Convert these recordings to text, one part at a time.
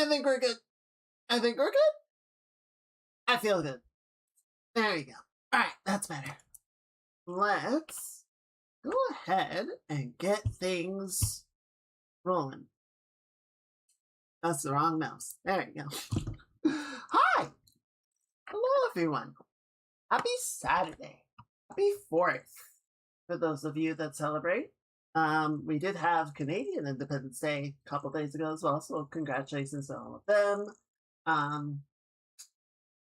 I think we're good. I think we're good. I feel good. There you go. All right, that's better. Let's go ahead and get things rolling. That's the wrong mouse. There you go. Hi! Hello, everyone. Happy Saturday. Happy 4th for those of you that celebrate. We did have Canadian Independence Day a couple days ago as well, so congratulations to all of them.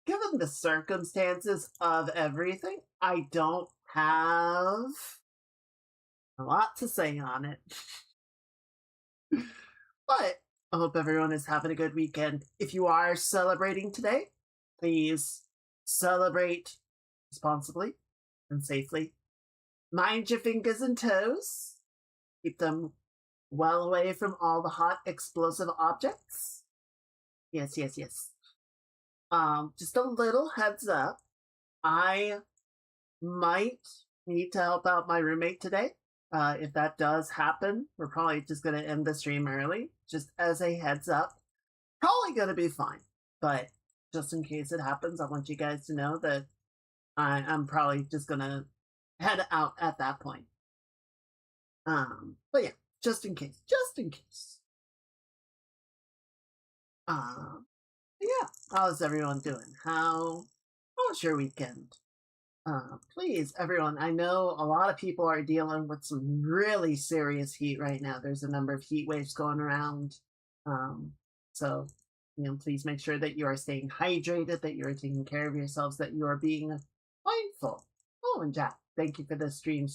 Given the circumstances of everything, I don't have a lot to say on it. But I hope everyone is having a good weekend. If you are celebrating today, please celebrate responsibly and safely. Mind your fingers and toes. Keep them well away from all the hot explosive objects. Yes. Just a little heads up. I might need to help out my roommate today. If that does happen, we're probably just going to end the stream early. Just as a heads up. Probably going to be fine. But just in case it happens, I want you guys to know that I'm probably just going to head out at that point. But yeah, just in case. Yeah, how's everyone doing? How was your weekend? Please, everyone, I know a lot of people are dealing with some really serious heat right now. There's a number of heat waves going around. So, please make sure that you are staying hydrated, that you are taking care of yourselves, that you are being mindful. Oh, and Jack, thank you for the stream.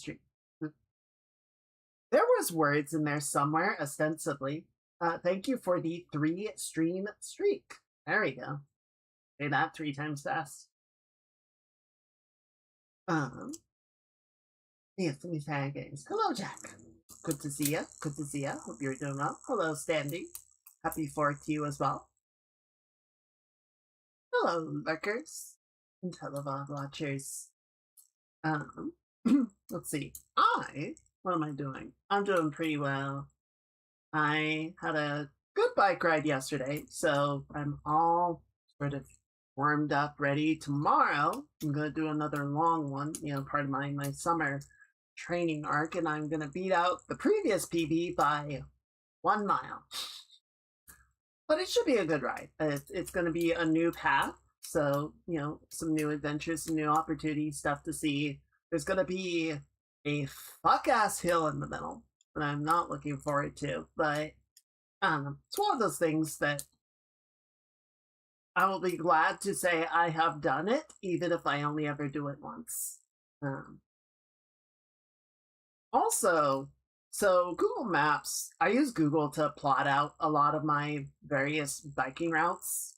There was words in there somewhere, ostensibly. Thank you for the 3-stream streak. There we go. Say that 3 times fast. Yes, let me tag games. Hello, Jack. Good to see you. Hope you're doing well. Hello, Standy. Happy 4th to you as well. Hello, lurkers and televlog watchers. Let's see. What am I doing? I'm doing pretty well. I had a good bike ride yesterday, so I'm all sort of warmed up, ready. Tomorrow, I'm going to do another long one, part of my summer training arc, and I'm going to beat out the previous PB by 1 mile. But it should be a good ride. It's going to be a new path, so, some new adventures, some new opportunities, stuff to see. There's going to be a fuck-ass hill in the middle that I'm not looking forward to, but it's one of those things that I will be glad to say I have done it, even if I only ever do it once. Also, so Google Maps, I use Google to plot out a lot of my various biking routes.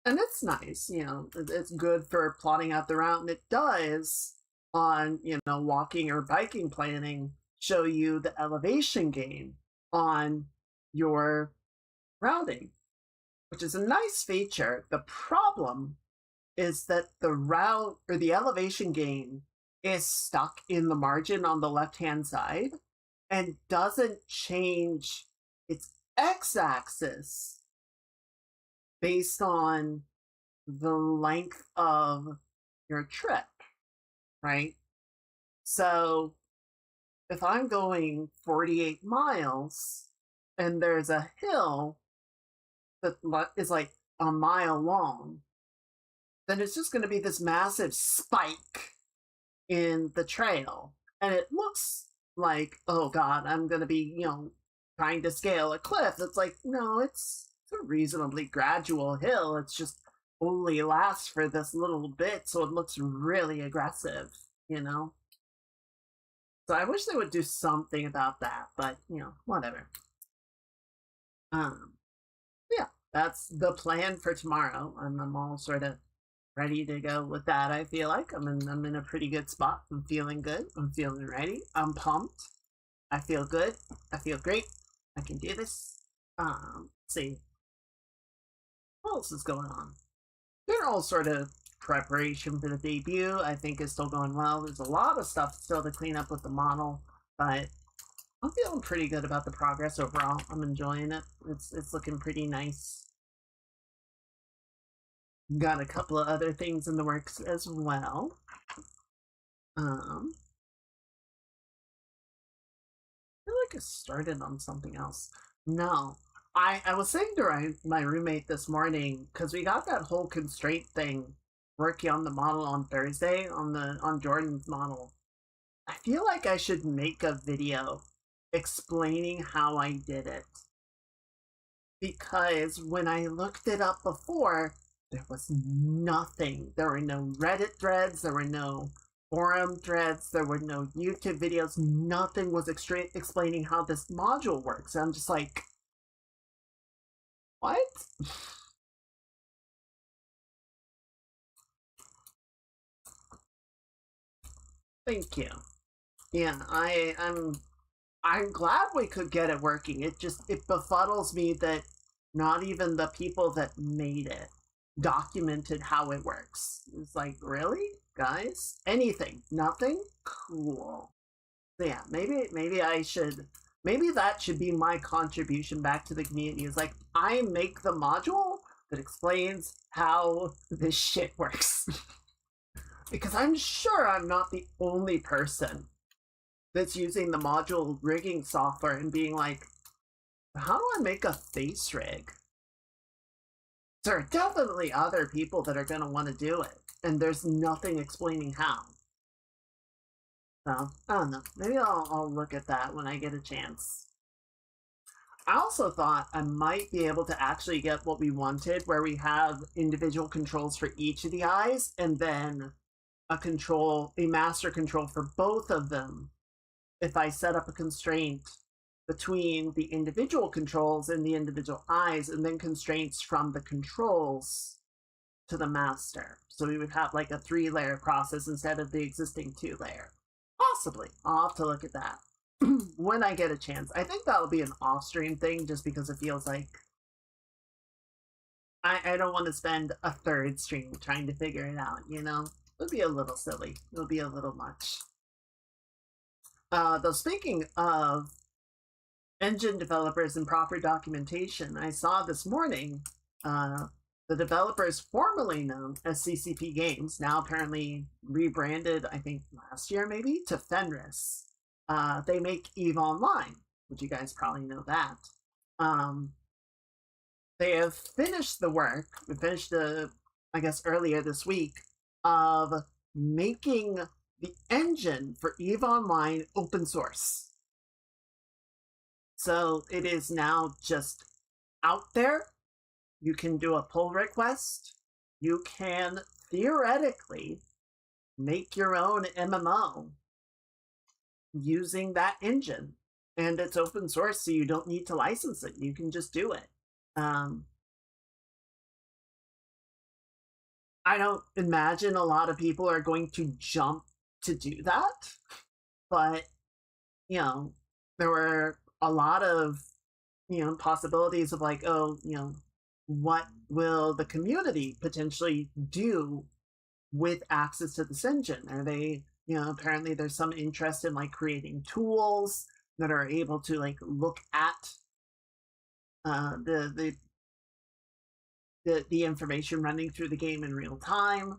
And it's nice, it's good for plotting out the route, and it does on, walking or biking planning, show you the elevation gain on your routing, which is a nice feature. The problem is that the route or the elevation gain is stuck in the margin on the left-hand side and doesn't change its x-axis based on the length of your trip, right? So if I'm going 48 miles and there's a hill that is like a mile long, then it's just going to be this massive spike in the trail. And it looks like, oh God, I'm going to be, trying to scale a cliff. It's like, no, it's a reasonably gradual hill. It's just only lasts for this little bit, so it looks really aggressive, So I wish they would do something about that, but, whatever. Yeah, that's the plan for tomorrow. I'm all sort of ready to go with that. I feel like I'm in a pretty good spot. I'm feeling good. I'm feeling ready. I'm pumped. I feel good. I feel great. I can do this. Let's see. What else is going on? General sort of preparation for the debut, I think, is still going well. There's a lot of stuff still to clean up with the model, but I'm feeling pretty good about the progress overall. I'm enjoying it. It's looking pretty nice. Got a couple of other things in the works as well. I feel like I started on something else. No. I was saying to my roommate this morning, because we got that whole constraint thing working on the model on Thursday on Jordan's model. I feel like I should make a video explaining how I did it. Because when I looked it up before, there was nothing. There were no Reddit threads, there were no forum threads, there were no YouTube videos. Nothing was explaining how this module works. And I'm just like, what? Thank you. Yeah, I'm glad we could get it working. It befuddles me that not even the people that made it documented how it works. It's like, really? Guys? Anything? Nothing? Cool. So yeah, maybe I should maybe that should be my contribution back to the community. Is like I make the module that explains how this shit works. Because I'm sure I'm not the only person that's using the module rigging software and being like, how do I make a face rig? There are definitely other people that are going to want to do it, and there's nothing explaining how. So, I don't know. Maybe I'll look at that when I get a chance. I also thought I might be able to actually get what we wanted, where we have individual controls for each of the eyes, and then a master control for both of them if I set up a constraint between the individual controls and the individual eyes, and then constraints from the controls to the master. So we would have like a 3-layer process instead of the existing 2-layer. Possibly. I'll have to look at that when I get a chance. I think that'll be an off-stream thing just because it feels like I don't want to spend a third stream trying to figure it out, you know? It would be a little silly. It would be a little much. Though speaking of engine developers and proper documentation, I saw this morning the developers formerly known as CCP Games, now apparently rebranded, I think last year maybe, to Fenris. They make EVE Online, which you guys probably know that. They have finished the work, we finished I guess earlier this week, of making the engine for EVE Online open source. So it is now just out there. You can do a pull request. You can theoretically make your own MMO using that engine. And it's open source, so you don't need to license it. You can just do it. I don't imagine a lot of people are going to jump to do that. But, you know, there were a lot of, possibilities of like, oh, what will the community potentially do with access to this engine? Are they, apparently there's some interest in like creating tools that are able to like look at the information running through the game in real time.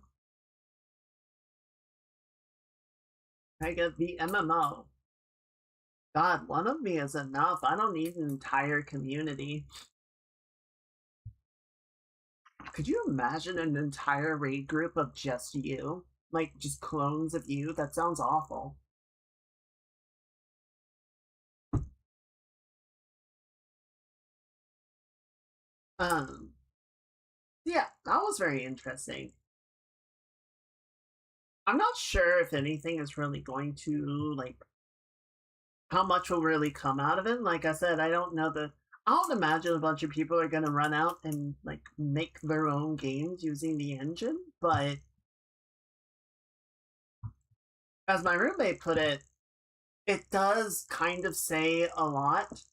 I get the MMO. God, one of me is enough. I don't need an entire community. Could you imagine an entire raid group of just you? Like, just clones of you? That sounds awful. Yeah, that was very interesting. I'm not sure if anything is really going to, like, how much will really come out of it. Like I said, I don't know I don't imagine a bunch of people are going to run out and, like, make their own games using the engine, but as my roommate put it, it does kind of say a lot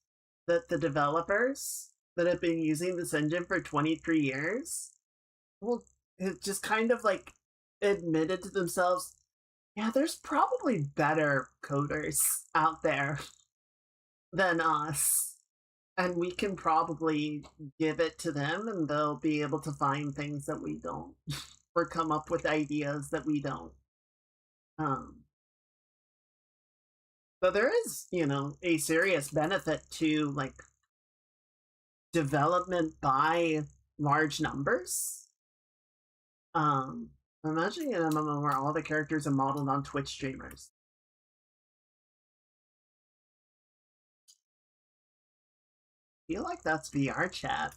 that the developers that have been using this engine for 23 years, well, it just kind of like admitted to themselves, yeah, there's probably better coders out there. than us. And we can probably give it to them and they'll be able to find things that we don't or come up with ideas that we don't. Um, but there is, a serious benefit to like development by large numbers. Imagine an MMO where all the characters are modeled on Twitch streamers. I feel like that's VR chat.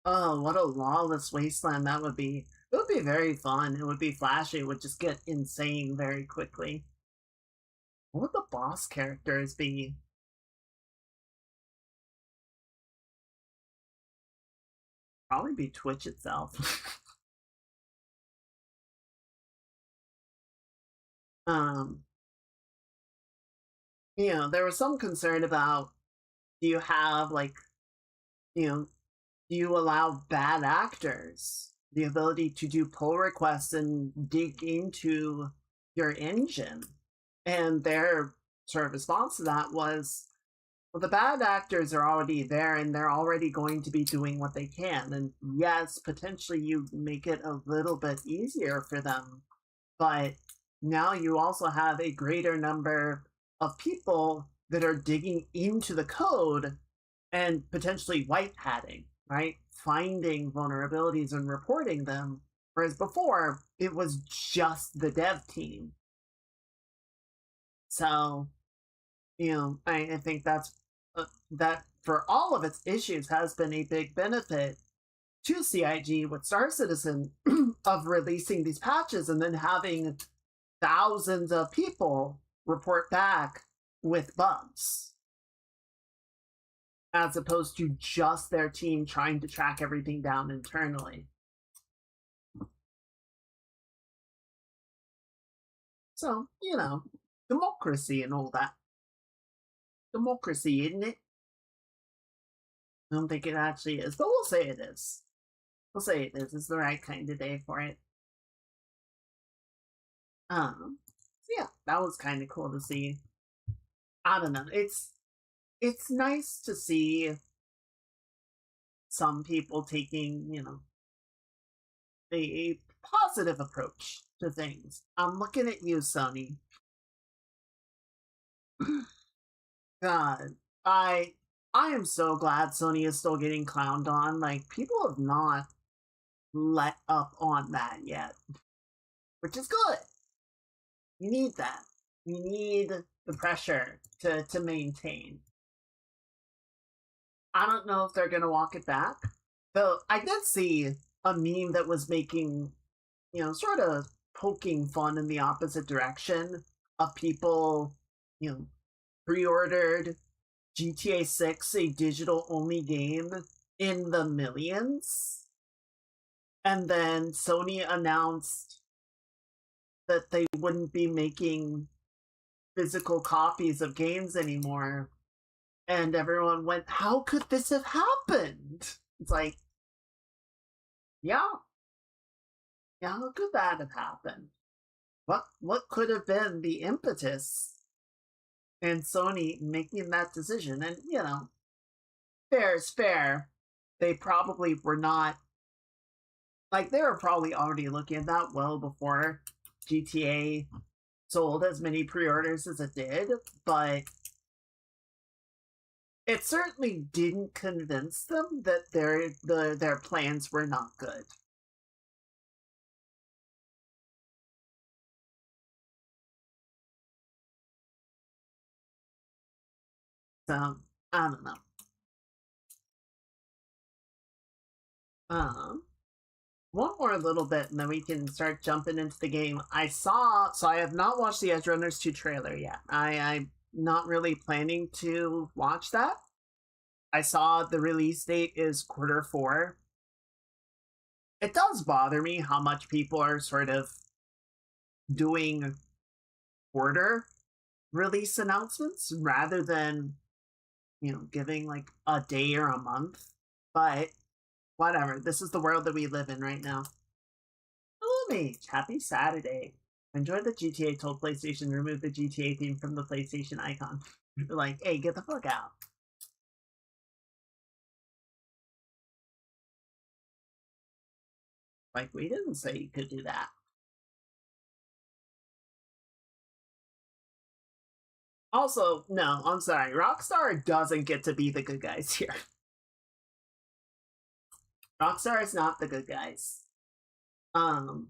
Oh, what a lawless wasteland that would be. It would be very fun. It would be flashy. It would just get insane very quickly. What would the boss characters be? Probably be Twitch itself. um, there was some concern about, do you have like, do you allow bad actors the ability to do pull requests and dig into your engine? And their sort of response to that was, well, the bad actors are already there and they're already going to be doing what they can. And yes, potentially you make it a little bit easier for them, but now you also have a greater number of people that are digging into the code and potentially white hatting, right? Finding vulnerabilities and reporting them. Whereas before, it was just the dev team. So, I think that for all of its issues has been a big benefit to CIG with Star Citizen of releasing these patches and then having thousands of people report back with bugs, as opposed to just their team trying to track everything down internally. So, democracy and all that. Democracy, isn't it? I don't think it actually is, but we'll say it is. We'll say it is. It's the right kind of day for it. So yeah, that was kind of cool to see. I don't know. It's nice to see some people taking, a positive approach to things. I'm looking at you, Sony. God, I am so glad Sony is still getting clowned on. Like, people have not let up on that yet, which is good. You need that. You need the pressure to maintain. I don't know if they're gonna walk it back. Though I did see a meme that was making, sort of poking fun in the opposite direction of people, pre-ordered GTA 6, a digital only game, in the millions. And then Sony announced that they wouldn't be making physical copies of games anymore. And everyone went, how could this have happened? It's like, yeah, how could that have happened? What could have been the impetus in Sony making that decision? And fair is fair. They probably were not, like, they were probably already looking at that well before GTA sold as many pre-orders as it did, but it certainly didn't convince them that their plans were not good. So I don't know. Um, one more little bit, and then we can start jumping into the game. So I have not watched the Edgerunners 2 trailer yet. I'm not really planning to watch that. I saw the release date is Q4. It does bother me how much people are sort of doing quarter release announcements rather than, giving like a day or a month. But whatever. This is the world that we live in right now. Hello, Mage. Happy Saturday. I enjoyed that GTA told PlayStation to remove the GTA theme from the PlayStation icon. Like, hey, get the fuck out. Like, we didn't say you could do that. Also, no, I'm sorry. Rockstar doesn't get to be the good guys here. Rockstar is not the good guys. Um,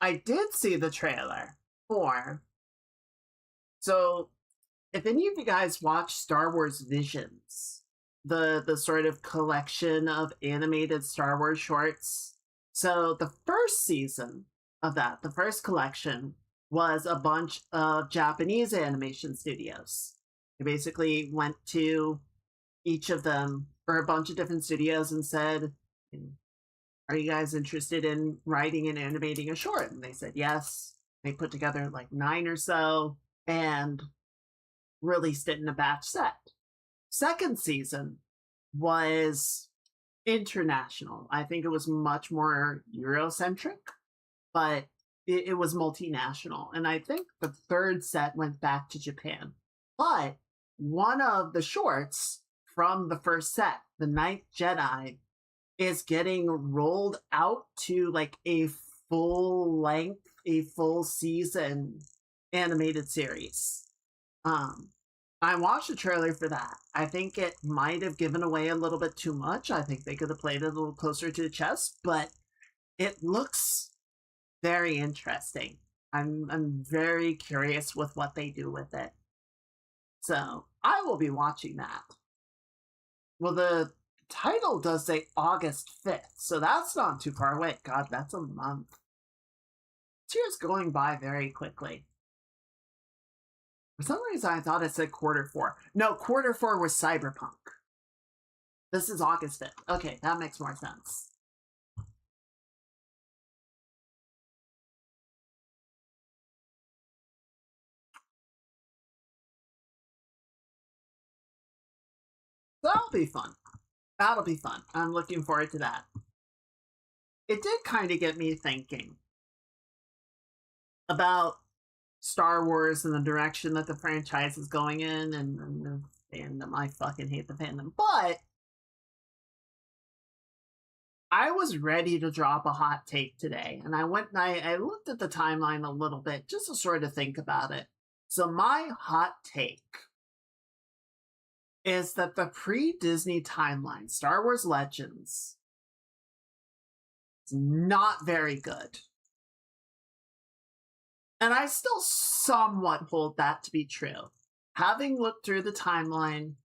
I did see the trailer for. So, if any of you guys watch Star Wars Visions, the sort of collection of animated Star Wars shorts, so the first season of that, the first collection, was a bunch of Japanese animation studios. They basically went to each of them or a bunch of different studios and said, are you guys interested in writing and animating a short? And they said yes. They put together like 9 or so and released it in a batch set. Second season was international. I think it was much more Eurocentric, but it was multinational. And I think the third set went back to Japan. But one of the shorts from the first set, The Ninth Jedi, is getting rolled out to like a full length, a full season animated series. I watched the trailer for that. I think it might have given away a little bit too much. I think they could have played it a little closer to the chest, but it looks very interesting. I'm very curious with what they do with it. So I will be watching that. Well, the title does say August 5th, so that's not too far away. God, that's a month. This year's going by very quickly. For some reason, I thought it said Q4. No, Q4 was Cyberpunk. This is August 5th. Okay, that makes more sense. That'll be fun. That'll be fun. I'm looking forward to that. It did kind of get me thinking about Star Wars and the direction that the franchise is going in, and the fandom. I fucking hate the fandom. But I was ready to drop a hot take today, and I went and I looked at the timeline a little bit just to sort of think about it. So my hot take is that the pre-Disney timeline, Star Wars Legends, is not very good. And I still somewhat hold that to be true. Having looked through the timeline,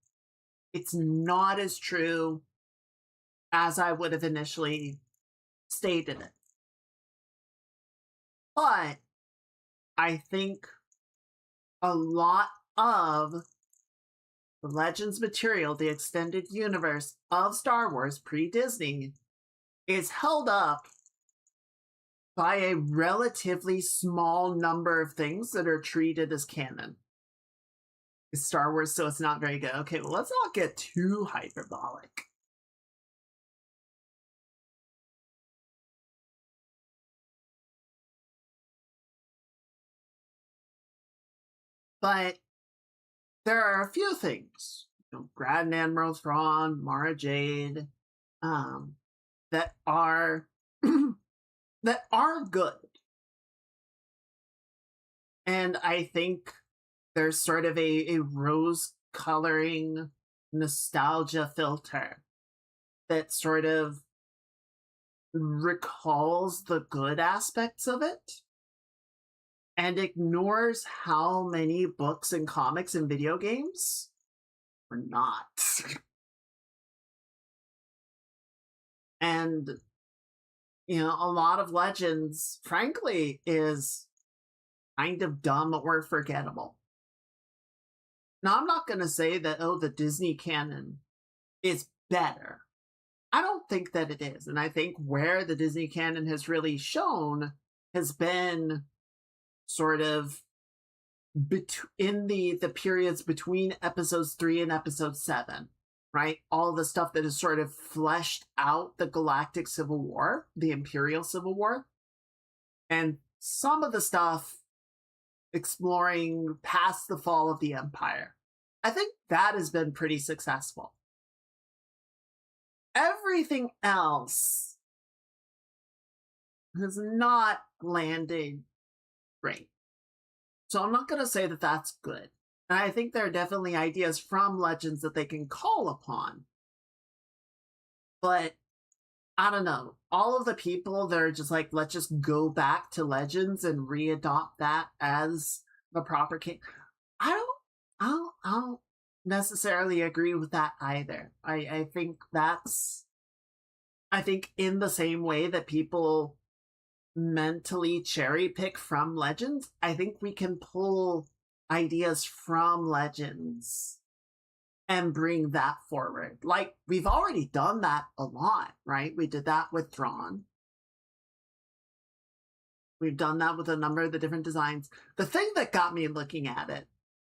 it's not as true as I would have initially stated it. But I think a lot of the Legends material, the extended universe of Star Wars pre-Disney, is held up by a relatively small number of things that are treated as canon. It's Star Wars, so it's not very good. Okay, well, let's not get too hyperbolic. But there are a few things, Grand Admiral Thrawn, Mara Jade, that are that are good. And I think there's sort of a rose coloring nostalgia filter that sort of recalls the good aspects of it and ignores how many books and comics and video games are not. And, a lot of Legends, frankly, is kind of dumb or forgettable. Now, I'm not going to say that, the Disney canon is better. I don't think that it is. And I think where the Disney canon has really shown has been sort of in the periods between episodes 3 and episode 7, right? All the stuff that has sort of fleshed out the Galactic Civil War, the Imperial Civil War. and some of the stuff exploring past the fall of the Empire. I think that has been pretty successful. Everything else has not landed great. So I'm not going to say that that's good. And I think there are definitely ideas from Legends that they can call upon. But I don't know. All of the people that are just like, let's just go back to Legends and readopt that as the proper king. I don't necessarily agree with that either. I think in the same way that people mentally cherry pick from Legends, I think we can pull ideas from Legends and bring that forward. Like, we've already done that a lot, right? We did that with Thrawn. We've done that with a number of the different designs. The thing that got me looking at it,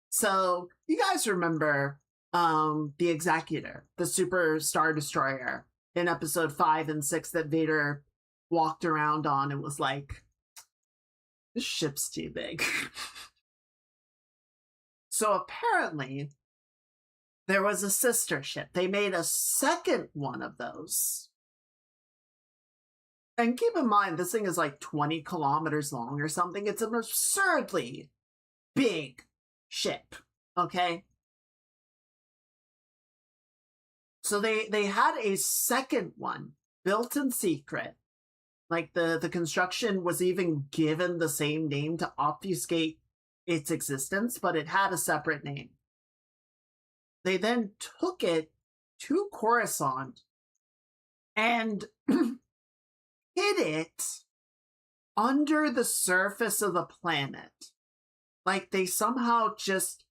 so you guys remember the Executor, the Super Star Destroyer in episode 5 and 6 that Vader walked around on and was like, this ship's too big. So apparently there was a sister ship. They made a second one of those. And keep in mind, this thing is like 20 kilometers long or something. It's an absurdly big ship, okay? So they had a second one built in secret. Like the construction was even given the same name to obfuscate its existence, but it had a separate name. They then took it to Coruscant and hid it under the surface of the planet. Like they somehow just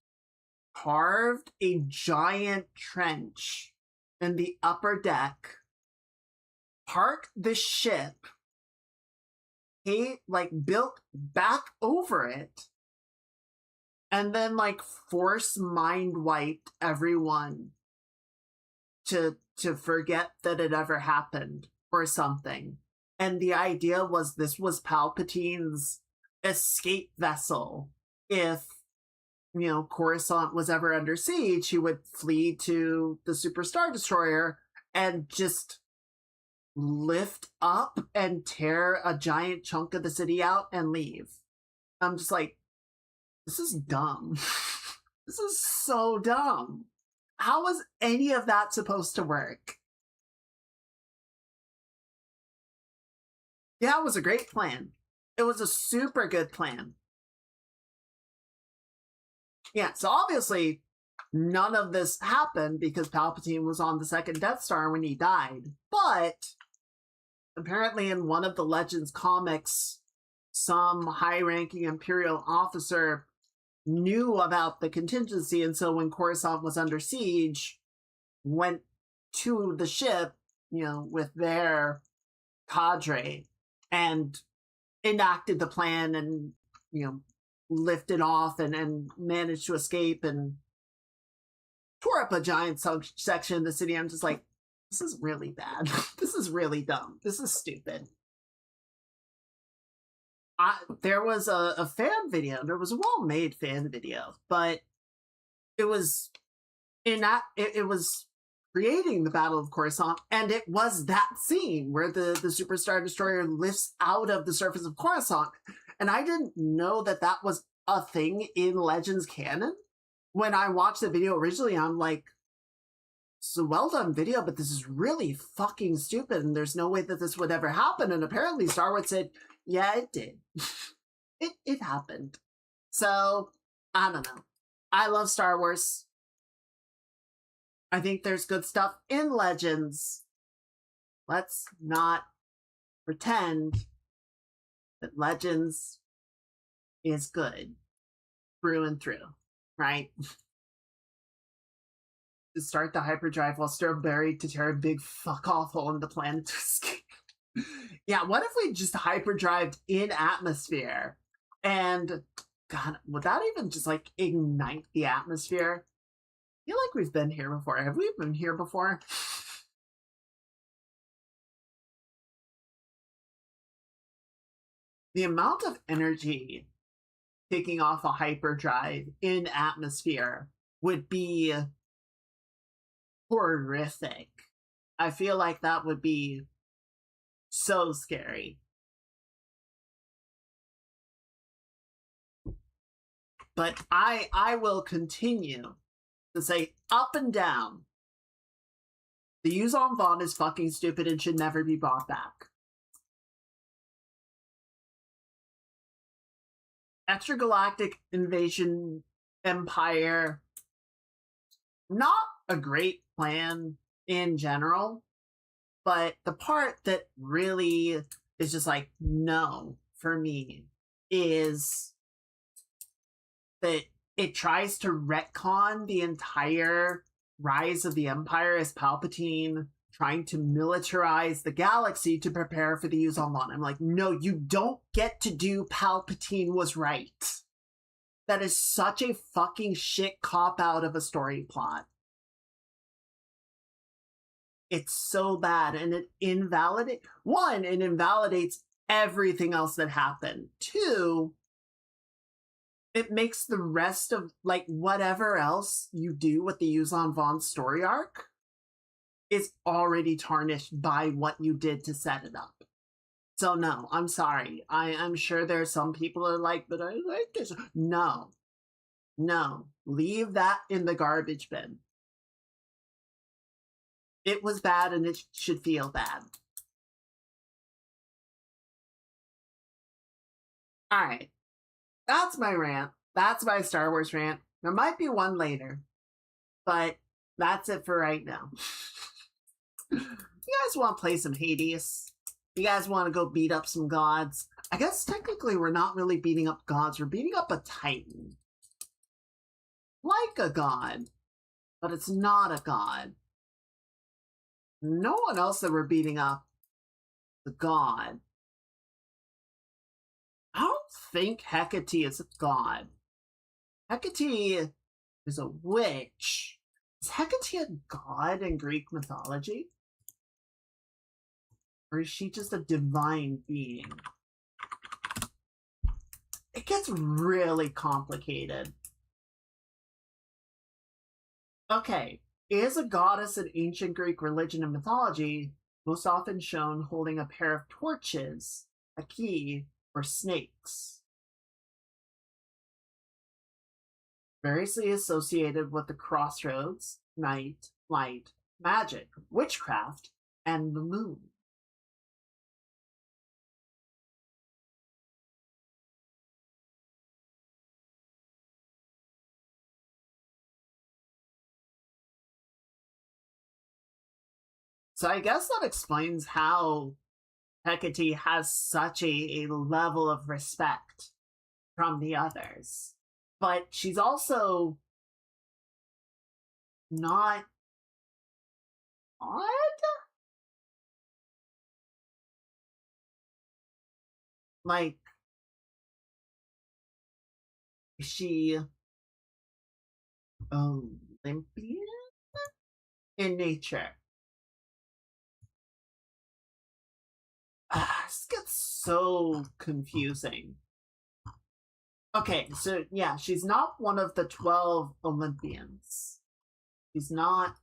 carved a giant trench in the upper deck, parked the ship, built back over it, and then force mind wiped everyone to forget that it ever happened or something. And the idea was this was Palpatine's escape vessel. If Coruscant was ever under siege, he would flee to the Super Star Destroyer and just lift up and tear a giant chunk of the city out and leave. I'm just like, this is dumb. This is so dumb. How was any of that supposed to work? Yeah, it was a great plan. It was a super good plan. Yeah, so obviously none of this happened because Palpatine was on the second Death Star when he died. But apparently in one of the Legends comics, some high-ranking Imperial officer knew about the contingency, and so when Coruscant was under siege, went to the ship, with their cadre and enacted the plan and, lifted off and managed to escape and tore up a giant section of the city. I'm just like, this is really bad. This is really dumb. This is stupid. There was a fan video. There was a well-made fan video, but it was it was creating the Battle of Coruscant, and it was that scene where the Super Star Destroyer lifts out of the surface of Coruscant. And I didn't know that that was a thing in Legends canon. When I watched the video originally, I'm like, it's a well-done video, but this is really fucking stupid, and there's no way that this would ever happen. And apparently Star Wars said, yeah, it did. it happened. So, I don't know. I love Star Wars. I think there's good stuff in Legends. Let's not pretend that Legends is good through and through, right? To start the hyperdrive while still buried to tear a big fuck off hole in the planet to escape. Yeah, what if we just hyperdrived in atmosphere? And God, would that even just ignite the atmosphere? I feel like we've been here before. Have we been here before? the amount of energy taking off a hyperdrive in atmosphere would be horrific. I feel like that would be so scary. But I will continue to say up and down, the Yuuzhan Vaughn is fucking stupid and should never be brought back. Extragalactic Invasion Empire, not a great plan in general, but the part that really is just like, no, for me, is that it tries to retcon the entire rise of the Empire as Palpatine trying to militarize the galaxy to prepare for the Yuuzhan Vaughn. I'm like, no, you don't get to do Palpatine was right. That is such a fucking shit cop-out of a story plot. It's so bad, and it invalidates... One, it invalidates everything else that happened. Two, it makes the rest of, like, whatever else you do with the Yuuzhan Vaughn story arc is already tarnished by what you did to set it up. So no, I'm sorry. I'm sure there are some people who are like, but I like this. No. No. Leave that in the garbage bin. It was bad and it should feel bad. Alright. That's my rant. That's my Star Wars rant. There might be one later, but that's it for right now. You guys want to play some Hades? You guys want to go beat up some gods? I guess technically we're not really beating up gods. We're beating up a titan. Like a god, but it's not a god. No one else that we're beating up the god. I don't think Hecate is a god. Hecate is a witch. Is Hecate a god in Greek mythology? Or is she just a divine being? It gets really complicated. Okay, is a goddess in ancient Greek religion and mythology most often shown holding a pair of torches, a key, or snakes? Variously associated with the crossroads, night, light, magic, witchcraft, and the moon. So I guess that explains how Hecate has such a level of respect from the others. But she's also not odd? Like, is she Olympian in nature? This gets so confusing. Okay, so yeah, she's not one of the 12 Olympians. She's not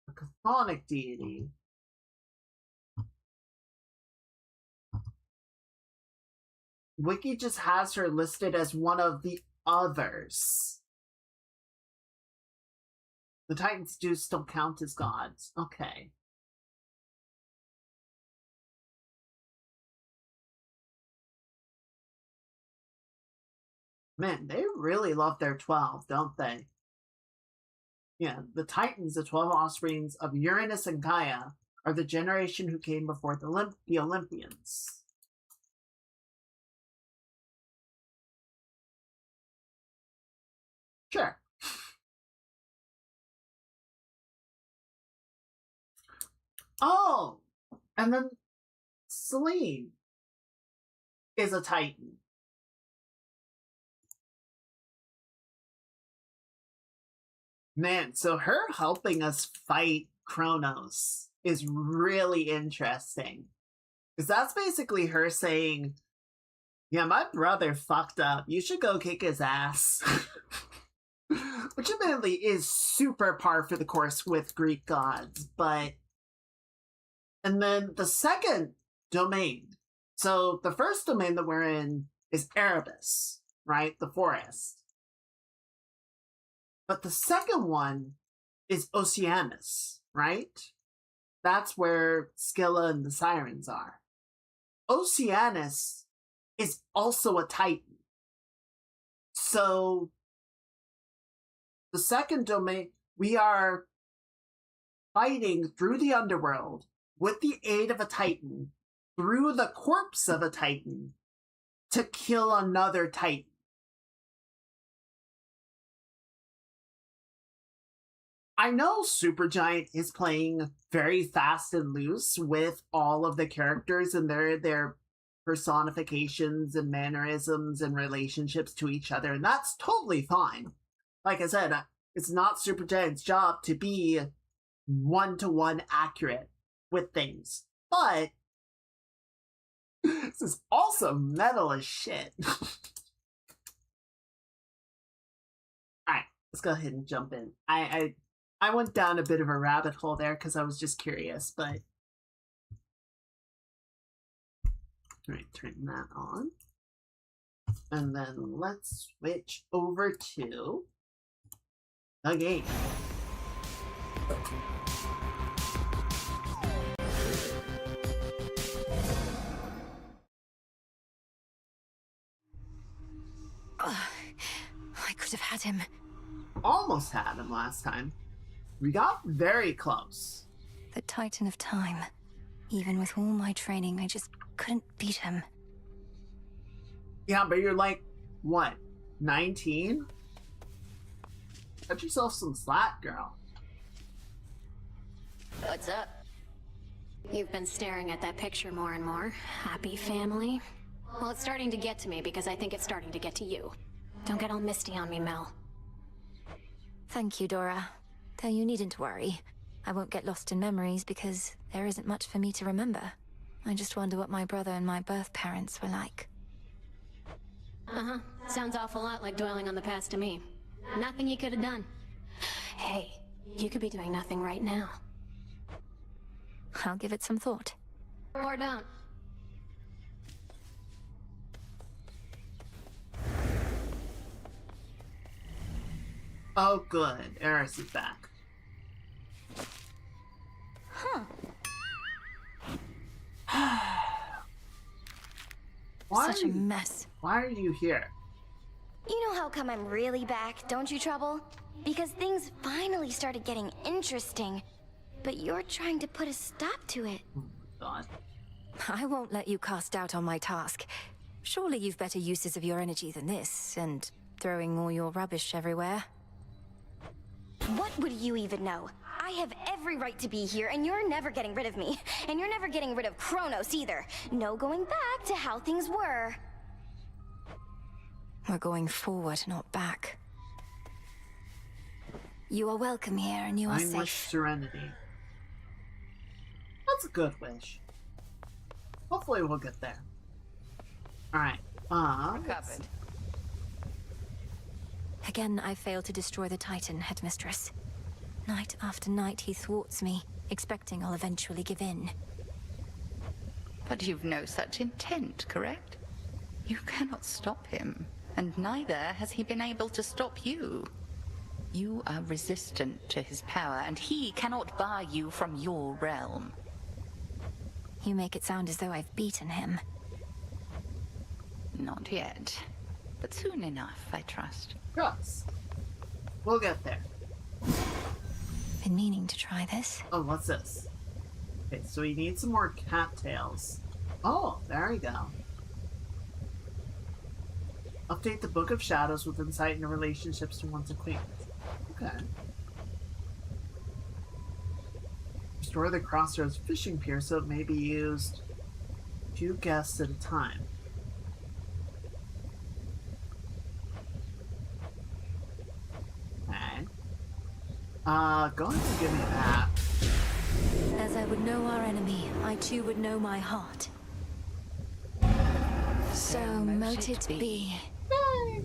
a chthonic deity. Wiki just has her listed as one of the others. The Titans do still count as gods. Okay. Man, they really love their 12, don't they? Yeah, the Titans, the 12 offsprings of Uranus and Gaia, are the generation who came before the Olympians. Sure. Oh, and then Selene is a Titan. Man, so her helping us fight Kronos is really interesting. Because that's basically her saying, yeah, my brother fucked up. You should go kick his ass. Which admittedly is super par for the course with Greek gods, but... And then the second domain. So the first domain that we're in is Erebus, right? The forest. But the second one is Oceanus, right? That's where Scylla and the Sirens are. Oceanus is also a Titan. So the second domain, we are fighting through the underworld with the aid of a Titan, through the corpse of a Titan, to kill another Titan. I know Supergiant is playing very fast and loose with all of the characters and their personifications and mannerisms and relationships to each other, and that's totally fine. Like I said, it's not Supergiant's job to be one-to-one accurate with things, but this is also metal as shit. Alright, let's go ahead and jump in. I went down a bit of a rabbit hole there because I was just curious, but... Alright, turn that on. And then let's switch over to the game. I could have had him. Almost had him last time. We got very close. The Titan of Time. Even with all my training, I just couldn't beat him. Yeah, but you're like, what, 19? Cut yourself some slack, girl. What's up? You've been staring at that picture more and more. Happy family? Well, it's starting to get to me because I think it's starting to get to you. Don't get all misty on me, Mel. Thank you, Dora. Though you needn't worry. I won't get lost in memories because there isn't much for me to remember. I just wonder what my brother and my birth parents were like. Uh-huh. Sounds awful lot like dwelling on the past to me. Nothing you could have done. Hey, you could be doing nothing right now. I'll give it some thought. Or don't. Oh, good. Eris is back. Huh. Such a mess. Why are you here? You know how come I'm really back, don't you, Trouble? Because things finally started getting interesting. But you're trying to put a stop to it. Oh my god. I won't let you cast doubt on my task. Surely you've better uses of your energy than this, and throwing all your rubbish everywhere. What would you even know? I have every right to be here, and you're never getting rid of me. And you're never getting rid of Kronos either. No going back to how things were. We're going forward, not back. You are welcome here, and you are I safe. wish serenity. That's a good wish. Hopefully we'll get there. Alright, Recovered. Again, I failed to destroy the Titan, Headmistress. Night after night he thwarts me, expecting I'll eventually give in. But you've no such intent, correct? You cannot stop him, and neither has he been able to stop you. You are resistant to his power, and he cannot bar you from your realm. You make it sound as though I've beaten him. Not yet, but soon enough, I trust. Trust. We'll get there. Been meaning to try this. Oh, what's this? Okay, so we need some more cattails. Oh, there we go. Update the Book of Shadows with insight into relationships to one's acquaintance. Okay. Restore the Crossroads fishing pier so it may be used 2 guests at a time. Okay. Go ahead and give me that. As I would know our enemy, I too would know my heart. So mote it be. Yay!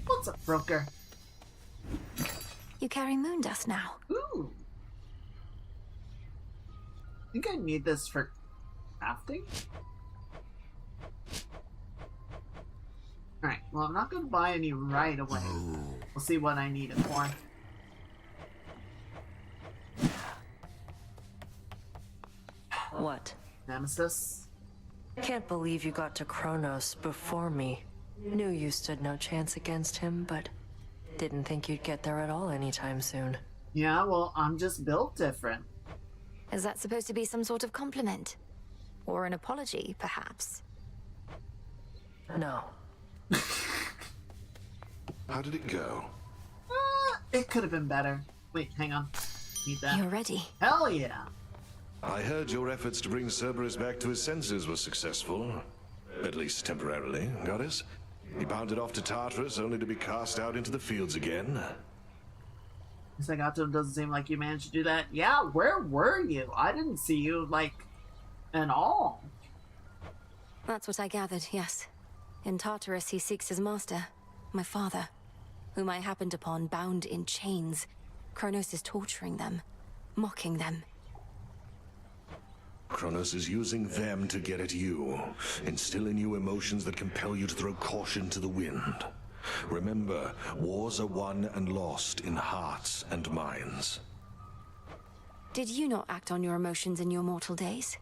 What's up, broker? You carry moon dust now. Ooh. I think I need this for crafting. Alright, well, I'm not going to buy any right away. We'll see what I need it for. What? Nemesis? Can't believe you got to Kronos before me. Knew you stood no chance against him, but didn't think you'd get there at all anytime soon. Yeah, well, I'm just built different. Is that supposed to be some sort of compliment? Or an apology, perhaps? No. How did it go? It could have been better. Wait, hang on. Need that. You're ready. Hell yeah! I heard your efforts to bring Cerberus back to his senses were successful. At least temporarily, Goddess. He bounded off to Tartarus only to be cast out into the fields again. Guess I got to him. Doesn't seem like you managed to do that. Yeah, where were you? I didn't see you, like, at all. That's what I gathered, yes. In Tartarus, he seeks his master, my father, whom I happened upon bound in chains. Kronos is torturing them, mocking them. Kronos is using them to get at you, instill in you emotions that compel you to throw caution to the wind. Remember, wars are won and lost in hearts and minds. Did you not act on your emotions in your mortal days?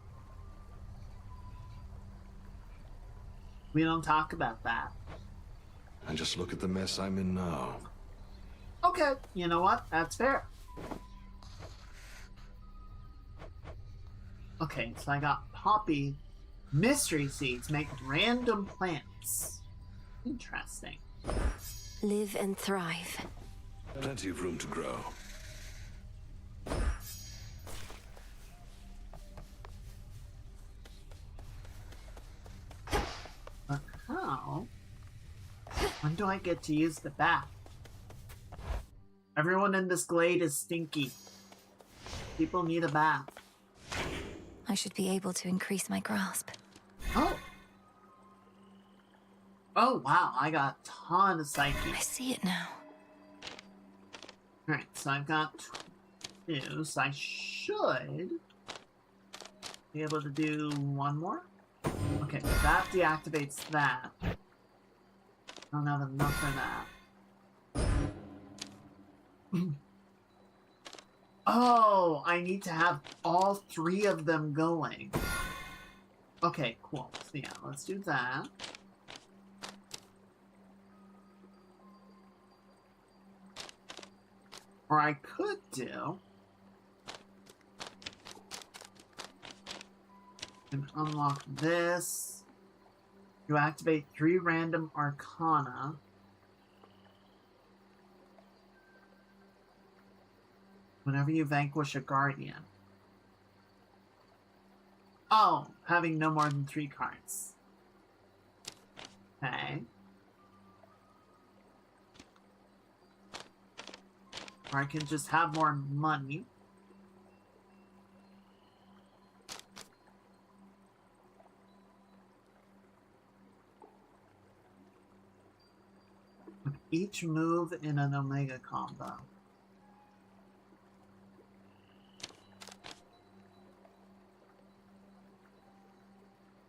We don't talk about that. And just look at the mess I'm in now. Okay, you know what? That's fair. Okay, so I got poppy mystery seeds make random plants. Interesting. Live and thrive. Plenty of room to grow. But how? When do I get to use the bath? Everyone in this glade is stinky. People need a bath. I should be able to increase my grasp. Oh. Oh, wow. I got a ton of psyche. I see it now. Alright, so I've got 2, so I should be able to do one more. Okay, that deactivates that. I don't have enough for that. Oh, I need to have all 3 of them going. Okay, cool. So yeah, let's do that. Or I could do... and unlock this. You activate 3 random arcana. Whenever you vanquish a guardian. Oh, having no more than 3 cards. Okay. Or I can just have more money. With each move in an Omega combo.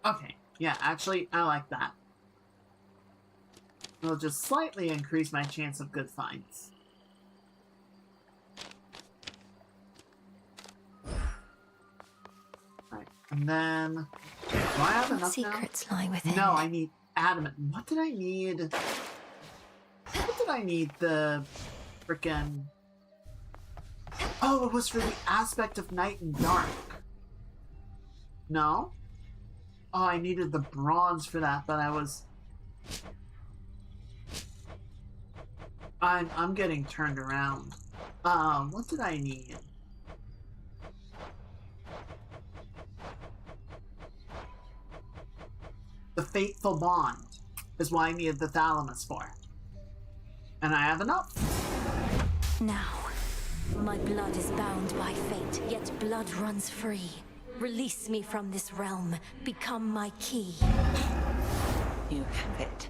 Okay, yeah, actually, I like that. It'll just slightly increase my chance of good finds. Right, and then... Do I have What enough now? secrets lie within? No, I need adamant. What did I need? What did I need? The frickin'... Oh, it was for the aspect of night and dark. No? Oh, I needed the bronze for that, but I was... I'm getting turned around. What did I need? The Fateful Bond is what I needed the Thalamus for. And I have enough. Now, my blood is bound by fate, yet blood runs free. Release me from this realm. Become my key. You have it.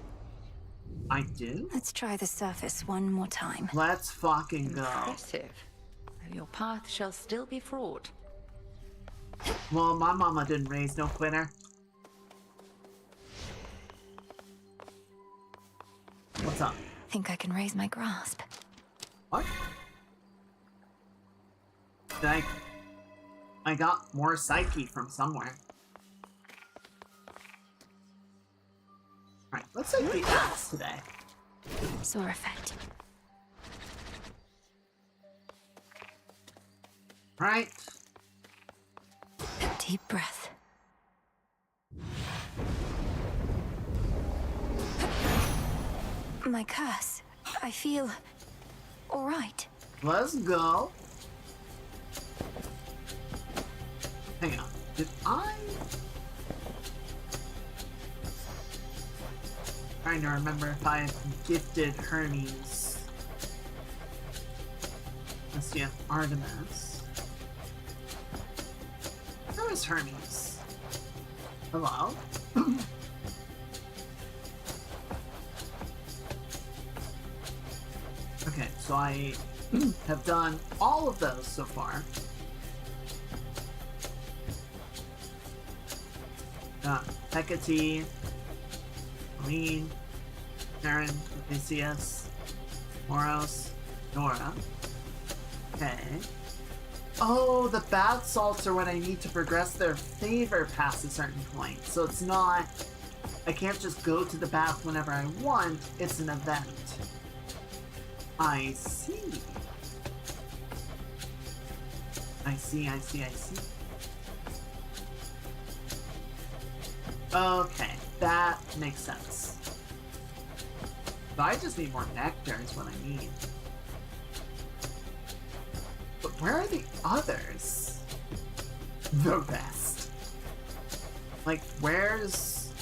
I do? Let's try the surface one more time. Let's fucking go. Impressive. Though your path shall still be fraught. Well, my mama didn't raise no quitter. What's up? Think I can raise my grasp. What? I got more psyche from somewhere. Alright, let's take the axe today. Sore effect. Right. Deep breath. My curse. I feel alright. Let's go. Hang on. Did I? Trying to remember if I gifted Hermes. Let's see, Artemis. Where is Hermes? Hello? Okay, so I have done all of those so far. Hecate, Helene, Aaron, Odysseus, Moros, Nora. Okay. Oh, the bath salts are when I need to progress their favor past a certain point. So it's not... I can't just go to the bath whenever I want. It's an event. I see. I see. Okay, that makes sense. So I just need more nectar is what I need. But where are the others? The rest. Like, where's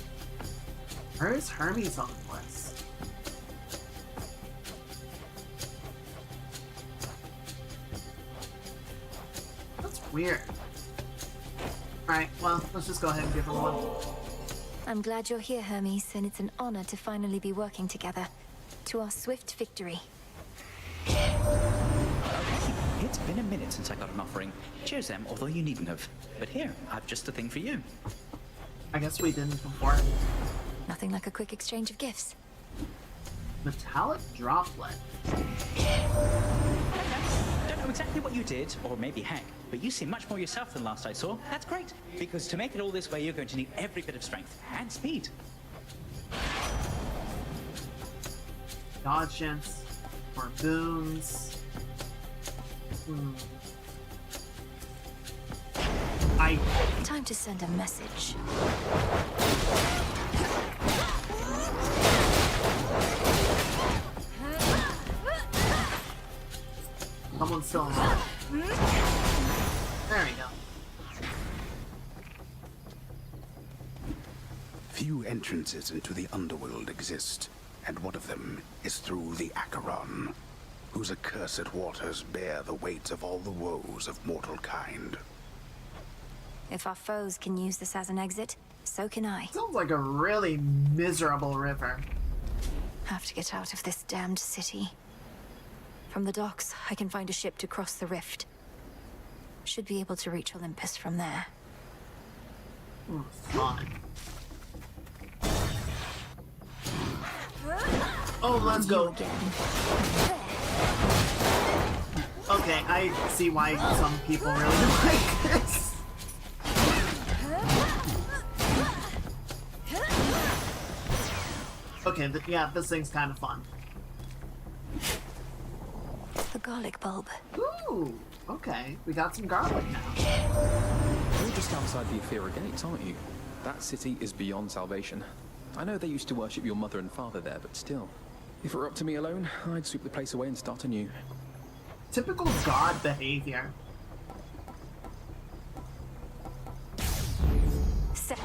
Hermes on the list? That's weird. Alright, well, let's just go ahead and give him one. I'm glad you're here, Hermes, and it's an honor to finally be working together. To our swift victory. It's been a minute since I got an offering. Cheers, Em, although you needn't have. But here, I've just a thing for you. I guess we didn't before. Nothing like a quick exchange of gifts. Metallic droplet. Don't know exactly what you did, or maybe heck, but you seem much more yourself than last I saw. That's great, because to make it all this way, you're going to need every bit of strength and speed. Dodge chance. More boons. Time to send a message. Someone's still alive. There we go. Few entrances into the underworld exist, and one of them is through the Acheron, whose accursed waters bear the weight of all the woes of mortal kind. If our foes can use this as an exit, so can I. Sounds like a really miserable river. Have to get out of this damned city. From the docks, I can find a ship to cross the rift. Should be able to reach Olympus from there. Fun. Oh, let's go. Okay, I see why some people really like this. Okay, yeah, this thing's kind of fun. The garlic bulb. Ooh, okay, we got some garlic now. You're just outside the Ephira Gates, aren't you? That city is beyond salvation. I know they used to worship your mother and father there, but still. If it were up to me alone, I'd sweep the place away and start anew. Typical god behavior. Set.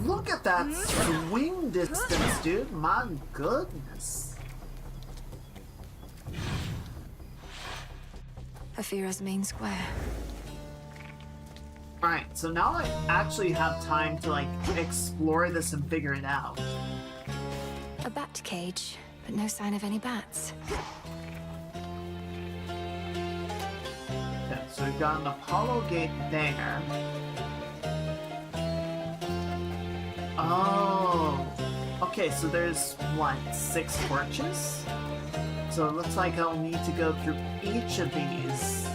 Look at that swing distance, dude. My goodness. Ephira's main square. Alright, so now I actually have time to, like, explore this and figure it out. A bat cage, but no sign of any bats. Okay, so we've got an Apollo gate there. Oh. Okay, so there's, what, 6 torches? So it looks like I'll need to go through each of these.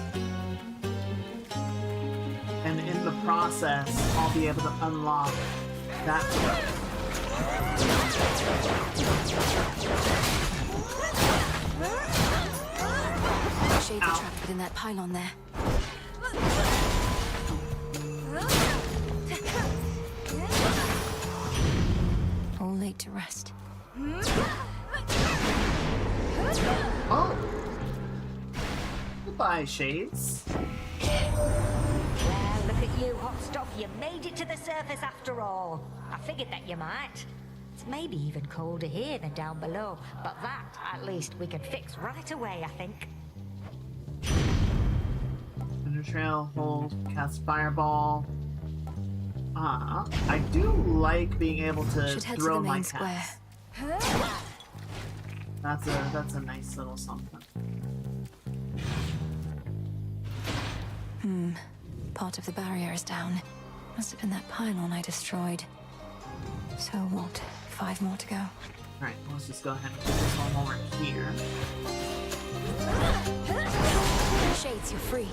And in the process, I'll be able to unlock that door. Shades are trapped within that pylon there. All laid to rest. Oh! Goodbye, Shades. Well, look at you, hot stuff. You made it to the surface after all. I figured that you might. It's maybe even colder here than down below, but that, at least, we can fix right away, I think. Inner trail, hold, cast fireball. I do like being able to Should head throw to the my main cast. square. That's a nice little something. Part of the barrier is down. Must have been that pylon I destroyed. So what? 5 more to go. Alright, let's just go ahead and put this one over here. Shades, you're free.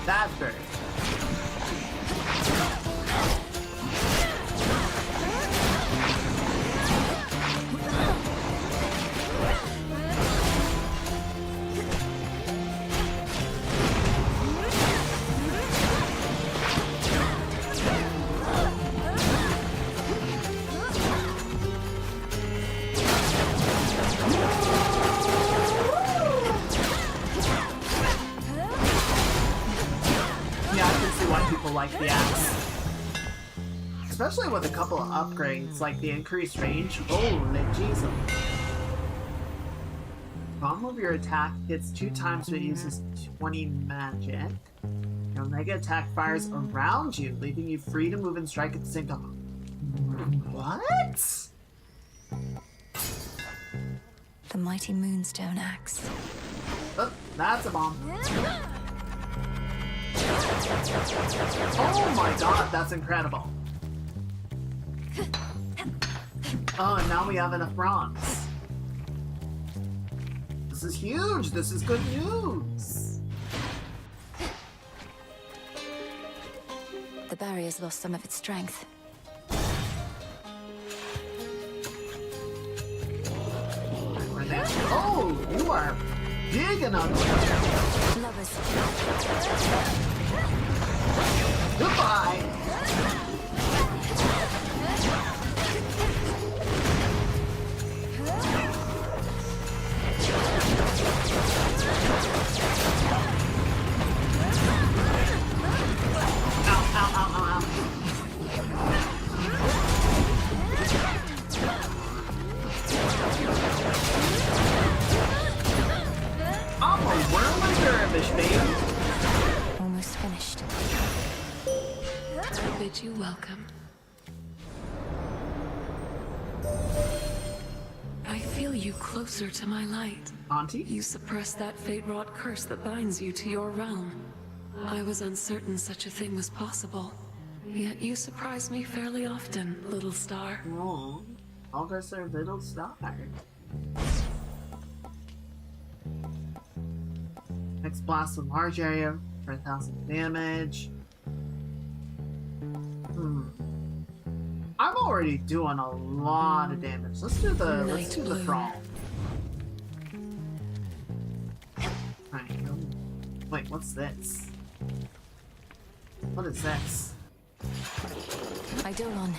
That's very like the axe. Especially with a couple of upgrades, like the increased range. Holy Jesus. Bomb of your attack hits 2 times but uses 20 magic. Your mega attack fires around you, leaving you free to move and strike at the same time. What? The mighty Moonstone axe. Oh, that's a bomb. Oh my god, that's incredible. Oh, and now we have enough bronze. This is huge. This is good news. The barrier's lost some of its strength. Oh, you are big and ugly. Lovers. Goodbye. Ow, ow, ow, ow, ow. I'm a whirling dervish, baby. Almost finished. I bid you welcome. I feel you closer to my light. Auntie? You suppressed that fate-wrought curse that binds you to your realm. I was uncertain such a thing was possible. Yet you surprise me fairly often, little star. Oh, all of us are little star. Next blast a large area for 1,000 damage. I'm already doing a lot of damage. Let's do the thrall. Alright. Wait, what's this? What is this? Eidolon.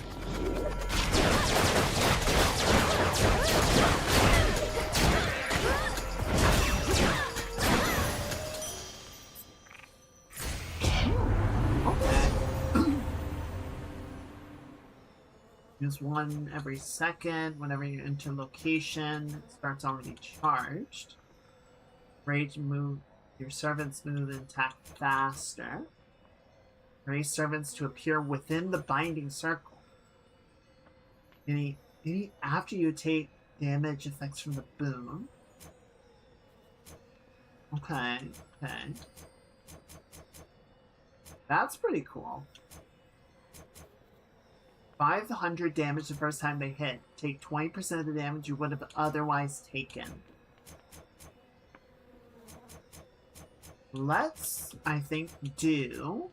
Use one every second. Whenever you enter location, it starts already charged. Rage move. Your servants move and attack faster. Raise servants to appear within the binding circle. Any after you take damage effects from the boom. Okay. That's pretty cool. 500 damage the first time they hit. Take 20% of the damage you would have otherwise taken. Let's, I think, do...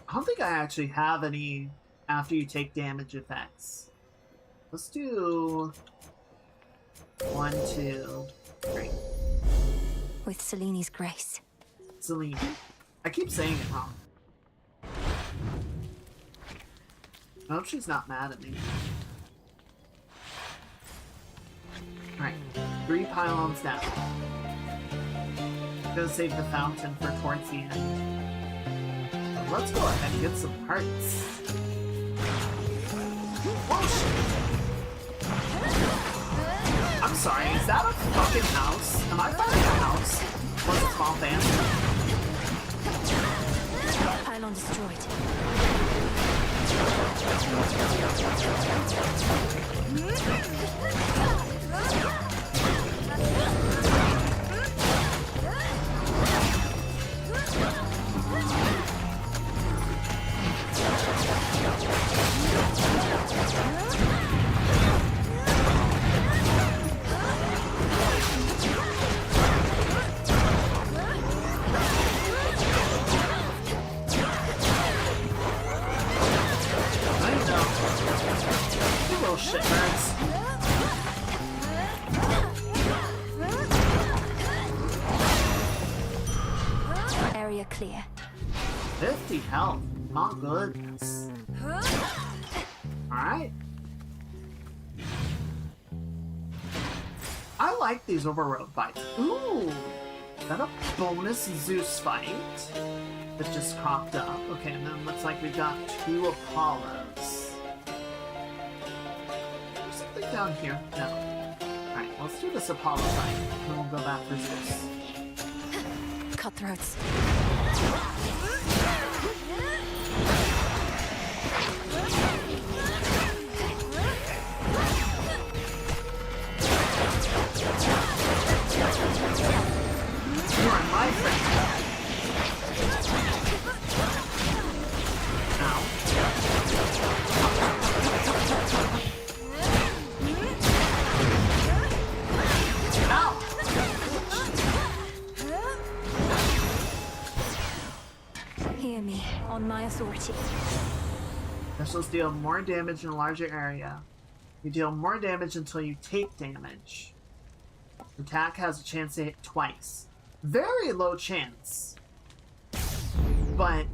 I don't think I actually have any after you take damage effects. Let's do 1, 2, 3. With Seleni's grace. Selene. I keep saying it wrong. I hope she's not mad at me. Alright, 3 pylons down. Gonna save the fountain for towards the end. Let's go ahead and get some hearts. Oh shit! I'm sorry, is that a fucking house? Am I finding a house? Was it small fan? Pylon destroyed. Area clear. 50 health. My goodness. Alright. I like these overworld fights. Ooh! Is that a bonus Zeus fight that just cropped up? Okay, and then looks like we got 2 Apollos. There's something down here. No. Alright, let's do this Apollo fight, and we'll go back for Zeus. Cutthroats. You are my friend. Ow. Ow! Hear me, on my authority. Missiles deal more damage in a larger area. You deal more damage until you take damage. Attack has a chance to hit twice. Very low chance. But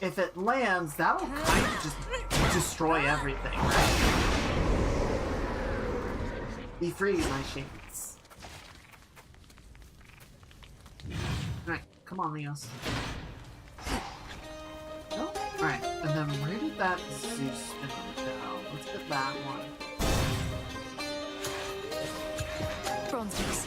if it lands, that'll kind of just destroy everything, right? Be free, my shades. Alright, come on, Leos. Oh, alright, and then where did that Zeus spin go? Let's get that one. Bronze piece.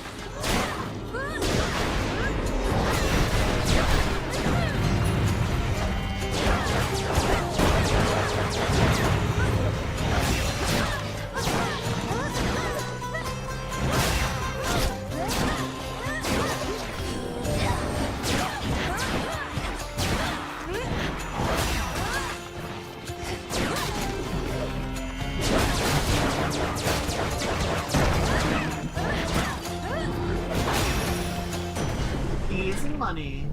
Easy money.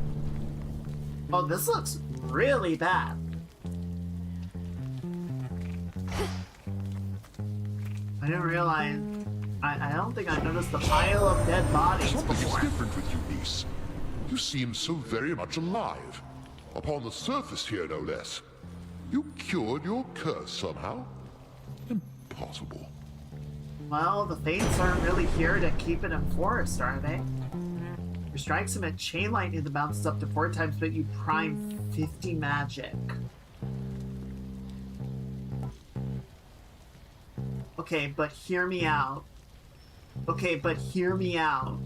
Oh, this looks really bad. I didn't realize. I don't think I noticed the pile of dead bodies Something before. is different with you, niece. You seem so very much alive. Upon the surface here, no less. You cured your curse somehow? Impossible. Well, the Fates aren't really here to keep it enforced, are they? Strikes him at chain lightning that bounces up to 4 times, but you prime 50 magic. Okay, but hear me out. Okay, but hear me out.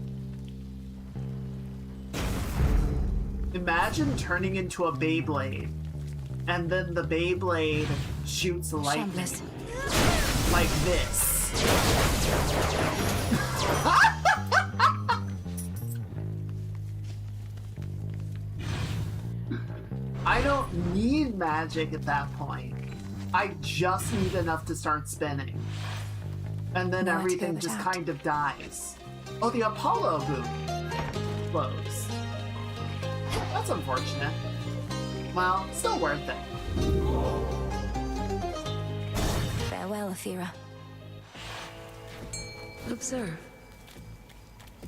Imagine turning into a Beyblade, and then the Beyblade shoots lightning. Like this. I don't need magic at that point. I just need enough to start spinning. And then everything just kind of dies. Oh, the Apollo boom blows. That's unfortunate. Well, still worth it. Farewell, Athera. Observe.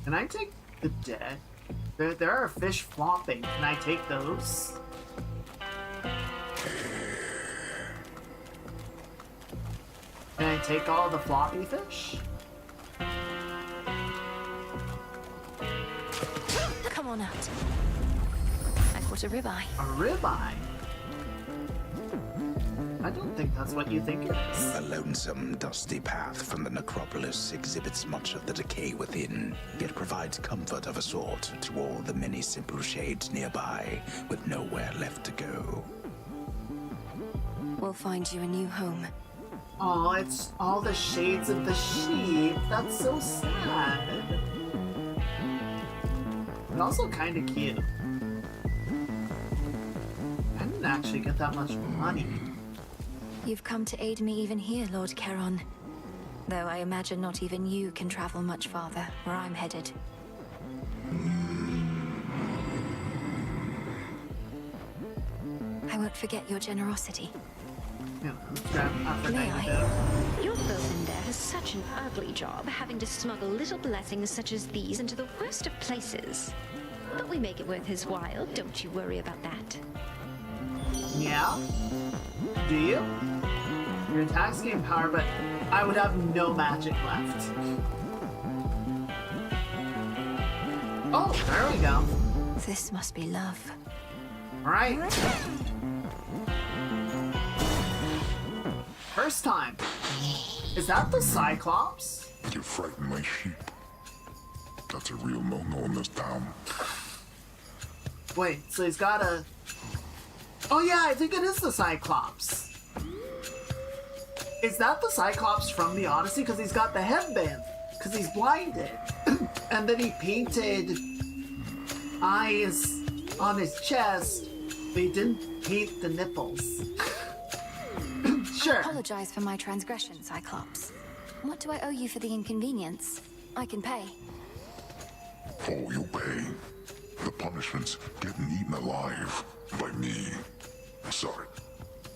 Can I take the dead? There are fish flopping. Can I take those? Can I take all the floppy fish? Come on out. I caught a ribeye. A ribeye? I don't think that's what you think it is. A lonesome, dusty path from the necropolis exhibits much of the decay within, yet provides comfort of a sort to all the many simple shades nearby, with nowhere left to go. We'll find you a new home. Oh, it's all the shades of the sheep. That's so sad. But also kind of cute. I didn't actually get that much money. You've come to aid me even here, Lord Charon. Though I imagine not even you can travel much farther where I'm headed. I won't forget your generosity. May I? Your boatman there has such an ugly job, having to smuggle little blessings such as these into the worst of places. But we make it worth his while, don't you worry about that. Yeah? Do you? Your attacks gain power, but I would have no magic left. Oh, there we go. This must be love. Alright. First time. Is that the Cyclops? You frighten my sheep. That's a real no-no in this town. Wait, so he's got a... Oh yeah, I think it is the Cyclops. Is that the Cyclops from the Odyssey? Because he's got the headband. Because he's blinded. And then he painted eyes on his chest. But he didn't paint the nipples. Sure. I apologize for my transgression, Cyclops. What do I owe you for the inconvenience? I can pay. Oh, you pay. The punishment's getting eaten alive by me. Sorry.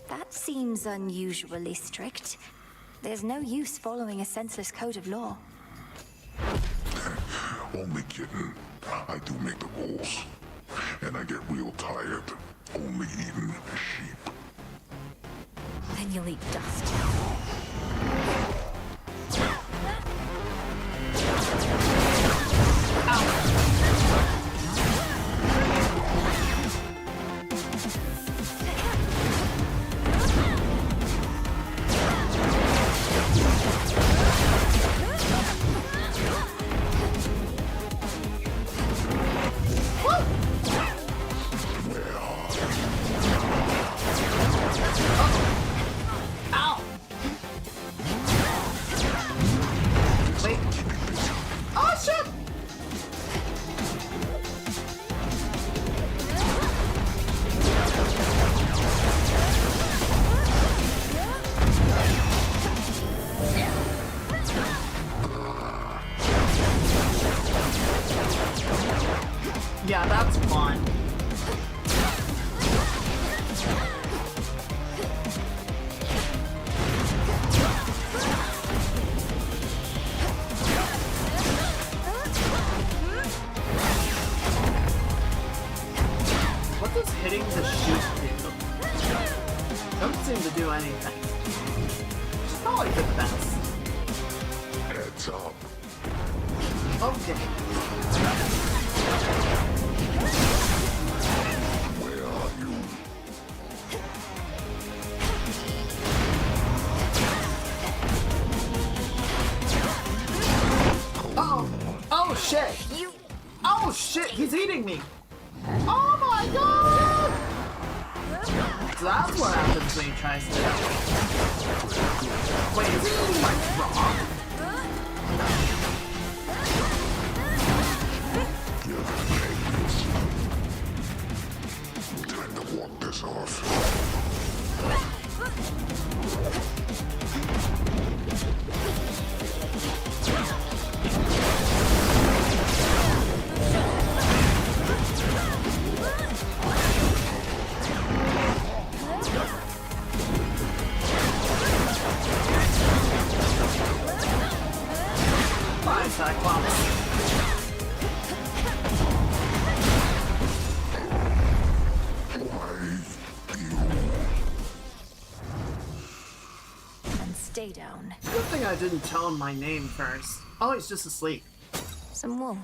That seems unusually strict. There's no use following a senseless code of law. Only kidding. I do make the rules. And I get real tired only eating sheep. Then you'll eat dust. Yeah, that's fun. What does hitting the shoot do? Doesn't seem to do anything. Which is probably for the best. Heads up. Okay. Oh shit, he's eating me! Oh my god! So that's what happens when he tries to... Wait, is he eating my frog? Time to walk this off. Bye, Cyclops. And stay down. Good thing I didn't tell him my name first. Oh, he's just asleep. Some wool.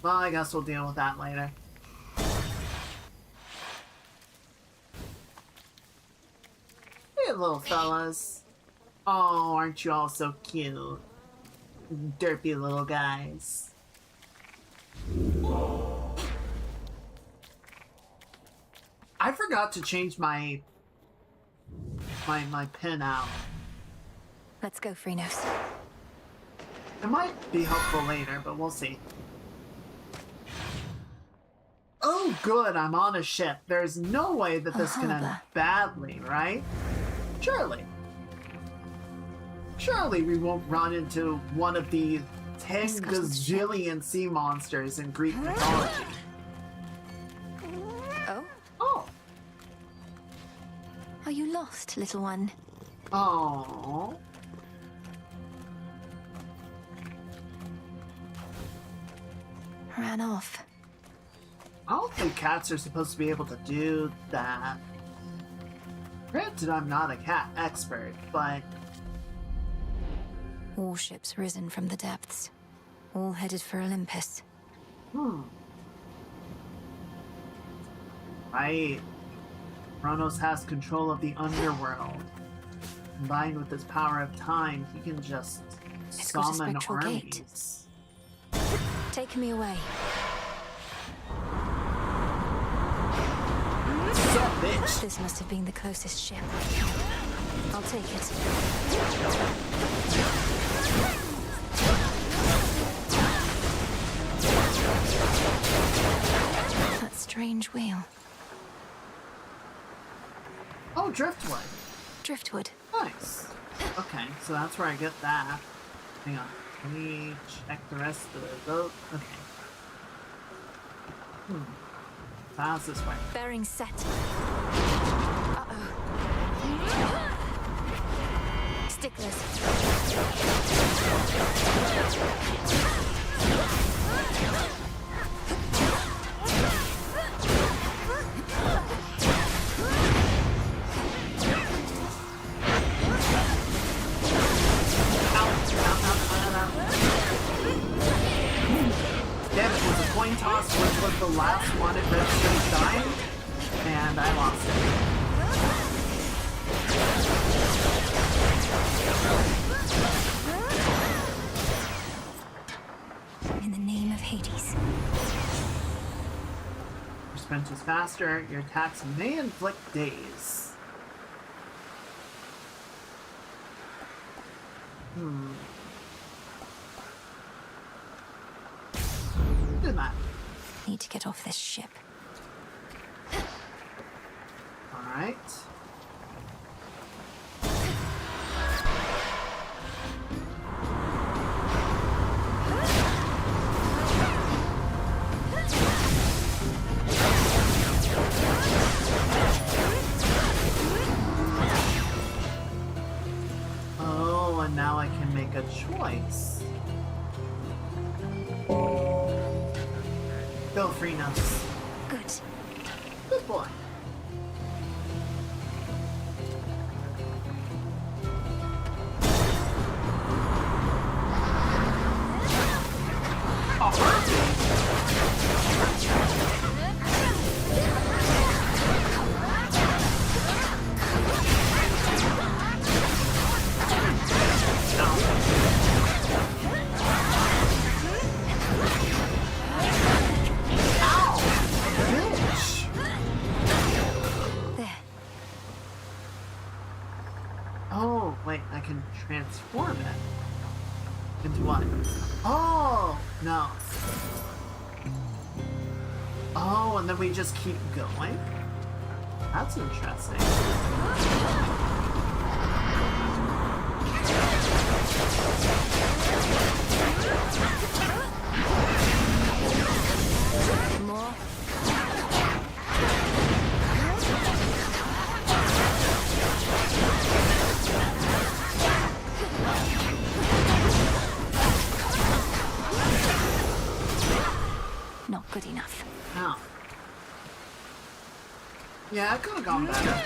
Well, I guess we'll deal with that later. Hey, little fellas. Oh, aren't you all so cute? Derpy little guys. I forgot to change my pin out. Let's go, Phrynos. It might be helpful later, but we'll see. Oh, good, I'm on a ship. There's no way that this can end badly, right? Surely. Surely we won't run into one of the 10 gazillion sea monsters in Greek mythology. Oh? Oh. Are you lost, little one? Oh. Ran off. I don't think cats are supposed to be able to do that. Granted, I'm not a cat expert, but... Warships risen from the depths, all headed for Olympus. Right. Kronos has control of the underworld. Combined with his power of time, he can just It's got a summon spectral armies. gate. Take me away. Sup, bitch? This must have been the closest ship. I'll take it. That strange wheel. Oh, driftwood. Driftwood. Nice. Okay, so that's where I get that. Hang on. Let me check the rest of the boat. Okay. How's this way? Bearing set. Uh-oh. Sticklers. Damn, it was a coin toss, which was the last one it registered as dying, and I lost it. In the name of Hades. Your sprint is faster, your attacks may inflict daze. Do that. Need to get off this ship. Alright. Oh, and now I can make a choice. Go, Phrynos. Good. Good boy. Oh, wait, I can transform it. Into what? Oh, no. Oh, and then we just keep going? That's interesting. More. Not good enough. Oh. Yeah, it could have gone better.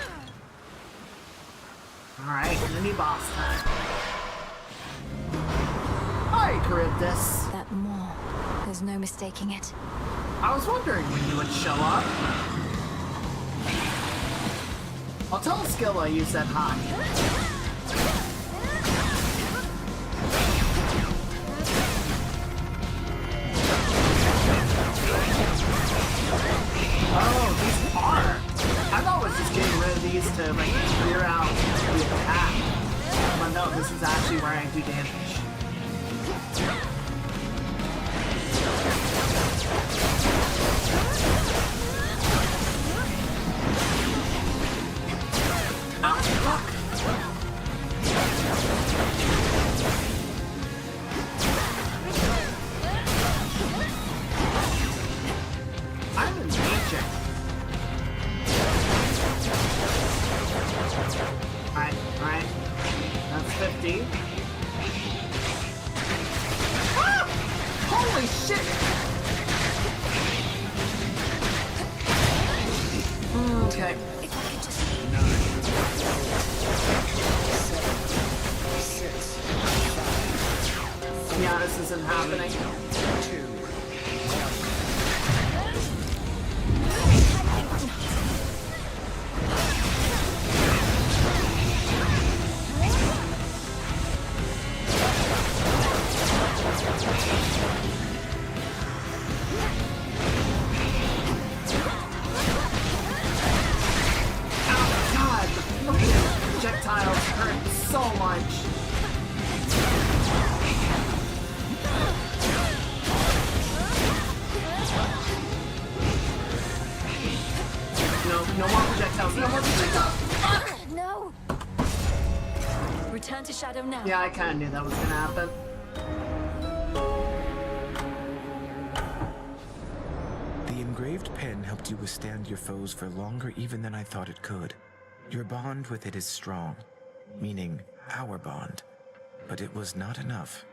Alright, mini boss time. Hi, Charybdis. That more. There's no mistaking it. I was wondering when you would show up. I'll tell Skilla you said hi. Oh, these are. I thought I was just getting rid of these to like clear out the attack. But no, this is actually where I do damage. Oh, fuck. I'm in danger. Alright. That's 50. Ah! Holy shit! Okay. Yeah, this isn't happening. Oh god, the fucking projectiles hurt so much. No more projectiles, no more projectiles! No! Return to Shadow now. Yeah, I kinda knew that was gonna happen. The engraved pen helped you withstand your foes for longer even than I thought it could. Your bond with it is strong, meaning our bond, but it was not enough.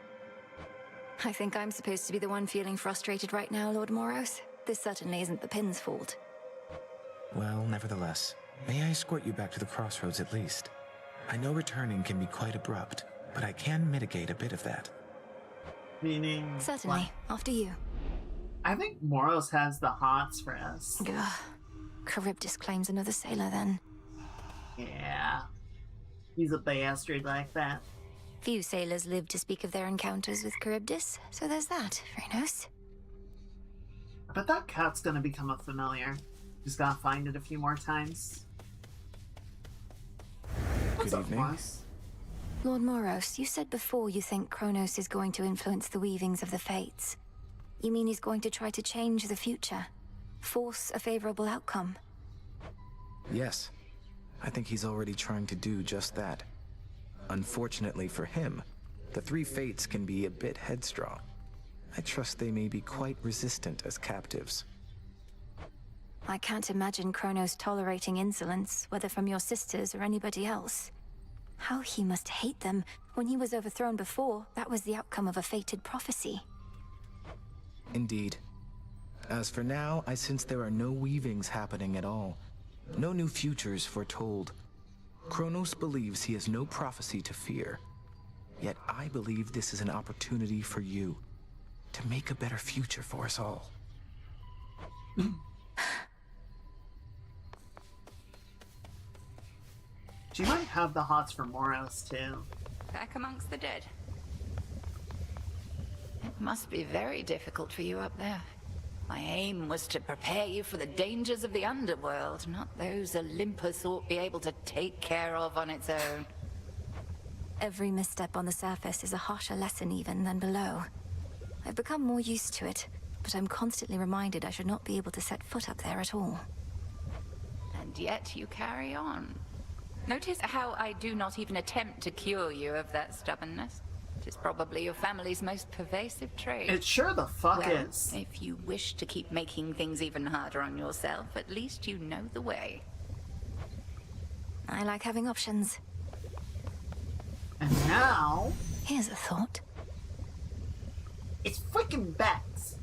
I think I'm supposed to be the one feeling frustrated right now, Lord Moros. This certainly isn't the pin's fault. Well, nevertheless, may I escort you back to the crossroads at least? I know returning can be quite abrupt, but I can mitigate a bit of that. Meaning... Certainly. what? After you. I think Moros has the hots for us. Ugh. Charybdis claims another sailor then. Yeah. He's a bastard like that. Few sailors live to speak of their encounters with Charybdis, so there's that, Phrynos. But that cat's gonna become a familiar. Just gotta find it a few more times. What's up, Moss? Lord Moros, you said before you think Kronos is going to influence the weavings of the fates. You mean he's going to try to change the future? Force a favorable outcome? Yes. I think he's already trying to do just that. Unfortunately for him, the three fates can be a bit headstrong. I trust they may be quite resistant as captives. I can't imagine Kronos tolerating insolence, whether from your sisters or anybody else. How he must hate them. When he was overthrown before, that was the outcome of a fated prophecy. Indeed. As for now, I sense there are no weavings happening at all. No new futures foretold. Kronos believes he has no prophecy to fear. Yet I believe this is an opportunity for you to make a better future for us all. She might have the hots for Moros too. Back amongst the dead. It must be very difficult for you up there. My aim was to prepare you for the dangers of the underworld, not those Olympus ought be able to take care of on its own. Every misstep on the surface is a harsher lesson even than below. I've become more used to it, but I'm constantly reminded I should not be able to set foot up there at all. And yet you carry on. Notice how I do not even attempt to cure you of that stubbornness. It is probably your family's most pervasive trait. It sure the fuck Well, is. if you wish to keep making things even harder on yourself, at least you know the way. I like having options. And now... Here's a thought. It's freaking bats!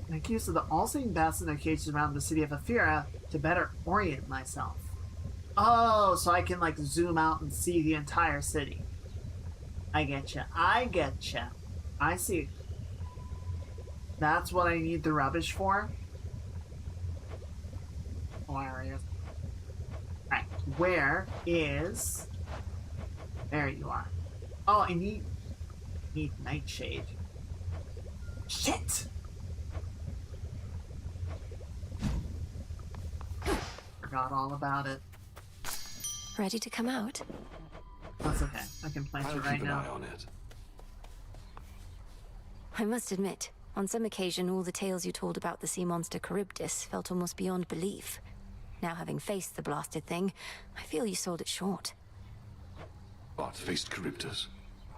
Make use of the all-seeing bats in their cages around the city of Aphira to better orient myself. Oh, so I can, like, zoom out and see the entire city. I getcha. I getcha. I see. That's what I need the rubbish for? Hilarious. Alright, where is... There you are. Oh, I need Nightshade. Shit! Forgot all about it. Ready to come out? That's okay. I can plant it right now. Keep an eye on it. I must admit, on some occasion all the tales you told about the sea monster Charybdis felt almost beyond belief. Now having faced the blasted thing, I feel you sold it short. What, faced Charybdis?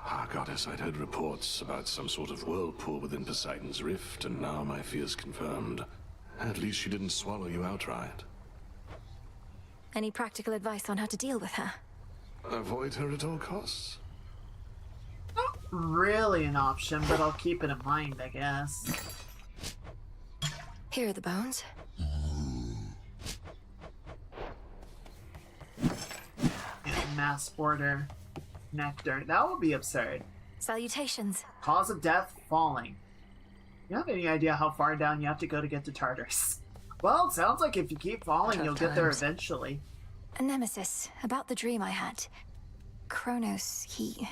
Ah, goddess, I'd heard reports about some sort of whirlpool within Poseidon's Rift, and now my fears confirmed. At least she didn't swallow you outright. Any practical advice on how to deal with her? Avoid her at all costs? Not really an option, but I'll keep it in mind, I guess. Here are the bones. And mass order nectar. That would be absurd. Salutations. Cause of death, falling. You have any idea how far down you have to go to get to Tartarus? Well, it sounds like if you keep falling, Tough you'll get there times. eventually. A nemesis, about the dream I had. Kronos, he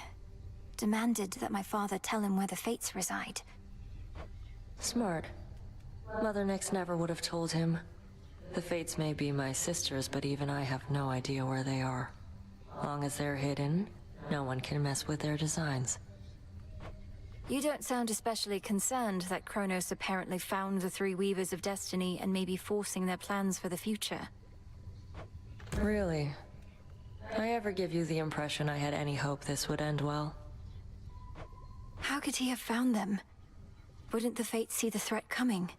demanded that my father tell him where the fates reside. Smart. Mother Nyx never would have told him. The fates may be my sisters, but even I have no idea where they are. Long as they're hidden, no one can mess with their designs. You don't sound especially concerned that Kronos apparently found the three Weavers of Destiny and may be forcing their plans for the future. Really? I ever give you the impression I had any hope this would end well? How could he have found them? Wouldn't the fates see the threat coming?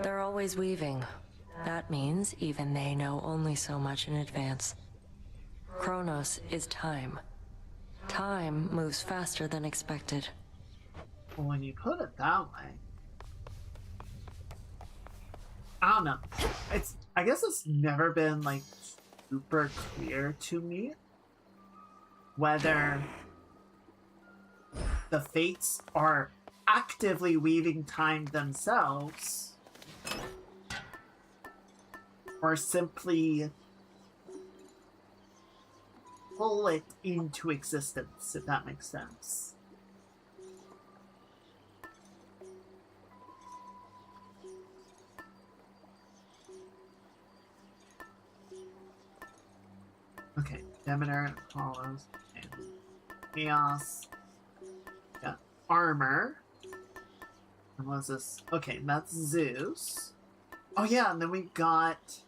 They're always weaving. That means even they know only so much in advance. Kronos is time. Time moves faster than expected. Well, when you put it that way... I don't know. I guess it's never been, like, super clear to me whether the fates are actively weaving time themselves or simply pull it into existence, if that makes sense. Okay, Demeter, Apollos, and Chaos. Got armor. And what's this? Okay, that's Zeus. Oh yeah, and then we got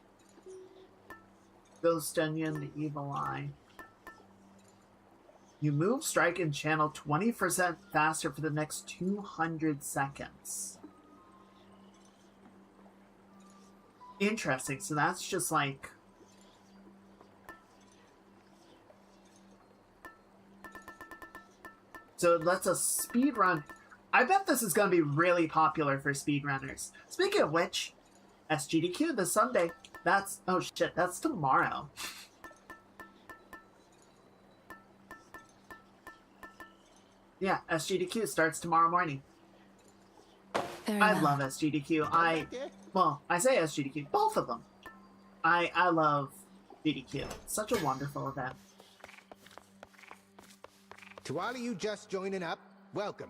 Ghost Onion, the Evil Eye. You move, strike, and channel 20% faster for the next 200 seconds. Interesting, so that's just like... So it lets us speedrun. I bet this is going to be really popular for speedrunners. Speaking of which, SGDQ this Sunday. That's... Oh shit, that's tomorrow. Yeah, SGDQ starts tomorrow morning. I love SGDQ. Well, I say SGDQ, both of them. I love GDQ. Such a wonderful event. To all of you just joining up, welcome.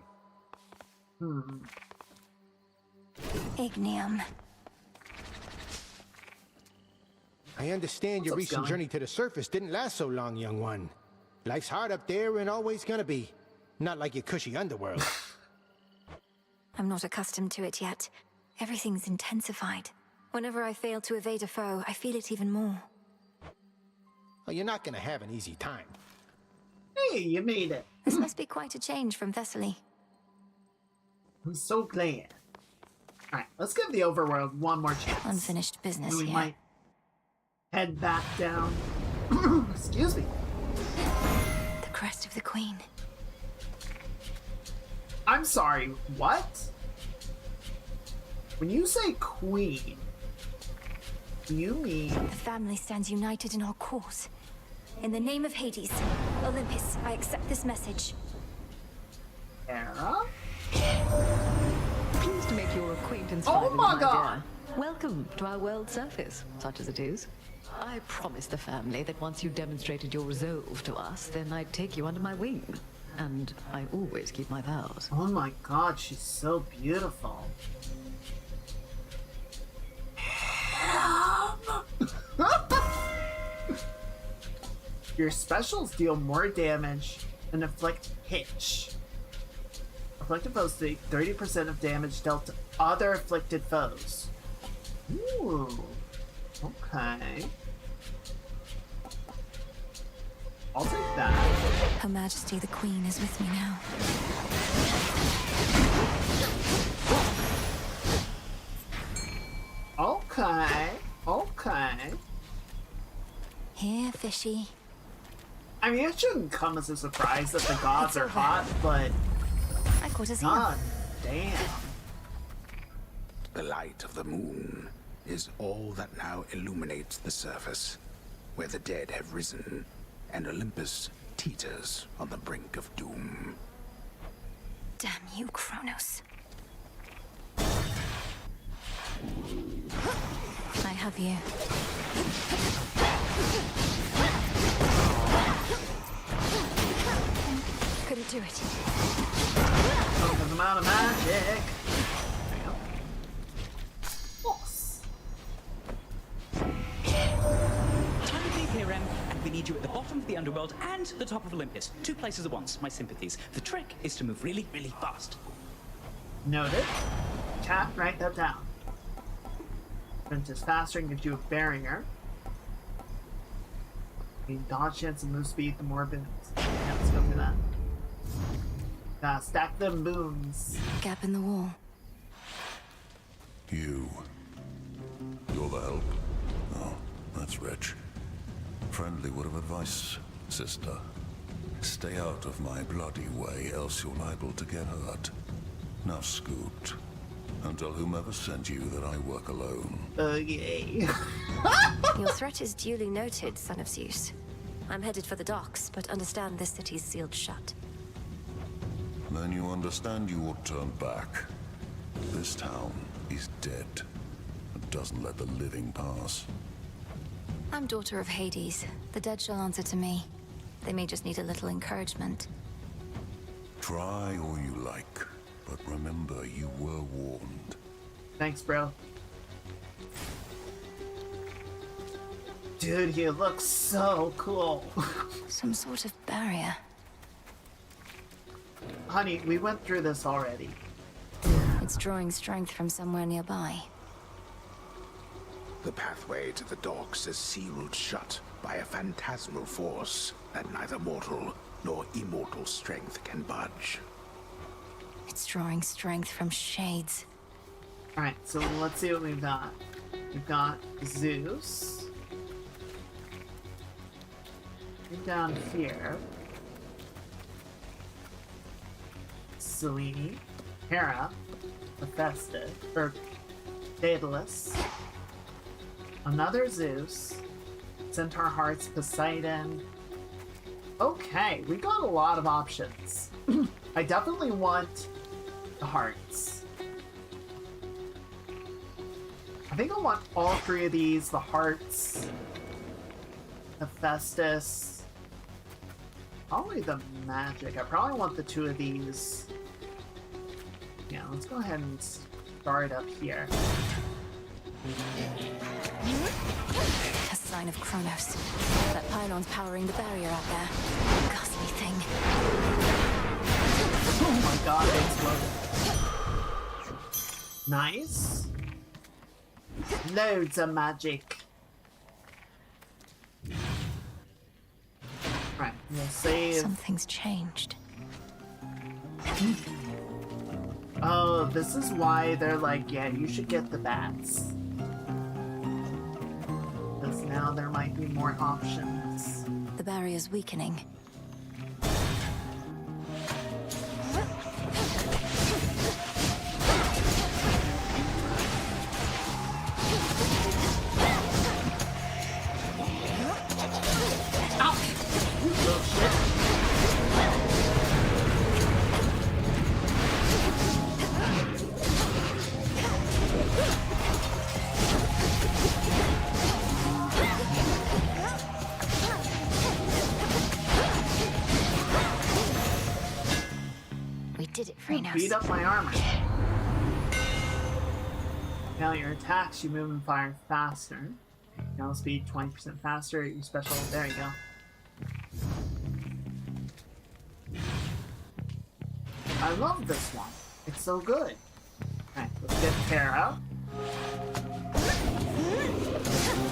Ignium. I understand your What's up, recent Sky? journey to the surface didn't last so long, young one. Life's hard up there and always gonna be. Not like your cushy underworld. I'm not accustomed to it yet. Everything's intensified. Whenever I fail to evade a foe, I feel it even more. Well, you're not gonna have an easy time. Hey, you made it. This must be quite a change from Thessaly. I'm so glad. Alright, let's give the overworld one more chance. Unfinished business we here. might head back down. Excuse me. The crest of the Queen. I'm sorry, what? When you say queen, do you mean... The family stands united in our cause. In the name of Hades, Olympus, I accept this message. Hera? Pleased to make your acquaintance. Oh my god! Welcome to our world surface, such as it is. I promised the family that once you demonstrated your resolve to us, then I'd take you under my wing. And I always keep my vows. Oh my god, she's so beautiful. Your specials deal more damage and inflict hitch. Afflicted foes take 30% of damage dealt to other afflicted foes. Ooh. Okay. I'll take that. Her Majesty the Queen is with me now. Okay. Okay. Here, fishy. I mean, it shouldn't come as a surprise that the gods are hot, but... I caught his God damn. The light of the moon is all that now illuminates the surface, where the dead have risen, and Olympus teeters on the brink of doom. Damn you, Kronos. I have you. Couldn't do it. Because I'm out of magic. Damn. Boss. Time to leave here, Rem, and we need you at the bottom of the underworld and the top of Olympus. 2 places at once, my sympathies. The trick is to move really, really fast. Noted. Chat, write that down. Sprint is faster and gives you a barrier. The dodge chance and move speed, the more boons. Yeah, let's go for that. Stack them boons. Gap in the wall. You're the help? Oh, that's rich. Friendly word of advice, sister. Stay out of my bloody way, else you're liable to get hurt. Now scoot, and tell whomever sent you that I work alone. Yay. Your threat is duly noted, son of Zeus. I'm headed for the docks, but understand this city's sealed shut. Then you understand you ought to turn back. This town is dead. It doesn't let the living pass. I'm daughter of Hades. The dead shall answer to me. They may just need a little encouragement. Try all you like, but remember you were warned. Thanks, bro. Dude, he looks so cool. Some sort of barrier. Honey, we went through this already. It's drawing strength from somewhere nearby. The pathway to the docks is sealed shut by a phantasmal force that neither mortal nor immortal strength can budge. It's drawing strength from shades. Alright, so let's see what we've got. We've got Zeus. Down here. Selene. Hera. Hephaestus. Or Daedalus. Another Zeus. Centaur Hearts. Poseidon. Okay, we got a lot of options. I definitely want the hearts. I think I want all 3 of these. The hearts. Hephaestus. Probably the magic. I probably want the 2 of these. Yeah, let's go ahead and start up here. A sign of Kronos. That pylon's powering the barrier out there. ghastly thing. Oh my god, it exploded. Nice. Loads of magic. Right, we'll save. Something's changed. Oh, this is why they're like, yeah, you should get the bats. Because now there might be more options. The barrier's weakening. Beat up my armor. Now your attacks, you move and fire faster. Now speed 20% faster. Your special. There you go. I love this one. It's so good. Alright, let's get Terra.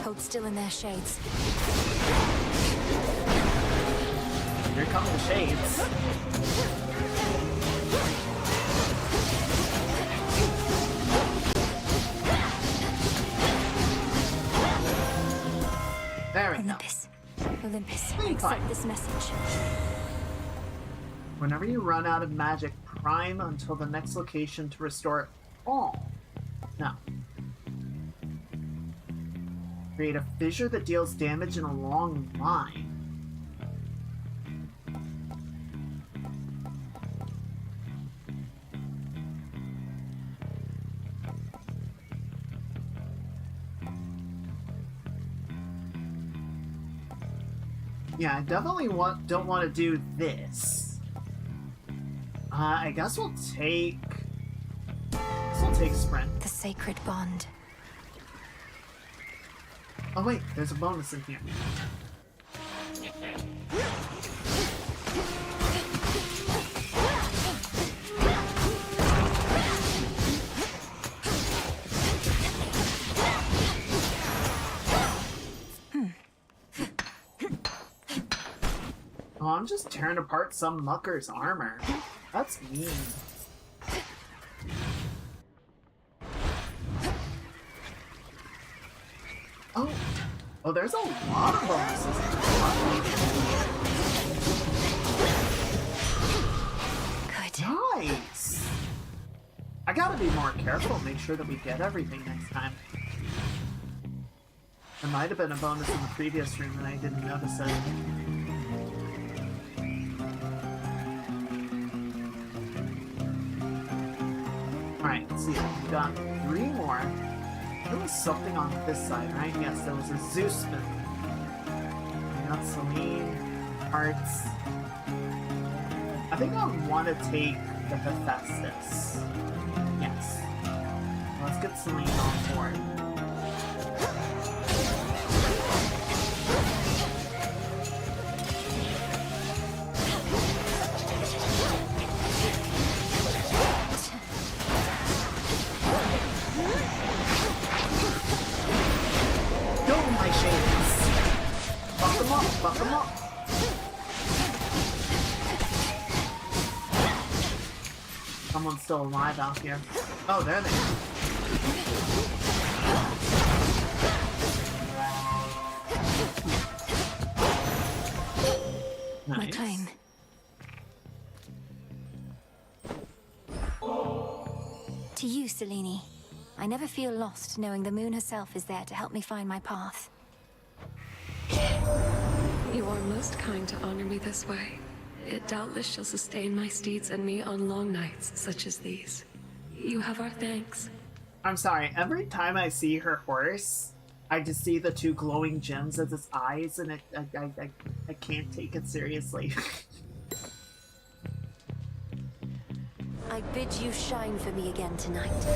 Hold still in their shades. Here come the shades. There we Olympus. go. Olympus, accept this message. Whenever you run out of magic, prime until the next location to restore it all. Now, create a fissure that deals damage in a long line. Yeah, I definitely don't want to do this. I guess we'll take sprint. The sacred bond. Oh wait, there's a bonus in here. Oh, I'm just tearing apart some mucker's armor. That's mean. Oh, there's a lot of bonuses. Good. Nice. I gotta be more careful, make sure that we get everything next time. There might have been a bonus in the previous room and I didn't notice it. Alright, let's see. We've got 3 more. There was something on this side, right? Yes, there was a Zeus spin. We got Celine, Hearts. I think I want to take the Hephaestus. Yes. Let's get Celine on board. Fuck them up! Someone's still alive out here. Oh, there they are. Nice. My claim. To you, Selene. I never feel lost knowing the moon herself is there to help me find my path. You are most kind to honor me this way. It doubtless shall sustain my steeds and me on long nights such as these. You have our thanks. I'm sorry, every time I see her horse, I just see the 2 glowing gems as its eyes, and I can't take it seriously. I bid you shine for me again tonight.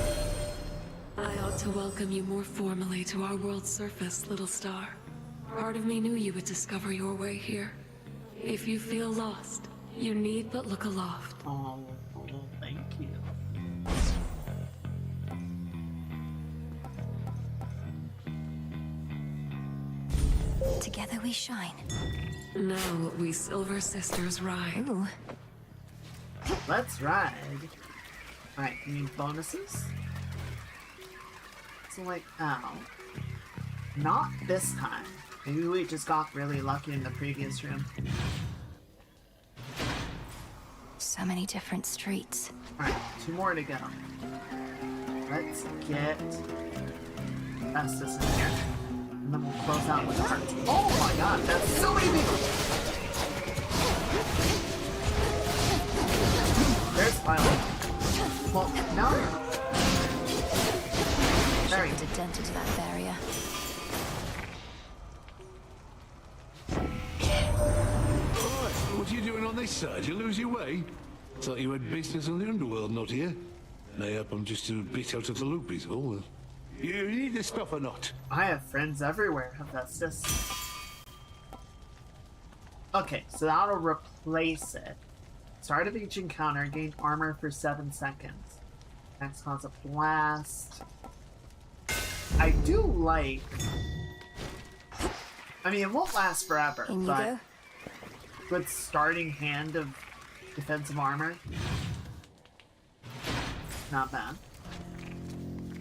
I ought to welcome you more formally to our world's surface, little star. Part of me knew you would discover your way here. If you feel lost, you need but look aloft. Oh, thank you. Together we shine. Now we Silver Sisters ride. Ooh. Let's ride. Alright, you need bonuses? So like, oh. Not this time. Maybe we just got really lucky in the previous room. So many different streets. Alright, 2 more to go. Let's get Estes in here. And then we'll close out with the hearts. Oh my god, that's so many people! There's Violet. Well, no. There we go. Shoved a dent into that barrier. What are you doing on this side? You lose your way? Thought you had business on the underworld, not here. Mayhap I'm just a bit out of the loop, is all. You need this stuff or not? I have friends everywhere, Hephaestus. Okay, so that'll replace it. Start of each encounter, gain armor for 7 seconds. Next cause a blast. I do like... I mean, it won't last forever, but... Good starting hand of defensive armor. Not bad.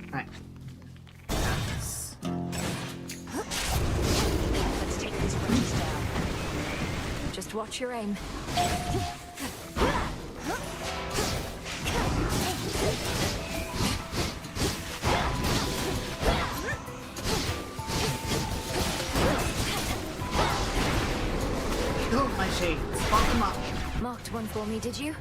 Alright. Let's take these rings down. Just watch your aim. Oh, my shades. Fuck them up. Marked one for me, did you?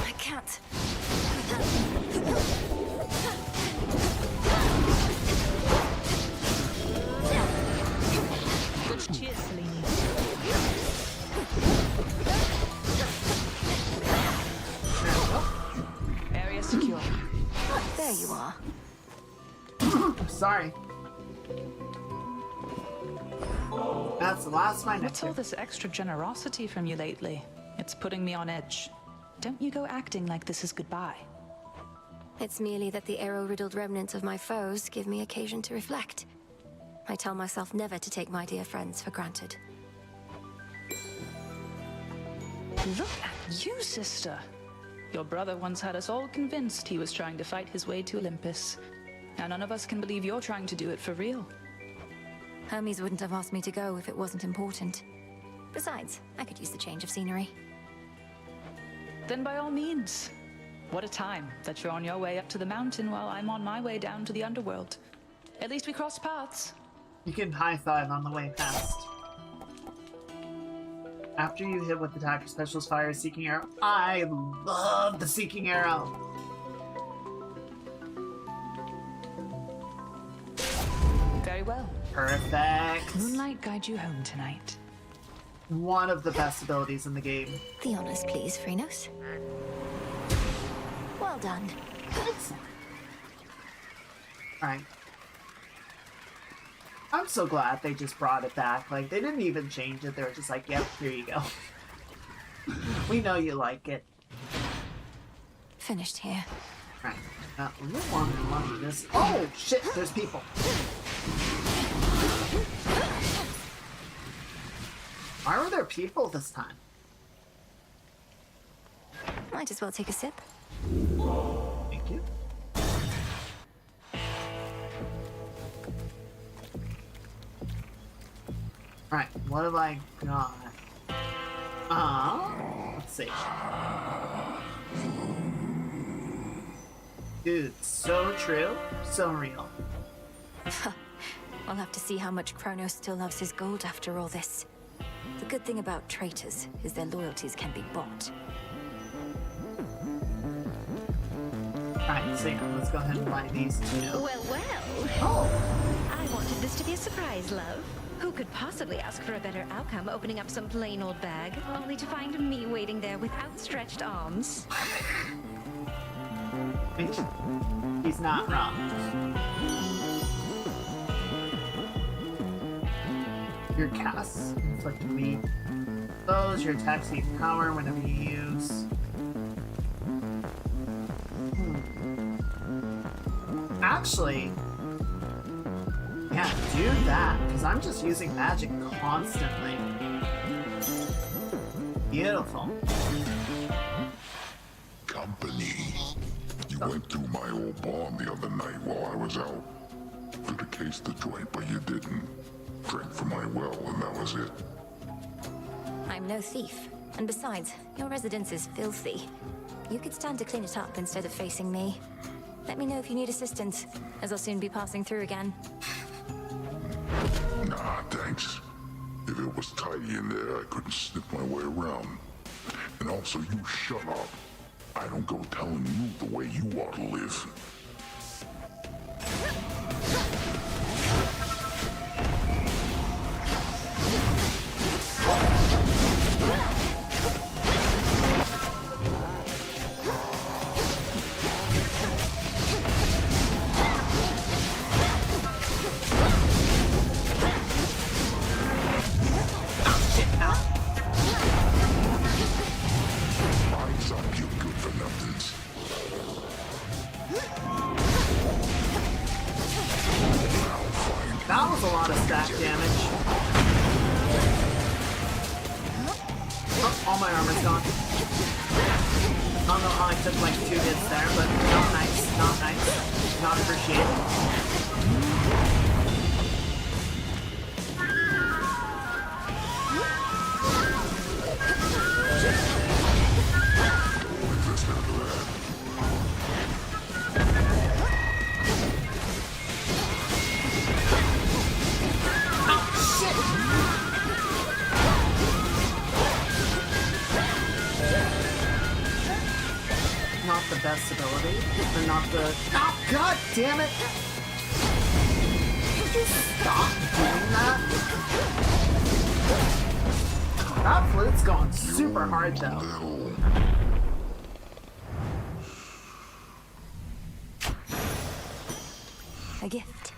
I can't. Cheers, Selene. Area secure. There you are. Sorry. That's the last one. What's all this extra generosity from you lately? It's putting me on edge. Don't you go acting like this is goodbye. It's merely that the arrow-riddled remnants of my foes give me occasion to reflect. I tell myself never to take my dear friends for granted. Look at you, sister. Your brother once had us all convinced he was trying to fight his way to Olympus. Now none of us can believe you're trying to do it for real. Hermes wouldn't have asked me to go if it wasn't important. Besides, I could use the change of scenery. Then by all means. What a time that you're on your way up to the mountain while I'm on my way down to the underworld. At least we crossed paths. You can high five on the way past. After you hit with attacker specialist fire a seeking arrow. I love the seeking arrow. Very well. Perfect. Moonlight guide you home tonight. One of the best abilities in the game. The honors, please, Phrynos. Well done. Excellent. Alright. I'm so glad they just brought it back. Like, they didn't even change it. They were just like, yep, here you go. We know you like it. Finished here. Right. We don't want to money this. Oh, shit, there's people. Why were there people this time? Might as well take a sip. Thank you. Alright, what have I got? Let's see. Dude, so true, so real. I'll have to see how much Kronos still loves his gold after all this. The good thing about traitors is their loyalties can be bought. Alright, so yeah, let's go ahead and buy these two. Well, well. Oh! I wanted this to be a surprise, love. Who could possibly ask for a better outcome opening up some plain old bag, only to find me waiting there with outstretched arms? He's not wrong. Your cast inflict me. Those your attacks gain power whenever you use. Actually, yeah, do that, because I'm just using magic constantly. Beautiful. Company. You went through my old barn the other night while I was out. Could have cased the joint, but you didn't. Drank from my well, and that was it. I'm no thief. And besides, your residence is filthy. You could stand to clean it up instead of facing me. Let me know if you need assistance, as I'll soon be passing through again. Nah, thanks. If it was tidy in there, I couldn't slip my way around. And also, you shut up. I don't go telling you the way you ought to live. That was a lot of stack damage. Oh, all my armor's gone. I don't know how I took like 2 hits there, but not nice, not nice. Not appreciated. Not the best ability, or not the... Oh, god damn it! Could you stop doing that? That flute's going super hard, though. A gift.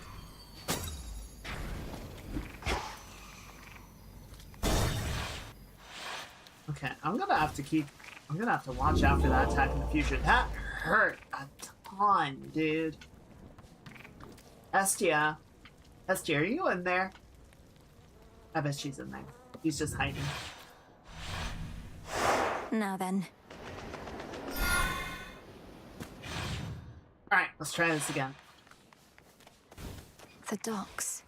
Okay, I'm gonna have to watch out for that attack in the future. That hurt a ton, dude. Estia, are you in there? I bet she's in there. He's just hiding. Now then. Alright, let's try this again. The docks.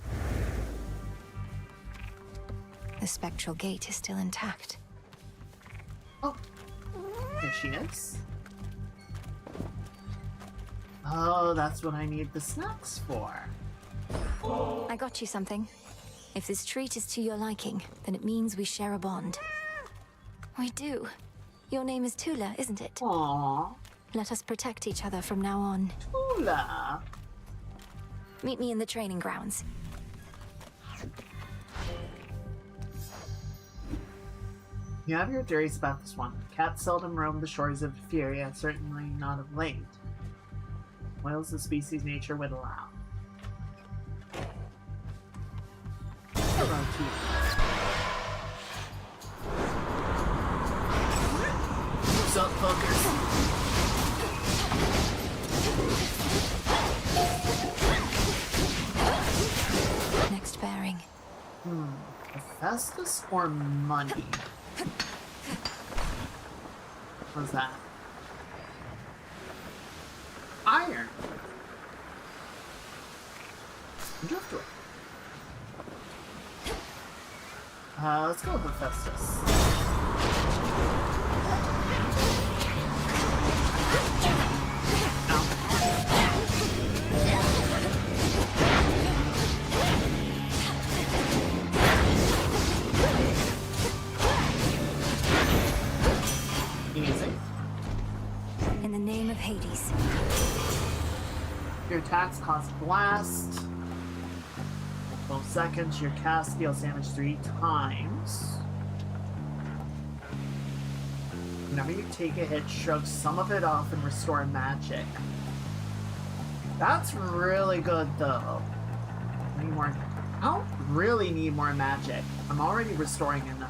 The spectral gate is still intact. Oh, there she is. Oh, that's what I need the snacks for. I got you something. If this treat is to your liking, then it means we share a bond. We do. Your name is Tula, isn't it? Aww. Let us protect each other from now on. Tula. Meet me in the training grounds. You have your theories about this one. Cats seldom roam the shores of Furia, certainly not of late. What else the species nature would allow? Hello, Tula. What's up, fuckers? Next bearing. Hephaestus or money? What's that? Iron. Driftwood. Let's go with Hephaestus. In the name of Hades. Your attacks cause blast. Both seconds, your cast deals damage 3 times. Whenever you take a hit, shrug some of it off and restore magic. That's really good, though. I need more. I don't really need more magic. I'm already restoring enough.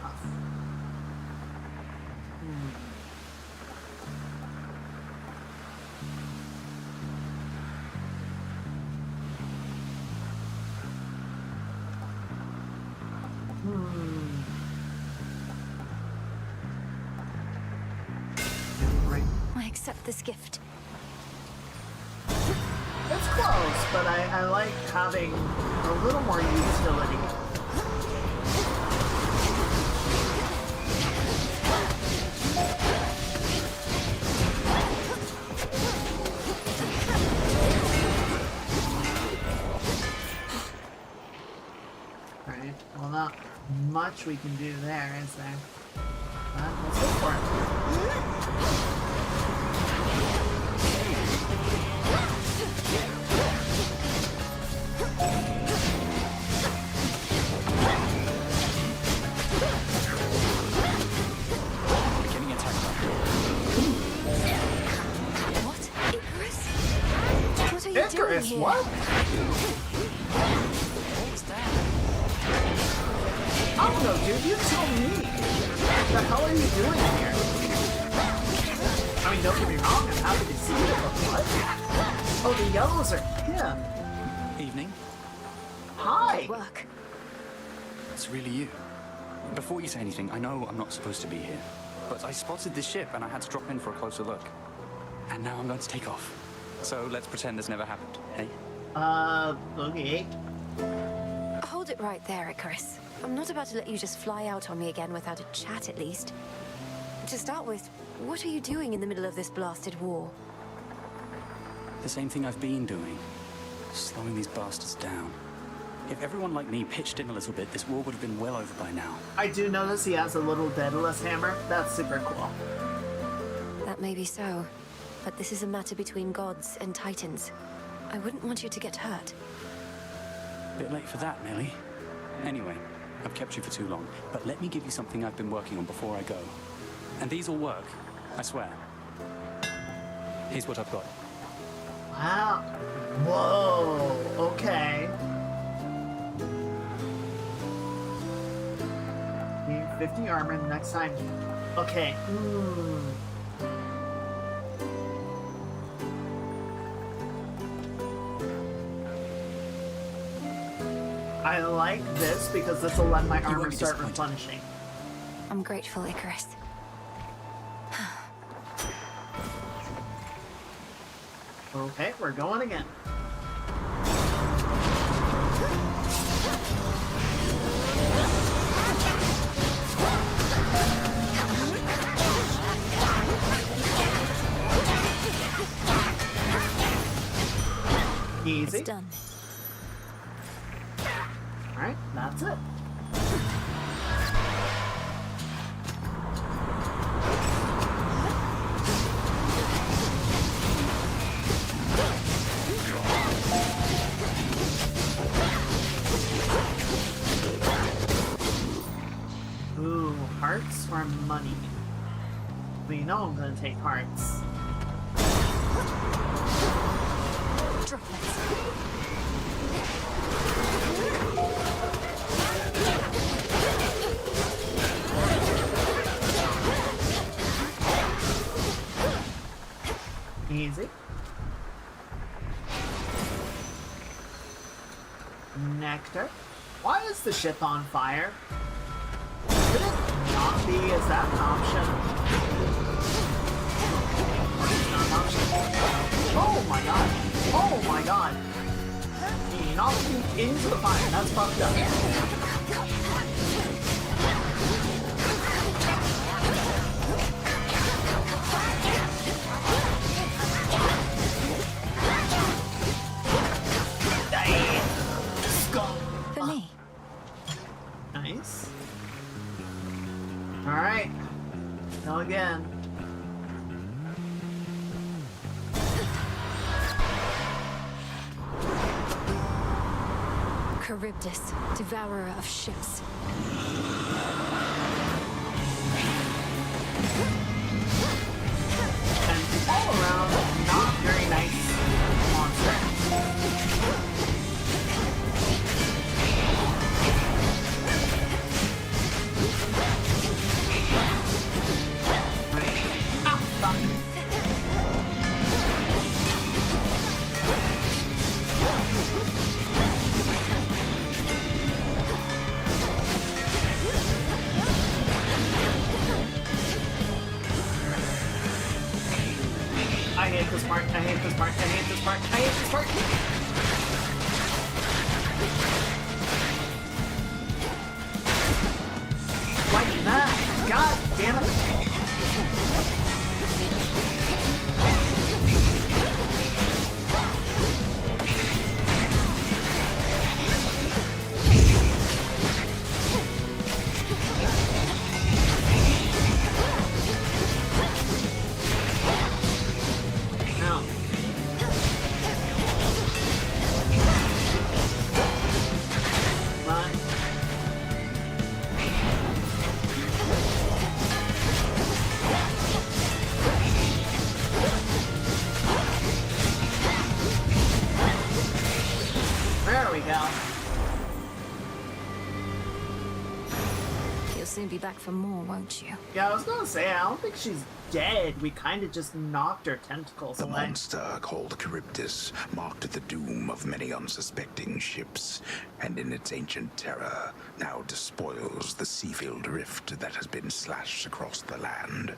I accept this gift. It's close, but I like having a little more utility. Alright, well, not much we can do there, is there? Let's go for it. Beginning attack. What? Icarus? What are you doing Icarus, here? what? What was that? I don't know, dude. You tell me. What the hell are you doing here? I mean, don't get me wrong. I'm happy to see you, but what? Oh, the yellows are him. Evening. Hi. Work. It's really you. Before you say anything, I know I'm not supposed to be here, but I spotted this ship and I had to drop in for a closer look. And now I'm going to take off. So let's pretend this never happened, hey? Okay. Hold it right there, Icarus. I'm not about to let you just fly out on me again without a chat, at least. To start with, what are you doing in the middle of this blasted war? The same thing I've been doing. Slowing these bastards down. If everyone like me pitched in a little bit, this war would have been well over by now. I do notice he has a little Daedalus hammer. That's super cool. That may be so, but this is a matter between gods and titans. I wouldn't want you to get hurt. Bit late for that, Millie. Anyway, I've kept you for too long, but let me give you something I've been working on before I go. And these will work, I swear. Here's what I've got. Wow. Whoa. Okay. 50 armor next time. Okay. I like this because this will let my armor start replenishing. I'm grateful, Icarus. Okay, we're going again. Easy. It's done. Alright, that's it. Ooh, hearts or money? Well, you know I'm gonna take hearts. Easy. Nectar. Why is the ship on fire? Could it not be? Is that an option? It's not an option. Oh my god. Oh my god. He knocked me into the fire. That's fucked up. For me. Nice. Alright. Go again. Charybdis, devourer of ships. And all around, not very nice monster. I hate this part, I hate this part, I hate this part, I hate this part! Like that! God damn it! Soon be back for more, won't you? Yeah, I was gonna say, I don't think she's dead. We kind of just knocked her tentacles away. The monster called Charybdis marked the doom of many unsuspecting ships, and in its ancient terror, now despoils the sea-filled rift that has been slashed across the land.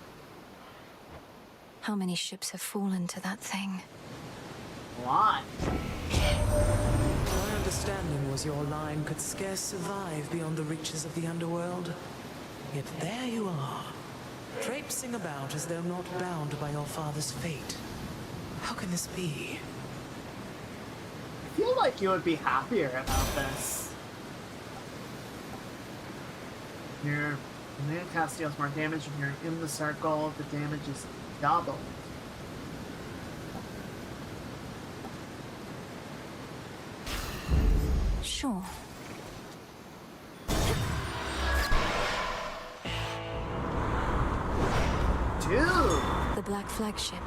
How many ships have fallen to that thing? A lot. My understanding was your line could scarce survive beyond the reaches of the underworld. Yet there you are, traipsing about as though not bound by your father's fate. How can this be? I feel like you would be happier about this. Your command cast deals more damage when you're in the circle. The damage is doubled. Sure. Dude! The Black Flagship.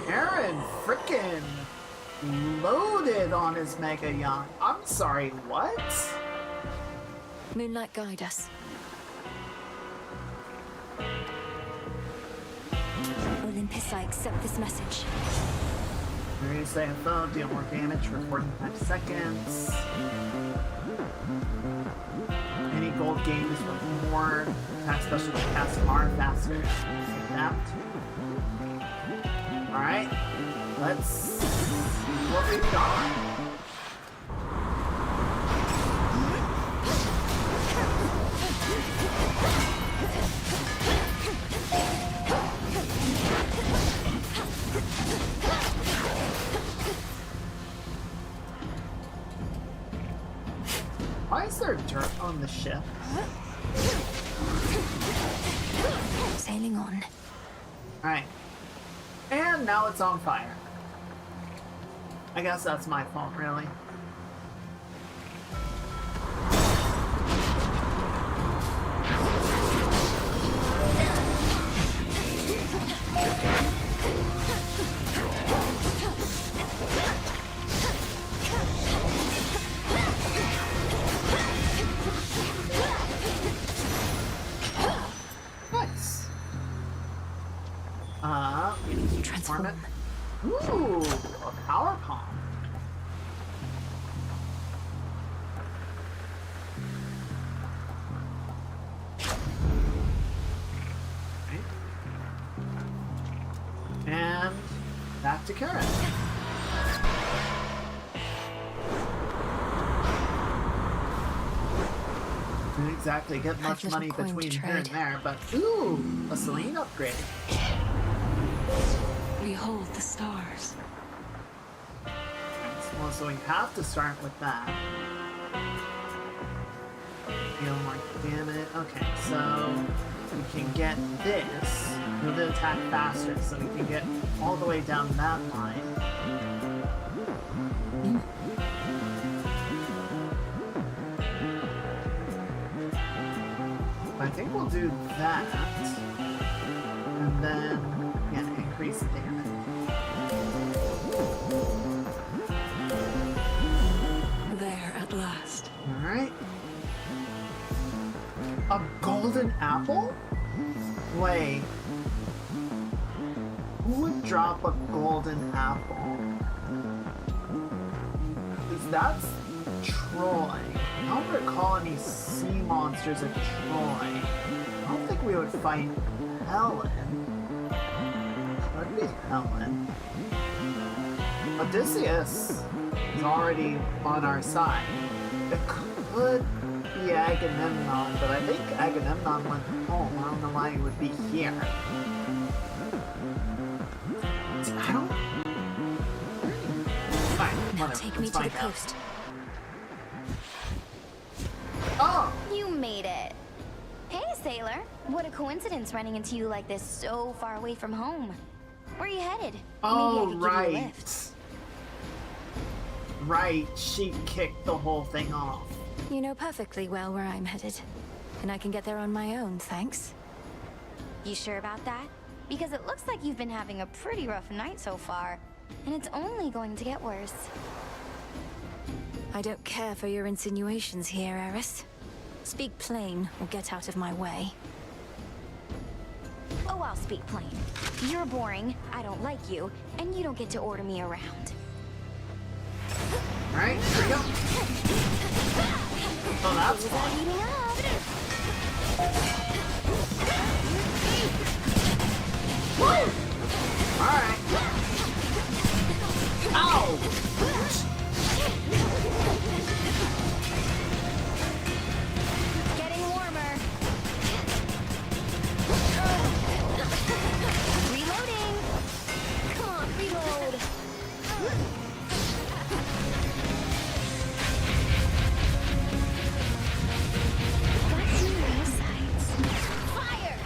Aaron frickin' loaded on his mega yacht. I'm sorry, what? Moonlight, guide us. Olympus, I accept this message. Raise the info, deal more damage for 45 seconds. Any gold gained is worth more. Attack special cast are faster. Adapt. Alright. Let's see what we've got. Why is there dirt on the ship? Sailing on. Alright. And now it's on fire. I guess that's my fault, really. Nice. We need to transform it. Ooh, a power palm. And back to Karen. Didn't exactly get much money between here and there, but ooh, a Celine upgrade. Behold the stars. Well, so we have to start with that. Deal more damage. Okay, so we can get this. Move the attack faster, so we can get all the way down that line. I think we'll do that. And then, yeah, increase the damage. There at last. Alright. A golden apple? Wait. Who would drop a golden apple? Because that's Troy. I don't recall any sea monsters at Troy. I don't think we would fight Helen. Could be Helen. Odysseus is already on our side. It could be Agamemnon, but I think Agamemnon went home. I don't know why he would be here. I don't... Fine, Now whatever. take me to the coast. Oh! You made it. Hey, sailor. What a coincidence running into you like this so far away from home. Where are you headed? Oh, Maybe I could give you a lift. Right, she kicked the whole thing off. You know perfectly well where I'm headed. And I can get there on my own, thanks. You sure about that? Because it looks like you've been having a pretty rough night so far. And it's only going to get worse. I don't care for your insinuations here, Eris. Speak plain or get out of my way. Oh, I'll speak plain. You're boring, I don't like you, and you don't get to order me around. Alright, here we go. Oh, that's fun. Heating up. Alright. Ow! Getting warmer. Reloading. Come on, reload. Got some real sights. Fire!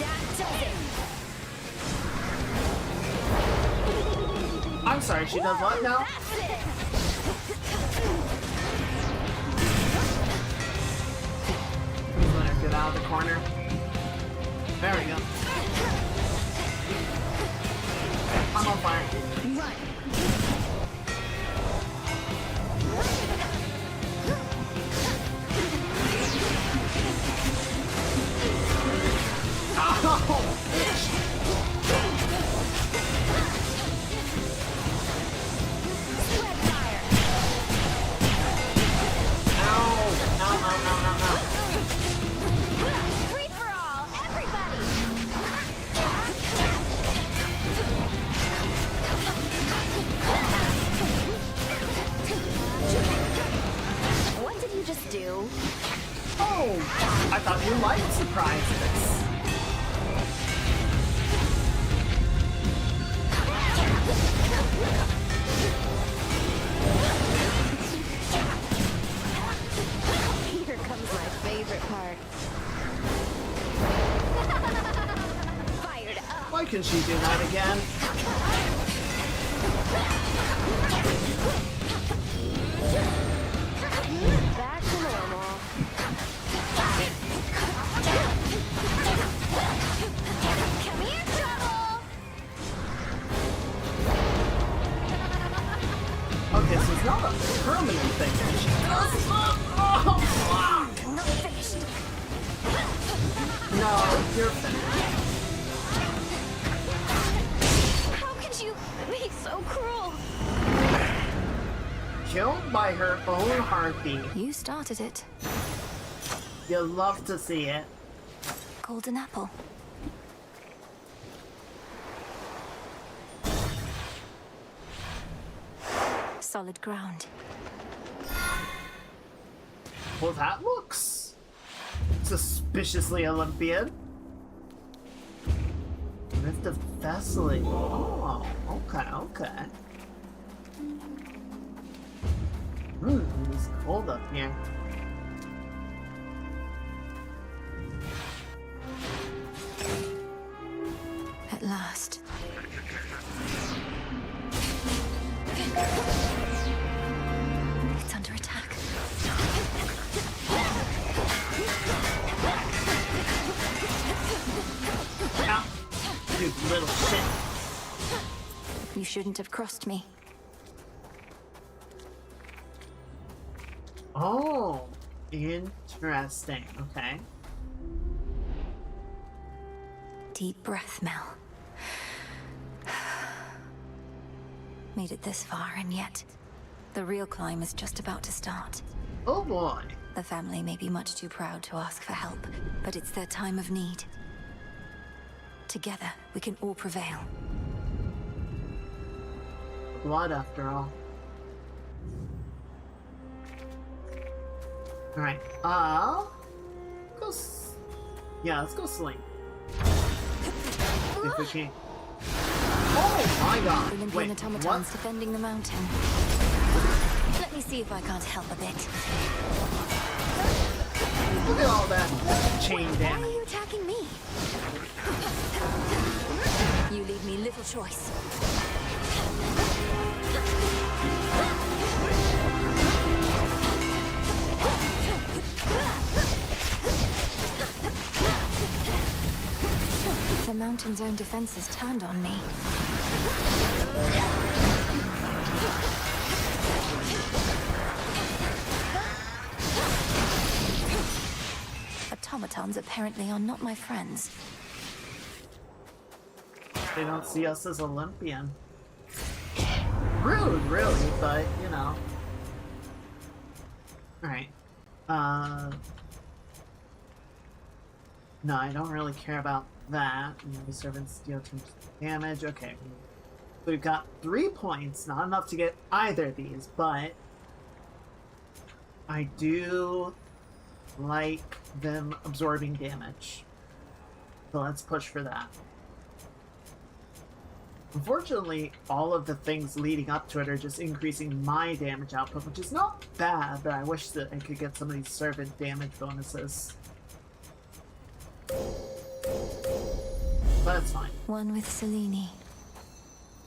That does it. I'm sorry, she does what now? Let her get out of the corner. There we go. I'm on fire. Run. Free for all, everybody! What did you just do? Oh, I thought you liked surprises. Here comes my favorite part. Fired up. Why can she do that again? Back to normal. Come here, trouble! Okay, so it's not a permanent thing. She does. Oh, fuck! Not finished. No, you're finished. How could you be so cruel? Killed by her own heartbeat. You started it. You love to see it. Golden apple. Solid ground. Well, that looks suspiciously Olympian. Rift of Thessaly. Oh, okay. It's cold up here. At last. It's under attack. You shouldn't have crossed me. Oh, interesting. Okay. Deep breath, Mel. Made it this far, and yet the real climb is just about to start. Oh boy. The family may be much too proud to ask for help, but it's their time of need. Together, we can all prevail. Blood, after all. Alright, yeah, let's go sleep. If we can. Oh my god! Olympian Wait, automatons what? defending the mountain. Let me see if I can't help a bit. Look at all that chain Why damage. are you attacking me? You leave me little choice. The mountain's own defenses turned on me. Automatons apparently are not my friends. They don't see us as Olympian. Rude, really, but, you know. Alright. No, I don't really care about that. The servants deal too much damage. Okay. So we've got 3 points. Not enough to get either of these, but I do like them absorbing damage. So let's push for that. Unfortunately, all of the things leading up to it are just increasing my damage output, which is not bad, but I wish that I could get some of these servant damage bonuses. But it's fine. One with Selene.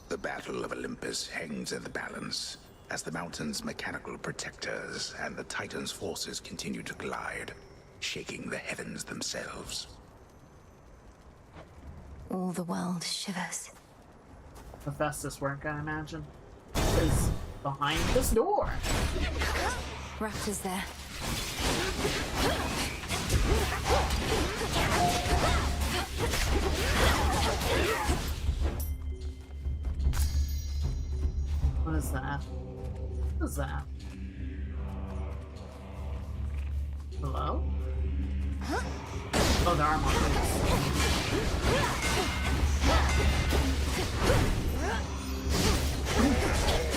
The Battle of Olympus hangs in the balance as the mountain's mechanical protectors and the Titan's forces continue to collide, shaking the heavens themselves. All the world shivers. Hephaestus work, I imagine, is behind this door. Raptors there. What is that? What is that? Hello? Oh, there are more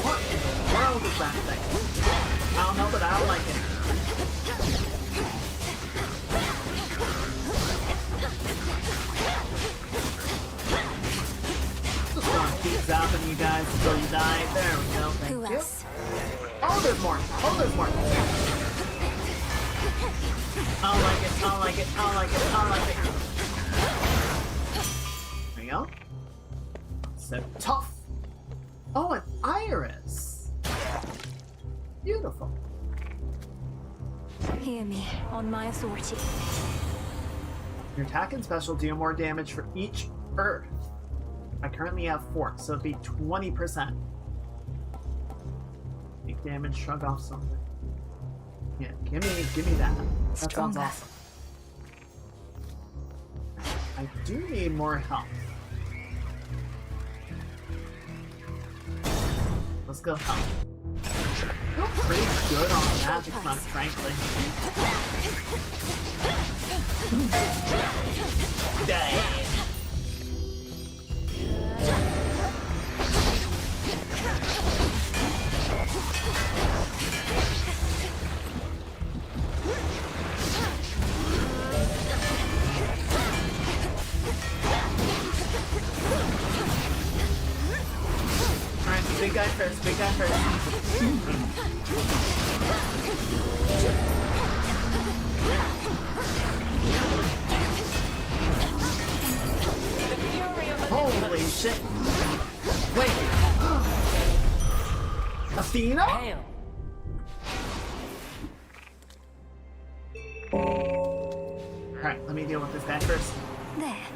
What in the world is that thing? I don't know, but I don't like it. Just gonna keep zapping you guys until you die. There we go. Thank you. Oh, there's more. Oh, there's more. I don't like it. I don't like it. I don't like it. I don't like it. There you go. So tough. Oh, an iris. Beautiful. Hear me, on my authority. Your attack and special deal more damage for each earth. I currently have 4, so it'd be 20%. Make damage, shrug off something. Yeah, give me that. That sounds awesome. I do need more help. Let's go help. I feel pretty good on the magic front, frankly. Dang. Alright, big guy first, big guy first. Holy shit. Wait. Athena? Hail. Alright, let me deal with this guy first. There.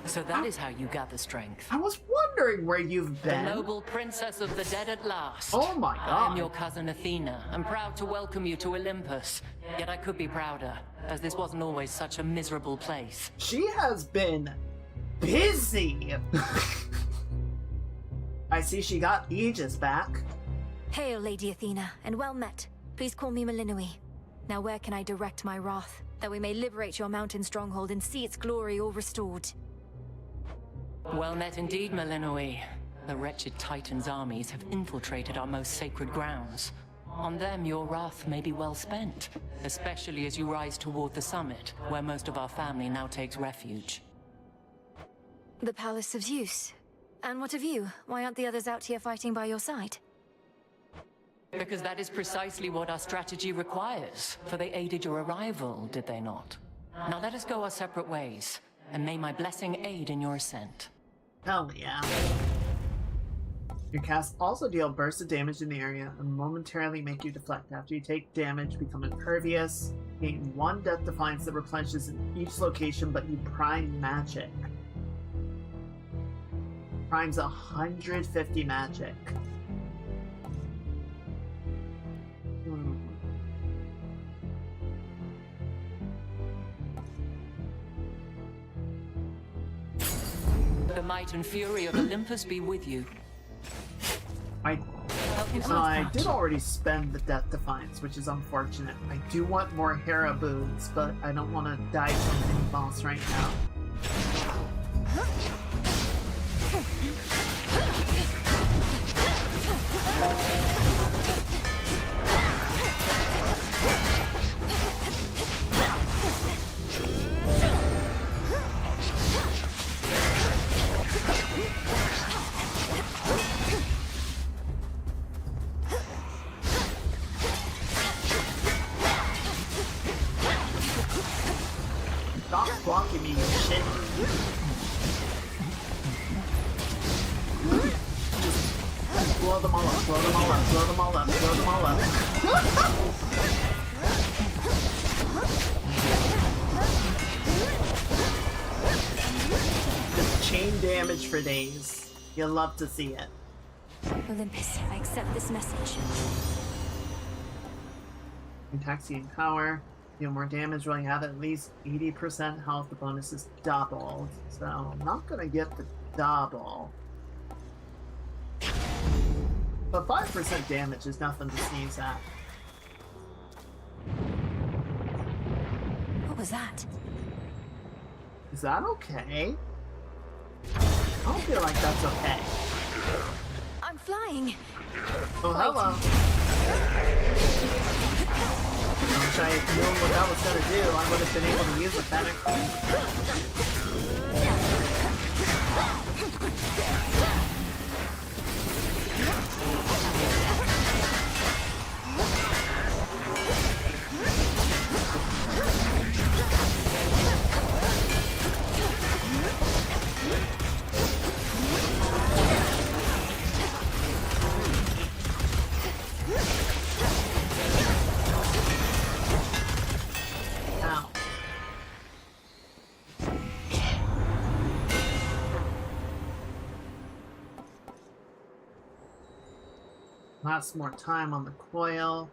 So that is how you got the strength. I was wondering where you've The been. noble princess of the dead at last. Oh my I god. am your cousin Athena. I'm proud to welcome you to Olympus. Yet I could be prouder, as this wasn't always such a miserable place. She has been busy. I see she got Aegis back. Hail, Lady Athena, and well met. Please call me Melinoi. Now where can I direct my wrath, that we may liberate your mountain stronghold and see its glory all restored? Well met indeed, Melinoi. The wretched Titan's armies have infiltrated our most sacred grounds. On them, your wrath may be well spent, especially as you rise toward the summit, where most of our family now takes refuge. The Palace of Zeus. And what of you? Why aren't the others out here fighting by your side? Because that is precisely what our strategy requires, for they aided your arrival, did they not? Now let us go our separate ways, and may my blessing aid in your ascent. Hell yeah. Your casts also deal bursts of damage in the area and momentarily make you deflect. After you take damage, become impervious. Gain 1 death defiance that replenishes in each location, but you prime magic. Prime's 150 magic. The might and fury of Olympus be with you. I did already spend the death defiance, which is unfortunate. I do want more Hera boots, but I don't want to die from any boss right now. Stop blocking me, you shit. Just blow them all up, blow them all up, blow them all up, blow them all up. Just chain damage for days. You'll love to see it. Olympus, I accept this message. Taxiing power. Deal more damage while you have at least 80% health. The bonus is doubled. So I'm not gonna get the double. But 5% damage is nothing to sneeze at. What was that? Is that okay? I don't feel like that's okay. I'm flying. Oh, hello. I wish I had known what that was gonna do. I would have been able to use it better. Ow. Lots more time on the coil.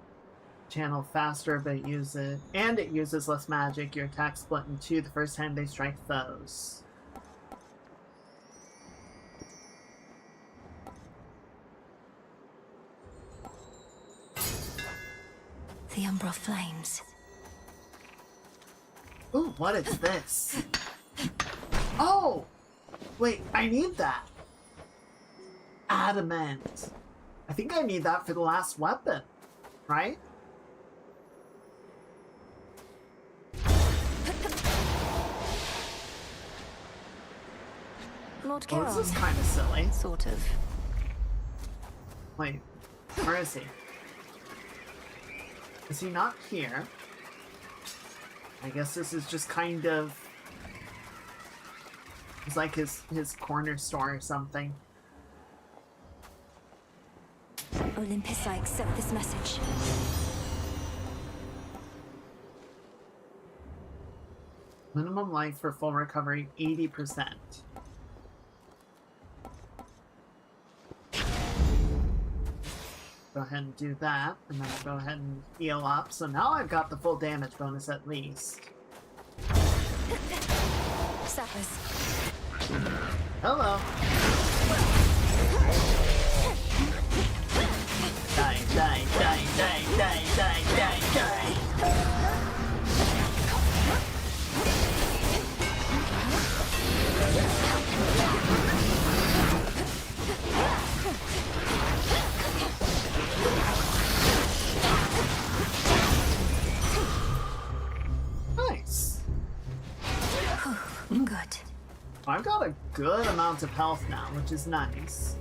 Channel faster, but it uses less magic. Your attack split in 2 the first time they strike foes. The Umbra Flames. Ooh, what is this? Oh! Wait, I need that. Adamant. I think I need that for the last weapon, right? Lord Oh, Charon. this is kind of silly. Sort of. Wait, where is he? Is he not here? I guess this is just kind of... It's like his corner store or something. Olympus, I accept this message. Minimum life for full recovery, 80%. Go ahead and do that, and then I'll go ahead and heal up. So now I've got the full damage bonus at least. Sappers. Hello. Die, die, die, die, die, die, die, die. Nice. Good. I've got a good amount of health now, which is nice.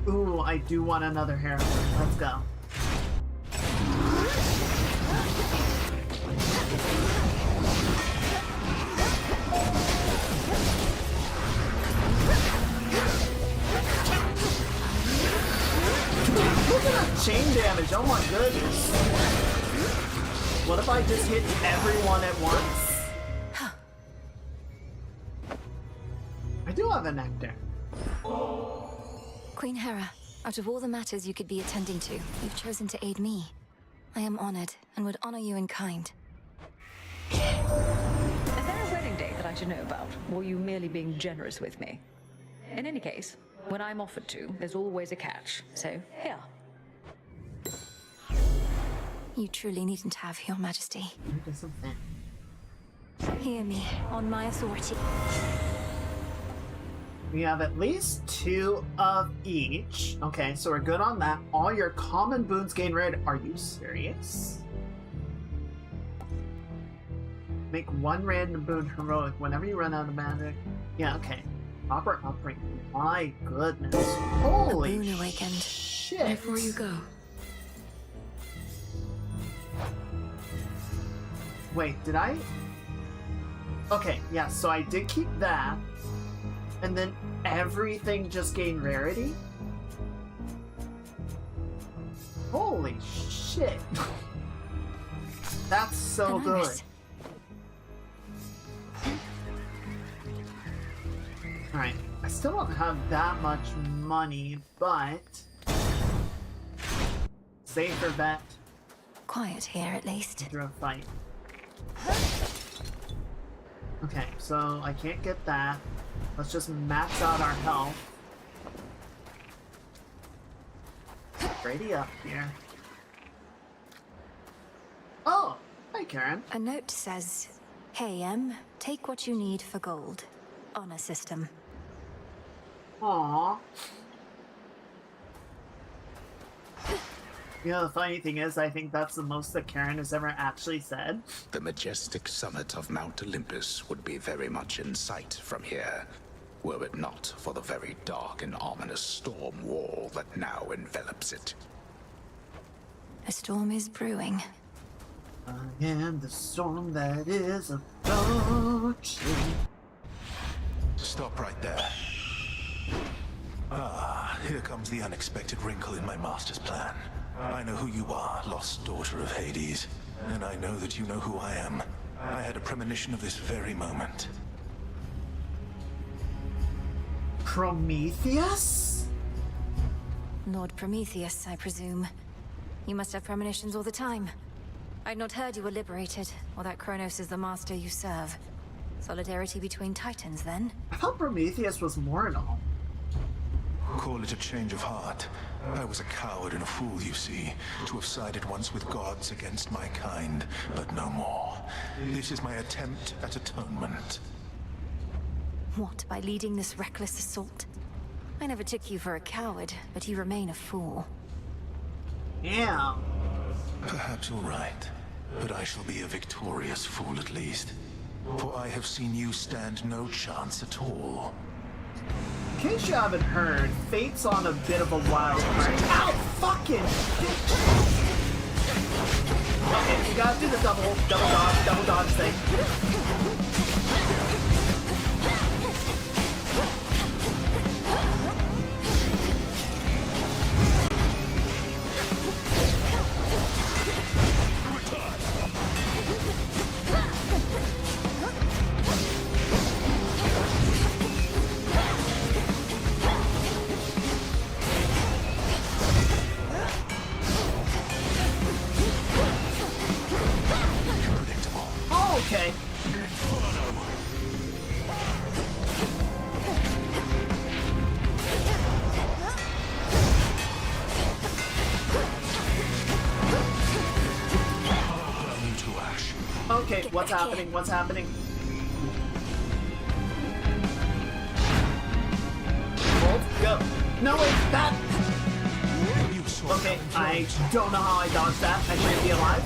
Ooh, I do want another heroine. Let's go. Look at that chain damage, oh my goodness. What if I just hit everyone at once? I do have a nectar. Queen Hera, out of all the matters you could be attending to, you've chosen to aid me. I am honored and would honor you in kind. Is there a wedding date that I should know about, or are you merely being generous with me? In any case, when I'm offered to, there's always a catch, so here. You truly needn't have, Your Majesty. Hear me, on my authority. We have at least 2 of each. Okay, so we're good on that. All your common boons gain red. Are you serious? Make 1 random boon heroic whenever you run out of magic. Yeah, okay. Proper upbringing. My goodness. Holy a boon awakened. Shit. Before you go. Wait, did I? Okay, yeah, so I did keep that. And then everything just gained rarity? Holy shit. That's so good. Alright, I still don't have that much money, but... safer bet. Quiet here, at least. Through a fight. Okay, so I can't get that. Let's just max out our health. Ready up here. Oh! Hi, Karen. A note says, "Hey, M, take what you need for gold. Honor system." Aww. You know, the funny thing is, I think that's the most that Karen has ever actually said. The majestic summit of Mount Olympus would be very much in sight from here, were it not for the very dark and ominous storm wall that now envelops it. A storm is brewing. I am the storm that is approaching. Stop right there. Ah, here comes the unexpected wrinkle in my master's plan. I know who you are, lost daughter of Hades, and I know that you know who I am. I had a premonition of this very moment. Prometheus? Lord Prometheus, I presume. You must have premonitions all the time. I'd not heard you were liberated, or that Kronos is the master you serve. Solidarity between titans, then? I thought Prometheus was mortal. Call it a change of heart. I was a coward and a fool, you see, to have sided once with gods against my kind, but no more. This is my attempt at atonement. What, by leading this reckless assault? I never took you for a coward, but you remain a fool. Yeah. Perhaps you're right, but I shall be a victorious fool at least. For I have seen you stand no chance at all. In case you haven't heard, Fate's on a bit of a wild card. Ow! Fucking bitch! Okay, you gotta do the double dodge thing. Okay, what's happening? What's happening? Hold, go. No, wait, that... Okay, I don't know how I dodged that. I can't be alive.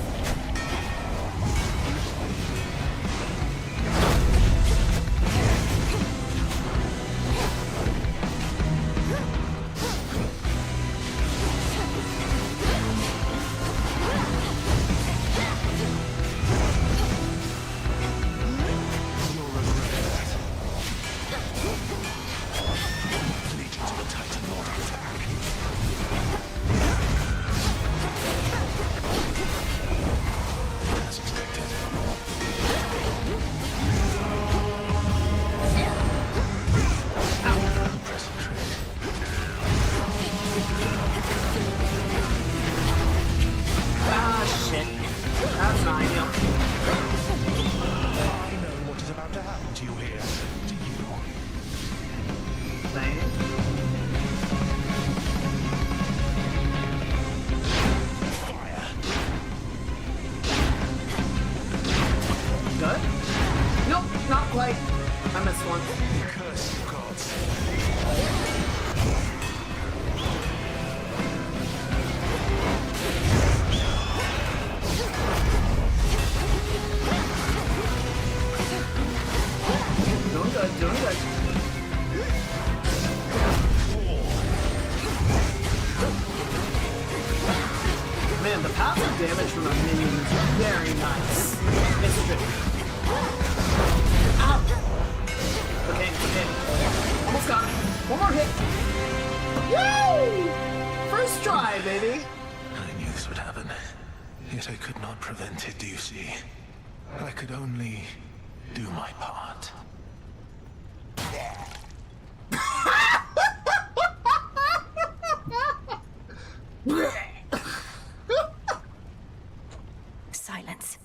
Silence.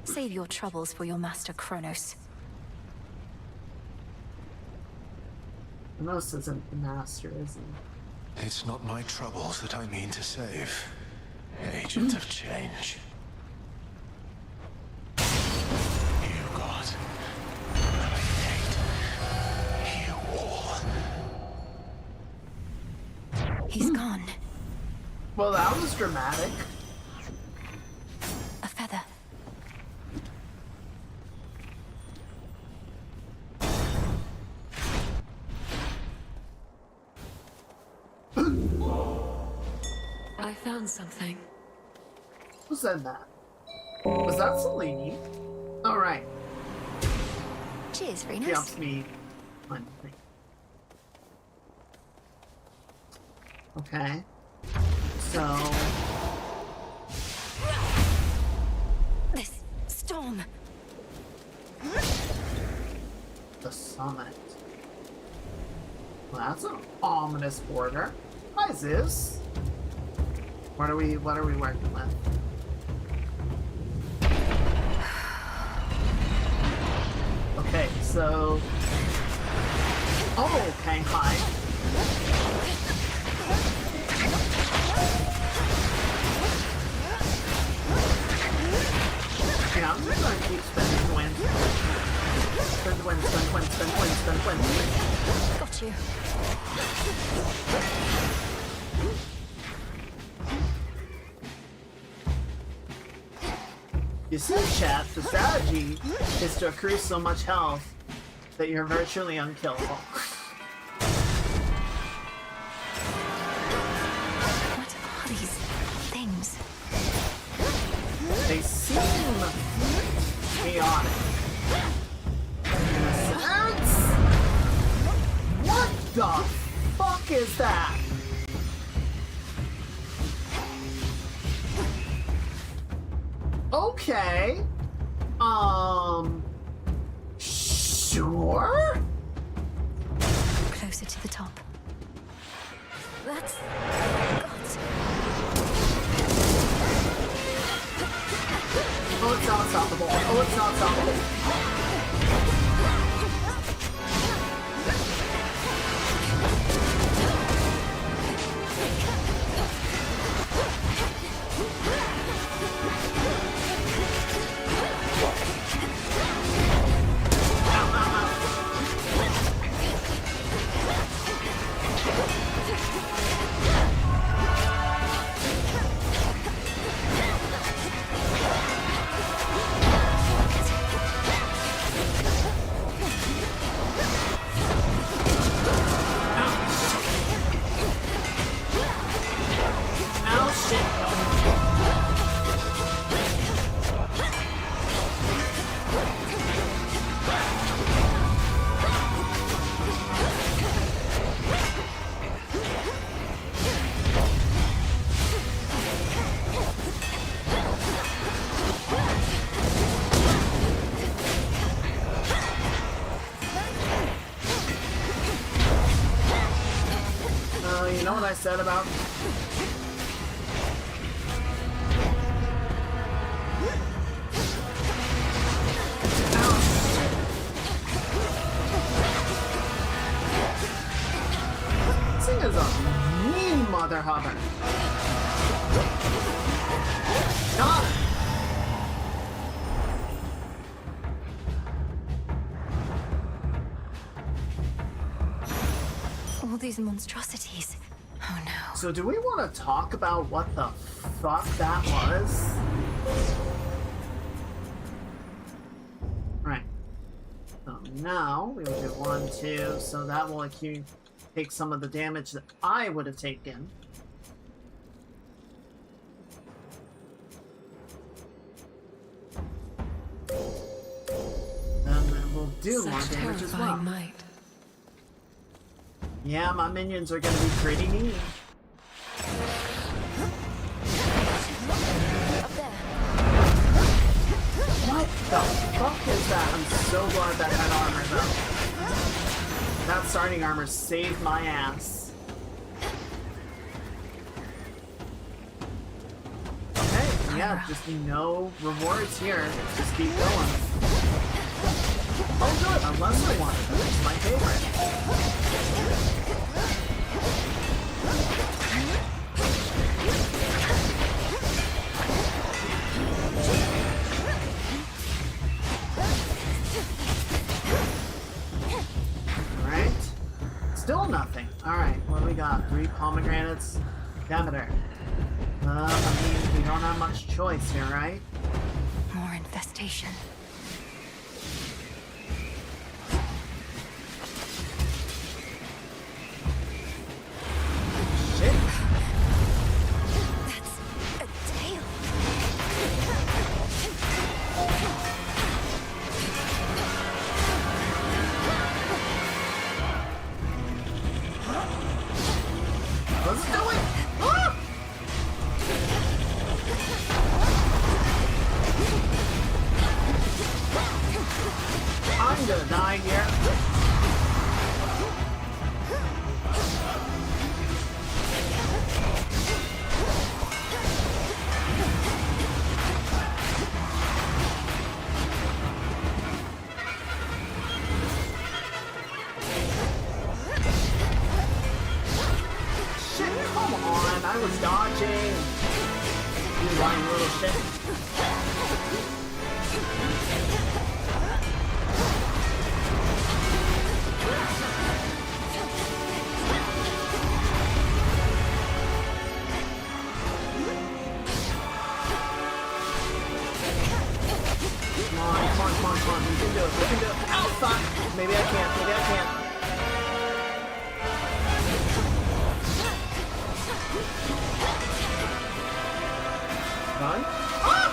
Save your troubles for your master Kronos. Kronos isn't the master, is he? It's not my troubles that I mean to save. Agent of change. You God. I hate you all. He's gone. Well, that was dramatic. A feather. I found something. Who said that? Was that Selene? All right. Cheers, Venus. She helps me find the thing. Okay. So... This storm. The summit. Well, that's an ominous border. Hi, Ziz. What are we working with? Okay, so... Oh, okay, hi. Yeah, I'm just gonna keep spending wins. Spend wins, spend wins, spend wins, spend wins. Got you. You see, chat, the strategy is to accrue so much health that you're virtually unkillable. What are these things? They seem chaotic. In a sense? What the fuck is that? Okay. Sure? Closer to the top. That's... Oh, it's not unstoppable. Oh, it's not unstoppable. said about... This thing is a mean mother hubber. Got it. All these monstrosities. Oh no. So do we want to talk about what the fuck that was? Right. So now we will do 1, 2, so that will take some of the damage that I would have taken. Then it will do more damage as well. Might. Yeah, my minions are gonna be pretty mean. What the fuck is that? I'm so glad that had armor though. That starting armor saved my ass. Okay, yeah, just no rewards here. Just keep going. Oh good, unless I want it. That's my favorite. Alright. Still nothing. Alright, what do we got? 3 pomegranates. Demeter. I mean, we don't have much choice here, right? More infestation. Shit. That's a tail. What's it doing? Ah! I'm gonna die here. Shit, come on, I was dodging. You lying little shit. Come on. We can do it. Ow, fuck. Maybe I can't. Run. Ah!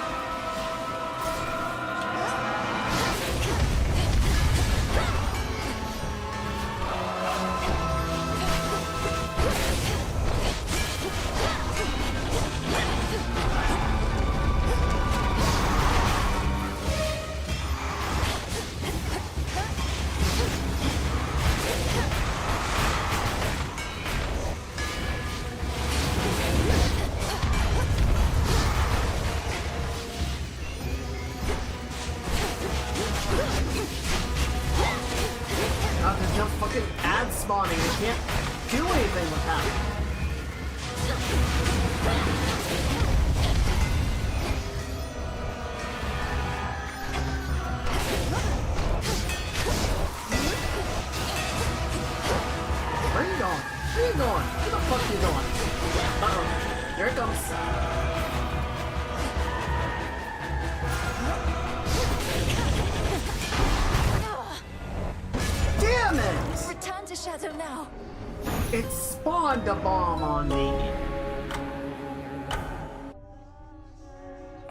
God, there's no fucking ad spawning. I can't do anything with that. Where are you going? Where the fuck are you going? Uh-oh. Here it comes. Damn it! Return to Shadow now. It spawned a bomb on me.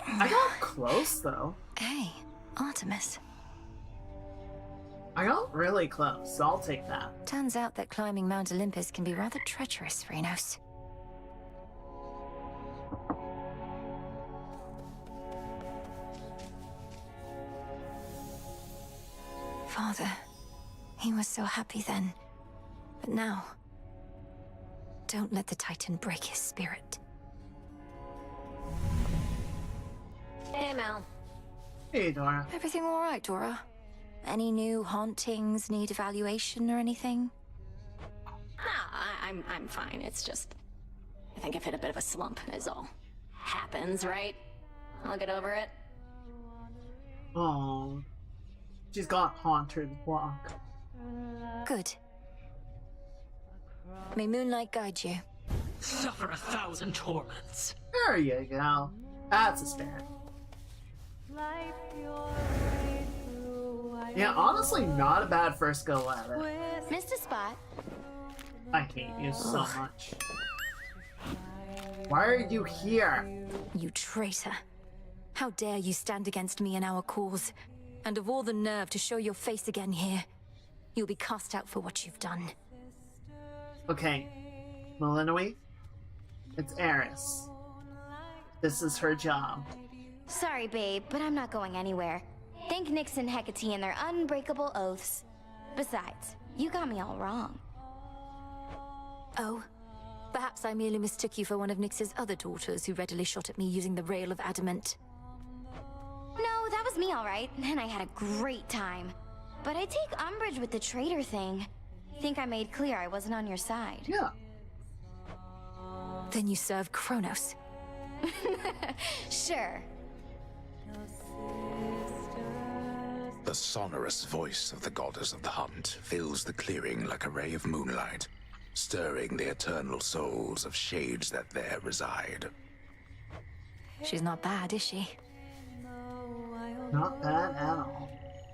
I got close though. Hey, Artemis. I got really close, so I'll take that. Turns out that climbing Mount Olympus can be rather treacherous, Phrenos. Father, he was so happy then. But now, Don't let the Titan break his spirit. Hey, Mel. Hey, Dora. Everything all right, Dora? Any new hauntings need evaluation or anything? Nah, I'm fine. It's just... I think I've hit a bit of a slump, is all. Happens, right? I'll get over it. Oh, she's got haunted walk. Good. May moonlight guide you. Suffer 1,000 torments. There you go. That's a spirit. Yeah, honestly, not a bad first go at it. Missed a spot. I hate you so much. Why are you here? You traitor. How dare you stand against me and our cause? And of all the nerve to show your face again here. You'll be cast out for what you've done. Okay, Malinoi, it's Eris. This is her job. Sorry, babe, but I'm not going anywhere. Thank Nyx and Hecate and their unbreakable oaths. Besides, you got me all wrong. Oh? Perhaps I merely mistook you for one of Nyx's other daughters who readily shot at me using the rail of adamant. No, that was me all right, and I had a great time. But I take umbrage with the traitor thing. Think I made clear I wasn't on your side. Yeah. Then you serve Kronos. Sure. The sonorous voice of the goddess of the hunt fills the clearing like a ray of moonlight, stirring the eternal souls of shades that there reside. She's not bad, is she? Not bad at all.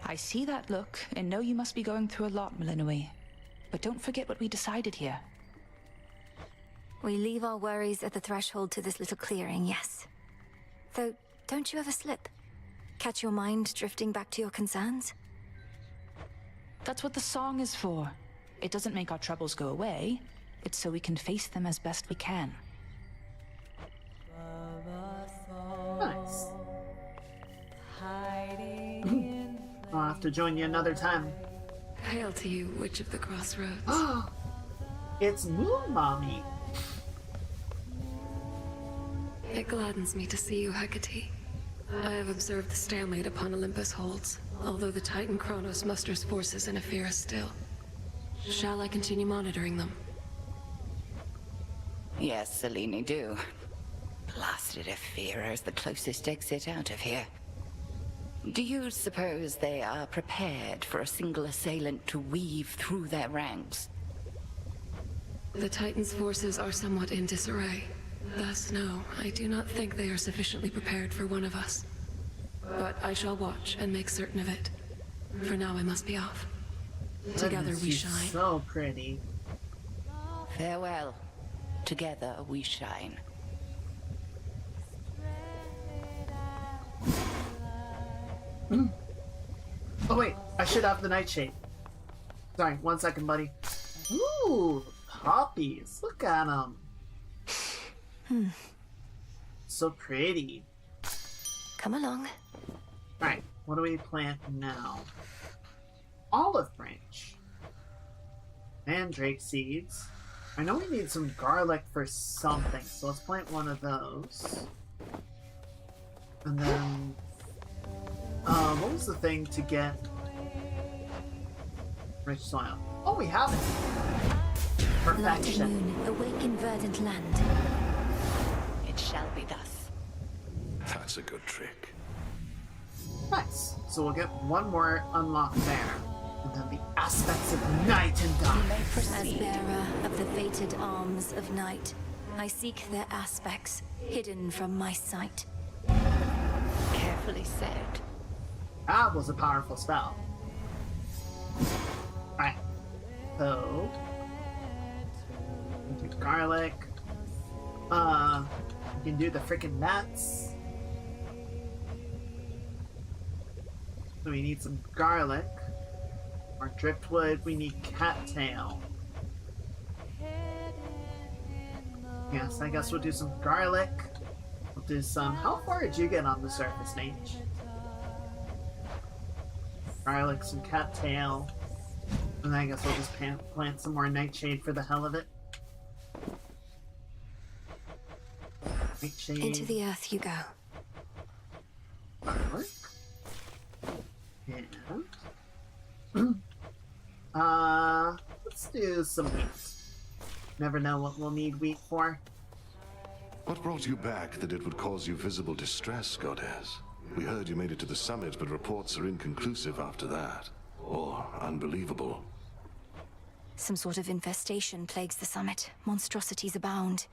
I see that look and know you must be going through a lot, Malinoi. But don't forget what we decided here. We leave our worries at the threshold to this little clearing, yes. Though, don't you ever slip? Catch your mind drifting back to your concerns? That's what the song is for. It doesn't make our troubles go away. It's so we can face them as best we can. Nice. I'll have to join you another time. Hail to you, Witch of the Crossroads. It's Moon Mommy. It gladdens me to see you, Hecate. I have observed the stalemate upon Olympus holds, although the Titan Kronos musters forces in Ephyra still. Shall I continue monitoring them? Yes, Selene, do. Blasted Ephyra is the closest exit out of here. Do you suppose they are prepared for a single assailant to weave through their ranks? The Titan's forces are somewhat in disarray. Thus, no, I do not think they are sufficiently prepared for one of us. But I shall watch and make certain of it. For now, I must be off. Together we She's shine. so pretty. Farewell. Together we shine. Oh wait, I should have the nightshade. Sorry, 1 second, buddy. Ooh, poppies. Look at them. So pretty. Come along. Alright, what do we plant now? Olive branch. Mandrake seeds. I know we need some garlic for something, so let's plant one of those. And then... what was the thing to get rich soil? Oh, we have it! Perfection. Light moon, awaken verdant land. It shall be thus. That's a good trick. Nice. So we'll get one more unlocked there. And then the aspects of night and dark. As bearer of the fated arms of night, I seek their aspects, hidden from my sight. Carefully said. That was a powerful spell. Alright. So... we do garlic. We can do the freaking nuts. So we need some garlic. Or driftwood, we need cattail. Yes, I guess we'll do some garlic. We'll do some... How far did you get on the surface, Mage? Garlic, some cattail. And I guess we'll just plant some more nightshade for the hell of it. Into the earth you go. And let's do some wheat. Never know what we'll need wheat for. What brought you back that it would cause you visible distress, Goddess? We heard you made it to the summit, but reports are inconclusive after that. Or unbelievable. Some sort of infestation plagues the summit. Monstrosities abound.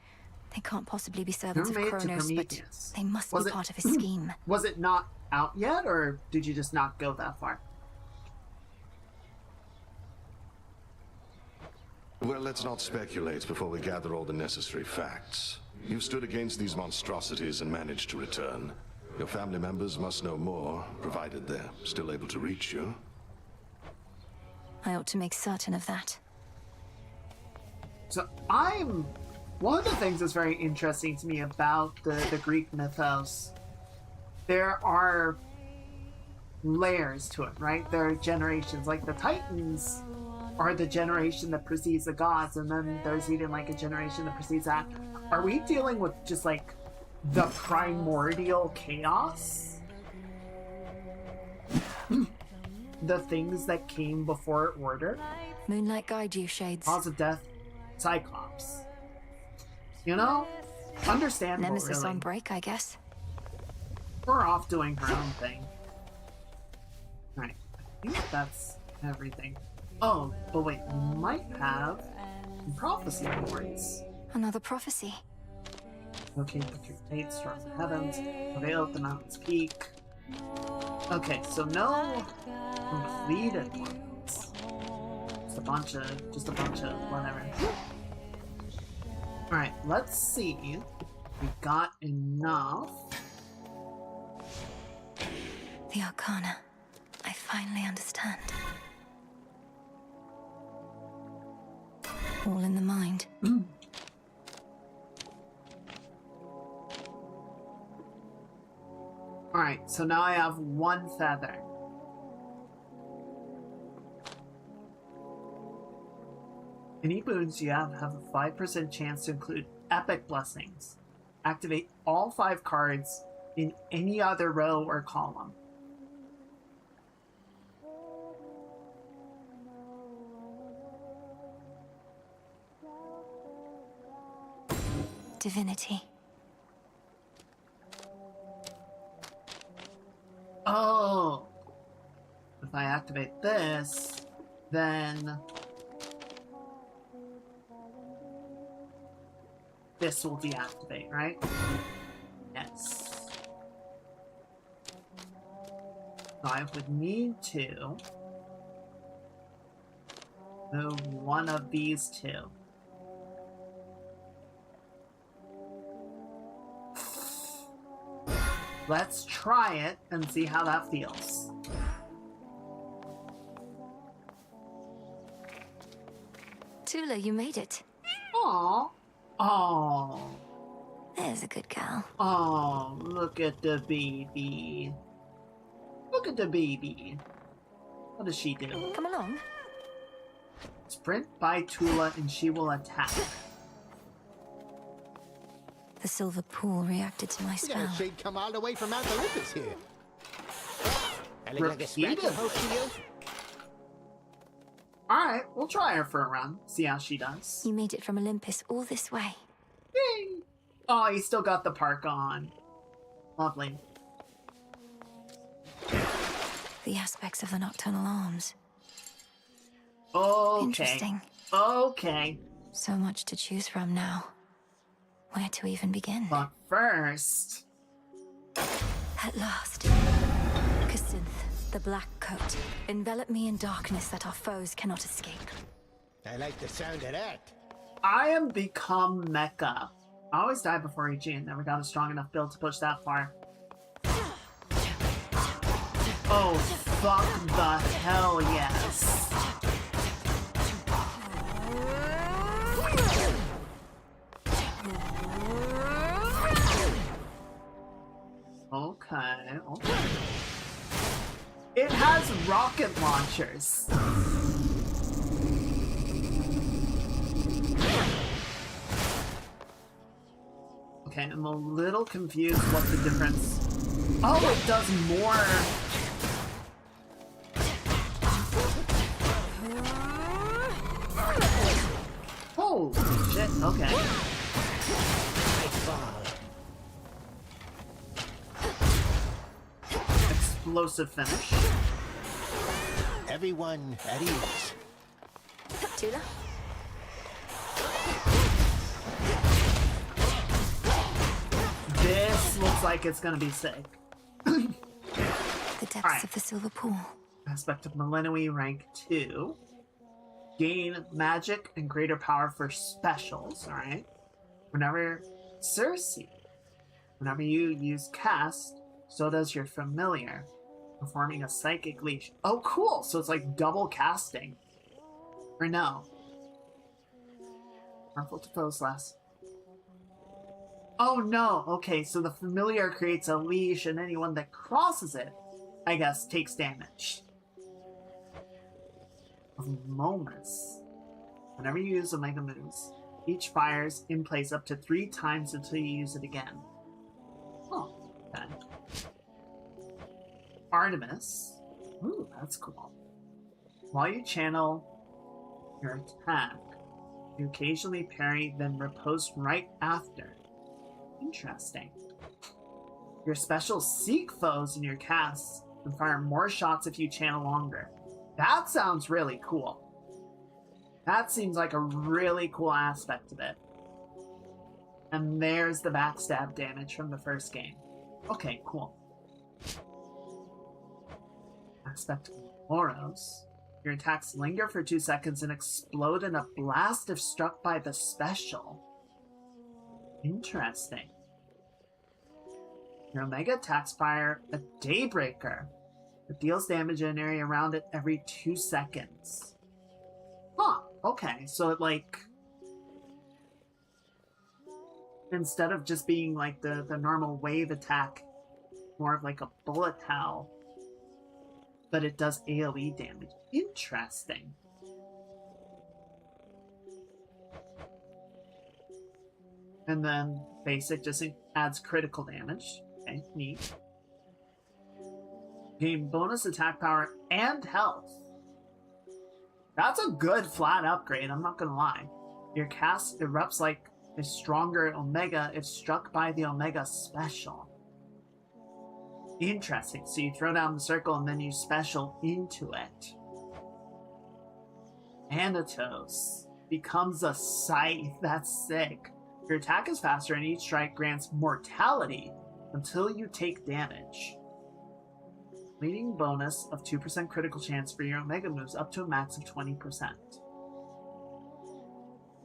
They can't possibly be servants of Kronos, but they must be part of his scheme. Was it not out yet, or did you just not go that far? Well, let's not speculate before we gather all the necessary facts. You stood against these monstrosities and managed to return. Your family members must know more, provided they're still able to reach you. I ought to make certain of that. So one of the things that's very interesting to me about the Greek mythos, there are layers to it, right? There are generations. Like the Titans are the generation that precedes the gods, and then there's even like a generation that precedes that. Are we dealing with just like the primordial chaos? The things that came before order? Moonlight guide you, Shades. Cause of death, Cyclops. You know? Understandable, Nemesis really. on break, I guess. We're off doing her own thing. Alright, I think that's everything. Oh, but wait, we might have some prophecy points. Another prophecy. Locate the three fates, storm the heavens, prevail at the mountain's peak. Okay, so no completed ones. Just a bunch of whatever. Alright, let's see. We got enough. The Arcana. I finally understand. All in the mind. Alright, so now I have one feather. Any boons you have a 5% chance to include epic blessings. Activate all 5 cards in any other row or column. Divinity. Oh! If I activate this, then this will deactivate, right? Yes. So I would need to move one of these two. Let's try it and see how that feels. Tula, you made it. Aww. Oh. There's a good girl. Oh, look at the baby. Look at the baby. What does she do? Come along. Sprint by Tula and she will attack. The silver pool reacted to my We spell. got a shade come all the way from Mount Olympus here. I look like a Repeated. scratching post to you? Alright, we'll try her for a run. See how she does. You made it from Olympus all this way. Yay! Oh, you still got the park on. Lovely. The aspects of the nocturnal arms. Okay. Interesting. Okay. So much to choose from now. Where to even begin? But first... At last. Casinth, the black coat. Envelop me in darkness that our foes cannot escape. I like the sound of that. I am become Mecha. I always die before EG and never got a strong enough build to push that far. Oh, fuck the hell yes. Okay, okay. It has rocket launchers. Okay, I'm a little confused what the difference... Oh, it does more... Holy shit, okay. Explosive finish. Everyone at ease. Tula? This looks like it's gonna be sick. The depths of the silver pool. Aspect of Millennium rank 2. Gain magic and greater power for specials, alright? Whenever you use cast, so does your familiar, performing a psychic leash. Oh, cool! So it's like double casting. Or no. Harmful to foes less. Oh no! Okay, so the familiar creates a leash and anyone that crosses it, I guess, takes damage. Of moments. Whenever you use Omega moves, each fires in place up to 3 times until you use it again. Oh, okay. Artemis. Ooh, that's cool. While you channel your attack, you occasionally parry, then riposte right after. Interesting. Your specials seek foes in your casts and fire more shots if you channel longer. That sounds really cool. That seems like a really cool aspect of it. And there's the backstab damage from the first game. Okay, cool. Aspect of Moros. Your attacks linger for 2 seconds and explode in a blast if struck by the special. Interesting. Your Omega attacks fire a Daybreaker. It deals damage in an area around it every 2 seconds. Huh, okay, so it like... Instead of just being like the normal wave attack, more of like a bullet hell. But it does AoE damage. Interesting. And then basic just adds critical damage. Okay, neat. Gain bonus attack power and health. That's a good flat upgrade, I'm not gonna lie. Your cast erupts like a stronger Omega if struck by the Omega special. Interesting, so you throw down the circle and then you special into it. Thanatos becomes a scythe, that's sick. Your attack is faster and each strike grants mortality until you take damage. Leading bonus of 2% critical chance for your Omega moves up to a max of 20%.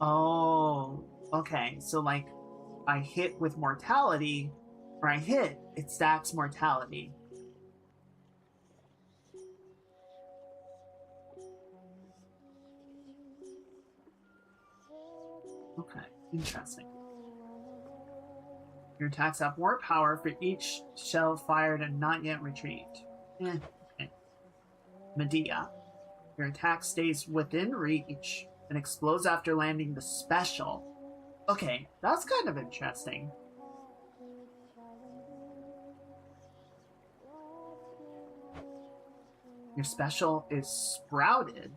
Oh, okay. So like, I hit with mortality, or I hit, it stacks mortality. Okay, interesting. Your attacks have more power for each shell fired and not yet retrieved. Okay. Medea. Your attack stays within reach and explodes after landing the special. Okay, that's kind of interesting. Your special is sprouted.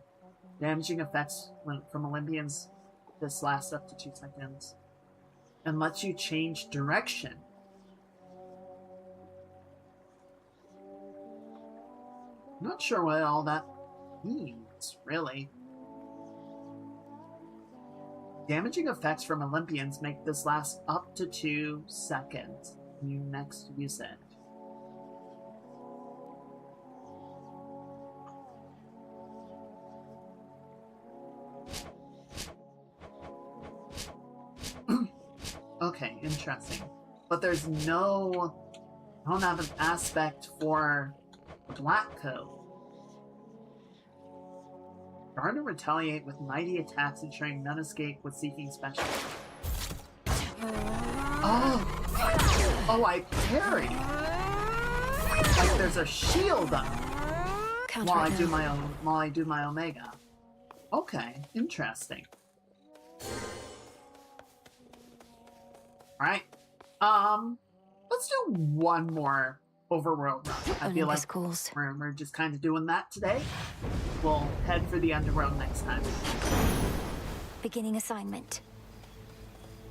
Damaging effects from Olympians. This lasts up to 2 seconds. And lets you change direction. I'm not sure what all that means, really. Damaging effects from Olympians make this last up to 2 seconds when you next use it. Okay, interesting. But there's no... I don't have an aspect for Black Coat. Guard and retaliate with mighty attacks, ensuring none escape with seeking special. Oh! Oh, I parry! Like there's a shield up while I do my Omega. Okay, interesting. Alright, Let's do one more overworld run. I feel like we're just kind of doing that today. We'll head for the underworld next time. Beginning assignment.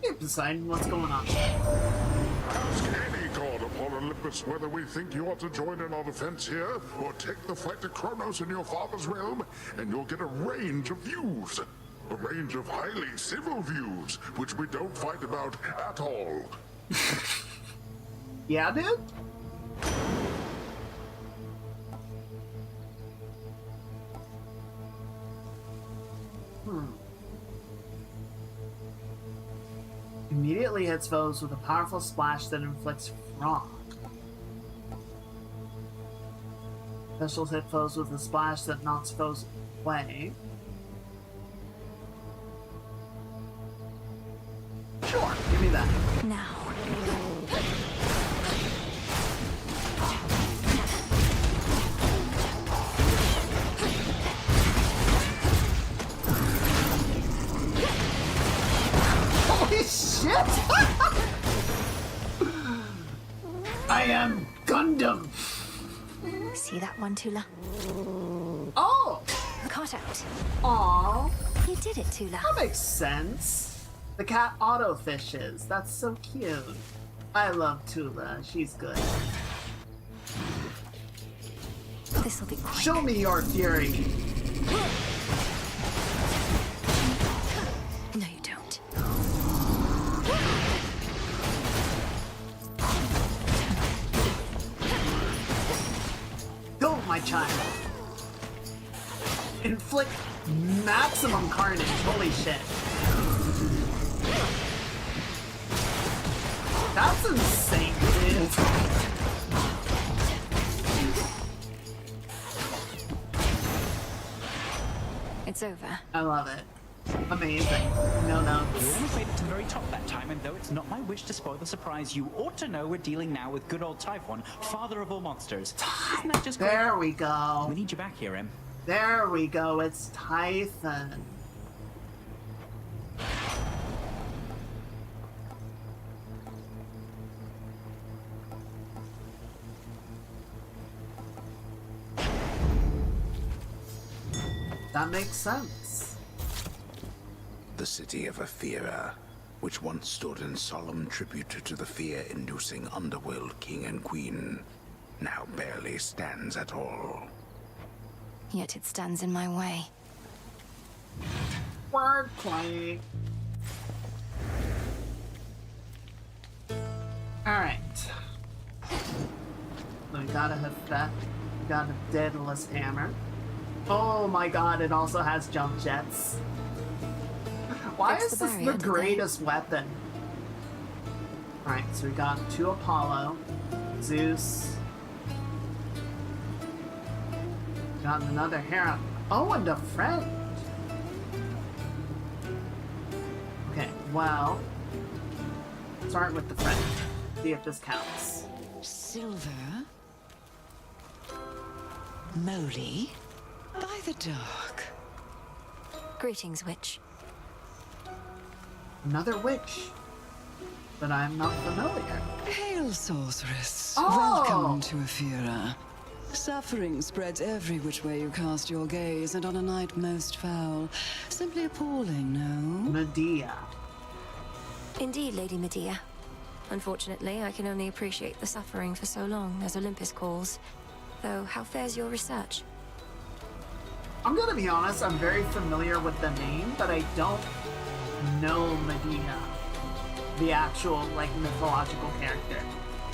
Keep deciding what's going on. Ask any god upon Olympus whether we think you ought to join in our defense here, or take the fight to Kronos in your father's realm, and you'll get a range of views. A range of highly civil views, which we don't fight about at all. Yeah, dude? Immediately hits foes with a powerful splash that inflicts frost. Specials hit foes with a splash that knocks foes away. Sure, give me that. Now. Holy shit! I am Gundam. See that one, Tula? Oh! Caught out. Aw. You did it, Tula. That makes sense. The cat auto fishes. That's so cute. I love Tula. She's good. This'll be quick. Show me your fury. No, you don't. Go, my child. Inflict maximum carnage. Holy shit. That's insane, dude. It's over. I love it. Amazing. No notes. We almost made it to the very top that time, and though it's not my wish to spoil the surprise, you ought to know we're dealing now with good old Typhon, father of all monsters. Isn't that just great? There we go. We need you back here, Em. There we go. It's Typhon. That makes sense. The city of Aethera, which once stood in solemn tribute to the fear-inducing underworld king and queen, now barely stands at all. Yet it stands in my way. Wordplay. Alright. So we got a Hephaestus. We got a Daedalus hammer. Oh my god, it also has jump jets. Why is this the greatest weapon? Alright, so we got 2 Apollo, Zeus. Got another Hera. Oh, and a friend. Okay, well, start with the friend. See if this counts. Silver? Moly? By the dark. Greetings, witch. Another witch. But I'm not familiar. Hail, sorceress. Oh! Welcome to Aethera. Suffering spreads every which way you cast your gaze, and on a night most foul. Simply appalling, no? Medea. Indeed, Lady Medea. Unfortunately, I can only appreciate the suffering for so long as Olympus calls. Though, how fares your research? I'm gonna be honest, I'm very familiar with the name, but I don't know Medea. The actual, like, mythological character.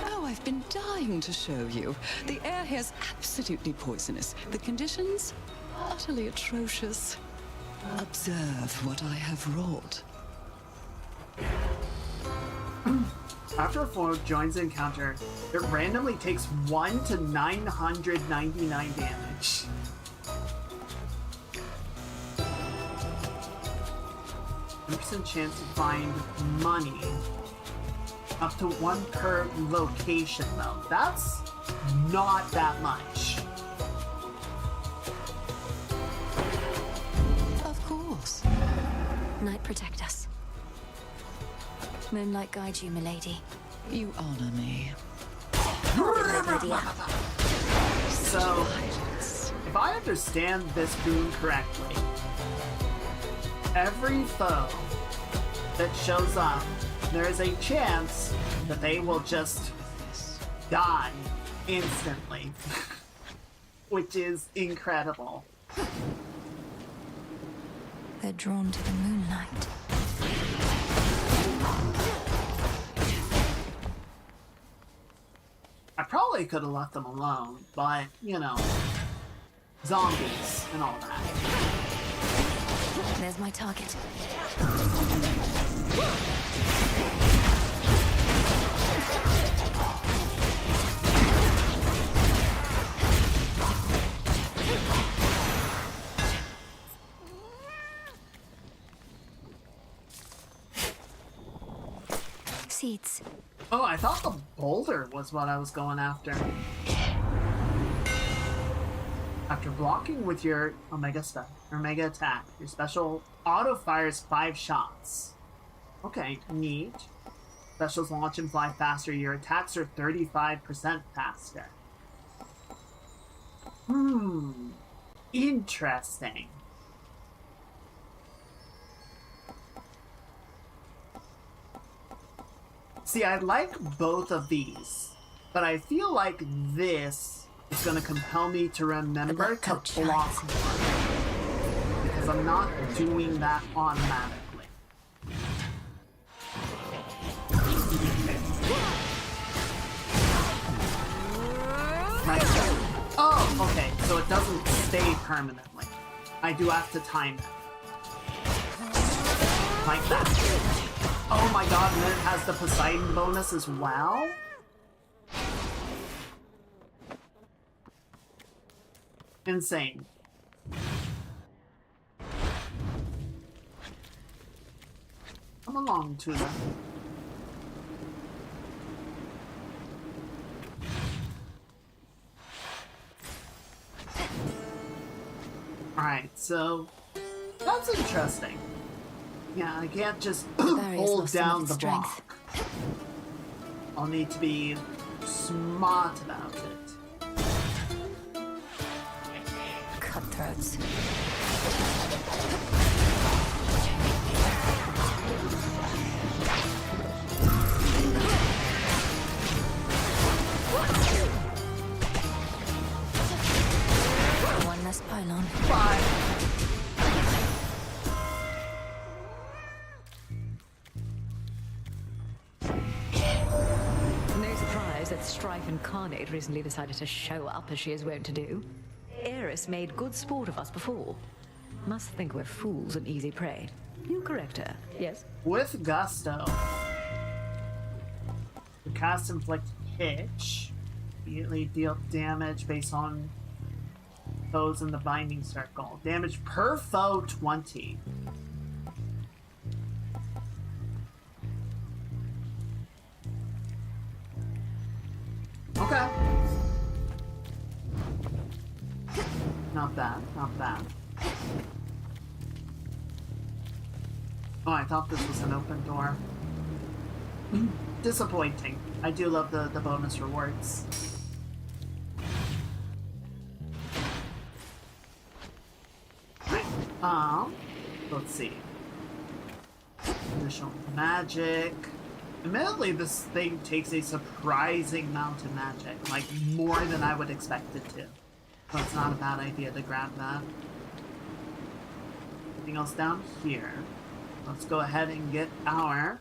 Oh, I've been dying to show you. The air here's absolutely poisonous. The conditions? Utterly atrocious. Observe what I have wrought. After a foe joins the encounter, it randomly takes 1 to 999 damage. % chance to find money. Up to 1 per location, though. That's not that much. Of course. Night protect us. Moonlight guide you, milady. You honor me. So, if I understand this boon correctly, every foe that shows up, there is a chance that they will just die instantly, which is incredible. They're drawn to the moonlight. I probably could have left them alone, but, you know, zombies and all that. There's my target. Seeds. Oh, I thought the boulder was what I was going after. After blocking with your Omega attack, your special auto fires 5 shots. Okay, neat. Specials launch and fly faster. Your attacks are 35% faster. Interesting. See, I like both of these, but I feel like this is going to compel me to remember to block more, because I'm not doing that automatically. Right. Oh, okay, so it doesn't stay permanently. I do have to time it. Like that. Oh my god, and then it has the Poseidon bonus as well? Insane. Come along, Tuna. Alright, so that's interesting. Yeah, I can't just hold down the block. I'll need to be smart about it. Cutthroats. One less pylon. Bye. That Strife Incarnate recently decided to show up as she is wont to do. Eris made good sport of us before. Must think we're fools and easy prey. You correct her, yes? With gusto. The cast inflict hitch. Immediately deal damage based on foes in the binding circle. Damage per foe 20. Okay. Not bad, not bad. Oh, I thought this was an open door. Disappointing. I do love the bonus rewards. Right. Let's see. Additional magic. Admittedly, this thing takes a surprising amount of magic, like more than I would expect it to. So it's not a bad idea to grab that. Anything else down here? Let's go ahead and get our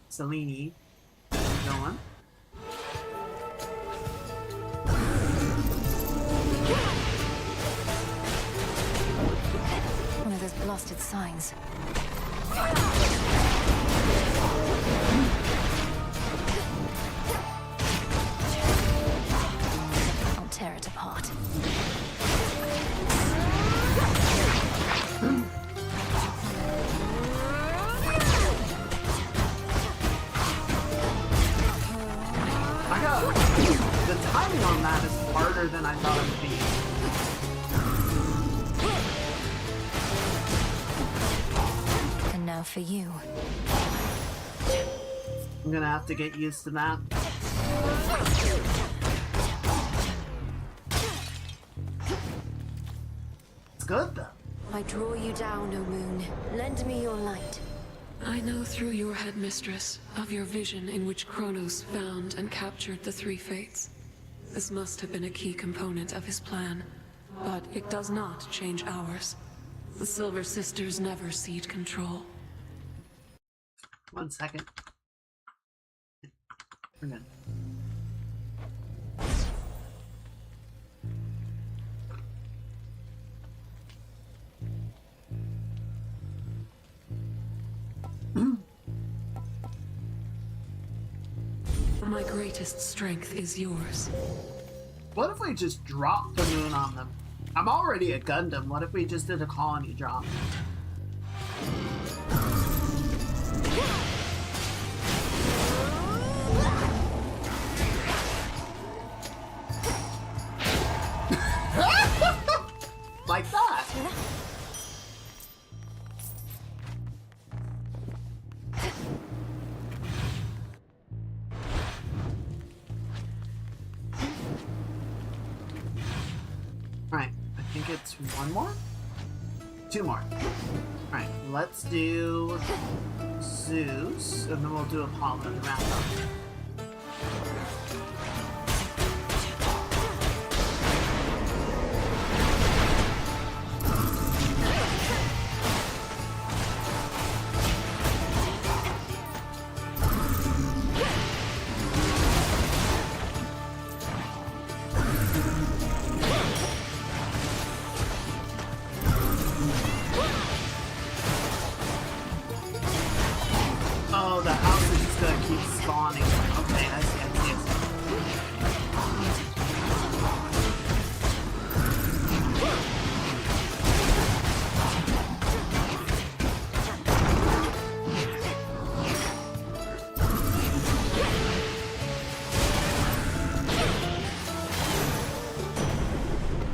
Selene going. One of those blasted signs. I'll tear it apart. The timing on that is harder than I thought it would be. And now for you. I'm gonna have to get used to that. It's good though. I draw you down, O moon. Lend me your light. I know through your headmistress of your vision in which Kronos found and captured the three fates. This must have been a key component of his plan, but it does not change ours. The Silver Sisters never cede control. 1 second. We're good. My greatest strength is yours. What if we just dropped the moon on them? I'm already a Gundam. What if we just did a colony drop? Like that. Alright, I think it's one more? Two more. Alright, let's do Zeus, and then we'll do Apollo and wrap up. Oh, the house is just gonna keep spawning. Okay, I see, I see.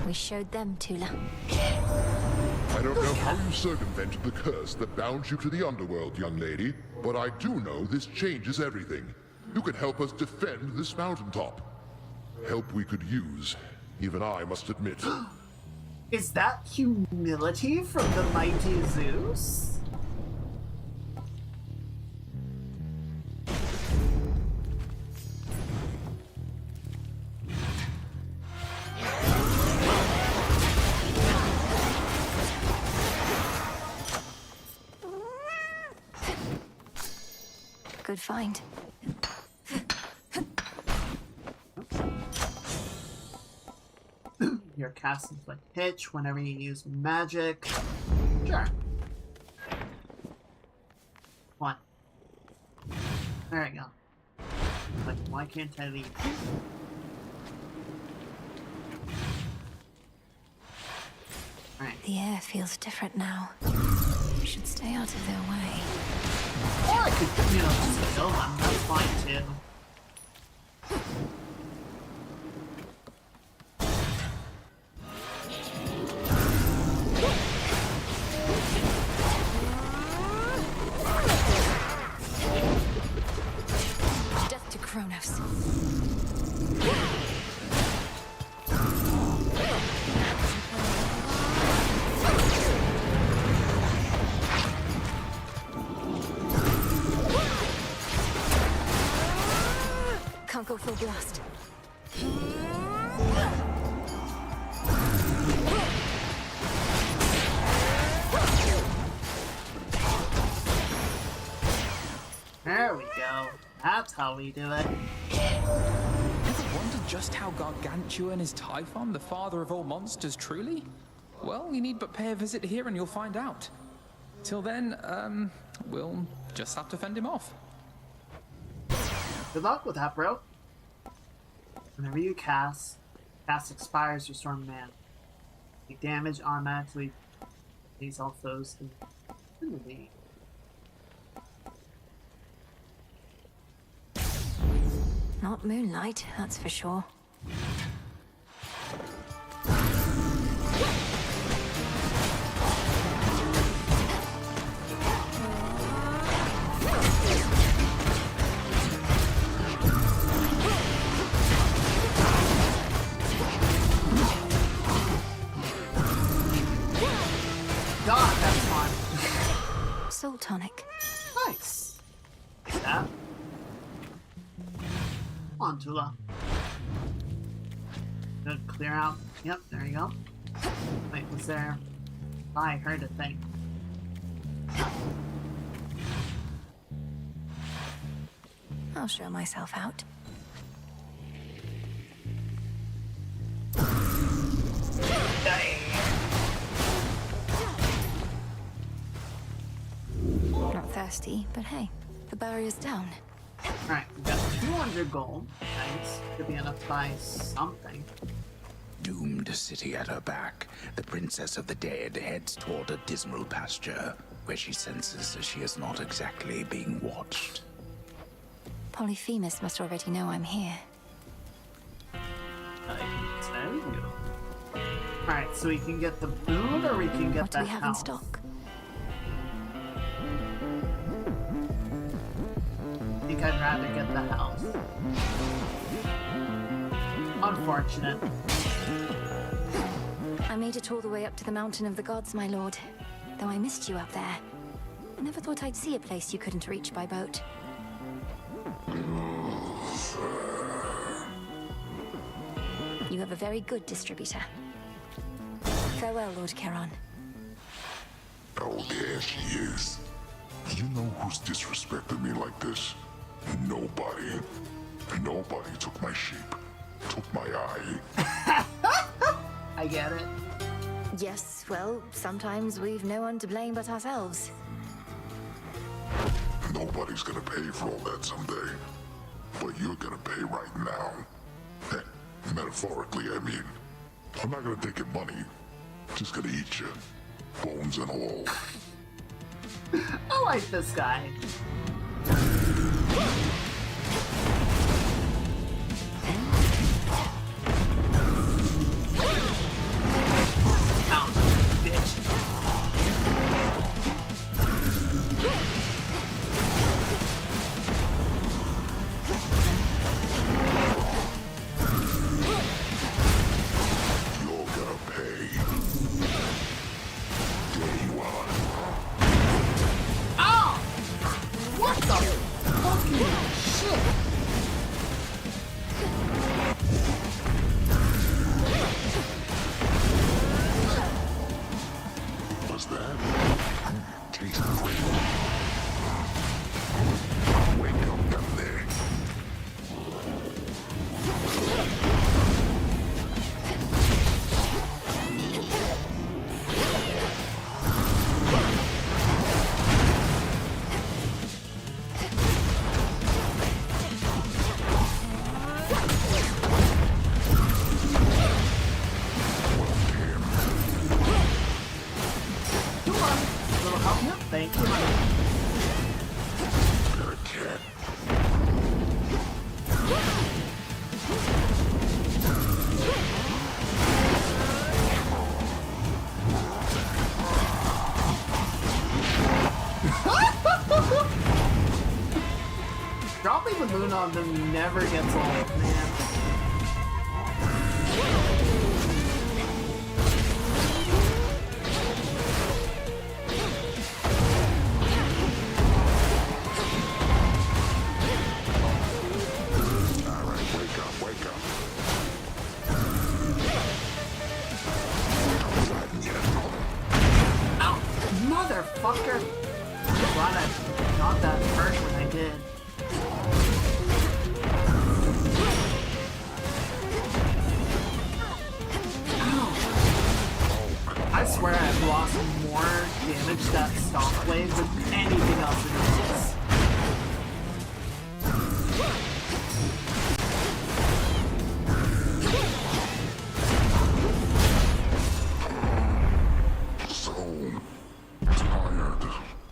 We showed them, Tula. I don't know how you circumvented the curse that bound you to the underworld, young lady, but I do know this changes everything. You can help us defend this mountaintop. Help we could use, even I must admit. Is that humility from the mighty Zeus? Good find. Your cast inflict hitch whenever you use magic. Sure. One. There we go. Like, why can't I leave? Alright. The air feels different now. We should stay out of their way. Or I could, just kill them. That's fine too. Death to Kronos. Can't go full blast. There we go. That's how we do it. Ever wondered just how gargantuan is Typhon, the father of all monsters, truly? Well, you need but pay a visit here and you'll find out. Till then, we'll just have to fend him off. Good luck with that, bro. Whenever you cast expires, restore man. Take damage automatically. These all foes in the league. Not moonlight, that's for sure. soul tonic. Nice. That. Come on, Tula. Good, clear out. Yep, there you go. Wait, was there... I heard a thing. I'll show myself out. Not thirsty, but hey, the barrier's down. Alright, we got 200 gold. Nice. Could be enough to buy something. Doomed city at her back, the princess of the dead heads toward a dismal pasture, where she senses that she is not exactly being watched. Polyphemus must already know I'm here. There you go. Alright, so we can get the boon or we can get the What do we have in house? stock? I think I'd rather get the house. Unfortunate. I made it all the way up to the Mountain of the Gods, my lord. Though I missed you up there. I never thought I'd see a place you couldn't reach by boat. You have a very good distributor. Farewell, Lord Charon. Oh, there she is. You know who's disrespected me like this? Nobody. Nobody took my sheep. Took my eye. I get it. Yes, well, sometimes we've no one to blame but ourselves. Nobody's gonna pay for all that someday. But you're gonna pay right now. Metaphorically, I mean. I'm not gonna take your money. Just gonna eat you. Bones and all. I like this guy. Thank you. Dropping the moon on them never gets old, man. Motherfucker! Glad I got that first when I did. Ow. I swear I've lost more damage to that stock blade than anything else in this.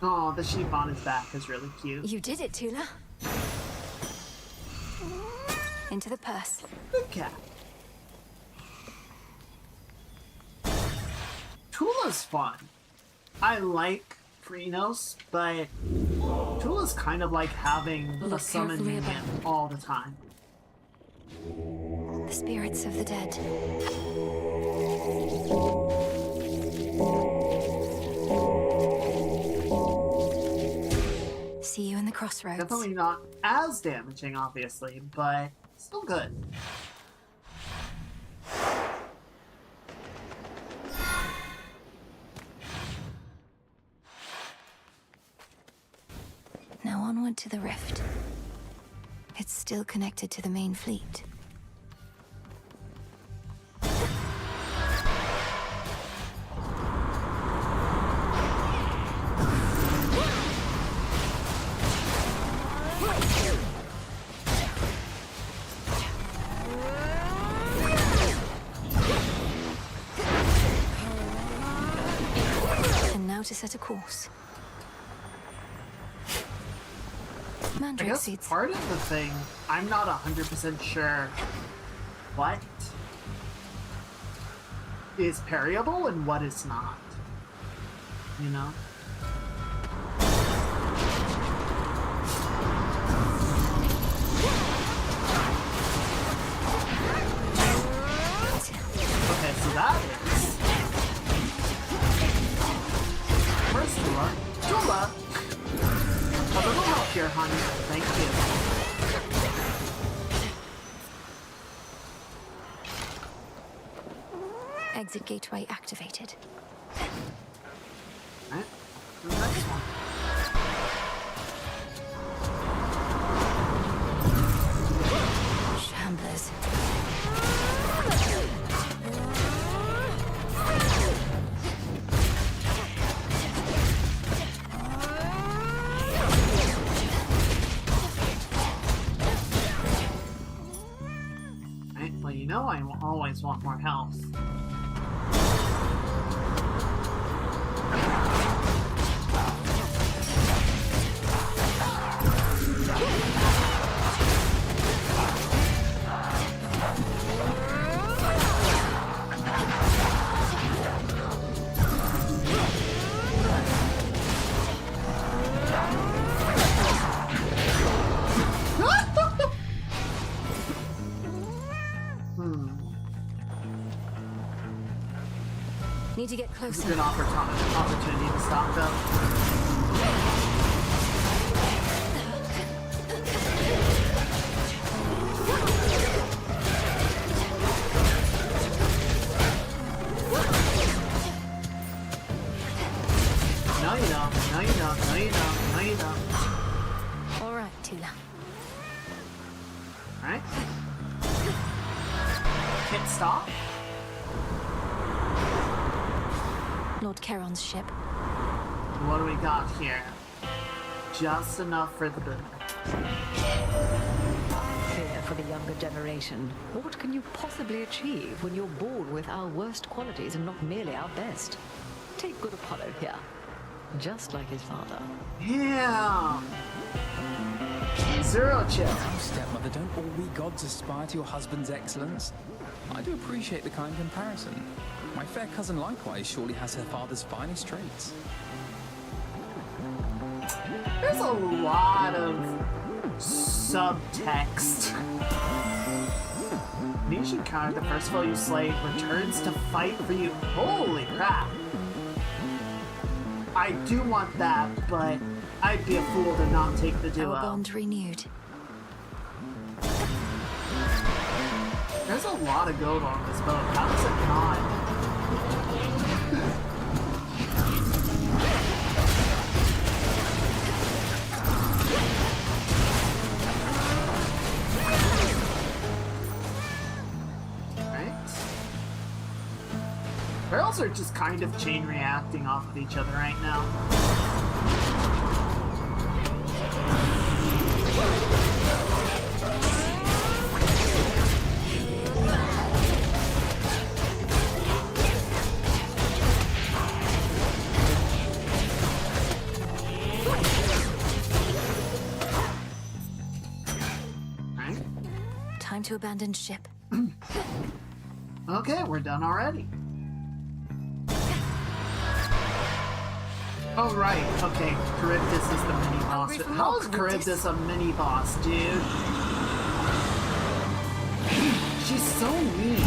Oh, the sheep on his back is really cute. You did it, Tula. Into the purse. Good cat. Tula's fun. I like Krynos, but Tula's kind of like having a summon minion all the time. The spirits of the dead. crossroads. Definitely not as damaging, obviously, but still good. Now onward to the rift. It's still connected to the main fleet. And now to set a course. I guess part of the thing, I'm not 100% sure what is parryable and what is not. You know? Okay, so that is... Where's Tula? Tula! A little help here, honey. Thank you. Exit gateway activated. Alright, the next one. Shamblers. Right, well, you know I always want more health. Need to get closer. It's a good opportunity to stop them. No, you don't. No, you don't. No, you don't. No, you don't. All right, Tula. All right. Hit stop. Lord Charon's ship. What do we got here? Just enough for the good. Fear for the younger generation. What can you possibly achieve when you're born with our worst qualities and not merely our best? Take good Apollo here. Just like his father. Yeah. Zero chill. Oh, stepmother, don't all we gods aspire to your husband's excellence? I do appreciate the kind comparison. My fair cousin likewise surely has her father's finest traits. There's a lot of subtext. Nation Khan, the first foe you slay, returns to fight for you. Holy crap. I do want that, but I'd be a fool to not take the duo. Our bond renewed. There's a lot of gold on this boat. How does it not? Barrels are just kind of chain reacting off of each other right now. Right. Time to abandon ship. Okay, we're done already. Oh, right. Okay, Charybdis is the mini-boss. How is Charybdis a mini-boss, dude? She's so mean.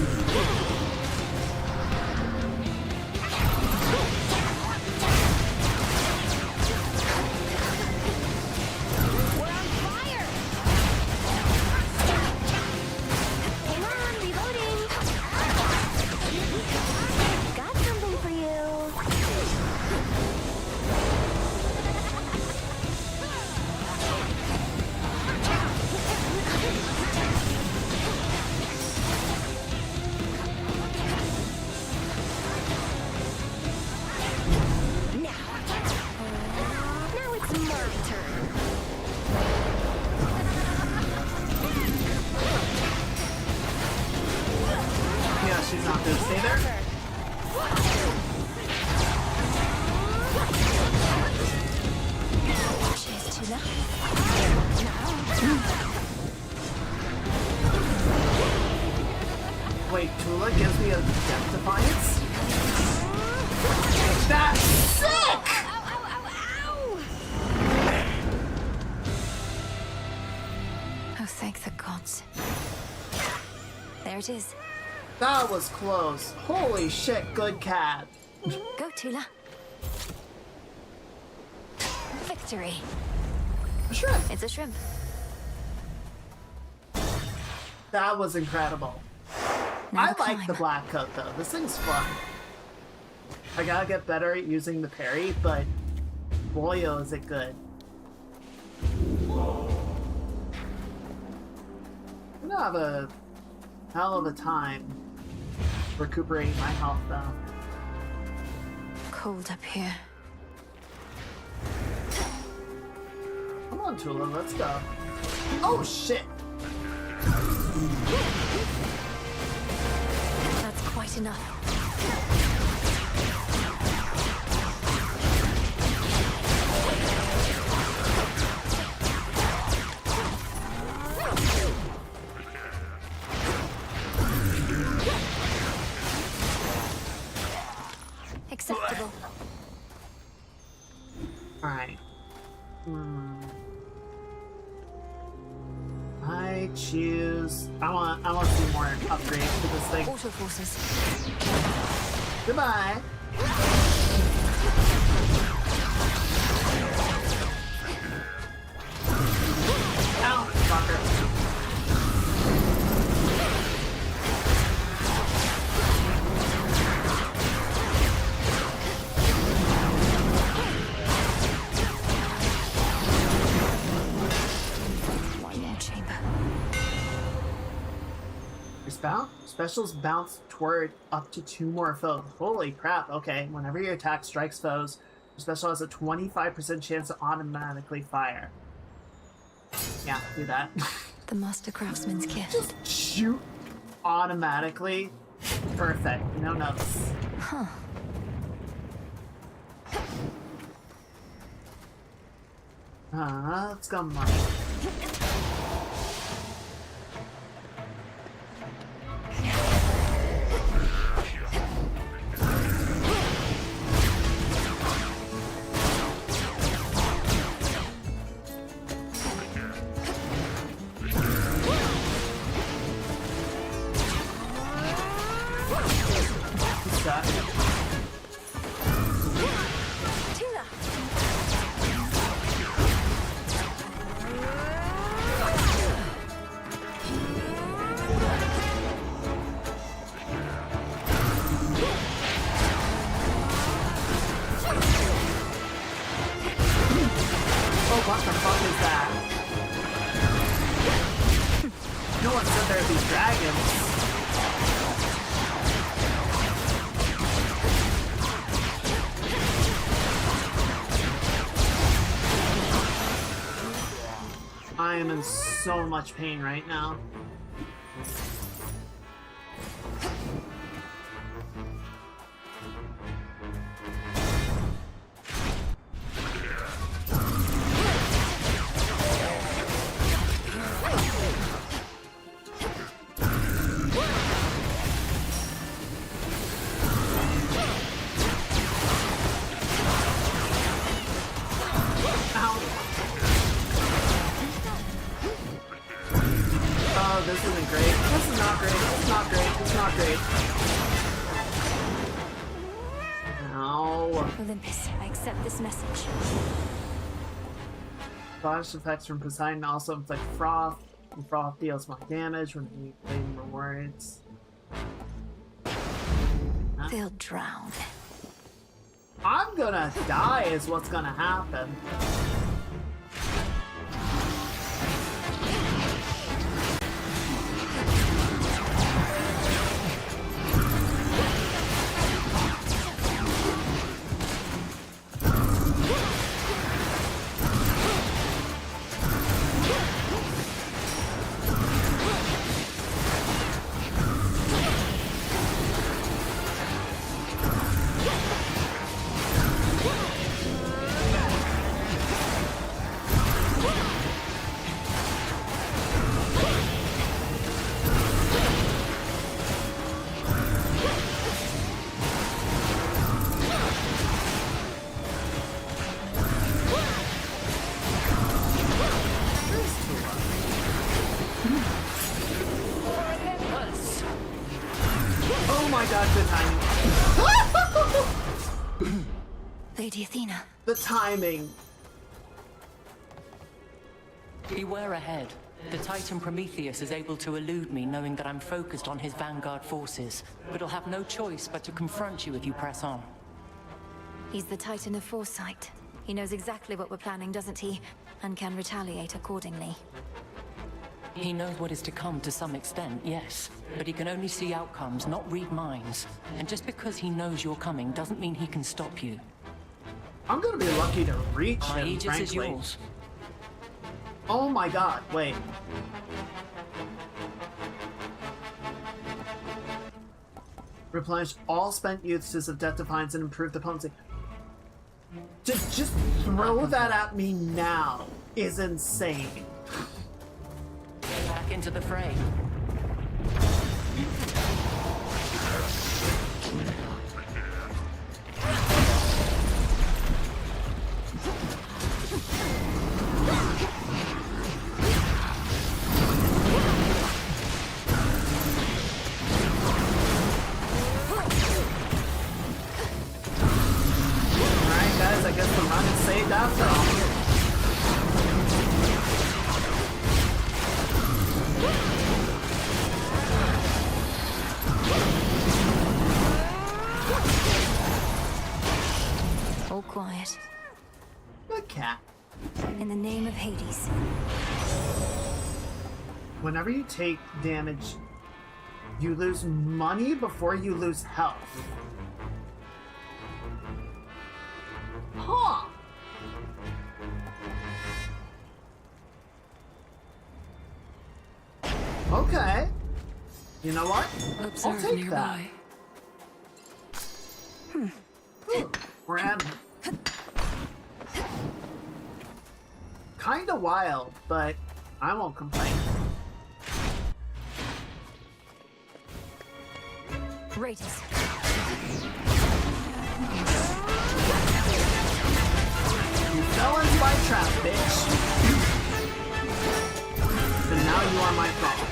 He's not gonna stay there. Cheers, Tula. Wait, Tula gives me a death defiance? That's sick! Oh, thank the gods. There it is. That was close. Holy shit, good cat. Go, Tula. Victory. A shrimp. It's a shrimp. That was incredible. I like the black coat though. This thing's fun. I gotta get better at using the parry, but boy, oh, is it good. I'm gonna have a hell of a time recuperating my health though. Cold up here. Come on, Tula, let's go. Oh shit! That's quite enough. Acceptable. Alright. I choose. I want to see more upgrades to this thing. Auto forces. Goodbye. Ow, fucker. Specials bounce toward up to 2 more foes. Holy crap, okay. Whenever your attack strikes foes, your special has a 25% chance to automatically fire. Yeah, do that. The Master Craftsman's kit. Just shoot automatically. Perfect. No notes. Huh. Let's go money. What the fuck is that? No one said there'd be dragons. I am in so much pain right now. This isn't great. This is not great. It's not great. It's not great. No. Olympus, I accept this message. Flash effects from Poseidon also inflict froth. And froth deals more damage when you claim rewards. They'll drown. I'm gonna die is what's gonna happen. my god, the timing. Lady Athena. The timing. Beware ahead. The Titan Prometheus is able to elude me, knowing that I'm focused on his vanguard forces, but he'll have no choice but to confront you if you press on. He's the Titan of Foresight. He knows exactly what we're planning, doesn't he? And can retaliate accordingly. He knows what is to come to some extent, yes. But he can only see outcomes, not read minds. And just because he knows you're coming doesn't mean he can stop you. I'm gonna be lucky to reach My him, Aegis frankly. is yours. Oh my god, wait. Replenish all spent uses of Death Defiance and improve the potency. Just throw that at me now is insane. Back into the fray. I guess the run is saved after all. All quiet. Good cat. In the name of Hades. Whenever you take damage, you lose money before you lose health. Huh. Okay. You know what? I'll take nearby. that. We're at kinda wild, but I won't complain. Rages. You fell into my trap, bitch. And now you are my problem.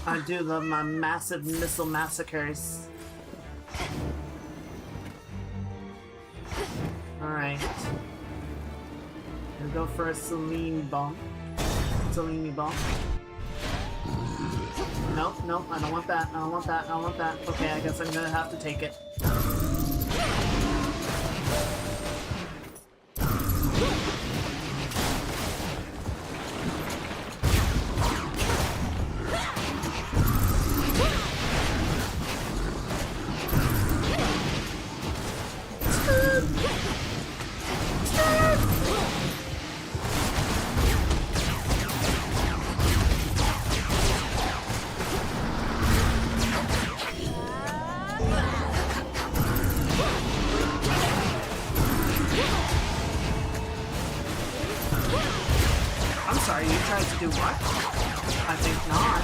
I do love my massive missile massacres. Alright. Gonna go for a Selene bomb. Selene bomb. Nope, nope, I don't want that, I don't want that, I don't want that. Okay, I guess I'm gonna have to take it. I'm sorry, you tried to do what? I think not.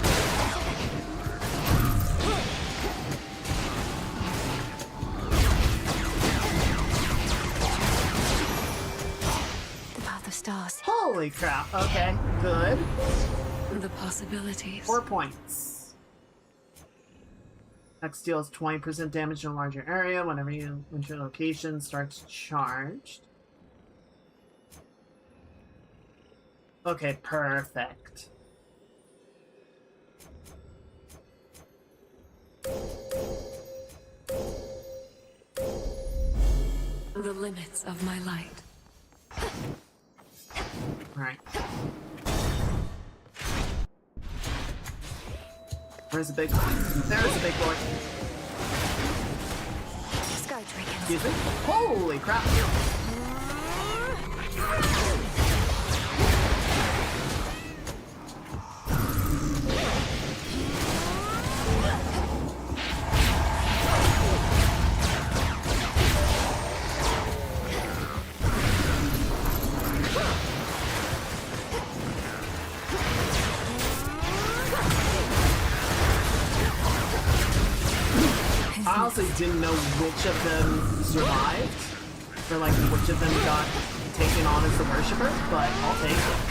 The path of stars. Holy crap, okay, good. The possibilities. 4 points. Next deals 20% damage in a larger area whenever you enter a location starts charged. Okay, perfect. The limits of my light. Alright. Where's the big boy? There's the big boy. Sky Dragon. Excuse me? Holy crap! didn't know which of them survived, or like which of them got taken on as the worshipper, but I'll take it.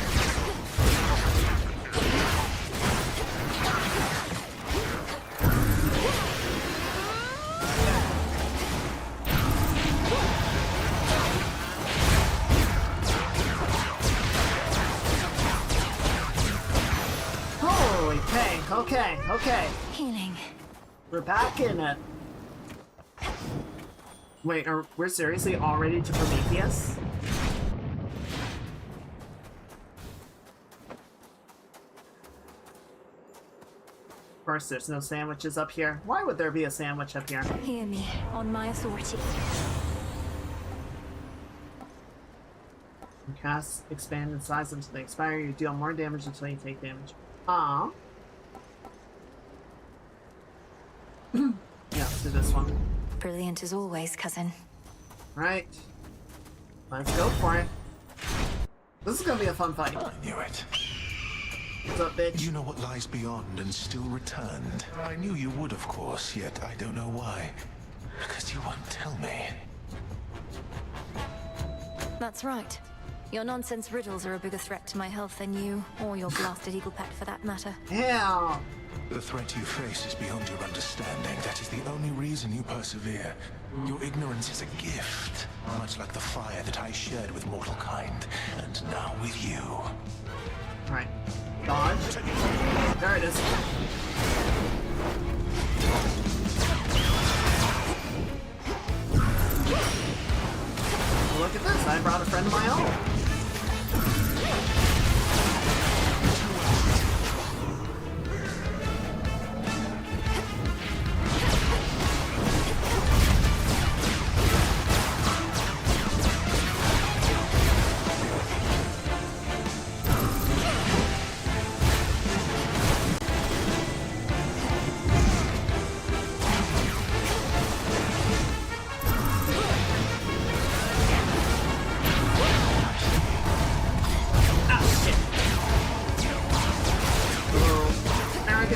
Okay. Healing. We're back in it. Wait, we're seriously already to Prometheus? Of course, there's no sandwiches up here. Why would there be a sandwich up here? Hear me, on my authority. You cast, expand in size until they expire. You deal more damage until you take damage. Aww. Yeah, let's do this one. Brilliant as always, cousin. Right. Let's go for it. This is gonna be a fun fight. I knew it. What's up, bitch? You know what lies beyond and still returned. I knew you would, of course, yet I don't know why. Because you won't tell me. That's right. Your nonsense riddles are a bigger threat to my health than you, or your blasted eagle pet for that matter. Yeah. The threat you face is beyond your understanding. That is the only reason you persevere. Your ignorance is a gift, much like the fire that I shared with mortal kind, and now with you. Right. Dodge. There it is. Look at this. I brought a friend of my own.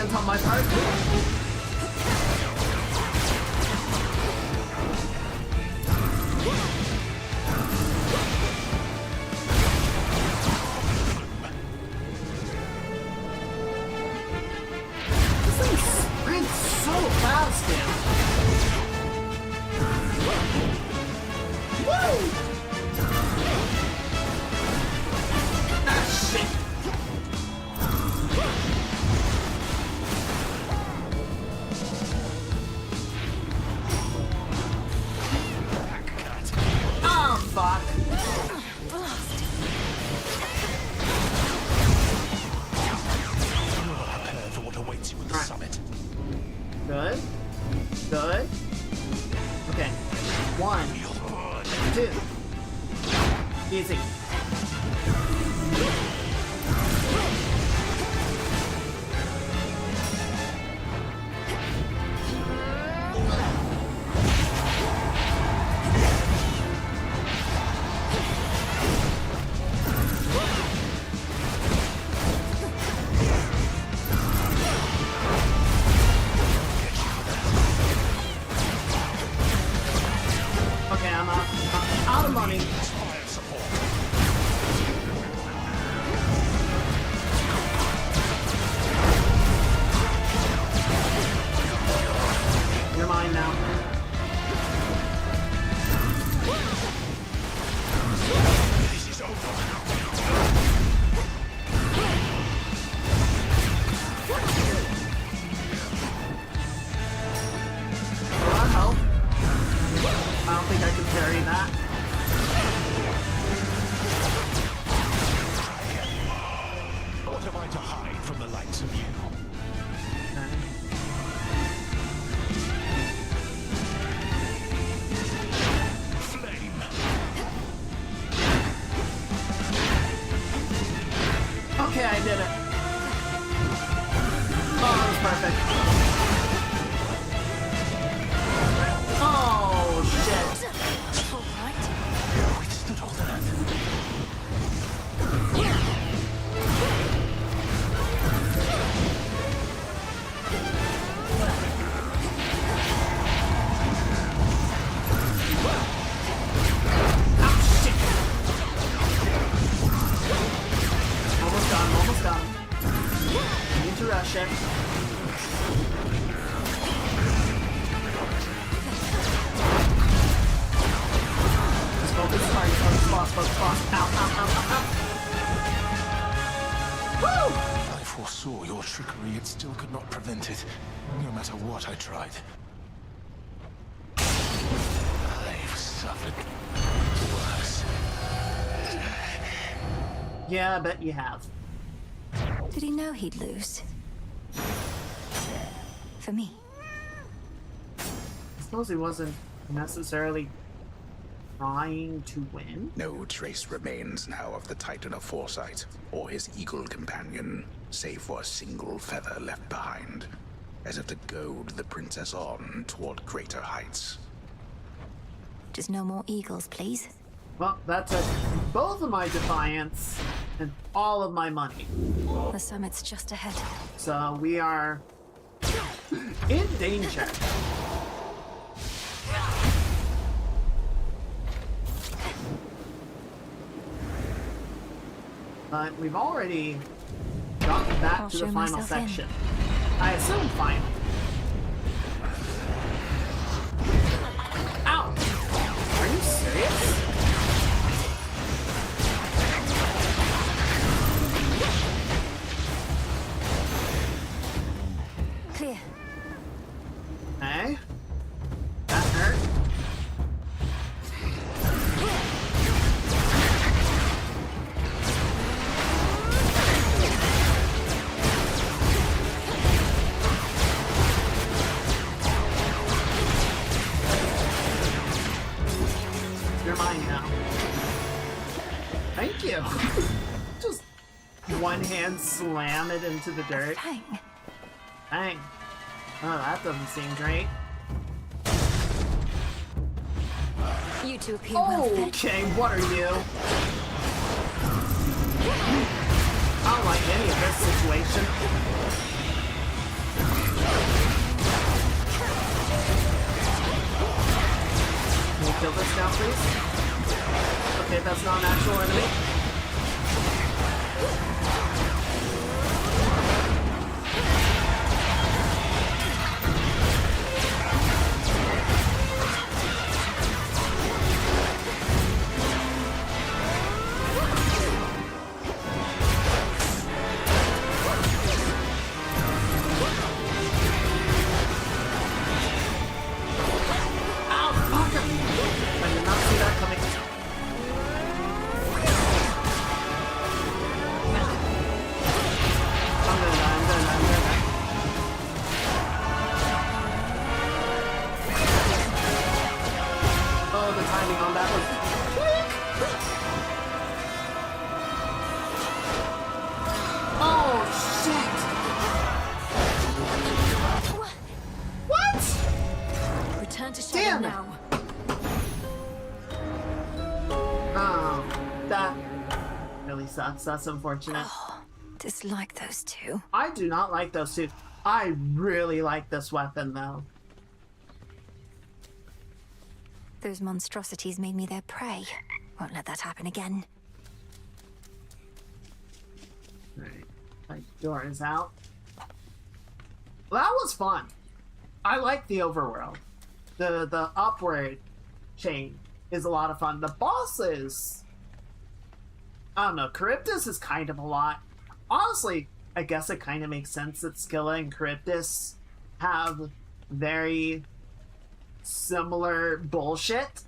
On my part. This thing sprints so fast, man. Woo! Ah, shit. Good. Good. Okay. 1, 2. Easy. Okay, I'm out of money. You're mine now. This is over. I don't think I can carry that. What am I to hide from the likes of you? Flame. Okay, I did it. Oh, that was perfect. Oh, shit. Withstood all that. This is hard. Focus, boss. Ow. Woo! I foresaw your trickery, yet still could not prevent it, no matter what I tried. I've suffered worse. Yeah, I bet you have. Did he know he'd lose? For me. I suppose he wasn't necessarily trying to win. No trace remains now of the Titan of Foresight, or his eagle companion, save for a single feather left behind, as if to goad the princess on toward greater heights. Just no more eagles, please. Well, that took both of my defiance and all of my money. The summit's just ahead. So we are in danger. But we've already gotten back to the final section. I assume final. Ow! Are you serious? Clear. Okay. That hurt. You're mine now. Thank you. Just one hand slam it into the dirt. Dang. Oh, that doesn't seem great. You two appear well fed. Okay, what are you? I don't like any of this situation. Can we kill this now, please? Okay, that's not an actual enemy. Sucks. That's unfortunate. Oh, dislike those two. I do not like those two. I really like this weapon, though. Those monstrosities made me their prey. Won't let that happen again. Alright. My door is out. Well, that was fun. I like the overworld. The upward chain is a lot of fun. The bosses... I don't know, Charybdis is kind of a lot. Honestly, I guess it kind of makes sense that Scylla and Charybdis have very similar bullshit.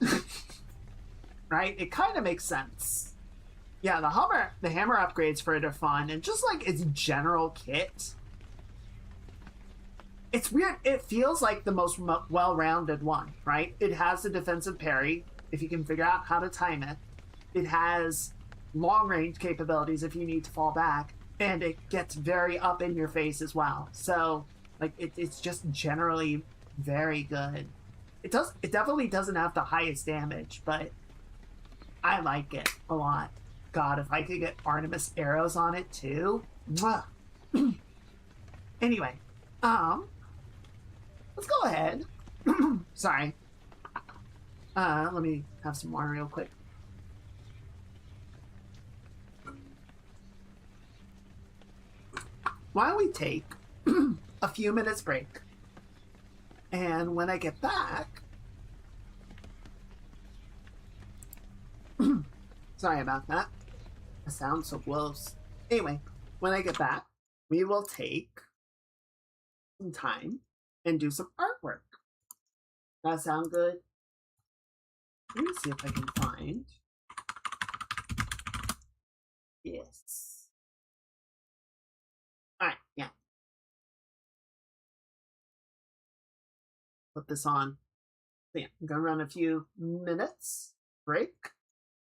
Right? It kind of makes sense. Yeah, the hammer upgrades for it are fun, and just like its general kit. It's weird, it feels like the most well-rounded one, right? It has the defensive parry, if you can figure out how to time it. It has long-range capabilities if you need to fall back, and it gets very up in your face as well. So like it's just generally very good. It definitely doesn't have the highest damage, but I like it a lot. God, if I could get Artemis arrows on it too. Mwah. Anyway, let's go ahead. Sorry. Let me have some water real quick. Why don't we take a few minutes break, and when I get back, Sorry about that. The sound's so close. Anyway, when I get back, we will take some time and do some artwork. That sound good? Let me see if I can find. Yes. Alright, yeah. Put this on. So yeah, I'm gonna run a few minutes break.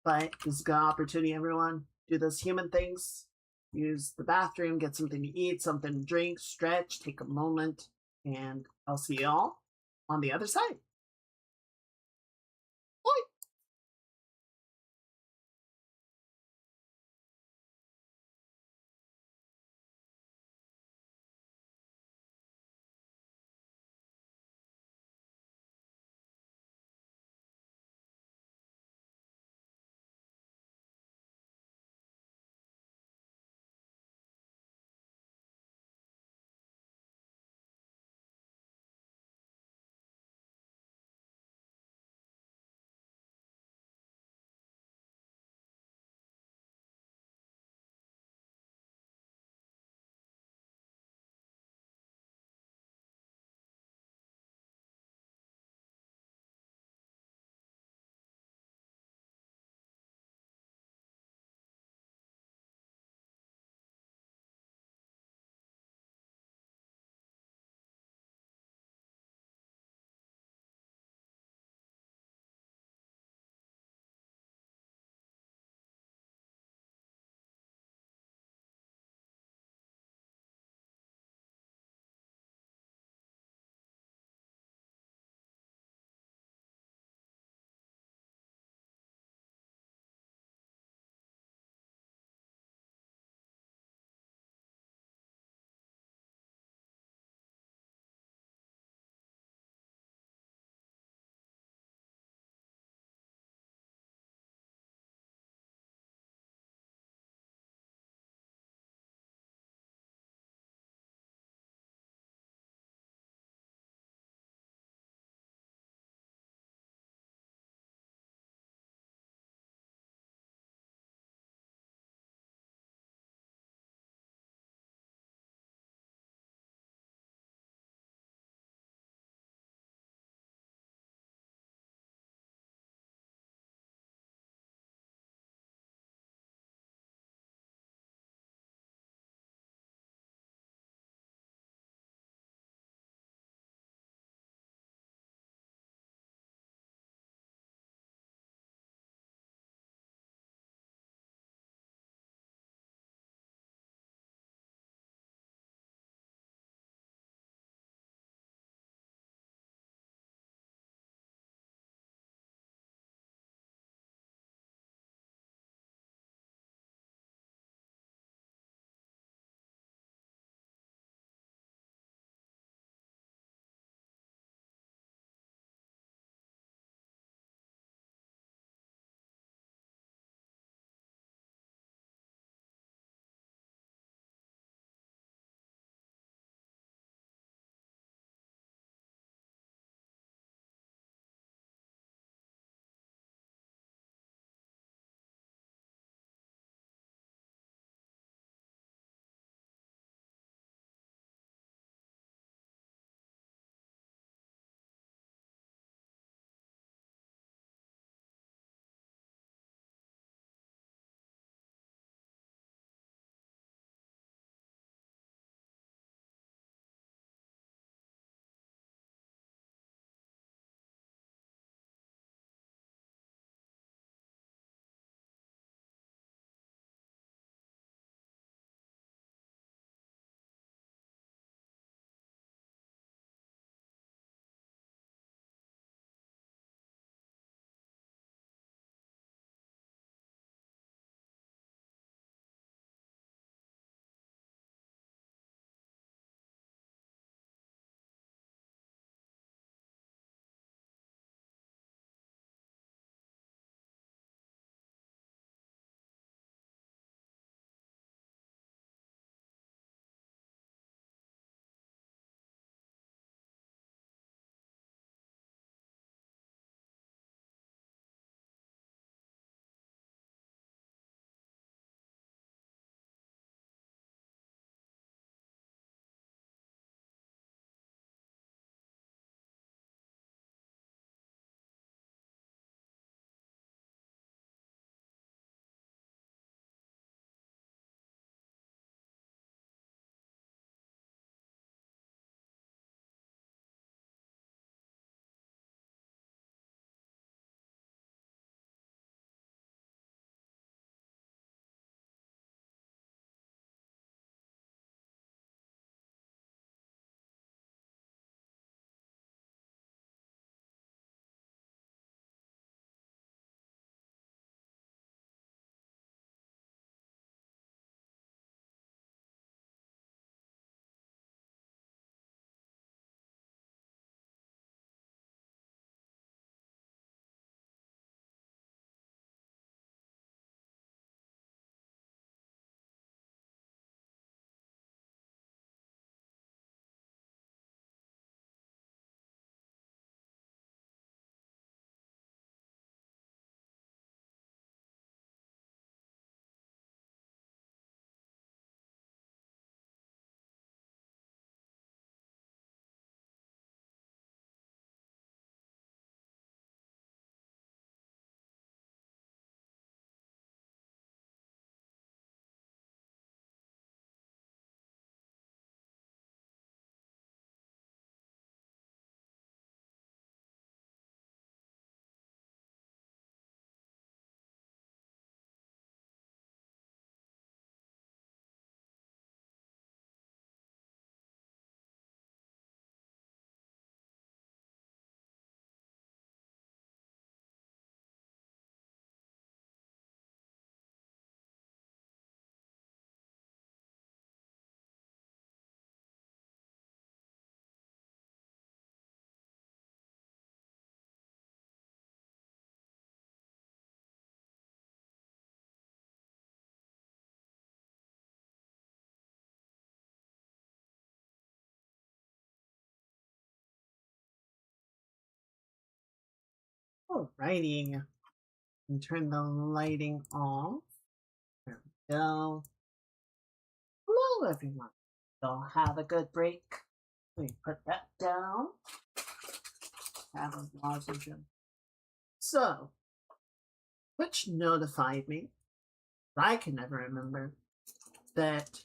But this is a good opportunity, everyone. Do those human things. Use the bathroom, get something to eat, something to drink, stretch, take a moment, and I'll see y'all on the other side. Alrighty. And turn the lighting off. There we go. Hello, everyone. Y'all have a good break. Let me put that down. Have a lozenge. So, which notified me, I can never remember, that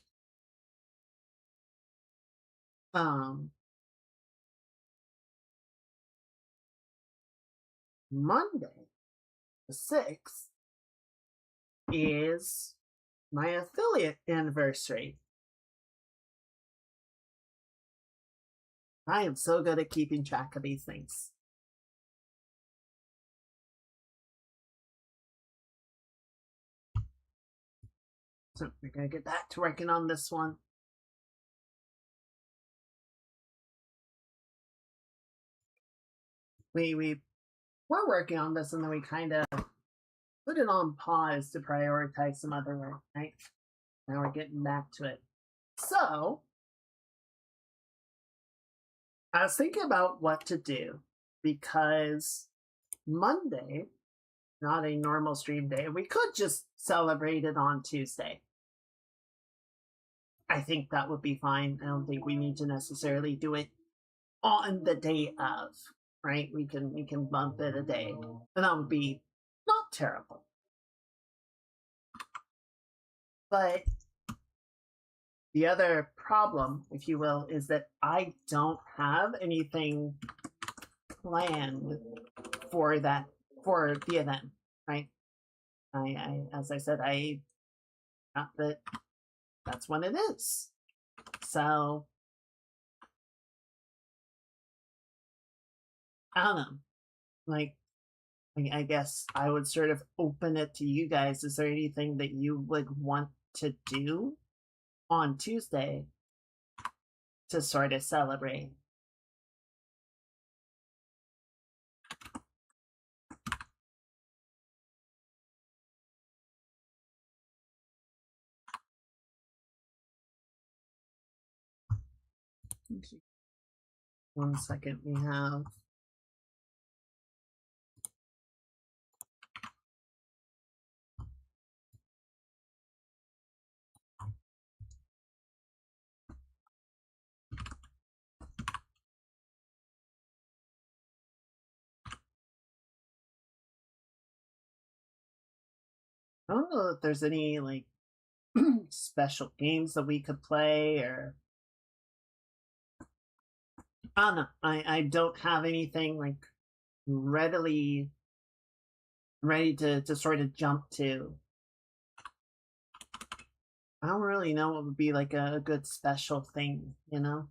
Monday, the 6th, is my affiliate anniversary. I am so good at keeping track of these things. So we're gonna get back to working on this one. We were working on this and then we kind of put it on pause to prioritize some other work, right? Now we're getting back to it. So I was thinking about what to do because Monday, not a normal stream day, we could just celebrate it on Tuesday. I think that would be fine. I don't think we need to necessarily do it on the day of, right? We can bump it a day, and that would be not terrible. But the other problem, if you will, is that I don't have anything planned for the event, right? I as I said, not that that's when it is. So I don't know. Like, I guess I would sort of open it to you guys. Is there anything that you would want to do on Tuesday to sort of celebrate? One second, we have I don't know if there's any like special games that we could play, or I don't know. I don't have anything like ready to sort of jump to. I don't really know what would be like a good special thing, you know?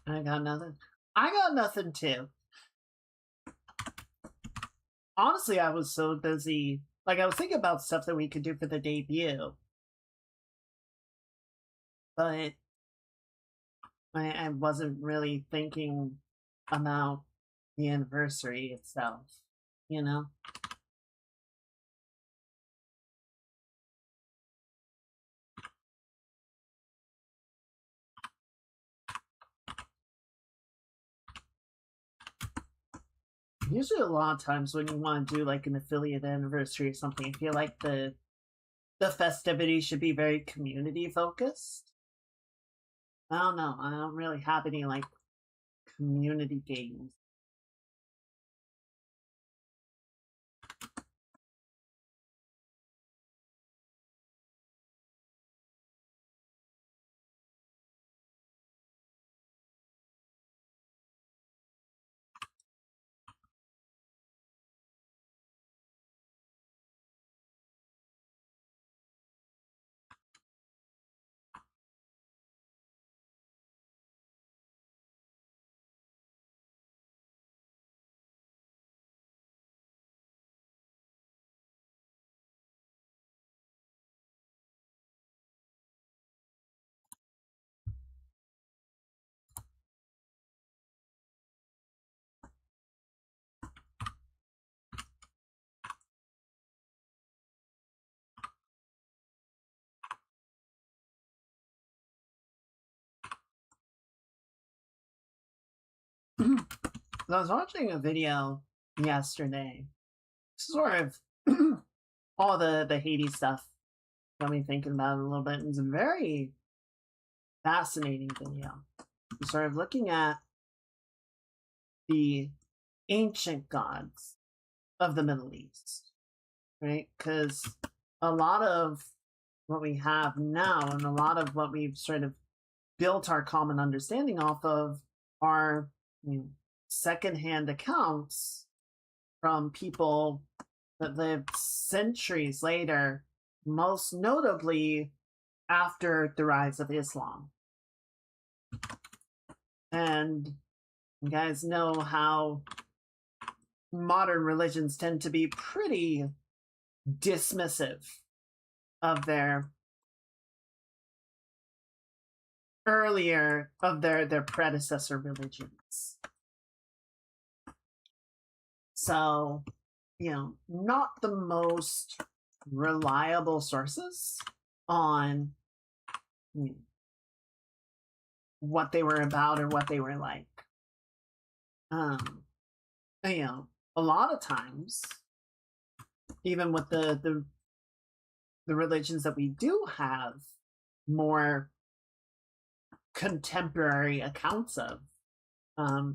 I got nothing. I got nothing too. Honestly, I was so busy. Like, I was thinking about stuff that we could do for the debut. But I wasn't really thinking about the anniversary itself, you know? Usually a lot of times when you want to do like an affiliate anniversary or something, I feel like the festivities should be very community focused. I don't know. I don't really have any like community games. I was watching a video yesterday, sort of all the Hades stuff got me thinking about it a little bit. It was a very fascinating video. Sort of looking at the ancient gods of the Middle East, right? Because a lot of what we have now and a lot of what we've sort of built our common understanding off of are, you know, secondhand accounts from people that lived centuries later, most notably after the rise of Islam. And you guys know how modern religions tend to be pretty dismissive of their their predecessor religions. So, you know, not the most reliable sources on, you know, what they were about or what they were like. You know, a lot of times, even with the religions that we do have more contemporary accounts of,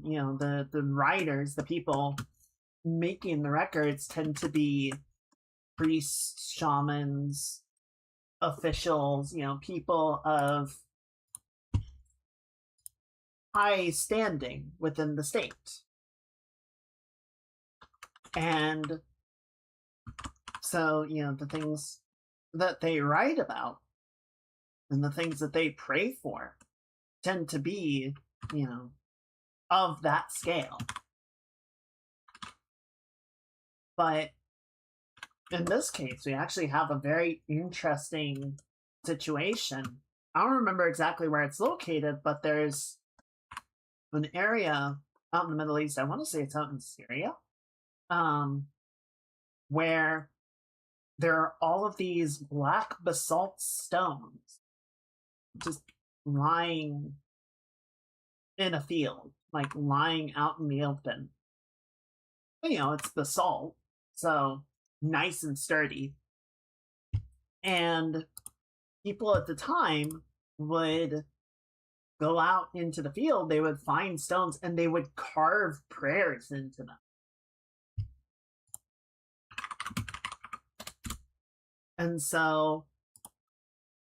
you know, the writers, the people making the records tend to be priests, shamans, officials, you know, people of high standing within the state. And so, you know, the things that they write about and the things that they pray for tend to be, you know, of that scale. But in this case, we actually have a very interesting situation. I don't remember exactly where it's located, but there's an area out in the Middle East, I want to say it's out in Syria, where there are all of these black basalt stones just lying in a field, like lying out in the open. You know, it's basalt, so nice and sturdy. And people at the time would go out into the field, they would find stones, and they would carve prayers into them. And so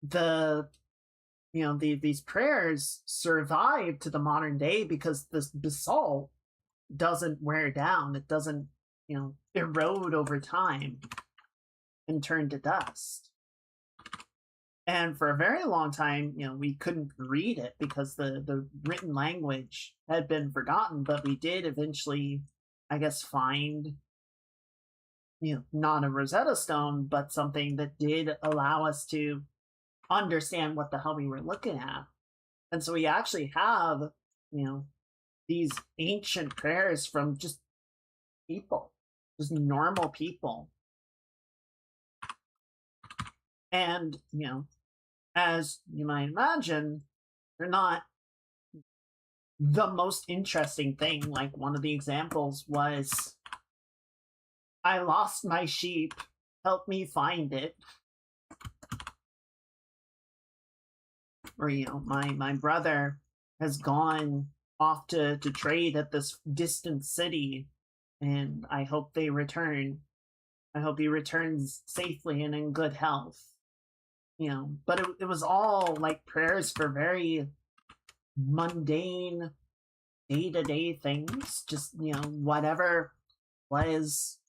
these prayers survive to the modern day because this basalt doesn't wear down. It doesn't, you know, erode over time and turn to dust. And for a very long time, you know, we couldn't read it because the written language had been forgotten, but we did eventually, I guess, find, you know, not a Rosetta Stone, but something that did allow us to understand what the hell we were looking at. And so we actually have, you know, these ancient prayers from just people, just normal people. And, you know, as you might imagine, they're not the most interesting thing. Like, one of the examples was, I lost my sheep, help me find it. Or, you know, my brother has gone off to trade at this distant city, and I hope they return. I hope he returns safely and in good health. You know, but it was all like prayers for very mundane, day-to-day things. Just, you know, whatever was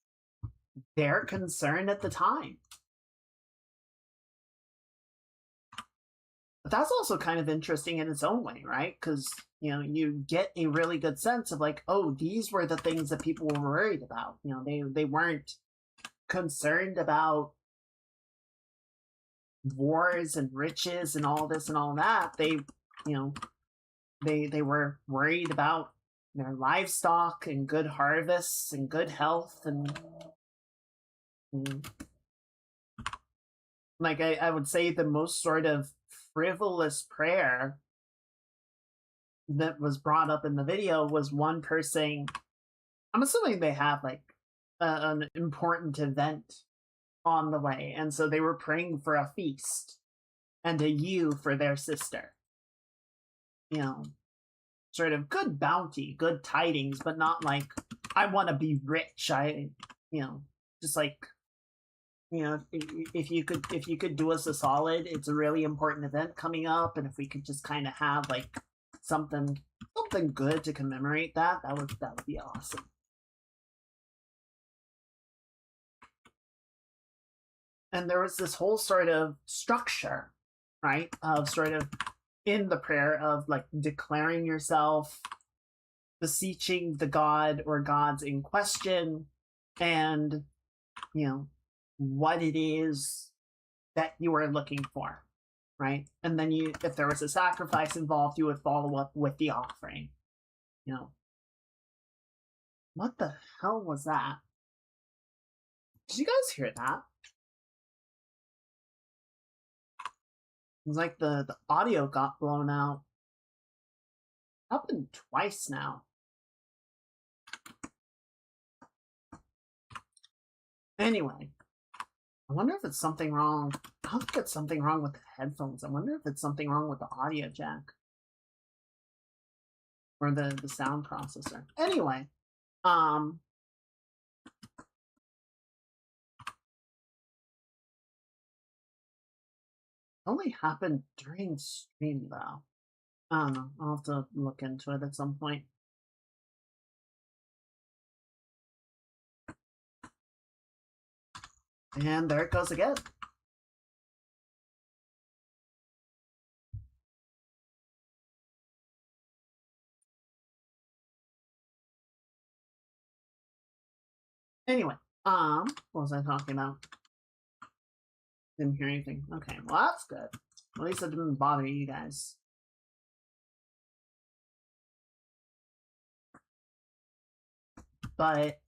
their concern at the time. But that's also kind of interesting in its own way, right? Because, you know, you get a really good sense of like, oh, these were the things that people were worried about. You know, they weren't concerned about wars and riches and all this and all that. They, you know, they were worried about their livestock and good harvests and good health and like I would say the most sort of frivolous prayer that was brought up in the video was one person. I'm assuming they have like an important event on the way, and so they were praying for a feast and a ewe for their sister. You know, sort of good bounty, good tidings, but not like I want to be rich. Just like, if you could do us a solid, it's a really important event coming up, and if we could just kind of have like something good to commemorate that would be awesome. And there was this whole sort of structure, right, of sort of in the prayer of like declaring yourself, beseeching the god or gods in question, and what it is that you are looking for, right? And then if there was a sacrifice involved, you would follow up with the offering. What the hell was that? Did you guys hear that? It was like the audio got blown out. Happened twice now. Anyway, I wonder if it's something wrong. I don't think it's something wrong with the headphones. I wonder if it's something wrong with the audio jack. Or the sound processor. Anyway, only happened during stream though. I don't know. I'll have to look into it at some point. And there it goes again. Anyway, what was I talking about? Didn't hear anything. Okay, well that's good. At least it didn't bother you guys. But,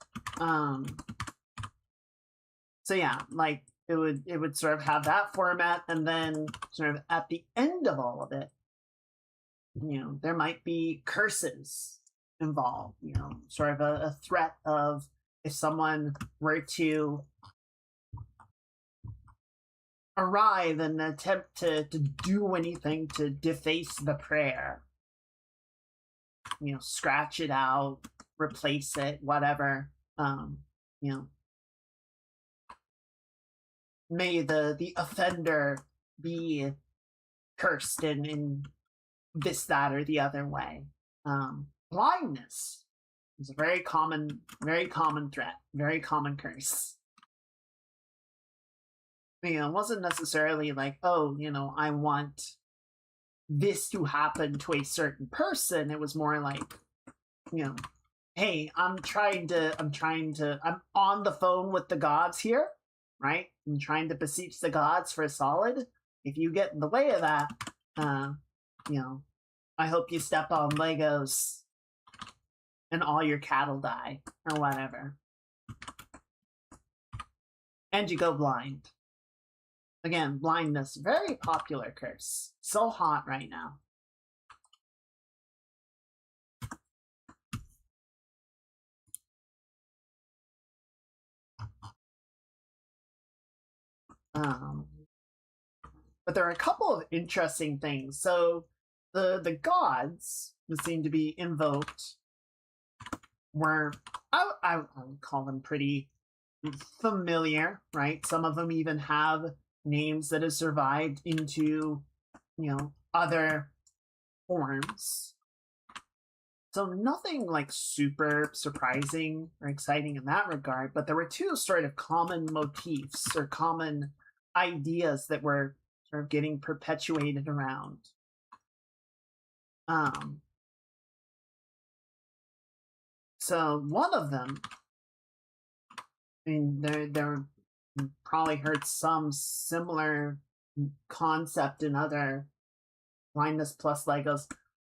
so yeah, like it would sort of have that format, and then sort of at the end of all of it, there might be curses involved, sort of a threat of if someone were to arrive and attempt to do anything to deface the prayer, scratch it out, replace it, whatever, may the offender be cursed in this, that, or the other way. Blindness is a very common threat, very common curse. It wasn't necessarily like, oh, I want this to happen to a certain person. It was more like, hey, I'm on the phone with the gods here, right? I'm trying to beseech the gods for a solid. If you get in the way of that, I hope you step on Legos and all your cattle die, or whatever. And you go blind. Again, blindness, very popular curse. So hot right now. But there are a couple of interesting things. So the gods that seem to be invoked were, I would call them pretty familiar, right? Some of them even have names that have survived into, other forms. So nothing like super surprising or exciting in that regard, but there were two sort of common motifs or common ideas that were sort of getting perpetuated around. So one of them, I mean, there probably heard some similar concept in other blindness plus Legos.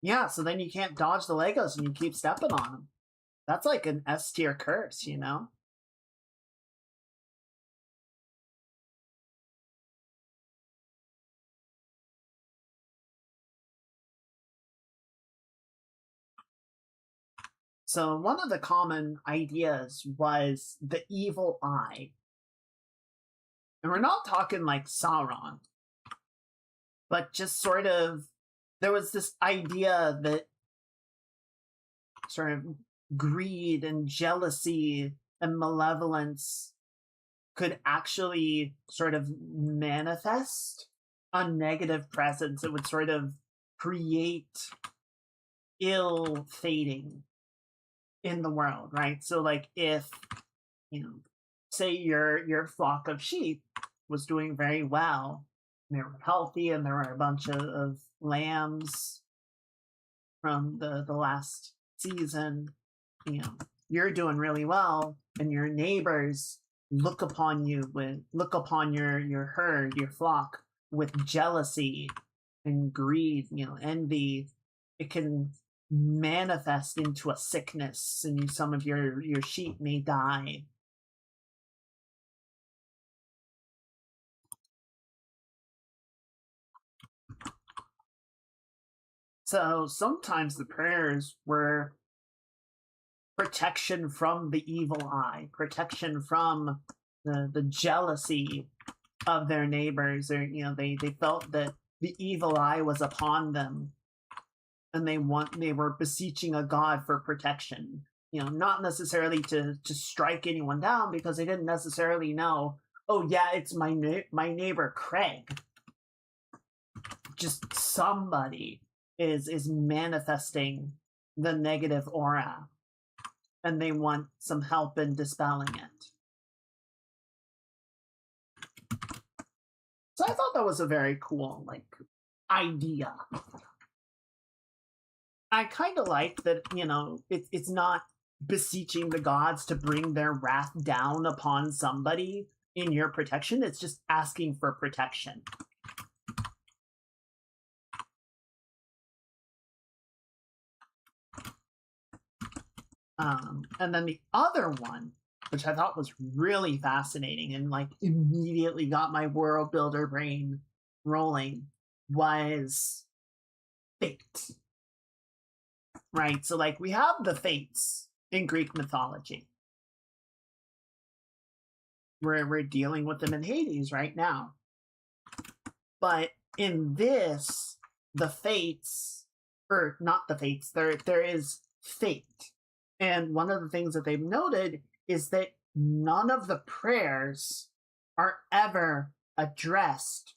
Yeah, so then you can't dodge the Legos and you keep stepping on them. That's like an S tier curse, So one of the common ideas was the evil eye. And we're not talking like Sauron, but just sort of, there was this idea that sort of greed and jealousy and malevolence could actually sort of manifest a negative presence. It would sort of create ill fating in the world, right? So like if, say your flock of sheep was doing very well, and they were healthy, and there were a bunch of lambs from the last season, you're doing really well, and your neighbors look upon your herd, your flock, with jealousy and greed, envy. It can manifest into a sickness, and some of your sheep may die. So sometimes the prayers were protection from the evil eye, protection from the jealousy of their neighbors, or they felt that the evil eye was upon them, and they were beseeching a god for protection. Not necessarily to strike anyone down, because they didn't necessarily know, oh yeah, it's my neighbor Craig. Just somebody is manifesting the negative aura, and they want some help in dispelling it. So I thought that was a very cool, idea. I kind of like that, it's not beseeching the gods to bring their wrath down upon somebody in your protection. It's just asking for protection. And then the other one, which I thought was really fascinating and immediately got my world builder brain rolling, was fate. Right? So we have the fates in Greek mythology. We're dealing with them in Hades right now. But in this, the fates, or not the fates, there is fate. And one of the things that they've noted is that none of the prayers are ever addressed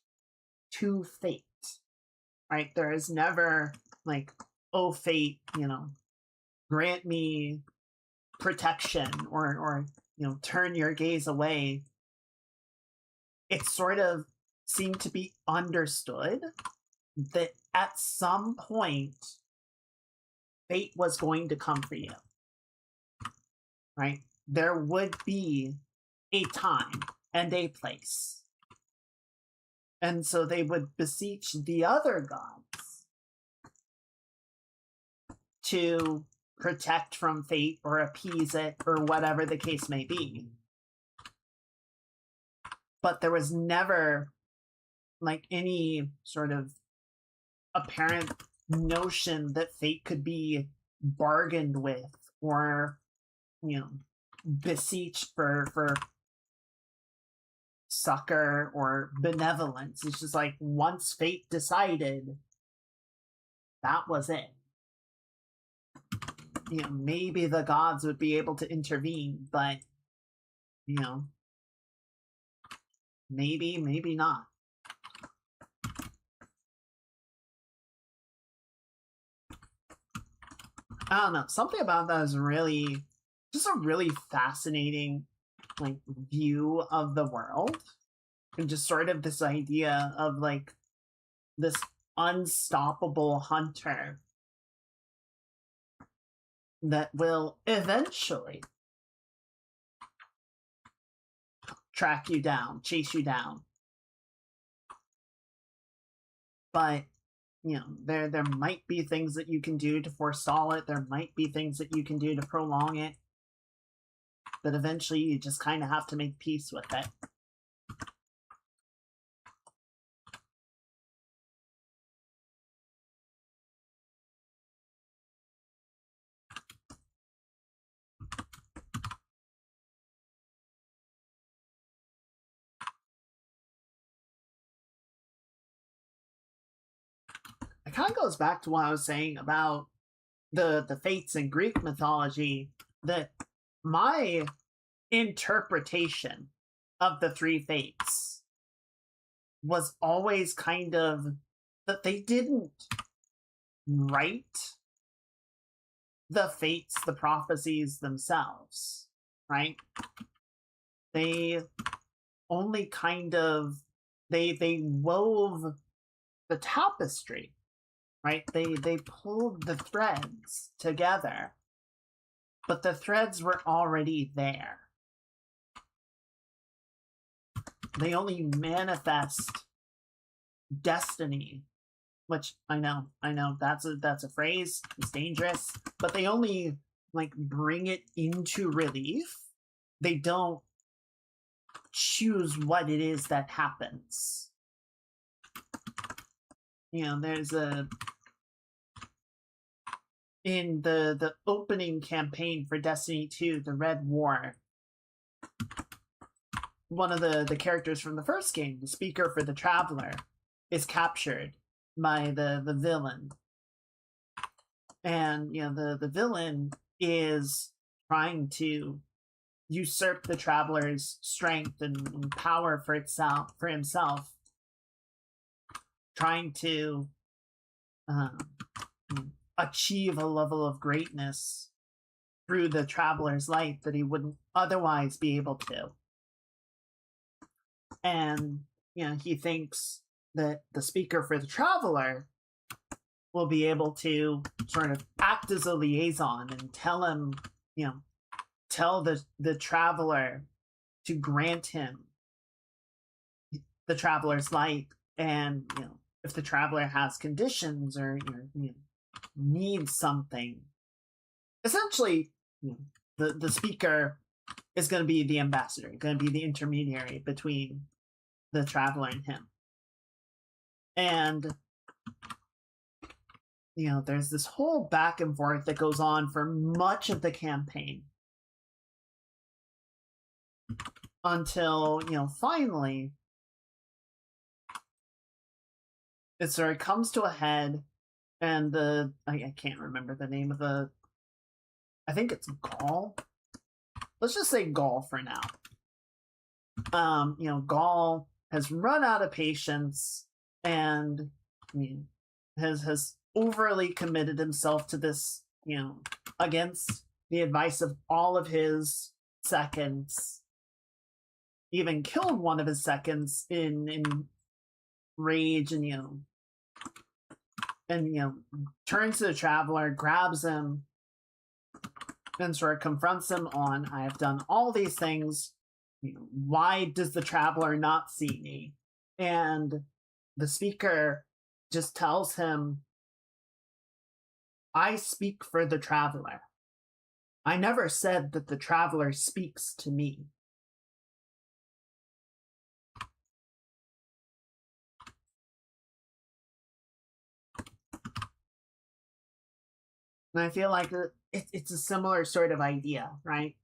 to fate, right? There is never oh fate, grant me protection, or turn your gaze away. It sort of seemed to be understood that at some point fate was going to come for you. Right? There would be a time and a place. And so they would beseech the other gods to protect from fate or appease it, or whatever the case may be. But there was never any sort of apparent notion that fate could be bargained with, or beseeched for succor or benevolence. It's just once fate decided, that was it. Maybe the gods would be able to intervene, but maybe not. I don't know. Something about that is really just a really fascinating view of the world, and just sort of this idea of this unstoppable hunter that will eventually track you down, chase you down. But there might be things that you can do to forestall it. There might be things that you can do to prolong it. But eventually you just kind of have to make peace with it. it kind of goes back to what I was saying about the fates in Greek mythology, that my interpretation of the three fates was always kind of that they didn't write the fates, the prophecies themselves, right? They only kind of they wove the tapestry, right? They pulled the threads together, but the threads were already there. They only manifest destiny, which I know that's a phrase, it's dangerous, but they only like bring it into relief. They don't choose what it is that happens. You know, there's in the opening campaign for Destiny 2, the Red War, one of the characters from the first game, the speaker for the Traveler, is captured by the villain. And, you know, the villain is trying to usurp the Traveler's strength and power for himself, trying to achieve a level of greatness through the Traveler's life that he wouldn't otherwise be able to. And, you know, he thinks that the speaker for the Traveler will be able to sort of act as a liaison and tell him, you know, tell the Traveler to grant him the Traveler's life. And, you know, if the Traveler has conditions or, you know, needs something, essentially, you know, the speaker is going to be the ambassador, going to be the intermediary between the Traveler and him. And, you know, there's this whole back and forth that goes on for much of the campaign until, you know, finally it sort of comes to a head, and I can't remember the name of I think it's Gaul. Let's just say Gaul for now. You know, Gaul has run out of patience and, I mean, has overly committed himself to this, you know, against the advice of all of his seconds. Even killed one of his seconds in rage, and, you know, turns to the Traveler, grabs him, and sort of confronts him on, I have done all these things. You know, why does the Traveler not see me? And the speaker just tells him, I speak for the Traveler. I never said that the Traveler speaks to me. And I feel like it's a similar sort of idea, right?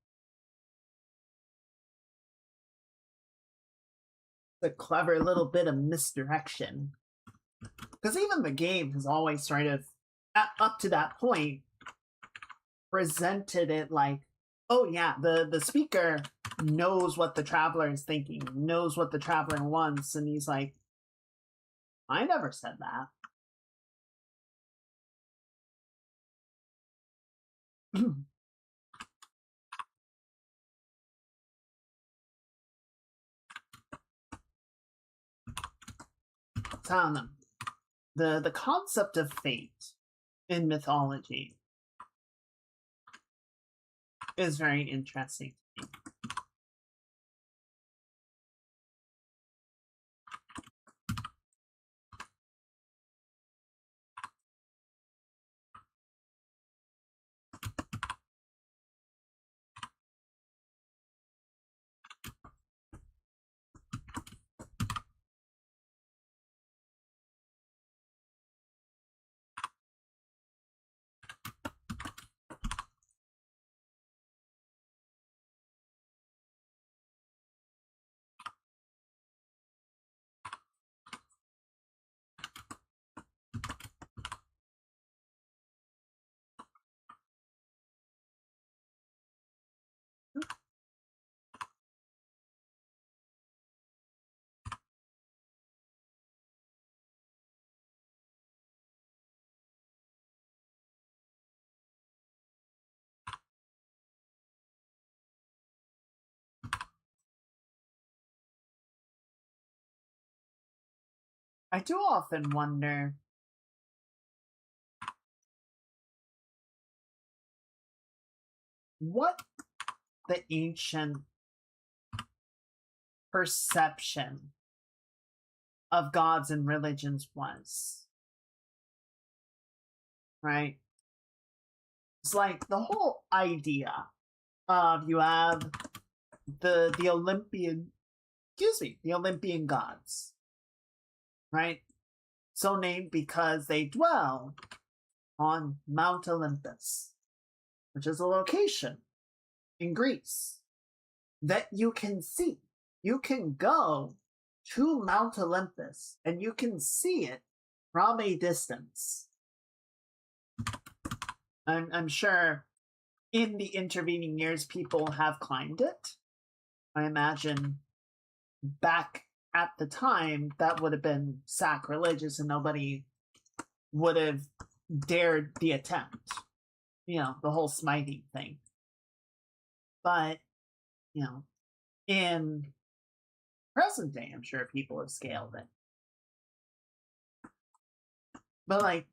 A clever little bit of misdirection. Because even the game has always sort of, up to that point, presented it like, oh yeah, the speaker knows what the Traveler is thinking, knows what the Traveler wants, and he's like, I never said that. So, the concept of fate in mythology is very interesting to me. I do often wonder what the ancient perception of gods and religions was. Right? It's like the whole idea of you have the Olympian the Olympian gods. Right? So named because they dwell on Mount Olympus, which is a location in Greece that you can see. You can go to Mount Olympus and you can see it from a distance. I'm sure in the intervening years people have climbed it. I imagine back at the time that would have been sacrilegious and nobody would have dared the attempt. You know, the whole smiting thing. But, you know, in present day, I'm sure people have scaled it. But, like,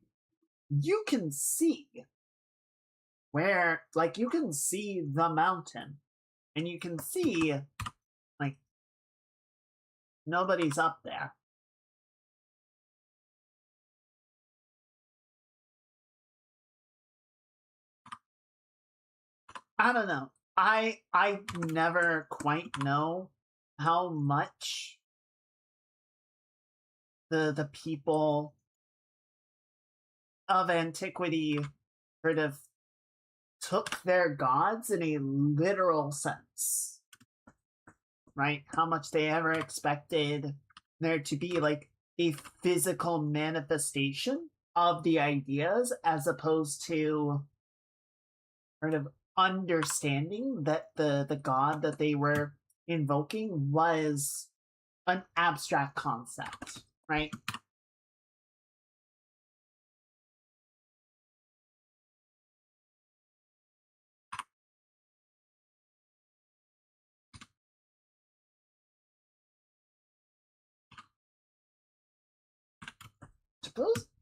you can see where, like, you can see the mountain. And you can see, like, nobody's up there. I don't know. I never quite know how much the people of antiquity sort of took their gods in a literal sense. Right? How much they ever expected there to be like a physical manifestation of the ideas as opposed to sort of understanding that the god that they were invoking was an abstract concept, right?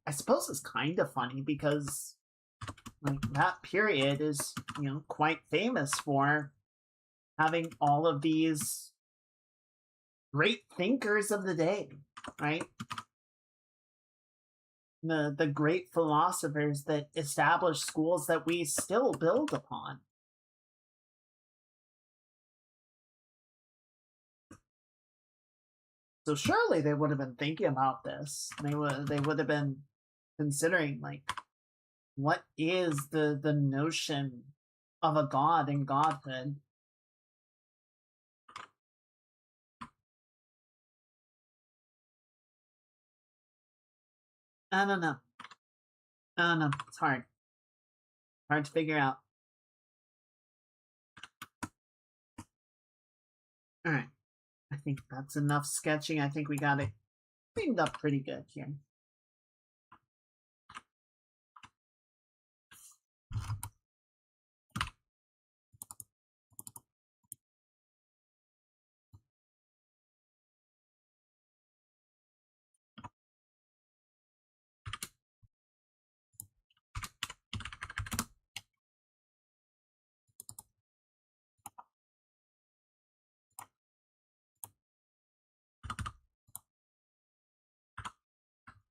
I suppose it's kind of funny because like that period is, you know, quite famous for having all of these great thinkers of the day, right? The great philosophers that established schools that we still build upon. So surely they would have been thinking about this. They would have been considering like what is the notion of a god and godhood. I don't know. I don't know. It's hard. Hard to figure out. All right. I think that's enough sketching. I think we got it cleaned up pretty good here.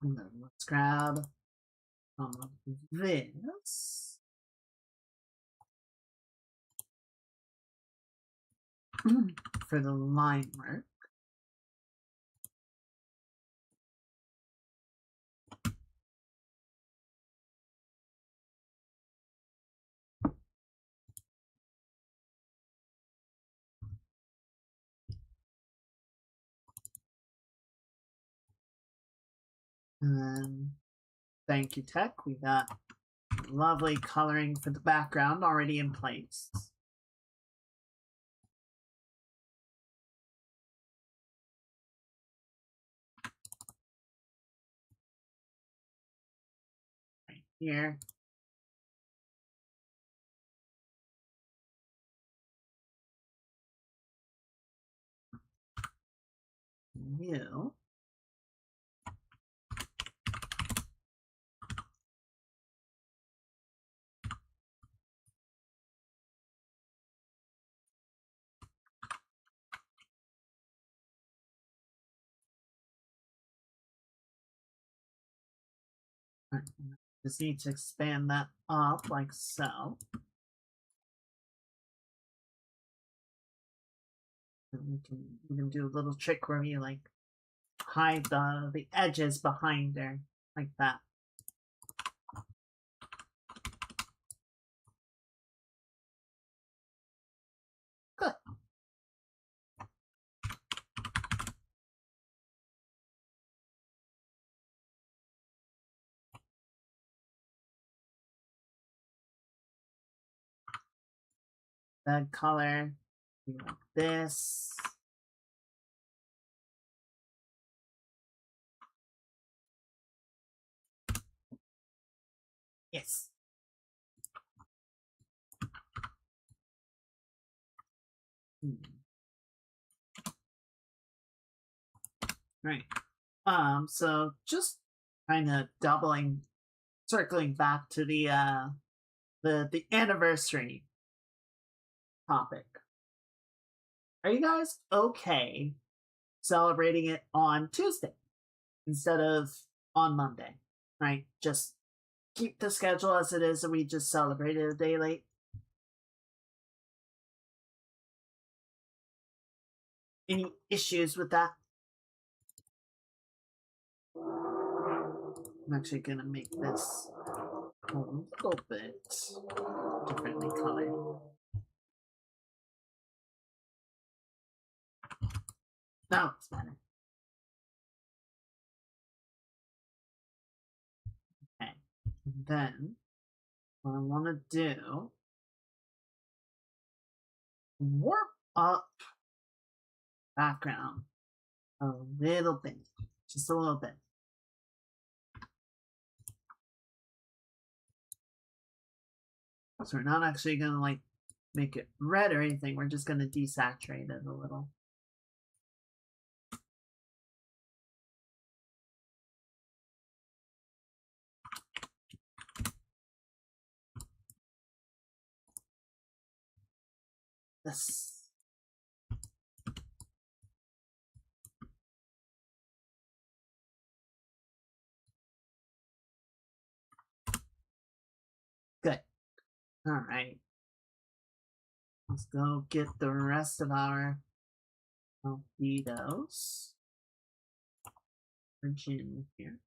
And then let's grab this. For the line work. And then, thank you, Tech. We got lovely coloring for the background already in place. Right here. You. Right. Just need to expand that up like so. And we can do a little trick where you like hide the edges behind there like that. Good. Bed color, like this. Yes. Right. So just kind of circling back to the anniversary topic. Are you guys okay celebrating it on Tuesday instead of on Monday? Right? Just keep the schedule as it is, and we just celebrated a day late. Any issues with that? I'm actually gonna make this a little bit differently colored. Now it's better. Okay. And then what I want to do, warp up background a little bit, just a little bit. So we're not actually gonna like make it red or anything. We're just gonna desaturate it a little. This. Good. All right. Let's go get the rest of our albedos. Virgin here.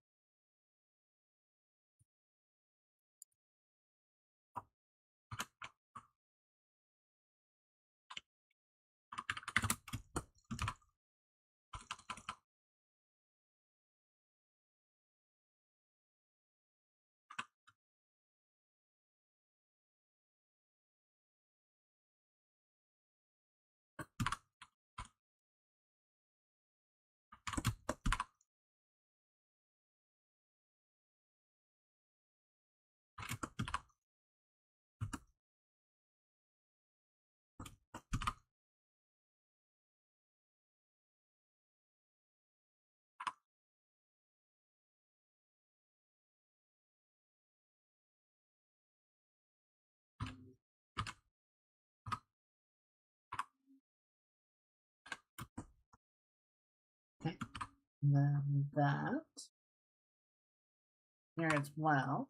Okay. And then that here as well.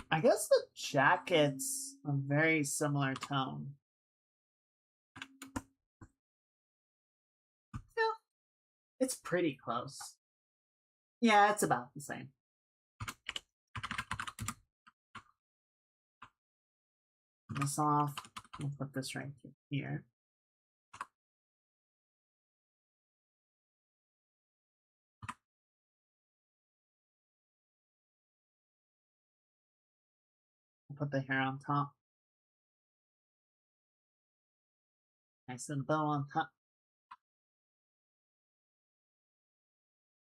I guess the jacket's a very similar tone. Yeah, it's pretty close. Yeah, it's about the same. This off. We'll put this right here. We'll put the hair on top. Nice and bow on top.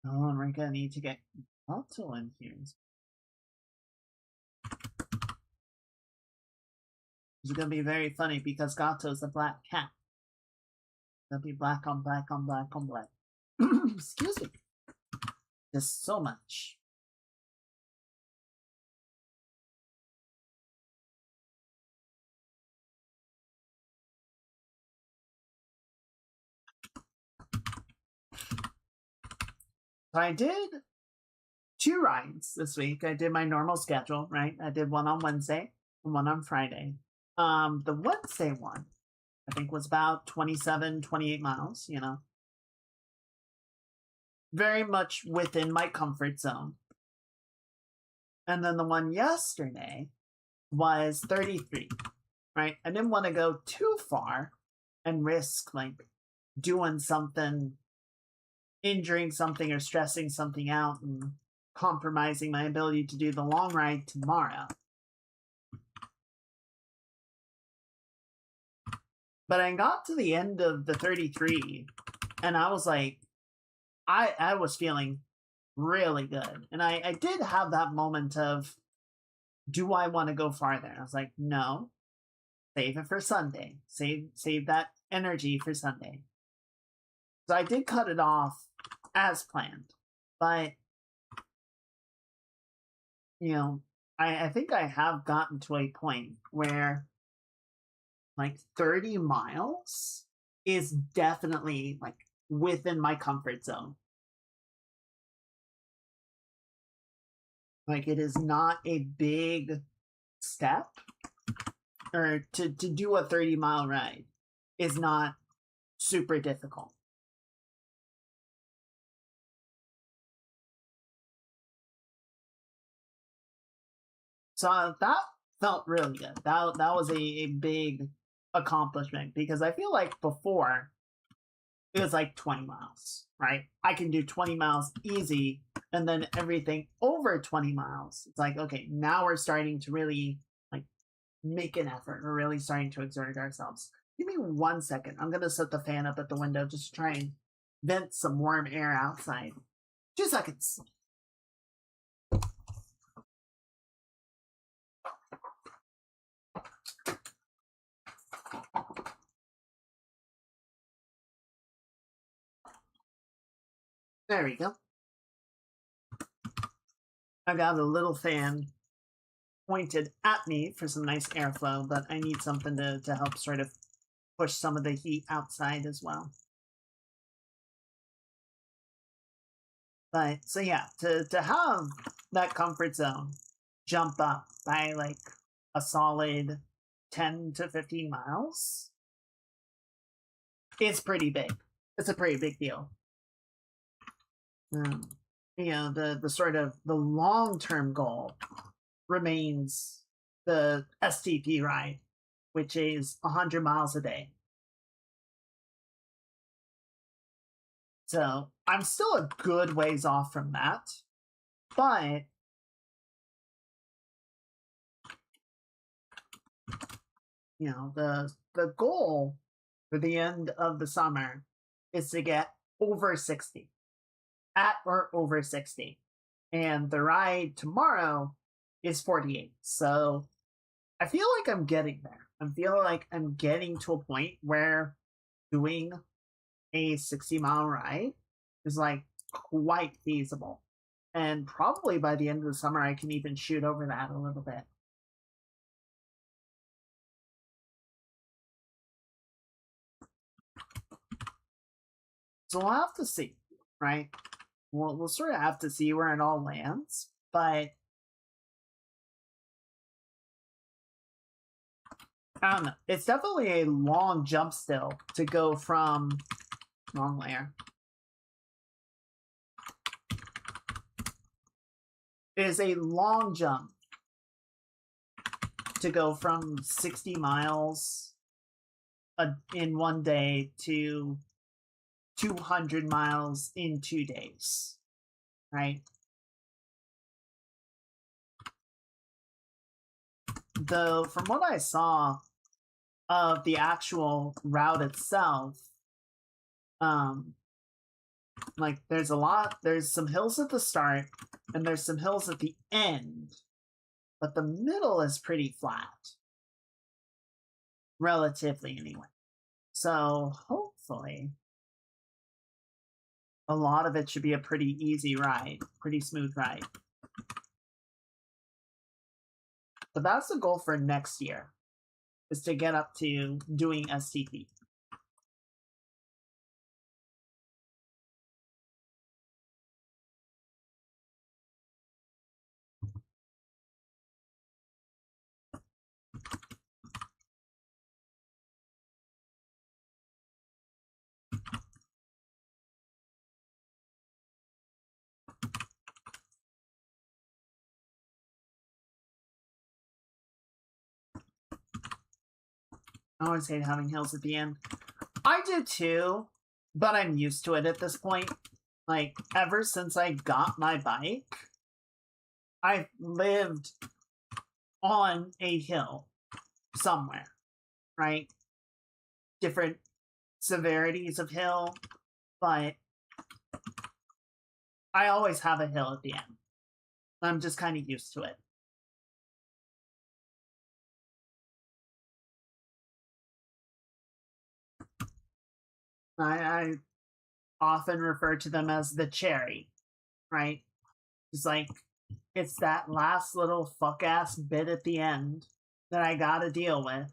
Oh, and we're gonna need to get Gato in here. It's gonna be very funny because Gato's a black cat. It'll be black on black on black on black. Excuse me. Just so much. So I did 2 rides this week. I did my normal schedule, right? I did one on Wednesday and one on Friday. The Wednesday one, I think, was about 27, 28 miles, you know. Very much within my comfort zone. And then the one yesterday was 33, right? I didn't want to go too far and risk, like, doing something, injuring something or stressing something out and compromising my ability to do the long ride tomorrow. But I got to the end of the 33 and I was like, I was feeling really good. And I did have that moment of, do I want to go farther? I was like, no, save it for Sunday. Save that energy for Sunday. So I did cut it off as planned. But, you know, I think I have gotten to a point where, like, 30 miles is definitely, like, within my comfort zone. Like, it is not a big step, or to do a 30-mile ride is not super difficult. So that felt really good. That was a big accomplishment, because I feel like before it was like 20 miles, right? I can do 20 miles easy, and then everything over 20 miles, it's like, okay, now we're starting to really, like, make an effort. We're really starting to exert ourselves. Give me 1 second. I'm going to set the fan up at the window just to try and vent some warm air outside. 2 seconds. There we go. I got a little fan pointed at me for some nice airflow, but I need something to help sort of push some of the heat outside as well. But, so yeah, to have that comfort zone jump up by, like, a solid 10 to 15 miles, it's pretty big. It's a pretty big deal. You know, the sort of the long-term goal remains the STP ride, which is 100 miles a day. So I'm still a good ways off from that, but you know, the goal for the end of the summer is to get over 60. At or over 60. And the ride tomorrow is 48. So I feel like I'm getting there. I feel like I'm getting to a point where doing a 60-mile ride is, like, quite feasible. And probably by the end of the summer, I can even shoot over that a little bit. So we'll have to see, right? We'll sort of have to see where it all lands, but I don't know. It's definitely a long jump still to go from wrong layer. It is a long jump to go from 60 miles in one day to 200 miles in 2 days, right? Though, from what I saw of the actual route itself, like, there's some hills at the start, and there's some hills at the end, but the middle is pretty flat. Relatively, anyway. So, hopefully, a lot of it should be a pretty easy ride, pretty smooth ride. But that's the goal for next year, is to get up to doing STP. I always hate having hills at the end. I do too, but I'm used to it at this point. Like, ever since I got my bike, I've lived on a hill somewhere, right? Different severities of hill, but I always have a hill at the end. I'm just kind of used to it. I often refer to them as the cherry, right? It's like, it's that last little fuck-ass bit at the end that I gotta deal with.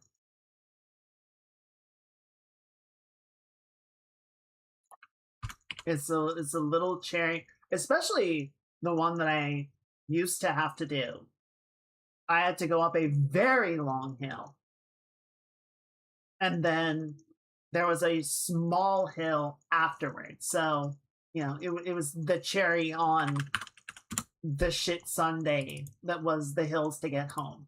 It's a little cherry, especially the one that I used to have to do. I had to go up a very long hill. And then there was a small hill afterwards. So, you know, it was the cherry on the shit Sunday that was the hills to get home.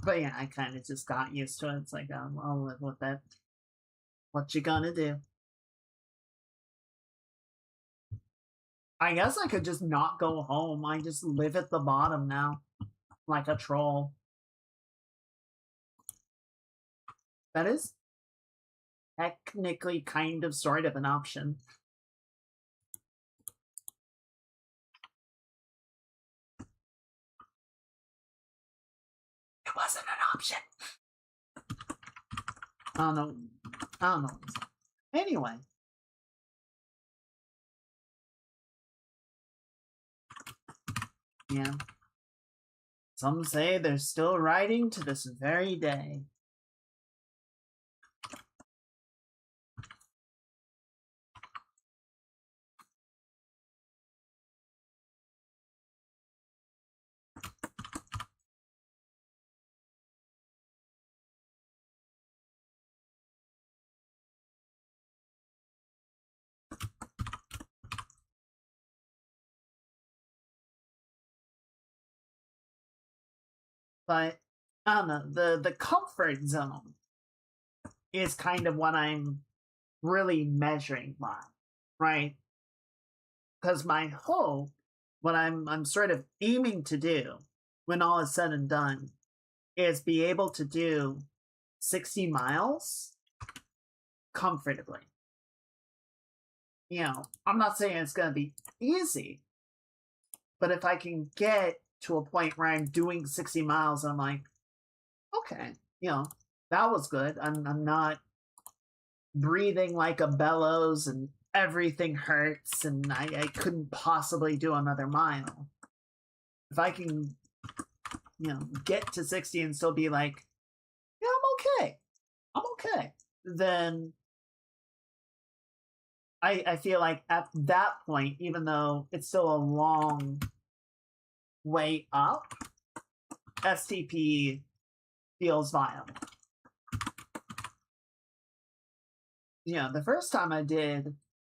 But yeah, I kind of just got used to it. It's like, I'll live with it. What you gonna do? I guess I could just not go home. I just live at the bottom now, like a troll. That is technically kind of sort of an option. It wasn't an option. I don't know. Anyway. Yeah. Some say they're still writing to this very day. But I don't know, the comfort zone is kind of what I'm really measuring by, right? Because my hope, what I'm sort of aiming to do when all is said and done, is be able to do 60 miles comfortably. You know, I'm not saying it's going to be easy, but if I can get to a point where I'm doing 60 miles, I'm like, okay, you know, that was good. I'm not breathing like a bellows and everything hurts and I couldn't possibly do another mile. If I can, you know, get to 60 and still be like, yeah, I'm okay, then I feel like at that point, even though it's still a long way up, STP feels viable. You know, the first time I did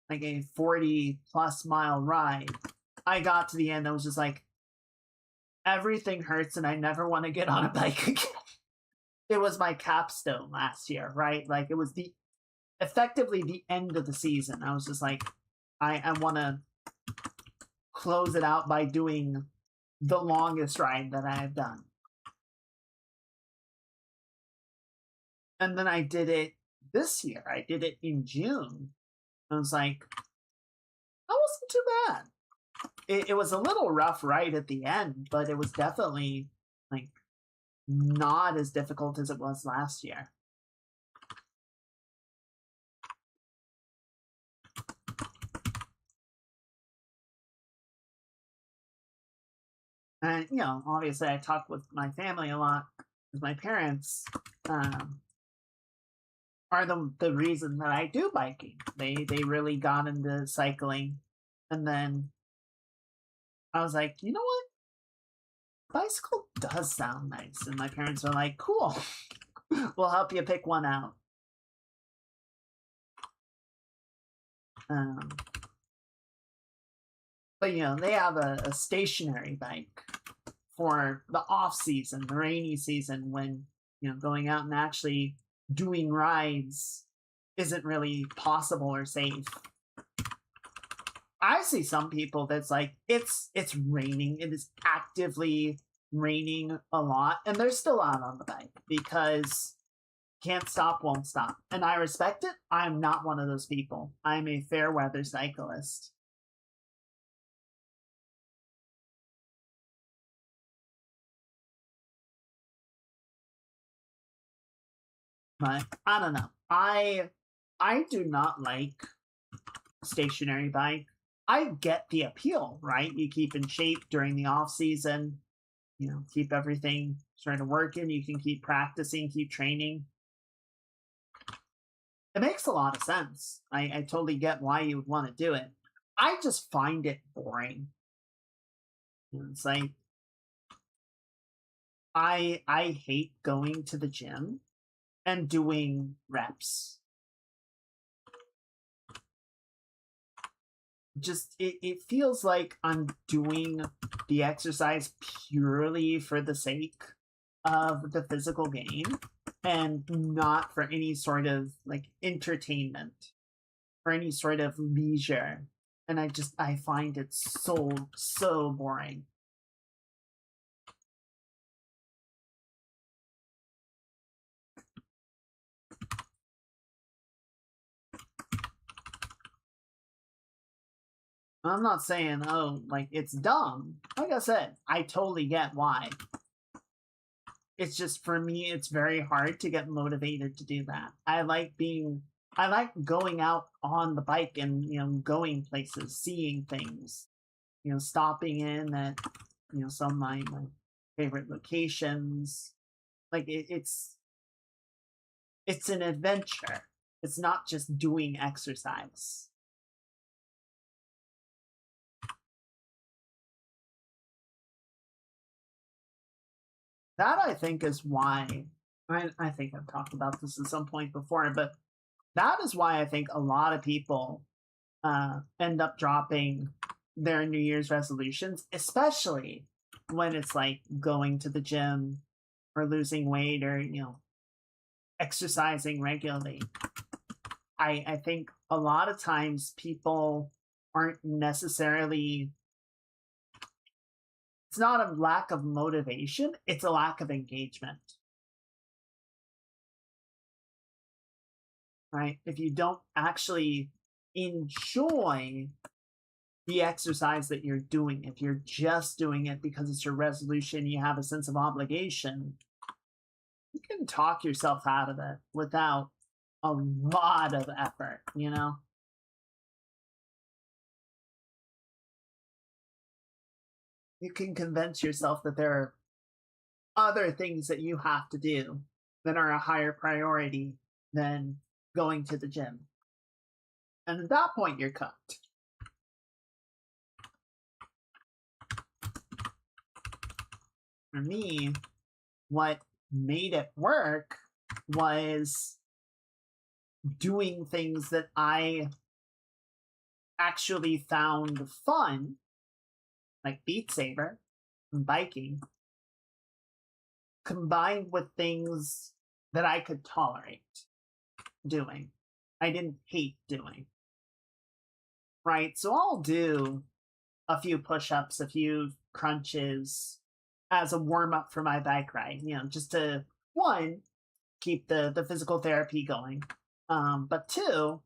like a 40+ mile ride, I got to the end, I was just like, everything hurts and I never want to get on a bike again. It was my capstone last year, right? Like, it was effectively the end of the season. I was just like, I want to close it out by doing the longest ride that I've done. And then I did it this year. I did it in June. I was like, that wasn't too bad. It was a little rough right at the end, but it was definitely like not as difficult as it was last year. And, you know, obviously I talk with my family a lot, because my parents are the reason that I do biking. They really got into cycling. And then I was like, you know what? Bicycle does sound nice. And my parents were like, cool. We'll help you pick one out. But, they have a stationary bike for the off season, the rainy season, when, going out and actually doing rides isn't really possible or safe. I see some people that's like, it's raining. It is actively raining a lot, and they're still out on the bike because can't stop, won't stop. And I respect it. I'm not one of those people. I'm a fair weather cyclist. But I don't know. I do not like stationary bike. I get the appeal, right? You keep in shape during the off season, keep everything sort of working. You can keep practicing, keep training. It makes a lot of sense. I totally get why you would want to do it. I just find it boring. It's like I hate going to the gym and doing reps. Just it feels like I'm doing the exercise purely for the sake of the physical gain and not for any sort of like entertainment or any sort of leisure. And I find it so boring. I'm not saying, like, it's dumb. Like I said, I totally get why. It's just, for me, it's very hard to get motivated to do that. I like going out on the bike and, going places, seeing things, stopping in at, some of my favorite locations. Like, it's an adventure. It's not just doing exercise. That, I think, is why, I think I've talked about this at some point before, but that is why I think a lot of people end up dropping their New Year's resolutions, especially when it's like going to the gym or losing weight or, exercising regularly. I think a lot of times people aren't necessarily, it's not a lack of motivation, it's a lack of engagement. Right? If you don't actually enjoy the exercise that you're doing, if you're just doing it because it's your resolution, you have a sense of obligation, you can talk yourself out of it without a lot of effort, You can convince yourself that there are other things that you have to do that are a higher priority than going to the gym. And at that point, you're cooked. For me, what made it work was doing things that I actually found fun, like Beat Saber and biking, combined with things that I could tolerate doing. I didn't hate doing. Right? So I'll do a few push-ups, a few crunches as a warm-up for my bike ride, just to, one, keep the physical therapy going. But two,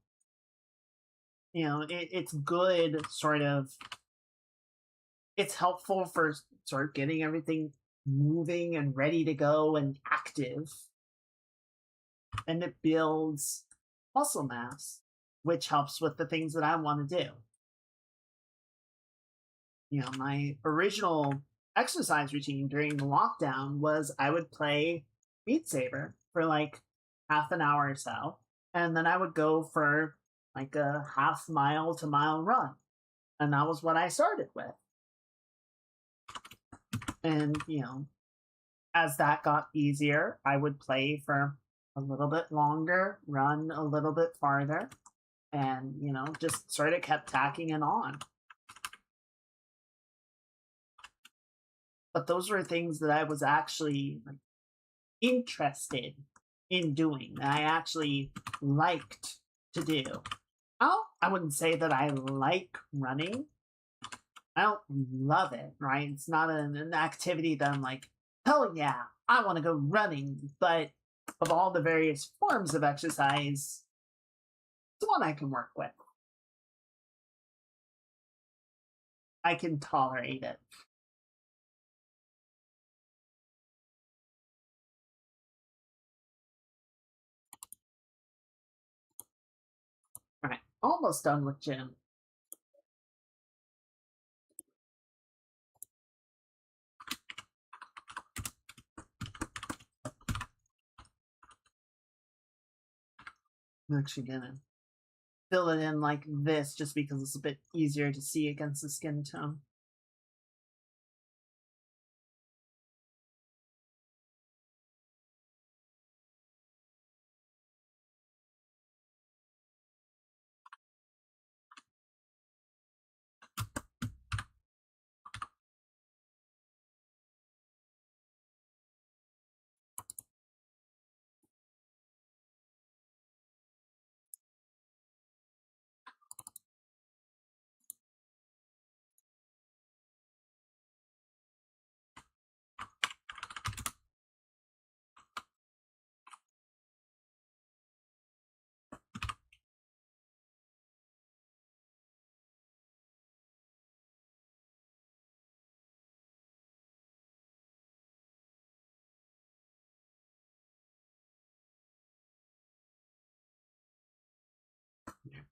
it's good sort of, it's helpful for sort of getting everything moving and ready to go and active. And it builds muscle mass, which helps with the things that I want to do. My original exercise routine during the lockdown was I would play Beat Saber for like half an hour or so, and then I would go for like a half mile to mile run. And that was what I started with. And, as that got easier, I would play for a little bit longer, run a little bit farther, and, just sort of kept tacking it on. but those were things that I was actually like interested in doing, that I actually liked to do. I wouldn't say that I like running. I don't love it, right? It's not an activity that I'm like, hell yeah, I want to go running. But of all the various forms of exercise, it's one I can work with. I can tolerate it. All right, almost done with gym. I'm actually gonna fill it in like this just because it's a bit easier to see against the skin tone.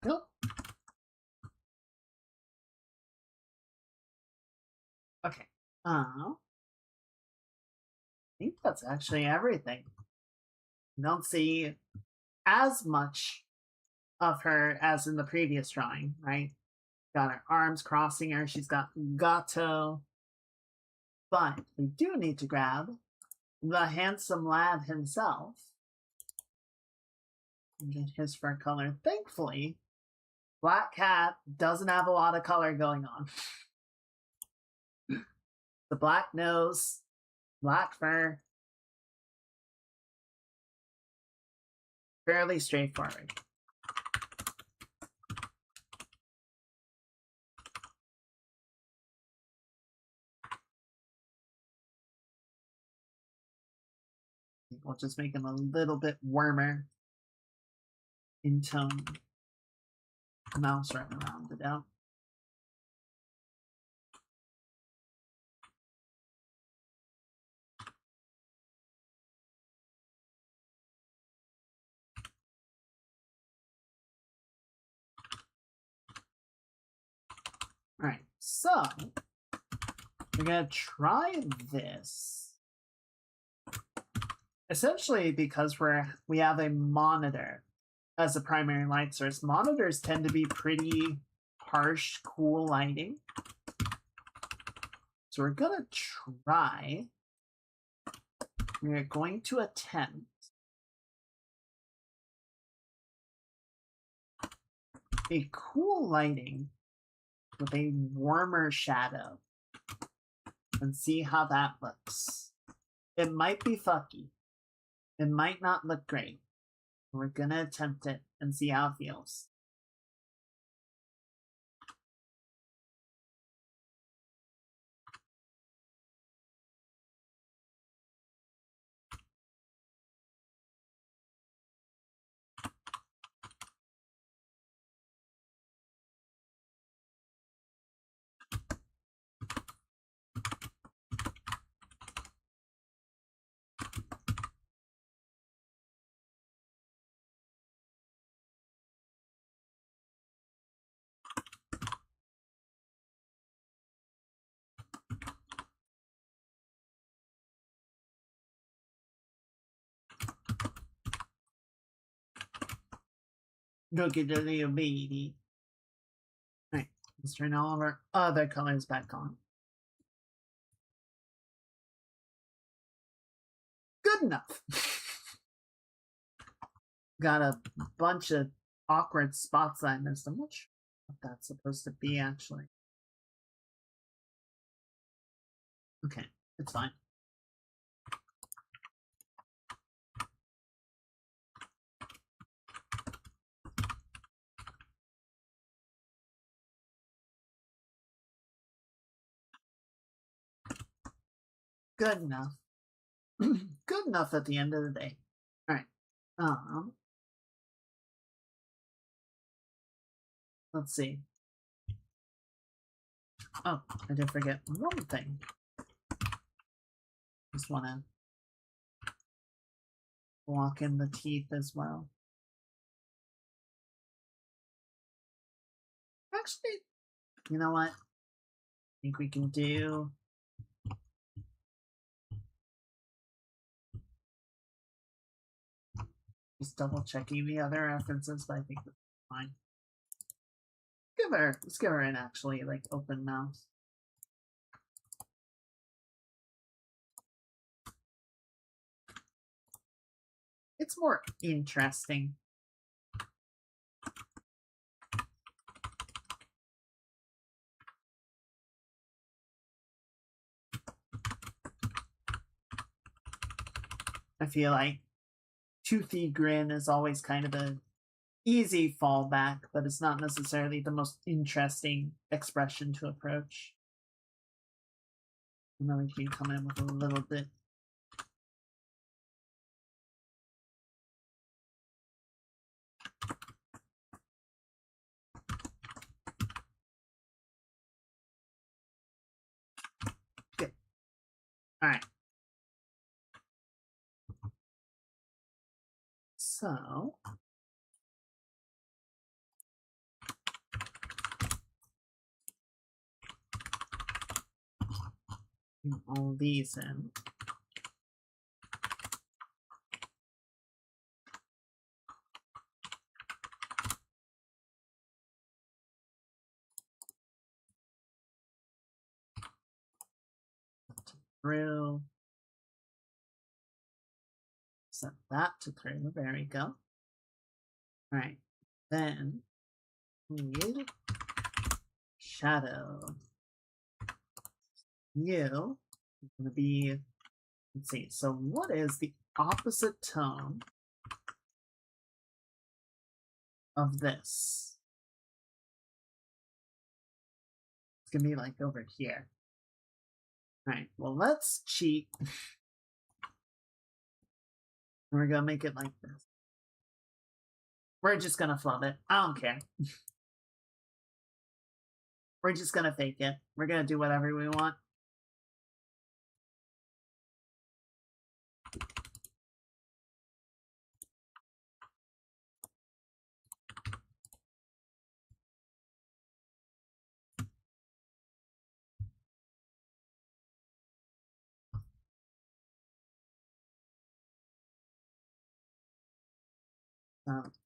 Nope. Okay. I think that's actually everything. You don't see as much of her as in the previous drawing, right? Got her arms crossing her. She's got gato. But we do need to grab the handsome lad himself and get his fur color. Thankfully, Black Cat doesn't have a lot of color going on. The black nose, black fur, fairly straightforward. We'll just make him a little bit warmer in tone. Mouse right around it out. All right, so we're gonna try this. Essentially, because we have a monitor as a primary light source. Monitors tend to be pretty harsh, cool lighting. So we're gonna try. We're going to attempt a cool lighting with a warmer shadow and see how that looks. It might be fucky. It might not look great. We're gonna attempt it and see how it feels. Look at the little baby. Alright, let's turn all of our other colors back on. Good enough. Got a bunch of awkward spots I missed. I'm not sure what that's supposed to be, actually. Okay, It's fine. Good enough. Good enough at the end of the day. All right. Let's see. Oh, I did forget one thing. Just want to block in the teeth as well. Actually, you know what? I think we can do... Just double checking the other references, but I think that's fine. Let's give her an actually like open mouth. It's more interesting. I feel like toothy grin is always kind of a easy fallback, but it's not necessarily the most interesting expression to approach. And then we can come in with a little bit. Good. All right. So all these in. Through. Set that to through. There we go. All right. Then you shadow. You is going to be, let's see, so what is the opposite tone of this? It's going to be like over here. All right, well, let's cheat. We're going to make it like this. We're just going to flub it. I don't care. We're just going to fake it. We're going to do whatever we want.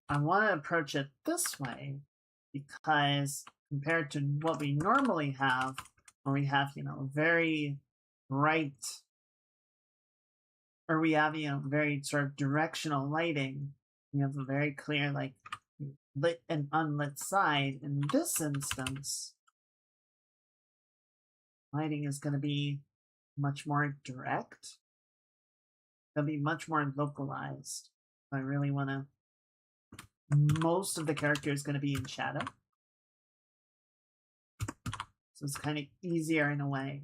I want to approach it this way because compared to what we normally have, where we have, you know, very bright, or we have, you know, very sort of directional lighting, we have a very clear, like, lit and unlit side. In this instance, lighting is going to be much more direct. It'll be much more localized. I really want to... Most of the character is going to be in shadow. So it's kind of easier in a way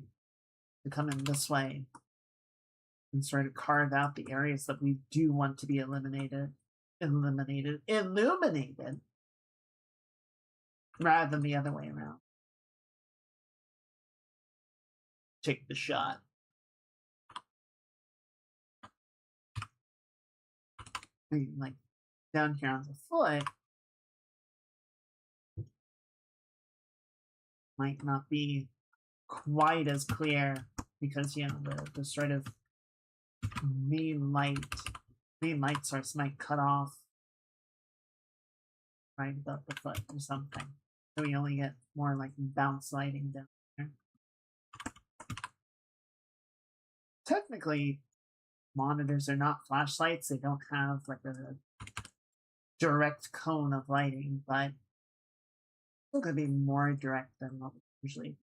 to come in this way and sort of carve out the areas that we do want to be illuminated, rather than the other way around. Take the shot. Like down here on the foot might not be quite as clear because, you know, the sort of main light source might cut off right above the foot or something. So we only get more like bounce lighting down there. Technically, monitors are not flashlights. They don't have like a direct cone of lighting, but it's going to be more direct than what we usually.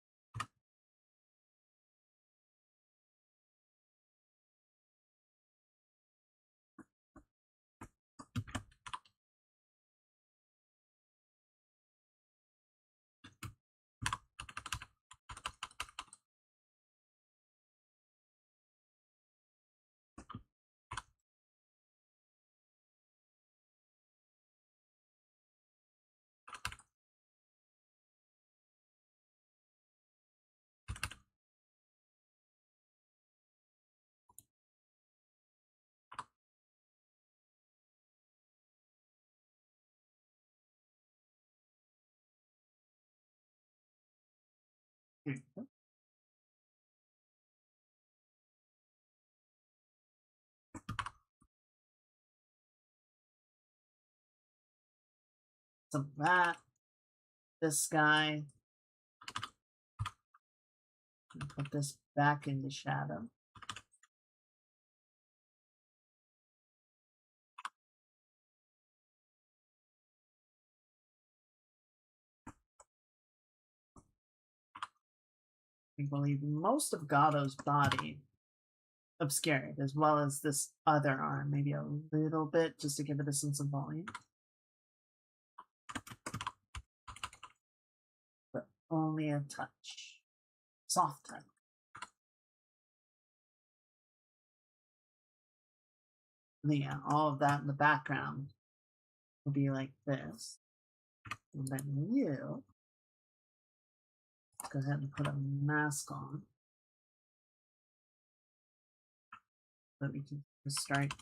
So that, this guy, put this back into shadow. I believe most of Gatto's body obscured, as well as this other arm, maybe a little bit, just to give it a sense of volume. But only a touch. Soft touch. And yeah, all of that in the background will be like this. And then you go ahead and put a mask on. So we can just start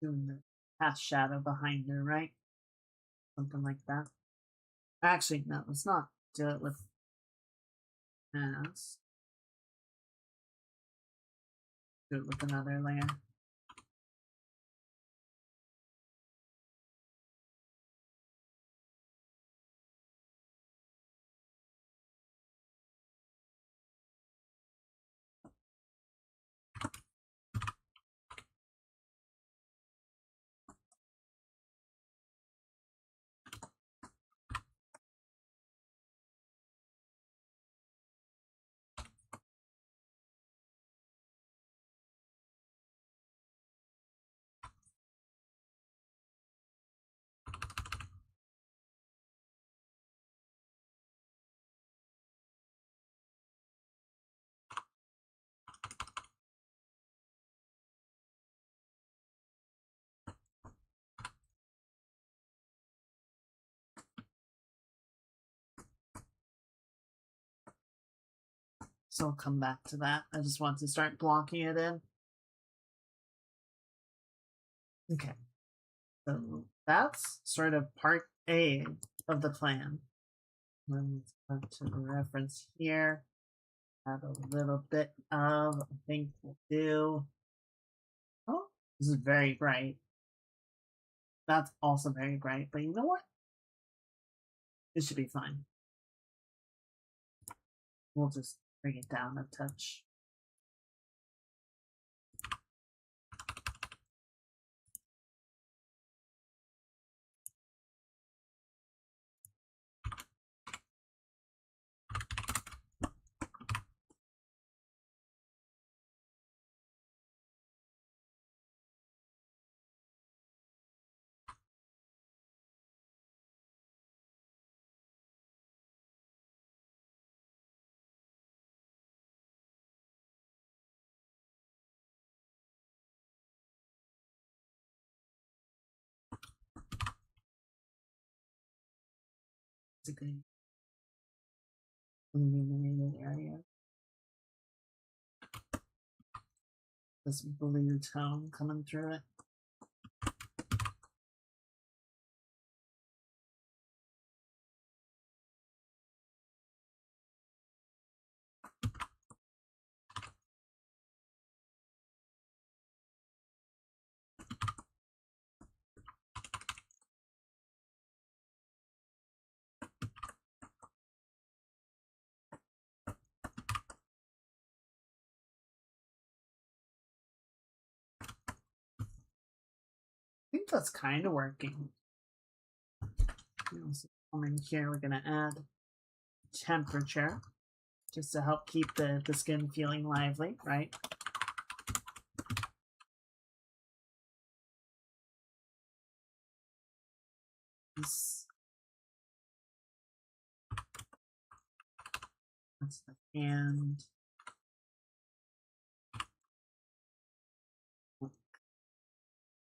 doing the half shadow behind her, right? Something like that. Actually, no, let's not do it with mask. Do it with another layer. So I'll come back to that. I just want to start blocking it in. Okay. So that's sort of part A of the plan. Let's go to the reference here. Add a little bit of, I think we'll do. Oh, this is very bright. That's also very bright, but you know what? It should be fine. We'll just bring it down a touch. It's a good illuminated area. This blue tone coming through it. I think that's kind of working. So in here, we're going to add temperature just to help keep the skin feeling lively, right? That's the hand.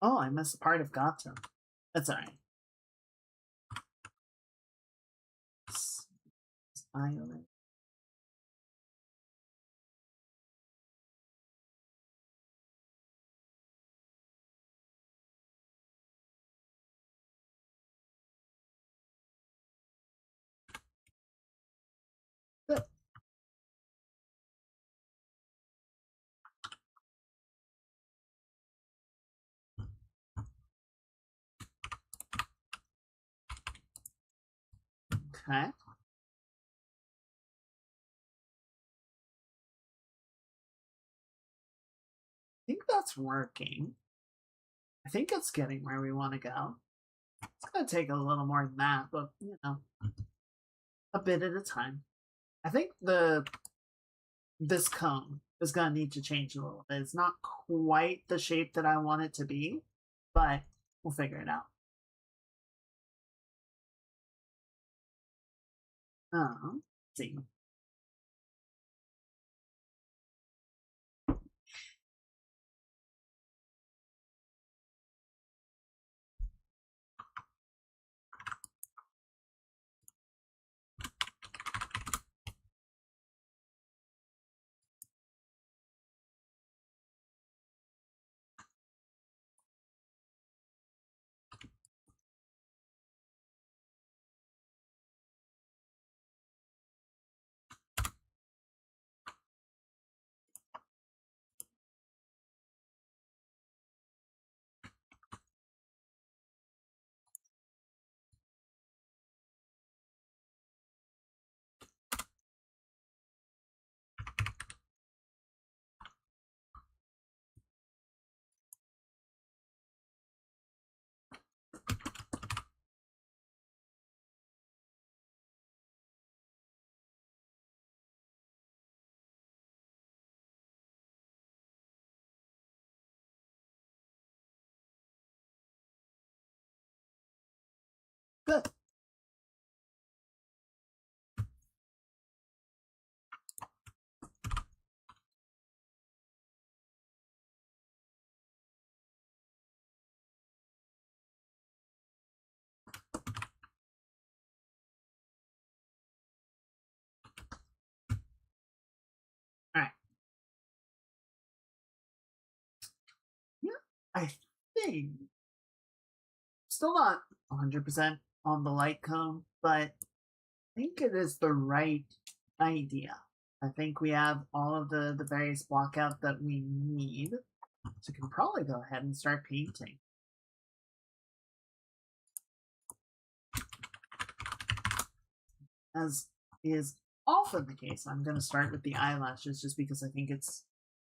Oh, I missed a part of Gato. That's alright. Violet. Okay. I think that's working. I think it's getting where we want to go. It's going to take a little more than that, but, you know, a bit at a time. I think this cone is going to need to change a little bit. It's not quite the shape that I want it to be, but we'll figure it out. Let's see. Good. All right. Yeah, I think still not 100% on the light cone, but I think it is the right idea. I think we have all of the various blockout that we need, so we can probably go ahead and start painting. As is often the case, I'm going to start with the eyelashes just because I think it's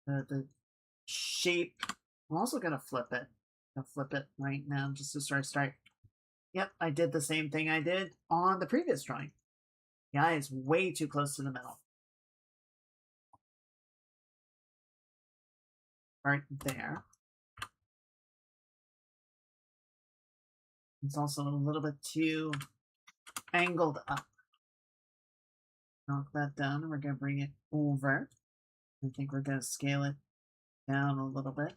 the shape. I'm also going to flip it. I'll flip it right now just to start. Yep, I did the same thing I did on the previous drawing. The eye is way too close to the middle. Right there. It's also a little bit too angled up. Knock that down, and we're going to bring it over. I think we're going to scale it down a little bit.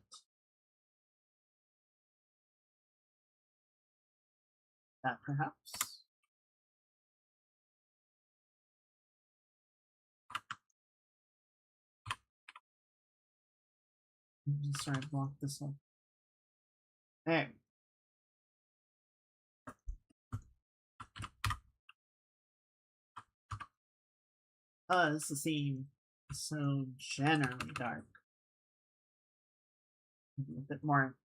That perhaps. Just try to block this one. There. This is seem so generally dark. A bit more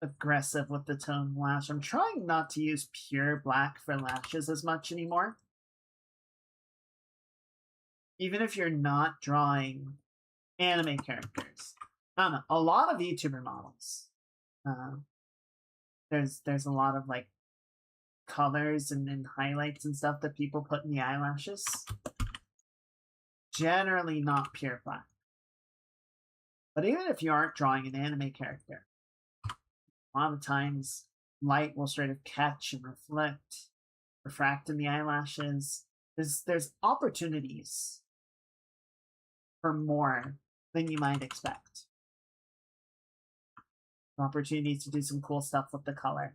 aggressive with the tone lash. I'm trying not to use pure black for lashes as much anymore. Even if you're not drawing anime characters. I don't know, a lot of YouTuber models. There's a lot of like colors and highlights and stuff that people put in the eyelashes. Generally not pure black. But even if you aren't drawing an anime character, a lot of times light will sort of catch and refract in the eyelashes. There's opportunities for more than you might expect. Opportunities to do some cool stuff with the color.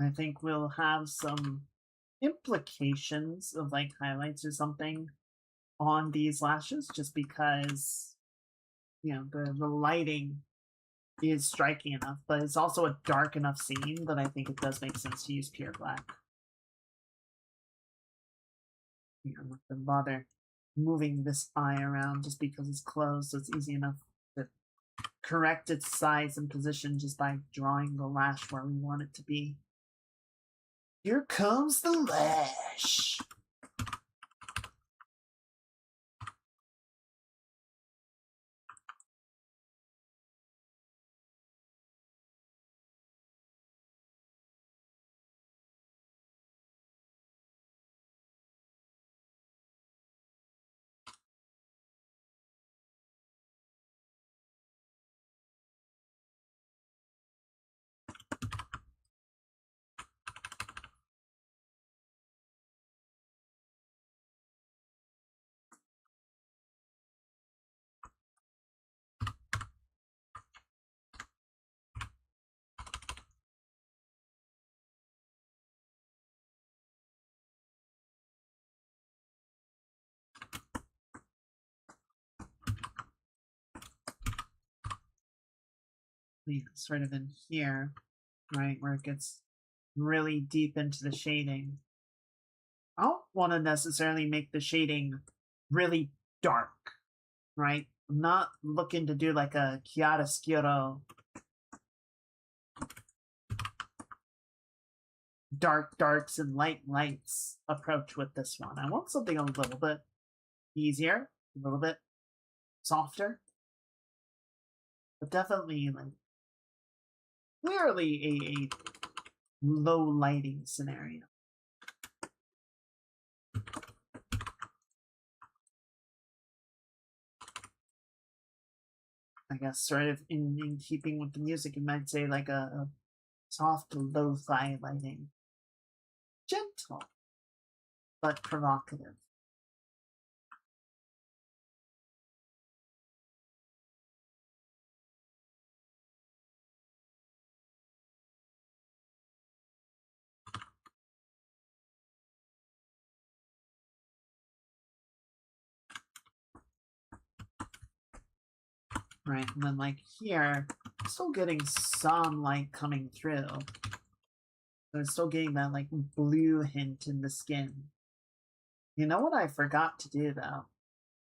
I think we'll have some implications of like highlights or something on these lashes just because, you know, the lighting is striking enough, but it's also a dark enough scene that I think it does make sense to use pure black. You know, not to bother moving this eye around just because it's closed, so it's easy enough to correct its size and position just by drawing the lash where we want it to be. Here comes the lash! Sort of in here, right, where it gets really deep into the shading. I don't want to necessarily make the shading really dark, right? I'm not looking to do like a chiaroscuro dark darks and light lights approach with this one. I want something a little bit easier, a little bit softer, but definitely like clearly a low lighting scenario. I guess sort of in keeping with the music, you might say like a soft lo-fi lighting. Gentle, but provocative. Right, and then like here, still getting some light coming through. But I'm still getting that like blue hint in the skin. You know what I forgot to do though?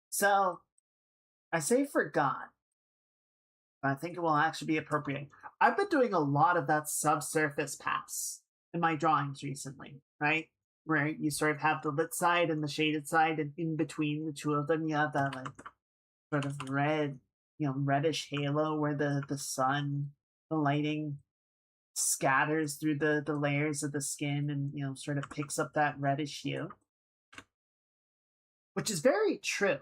So, I say forgot, but I think it will actually be appropriate. I've been doing a lot of that subsurface pass in my drawings recently, right? Where you sort of have the lit side and the shaded side, and in between the two of them, you have that like sort of red, you know, reddish halo where the sun, the lighting scatters through the layers of the skin and, you know, sort of picks up that reddish hue. Which is very true.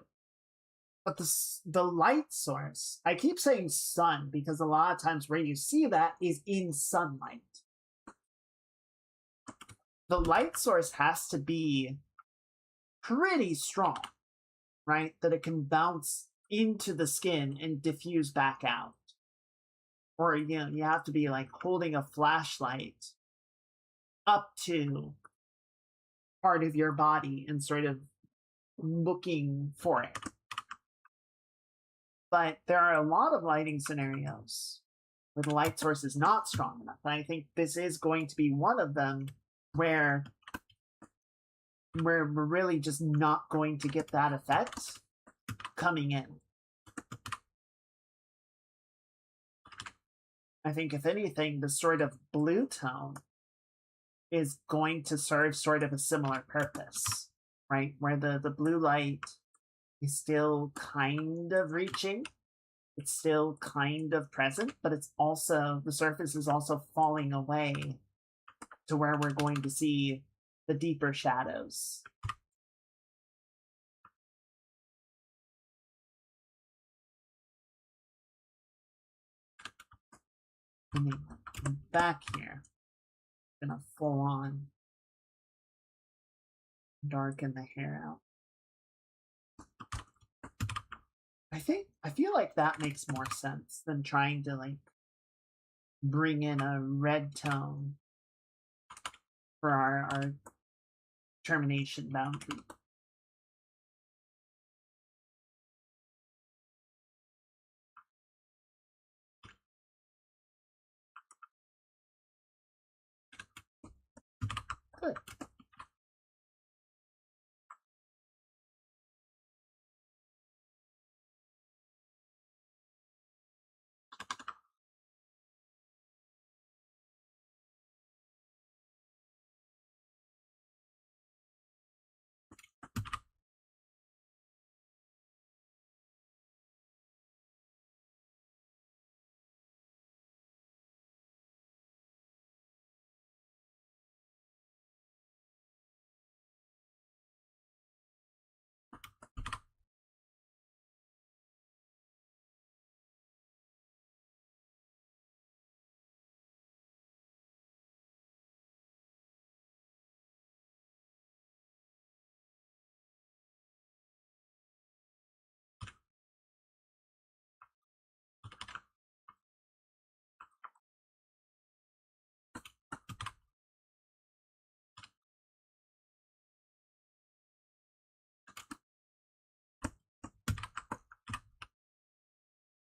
But the light source, I keep saying sun because a lot of times where you see that is in sunlight. The light source has to be pretty strong, right? That it can bounce into the skin and diffuse back out. Or, you know, you have to be like holding a flashlight up to part of your body and sort of looking for it. But there are a lot of lighting scenarios where the light source is not strong enough. And I think this is going to be one of them where we're really just not going to get that effect coming in. I think, if anything, the sort of blue tone is going to serve sort of a similar purpose, right? Where the blue light is still kind of reaching. It's still kind of present, but it's also, the surface is also falling away to where we're going to see the deeper shadows. And then back here, gonna full on darken the hair out. I feel like that makes more sense than trying to like bring in a red tone for our termination boundary. Good.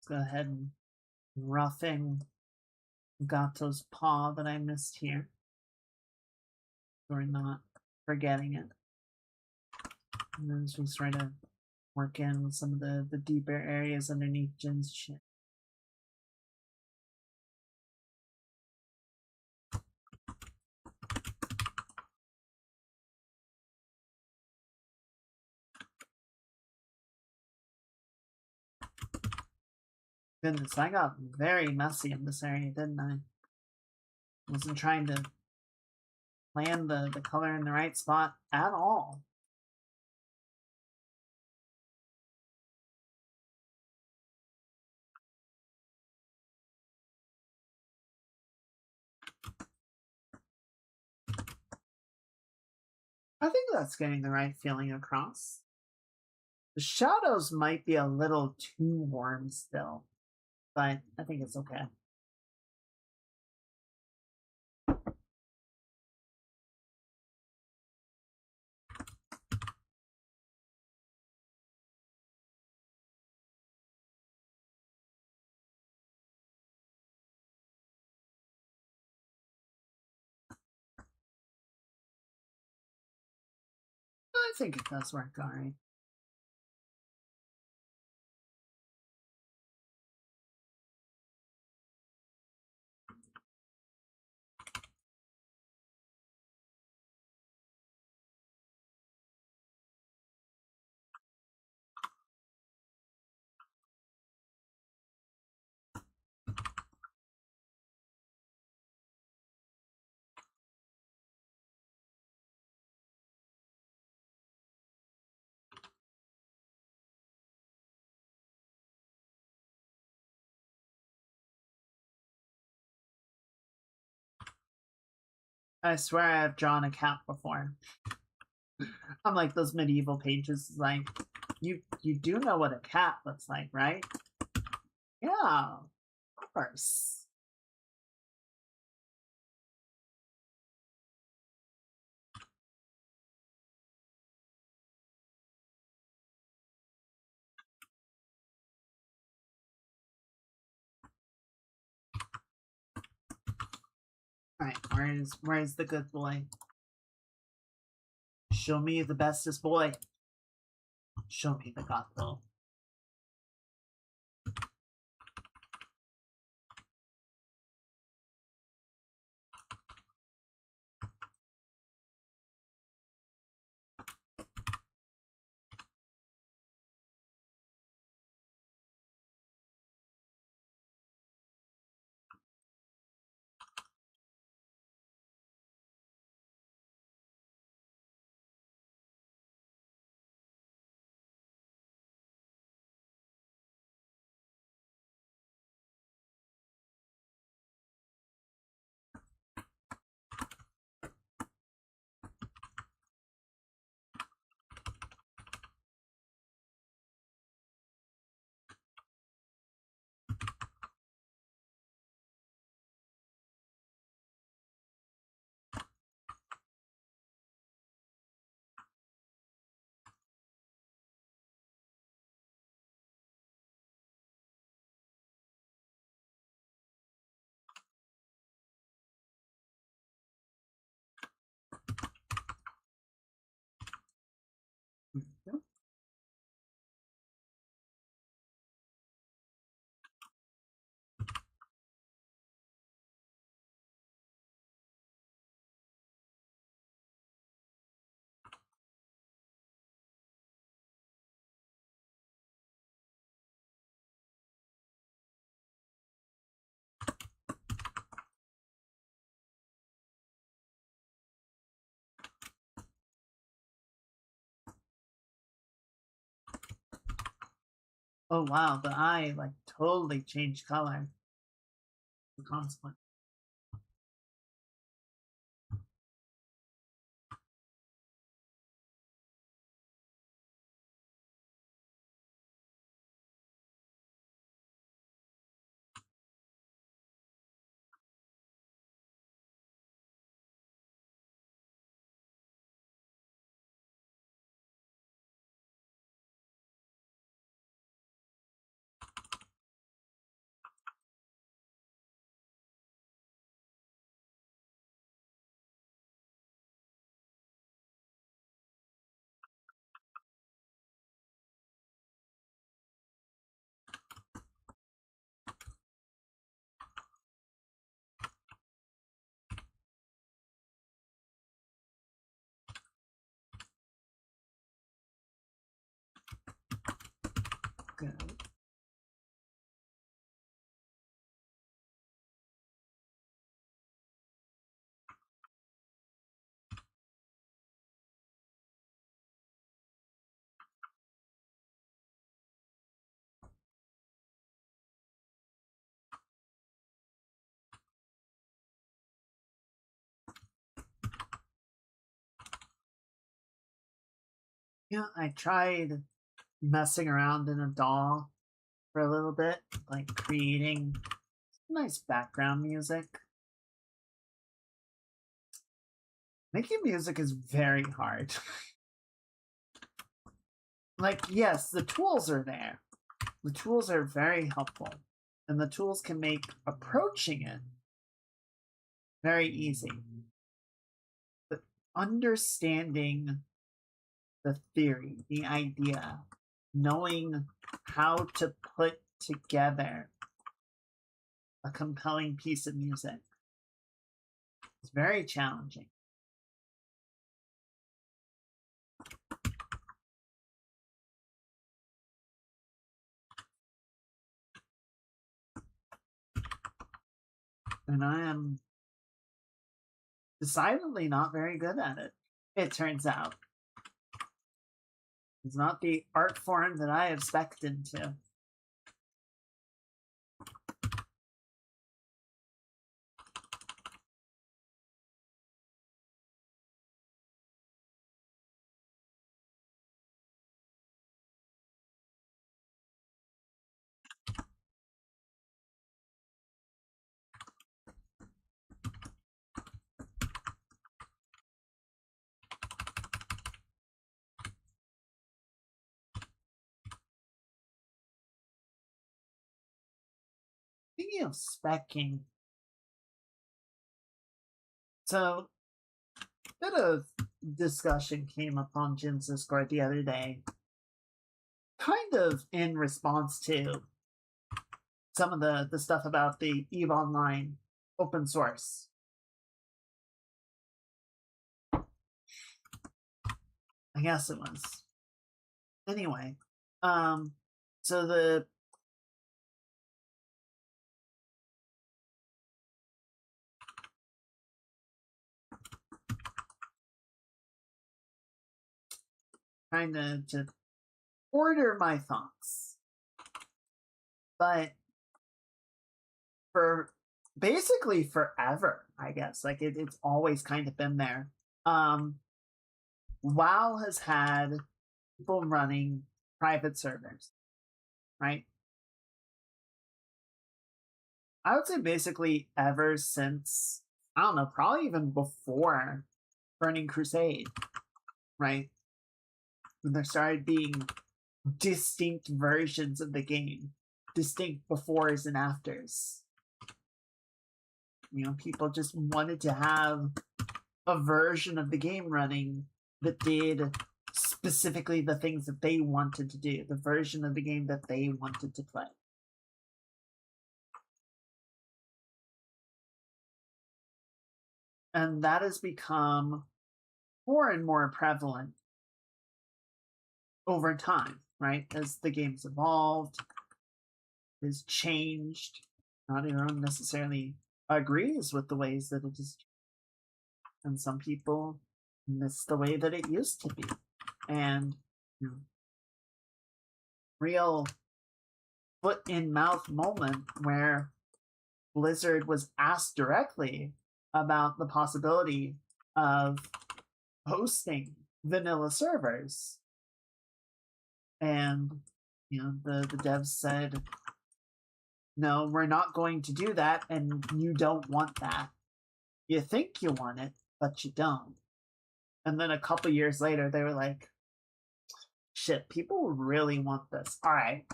Let's go ahead and roughing Gato's paw that I missed here. We're not forgetting it. And then just try to work in some of the deeper areas underneath Jin's chin. Goodness, I got very messy in this area, didn't I? Wasn't trying to land the color in the right spot at all. I think that's getting the right feeling across. The shadows might be a little too warm still, but I think it's okay. I think it does work all right. I swear I've drawn a cat before. I'm like those medieval pages, like, you do know what a cat looks like, right? Yeah, of course. Alright, where's the good boy? Show me the bestest boy. Show me the gospel. Oh wow, the eye like totally changed color. The consequence. Good. Yeah, I tried messing around in a DAW for a little bit, like creating nice background music. Making music is very hard. Like, yes, the tools are there. The tools are very helpful. And the tools can make approaching it very easy. But understanding the theory, the idea, knowing how to put together a compelling piece of music is very challenging. And I am decidedly not very good at it, it turns out. It's not the art form that I have spec'd into. Speaking of specking, so a bit of discussion came up on Jin's Discord the other day, kind of in response to some of the stuff about the EVE Online open source. I guess it was. Anyway, so the trying to order my thoughts, but for basically forever, I guess, like it's always kind of been there. WoW has had people running private servers, right? I would say basically ever since, I don't know, probably even before Burning Crusade, right? When there started being distinct versions of the game, distinct befores and afters. You know, people just wanted to have a version of the game running that did specifically the things that they wanted to do, the version of the game that they wanted to play. And that has become more and more prevalent over time, right? As the game's evolved, has changed. Not everyone necessarily agrees with the ways that it is. And some people miss the way that it used to be. And real foot in mouth moment where Blizzard was asked directly about the possibility of hosting vanilla servers. And the devs said, no, we're not going to do that, and you don't want that. You think you want it, but you don't. And then a couple years later, they were like, shit, people really want this. All right.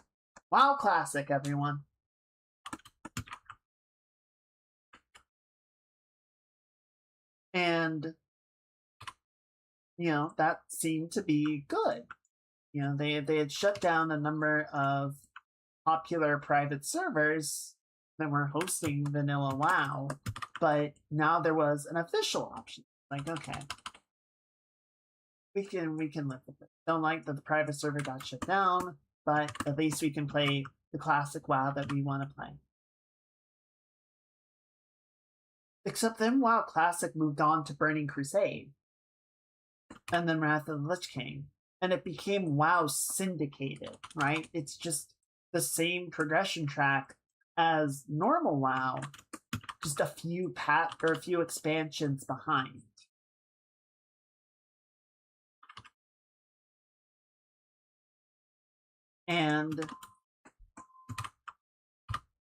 WoW Classic, everyone. And, that seemed to be good. They had shut down a number of popular private servers that were hosting vanilla WoW, but now there was an official option. Like, okay, we can live with it. Don't like that the private server got shut down, but at least we can play the classic WoW that we want to play. Except then WoW Classic moved on to Burning Crusade, and then Wrath of the Lich King, and it became WoW Syndicated, right? It's just the same progression track as normal WoW, just a few expansions behind. And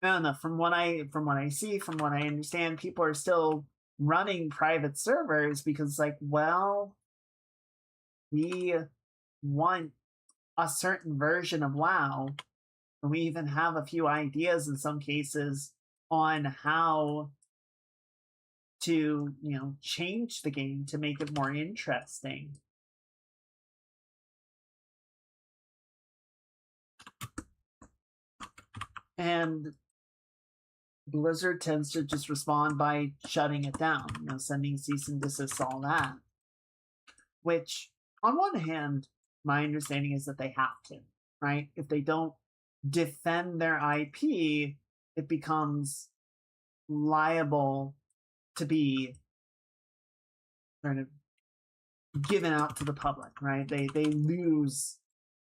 I don't know, from what I see, from what I understand, people are still running private servers because, like, well, we want a certain version of WoW, and we even have a few ideas in some cases on how to, change the game to make it more interesting. And Blizzard tends to just respond by shutting it down, sending cease and desist, all that. Which, on one hand, my understanding is that they have to, right? If they don't defend their IP, it becomes liable to be sort of given out to the public, right? They lose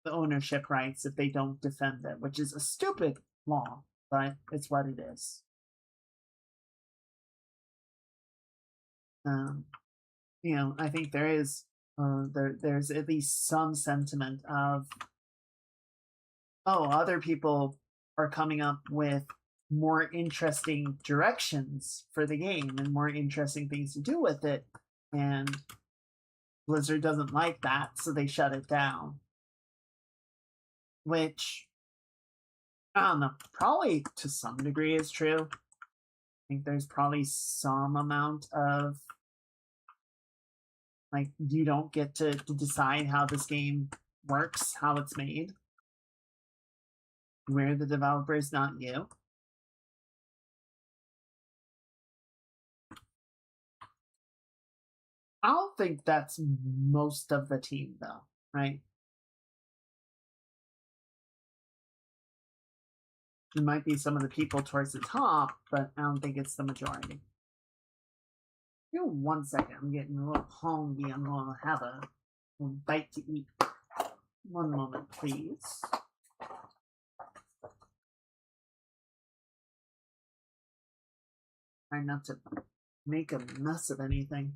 the ownership rights if they don't defend it, which is a stupid law, but it's what it is. I think there is there's at least some sentiment of, other people are coming up with more interesting directions for the game and more interesting things to do with it, and Blizzard doesn't like that, so they shut it down. Which, I don't know, probably to some degree is true. I think there's probably some amount of, like, you don't get to decide how this game works, how it's made. We're the developers, not you. I don't think that's most of the team, though, right? It might be some of the people towards the top, but I don't think it's the majority. Give me 1 second. I'm getting a little hungry. I'm going to have a bite to eat. 1 moment, please. Try not to make a mess of anything.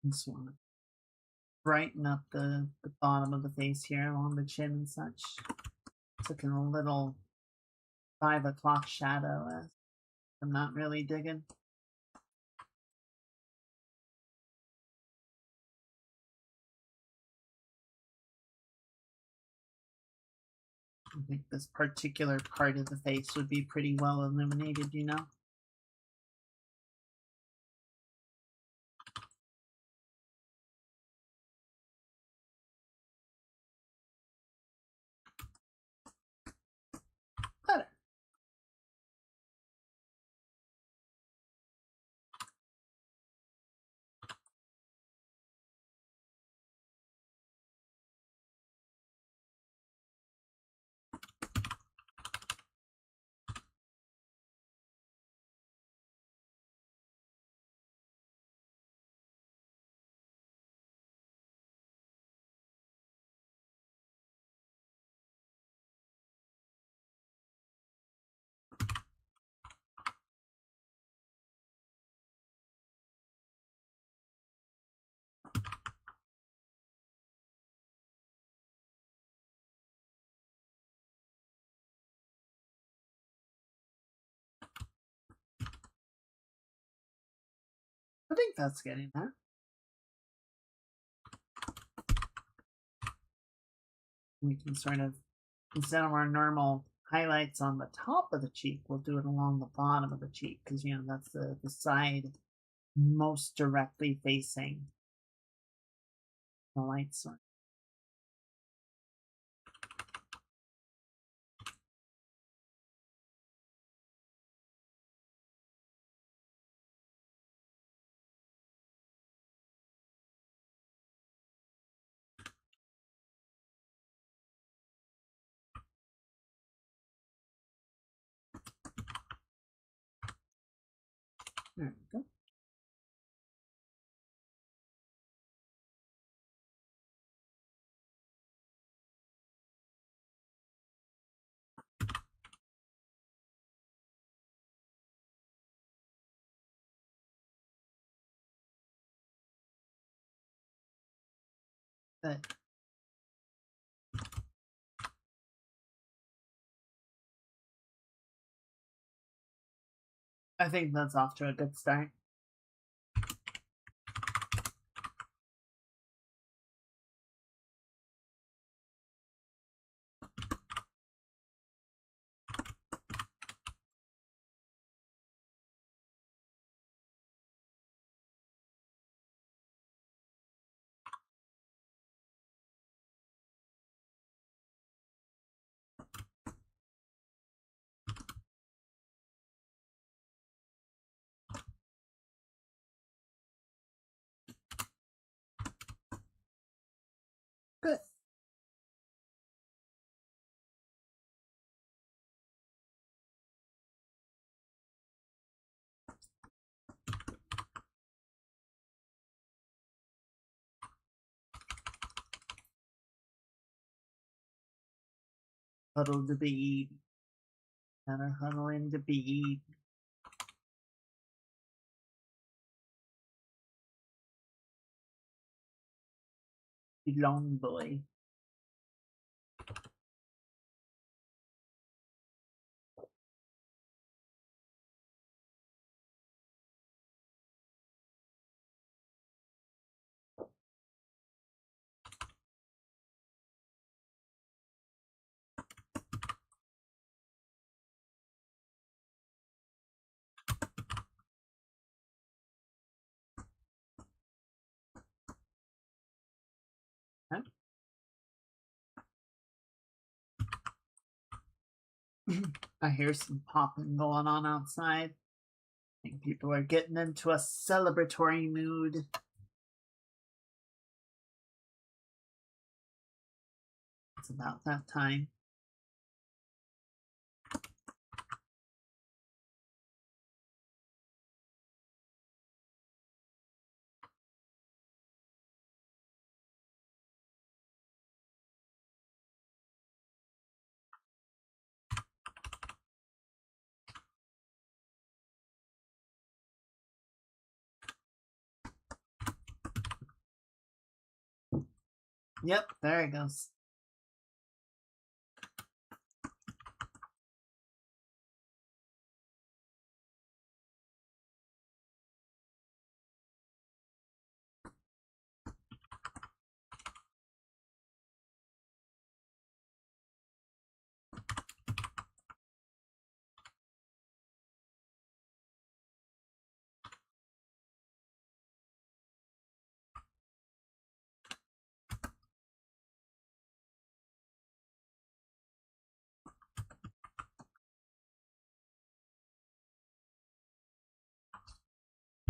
Just want to brighten up the bottom of the face here along the chin and such. Took in a little 5 o'clock shadow as I'm not really digging. I think this particular part of the face would be pretty well illuminated, you know? Better. I think that's getting there. We can sort of, instead of our normal highlights on the top of the cheek, we'll do it along the bottom of the cheek because, you know, that's the side most directly facing the light source. There we go. Good. I think that's off to a good start. Good. Huddle the bead. Gotta huddle in the bead. Long boy. Okay. I hear some popping going on outside. I think people are getting into a celebratory mood. It's about that time. Yep, there it goes.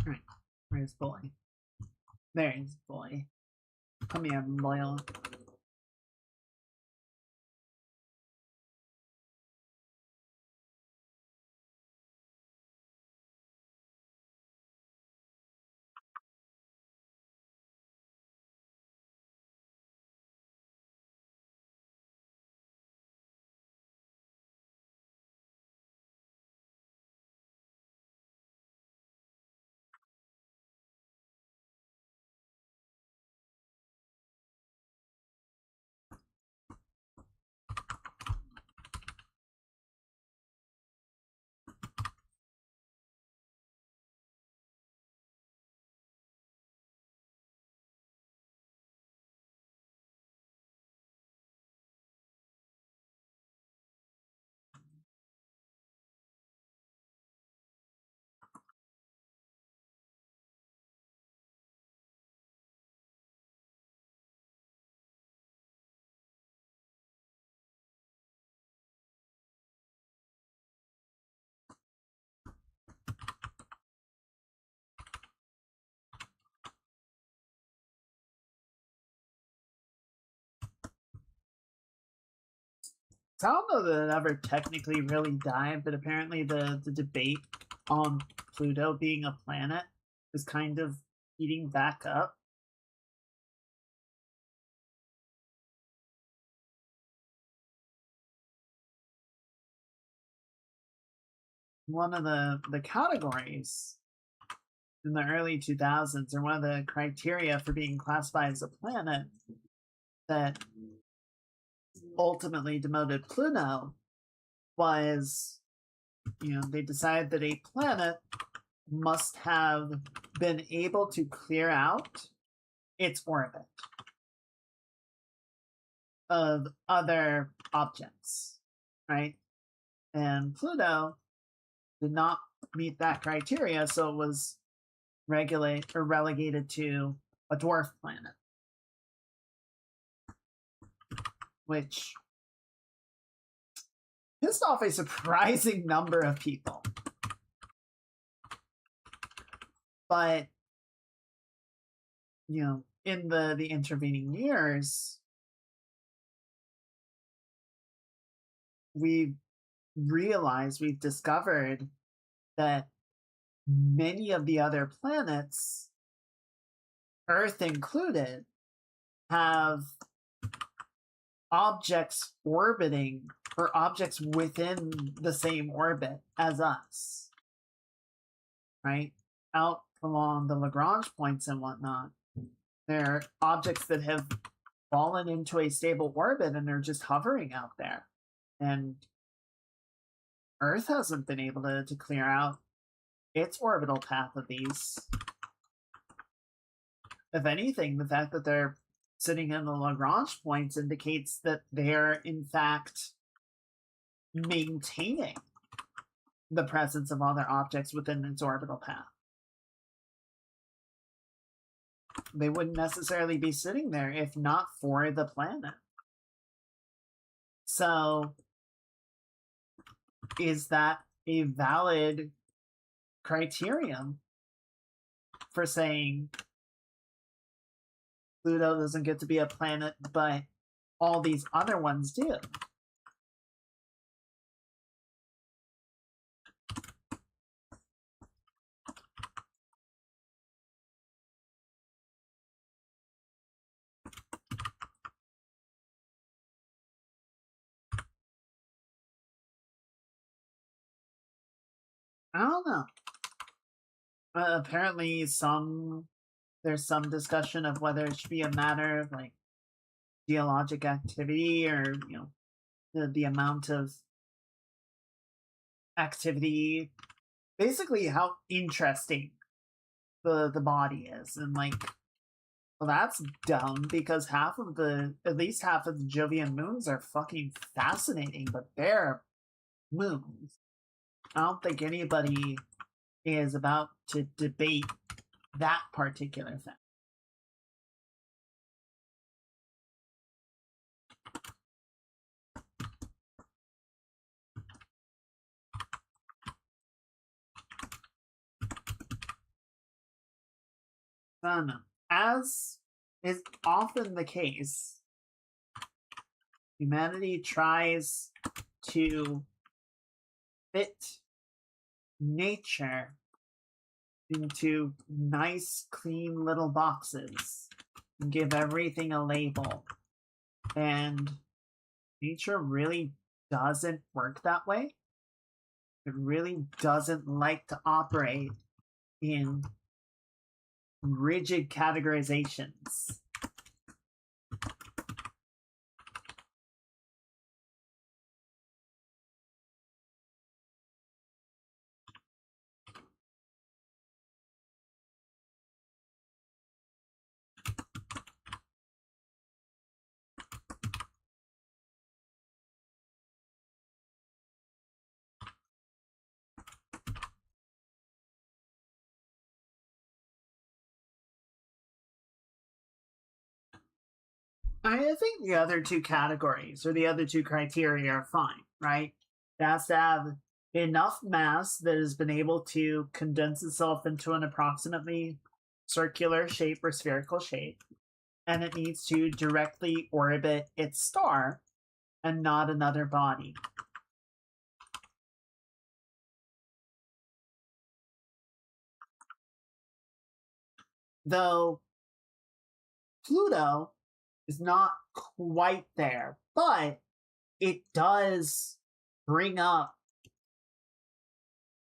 Alright, where's boy? There's boy. Come here, Loyal. So I don't know that it ever technically really died, but apparently the debate on Pluto being a planet is kind of heating back up. One of the categories in the early 2000s, or one of the criteria for being classified as a planet that ultimately demoted Pluto, was, they decided that a planet must have been able to clear out its orbit of other objects, right? And Pluto did not meet that criteria, so it was relegated to a dwarf planet, which pissed off a surprising number of people. But in the intervening years, we've discovered that many of the other planets, Earth included, have objects orbiting, or objects within the same orbit as us, right? Out along the Lagrange points and whatnot. They're objects that have fallen into a stable orbit and they're just hovering out there. And Earth hasn't been able to clear out its orbital path of these. If anything, the fact that they're sitting in the Lagrange points indicates that they're, in fact, maintaining the presence of other objects within its orbital path. They wouldn't necessarily be sitting there if not for the planet. So, is that a valid criterion for saying Pluto doesn't get to be a planet, but all these other ones do? I don't know. Apparently there's some discussion of whether it should be a matter of, like, geologic activity, or the amount of activity, basically how interesting the body is. And like, well, that's dumb, because at least half of the Jovian moons are fucking fascinating, but they're moons. I don't think anybody is about to debate that particular thing. As is often the case, humanity tries to fit nature into nice, clean little boxes and give everything a label. And nature really doesn't work that way. It really doesn't like to operate in rigid categorizations. I think the other two categories, or the other two criteria, are fine, right? It has to have enough mass that has been able to condense itself into an approximately circular shape or spherical shape, and it needs to directly orbit its star and not another body. Though Pluto is not quite there, but it does bring up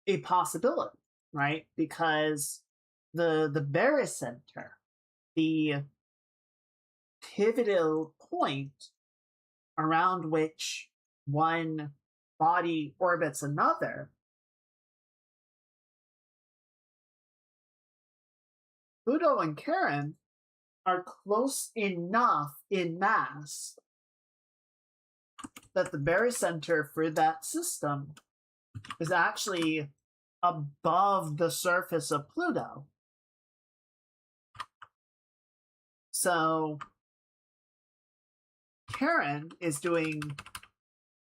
a possibility, right? Because the barycenter, the pivotal point around which one body orbits another, Pluto and Charon are close enough in mass that the barycenter for that system is actually above the surface of Pluto. So Charon is doing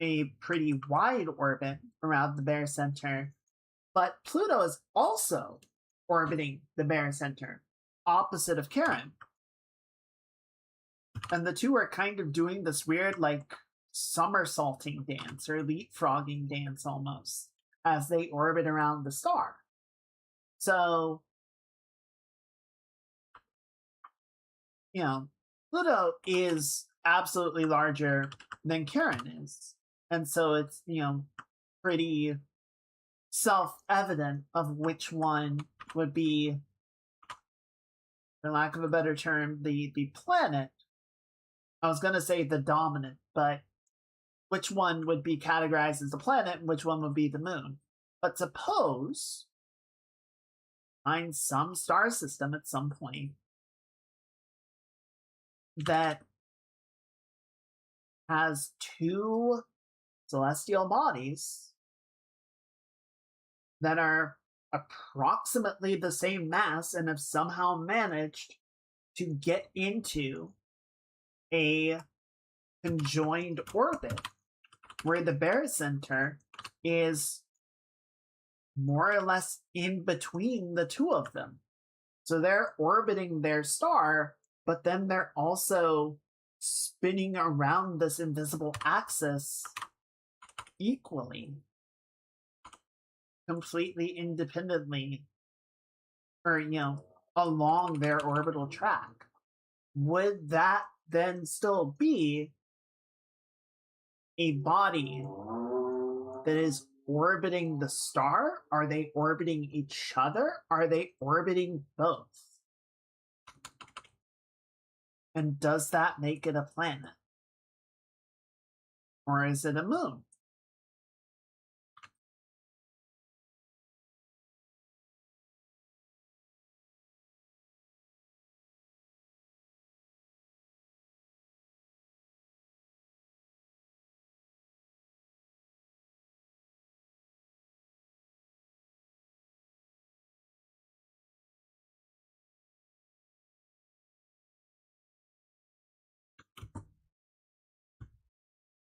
a pretty wide orbit around the barycenter, but Pluto is also orbiting the barycenter, opposite of Charon. And the two are kind of doing this weird, like, somersaulting dance, or leapfrogging dance almost, as they orbit around the star. So, Pluto is absolutely larger than Charon is. And so it's, pretty self-evident of which one would be, for lack of a better term, the planet. I was going to say the dominant, but which one would be categorized as the planet and which one would be the moon. But suppose find some star system at some point that has two celestial bodies that are approximately the same mass and have somehow managed to get into a conjoined orbit where the barycenter is more or less in between the two of them. So they're orbiting their star, but then they're also spinning around this invisible axis equally, completely independently, or, along their orbital track. Would that then still be a body that is orbiting the star? Are they orbiting each other? Are they orbiting both? And does that make it a planet? Or is it a moon?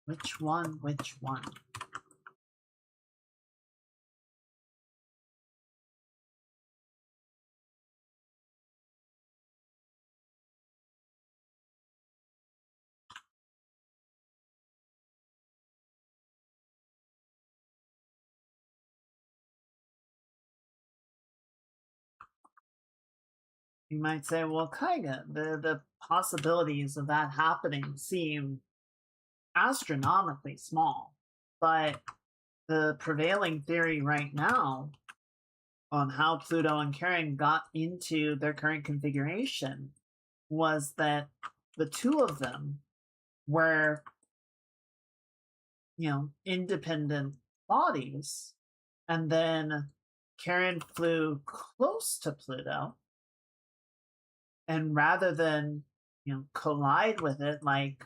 Which one? Which one? You might say, well, kinda. The possibilities of that happening seem astronomically small. But the prevailing theory right now on how Pluto and Charon got into their current configuration was that the two of them were, independent bodies, and then Charon flew close to Pluto, and rather than, collide with it like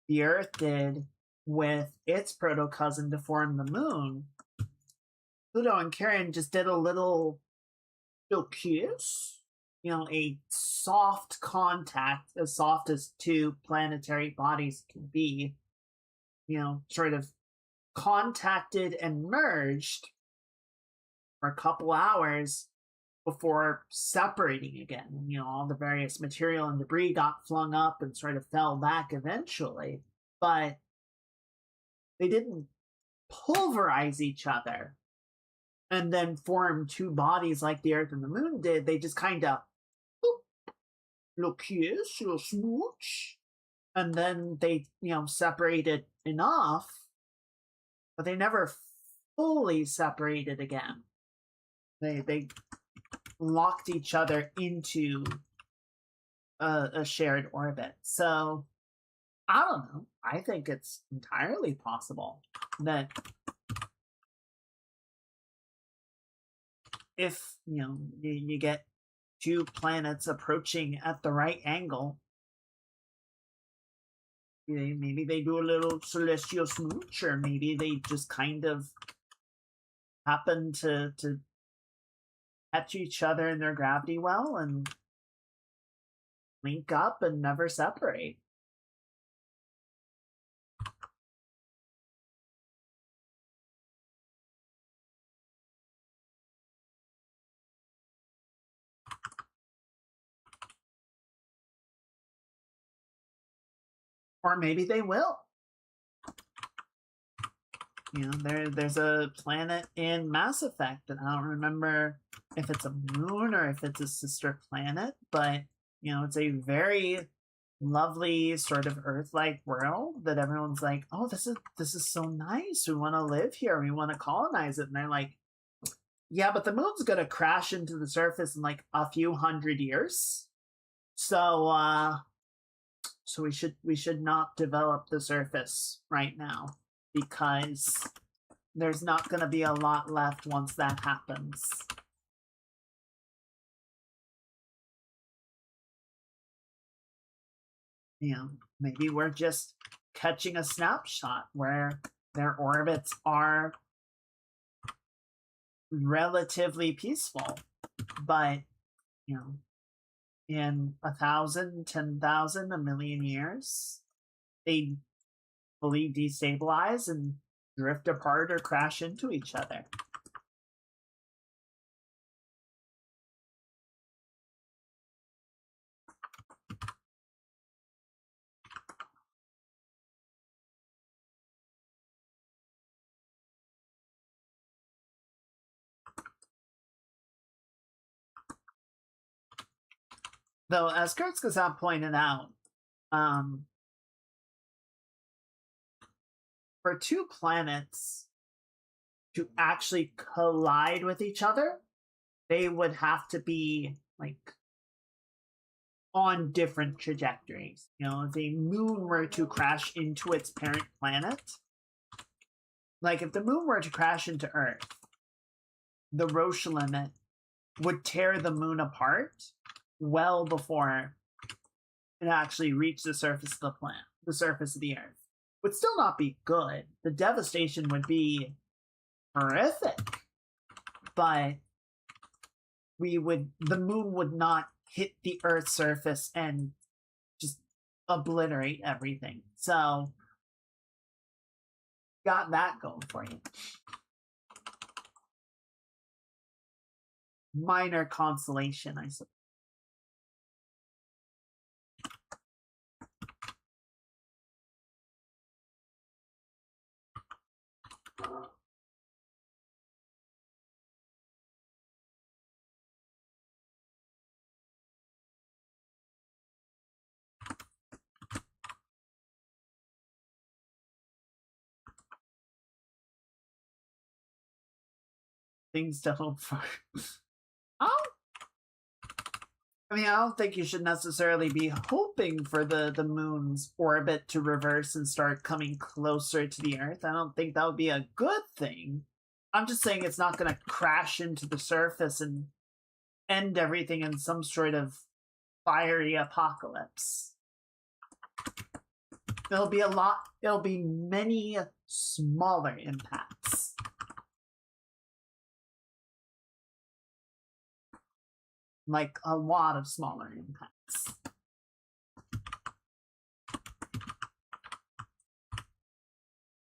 the Earth did with its proto cousin to form the moon, Pluto and Charon just did a little kiss, a soft contact, as soft as two planetary bodies can be, sort of contacted and merged for a couple hours before separating again. All the various material and debris got flung up and sort of fell back eventually, but they didn't pulverize each other and then form two bodies like the Earth and the Moon did. They just kind of little kiss, little smooch, and then they, separated enough, but they never fully separated again. They locked each other into a shared orbit. So I don't know. I think it's entirely possible that if you get two planets approaching at the right angle, maybe they do a little celestial smooch, or maybe they just kind of happen to catch each other in their gravity well and link up and never separate. Or maybe they will. There's a planet in Mass Effect, and I don't remember if it's a moon or if it's a sister planet, but it's a very lovely sort of Earth-like world that everyone's like, oh, this is so nice. We want to live here. We want to colonize it. And they're like, yeah, but the moon's gonna crash into the surface in like a few hundred years. So we should not develop the surface right now, because there's not going to be a lot left once that happens. Maybe we're just catching a snapshot where their orbits are relatively peaceful, but in 1,000, 10,000, a million years, they fully destabilize and drift apart or crash into each other. Though, as Kurtzkazap pointed out, for two planets to actually collide with each other, they would have to be like on different trajectories. You know, if a moon were to crash into its parent planet, like if the moon were to crash into Earth, the Roche limit would tear the moon apart well before it actually reached the surface of the planet, the surface of the Earth. Would still not be good. The devastation would be horrific, but the moon would not hit the Earth's surface and just obliterate everything. So, got that going for you. Minor consolation, I suppose. Things to hope for. I don't think you should necessarily be hoping for the moon's orbit to reverse and start coming closer to the Earth. I don't think that would be a good thing. I'm just saying it's not going to crash into the surface and end everything in some sort of fiery apocalypse. It'll be many smaller impacts. Like a lot of smaller impacts.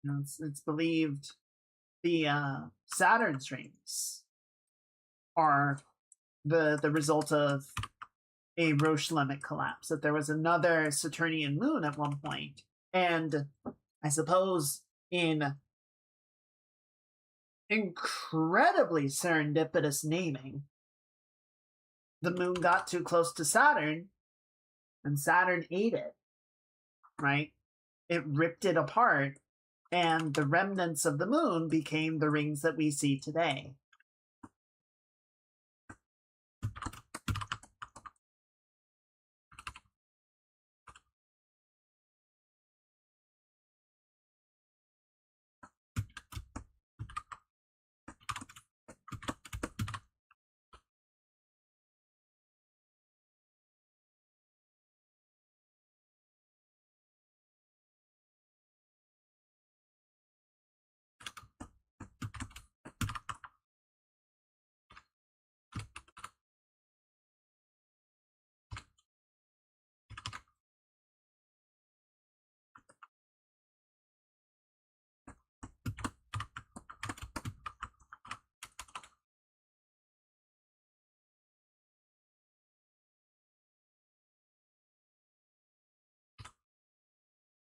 You know, it's believed the Saturn's rings are the result of a Roche limit collapse. That there was another Saturnian moon at one point, and I suppose in incredibly serendipitous naming, the moon got too close to Saturn, and Saturn ate it, right? It ripped it apart, and the remnants of the moon became the rings that we see today.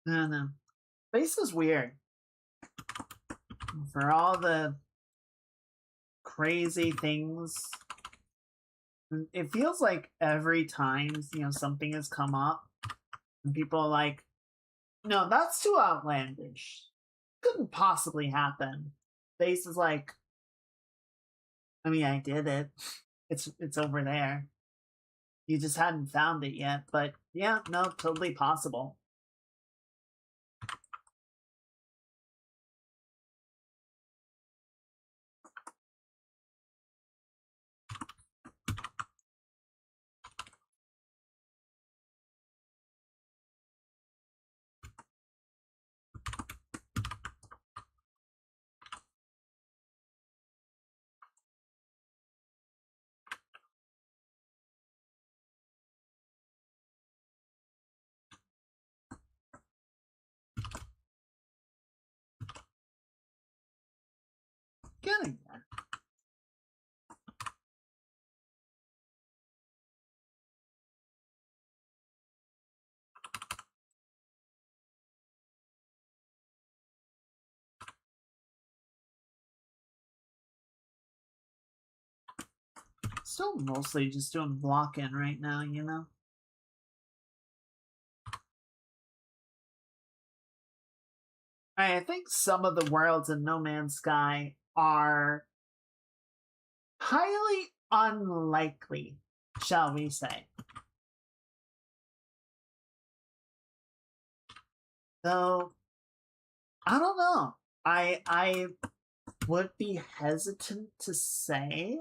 I don't know. Space is weird. For all the crazy things, it feels like every time, something has come up, and people are like, no, that's too outlandish. Couldn't possibly happen. Space is like, I did it. It's over there. You just hadn't found it yet, but yeah, no, totally possible. Getting there. Still mostly just doing block-in right now, I think some of the worlds in No Man's Sky are highly unlikely, shall we say. So I don't know. I would be hesitant to say.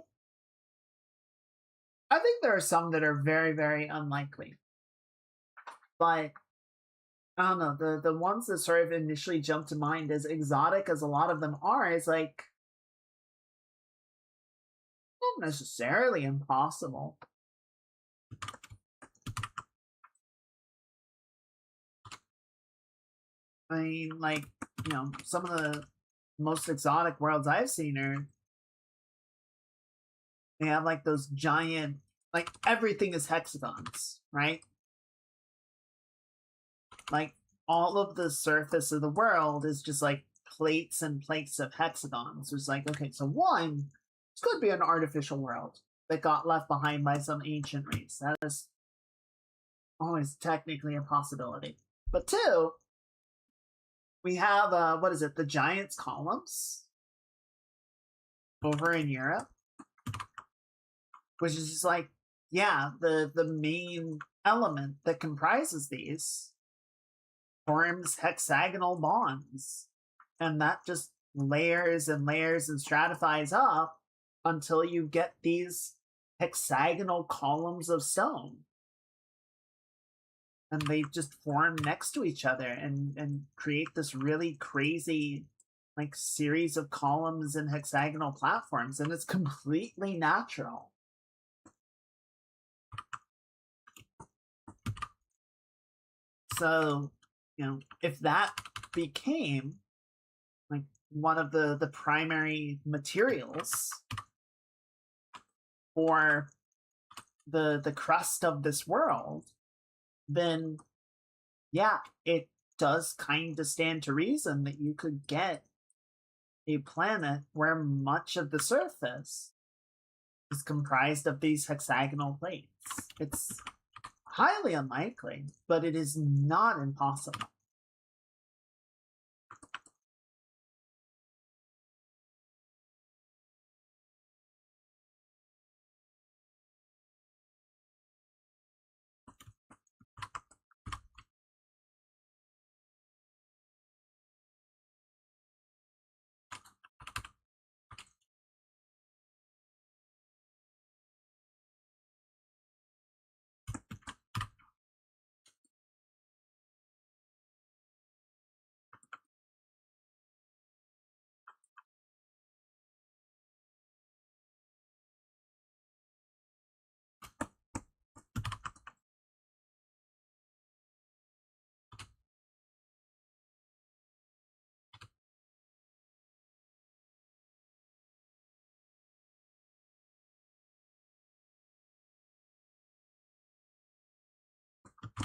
I think there are some that are very, very unlikely. But I don't know, the ones that sort of initially jump to mind, as exotic as a lot of them are, is like not necessarily impossible. I mean, like, you know, some of the most exotic worlds I've seen are they have like those giant, like everything is hexagons, right? Like all of the surface of the world is just like plates and plates of hexagons. It's like, okay, so one, this could be an artificial world that got left behind by some ancient race. That is always technically a possibility. But two, we have what is it, the Giant's columns over in Europe, which is just like, yeah, the main element that comprises these forms hexagonal bonds, and that just layers and layers and stratifies up until you get these hexagonal columns of stone, and they just form next to each other and create this really crazy like series of columns and hexagonal platforms, and it's completely natural. So, you know, if that became like one of the primary materials for the crust of this world, then yeah, it does kind of stand to reason that you could get a planet where much of the surface is comprised of these hexagonal plates. It's highly unlikely, but it is not impossible.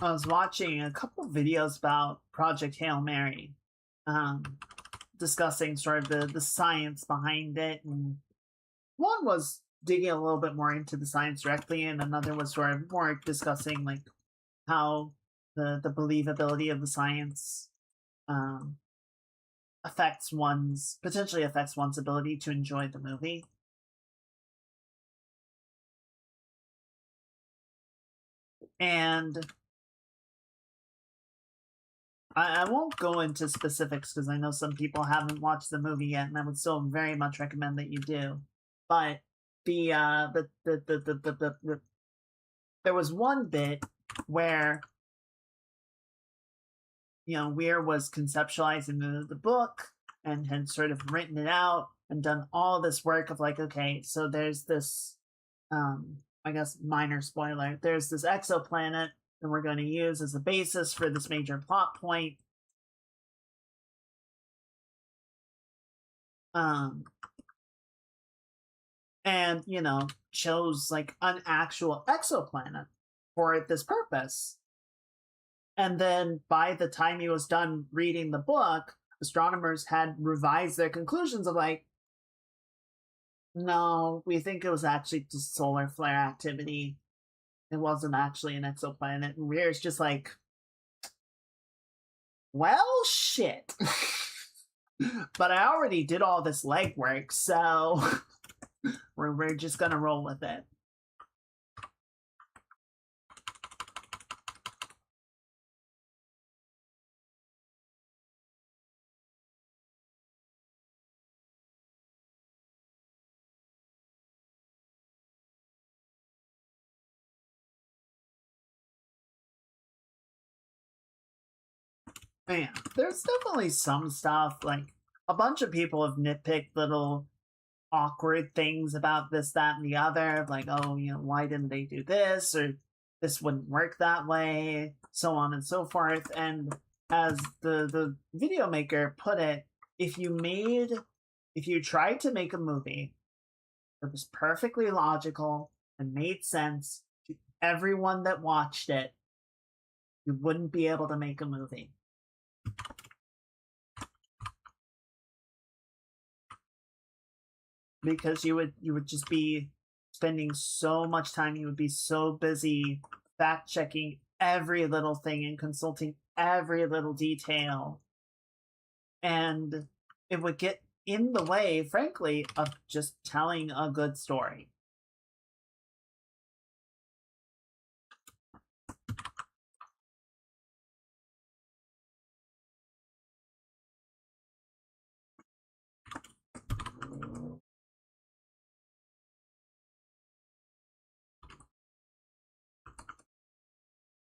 I was watching a couple of videos about Project Hail Mary, discussing sort of the science behind it. And one was digging a little bit more into the science directly, and another was sort of more discussing like how the believability of the science potentially affects one's ability to enjoy the movie. And I won't go into specifics because I know some people haven't watched the movie yet, and I would still very much recommend that you do. But the there was one bit where, you know, Weir was conceptualizing the book and had sort of written it out and done all this work of like, okay, so there's this, I guess minor spoiler, there's this exoplanet that we're going to use as a basis for this major plot point. And, you know, chose like an actual exoplanet for this purpose. And then by the time he was done reading the book, astronomers had revised their conclusions of like, no, we think it was actually just solar flare activity. It wasn't actually an exoplanet. And Weir's just like, well, shit. But I already did all this legwork, so we're just gonna roll with it. Man, there's definitely some stuff, like, a bunch of people have nitpicked little awkward things about this, that, and the other. Like, oh, why didn't they do this? Or this wouldn't work that way, so on and so forth. And as the video maker put it, if you tried to make a movie that was perfectly logical and made sense to everyone that watched it, you wouldn't be able to make a movie. Because you would just be spending so much time, you would be so busy fact checking every little thing and consulting every little detail, and it would get in the way, frankly, of just telling a good story.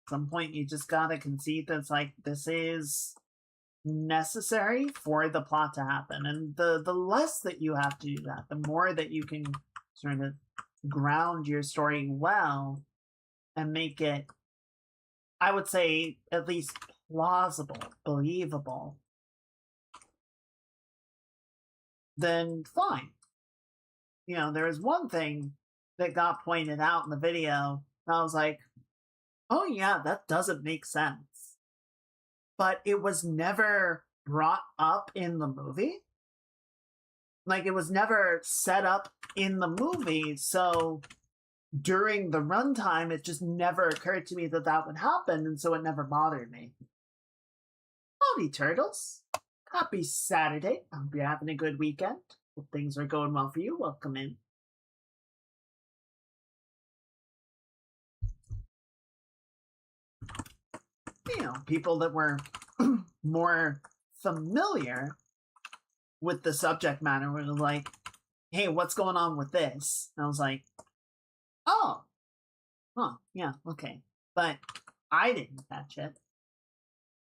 Some point you just gotta concede that it's like, this is necessary for the plot to happen, and the less that you have to do that, the more that you can sort of ground your story well and make it, I would say, at least plausible, believable, then fine. There is one thing that got pointed out in the video, and I was like, oh yeah, that doesn't make sense. But it was never brought up in the movie. Like, it was never set up in the movie, so during the runtime, it just never occurred to me that that would happen, and so it never bothered me. Howdy, turtles. Happy Saturday. I hope you're having a good weekend. Hope things are going well for you. Welcome in. People that were more familiar with the subject matter were like, hey, what's going on with this? And I was like, oh, huh, yeah, okay. But I didn't catch it.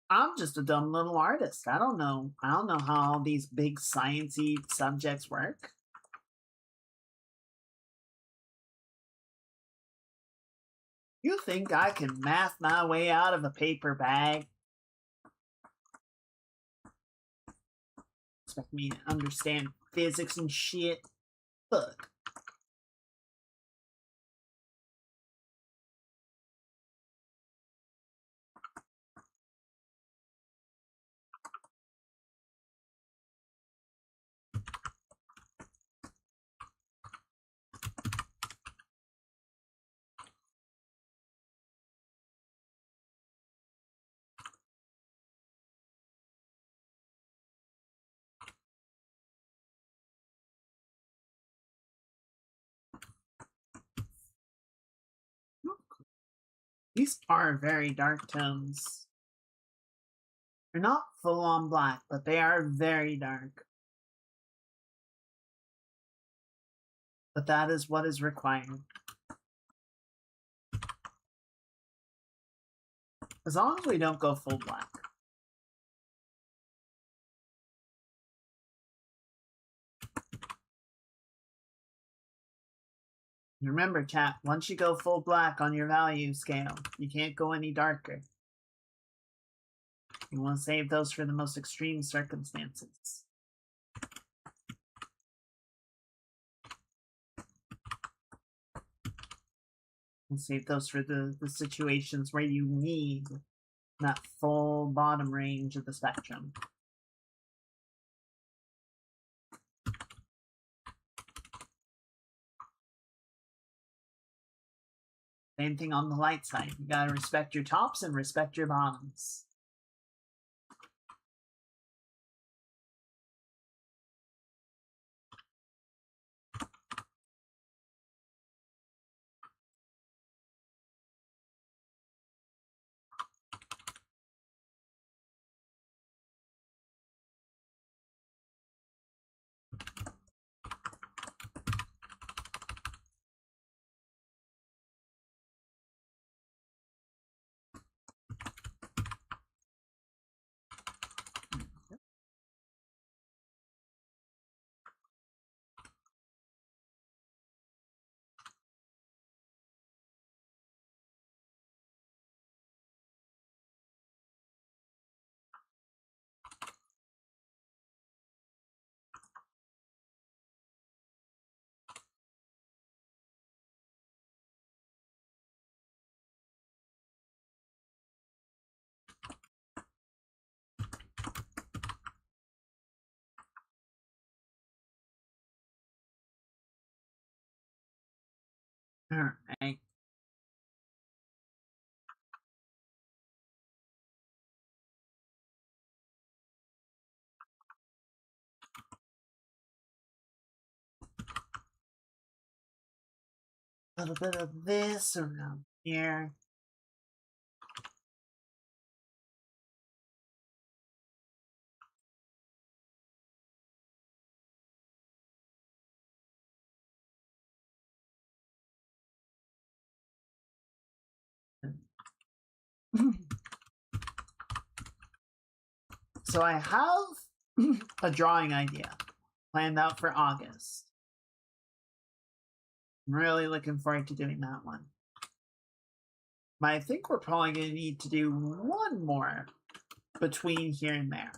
I'm just a dumb little artist. I don't know how all these big sciencey subjects work. You think I can math my way out of a paper bag? Expect me to understand physics and shit? Fuck. These are very dark tones. They're not full on black, but they are very dark. But that is what is required. As long as we don't go full black. Remember, chat, once you go full black on your value scale, you can't go any darker. You want to save those for the most extreme circumstances. And save those for the situations where you need that full bottom range of the spectrum. Same thing on the light side. You gotta respect your tops and respect your bottoms. Alright. A little bit of this around here. So I have a drawing idea planned out for August. I'm really looking forward to doing that one. But I think we're probably going to need to do one more between here and there.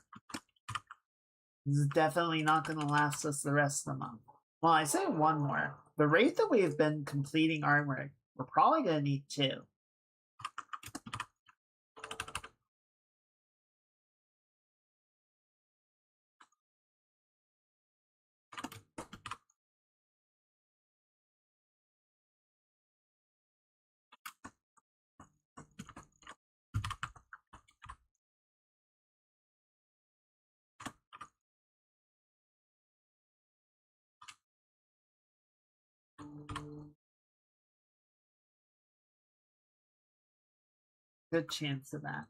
This is definitely not going to last us the rest of the month. Well, I say one more. The rate that we've been completing artwork, we're probably going to need 2. Good chance of that.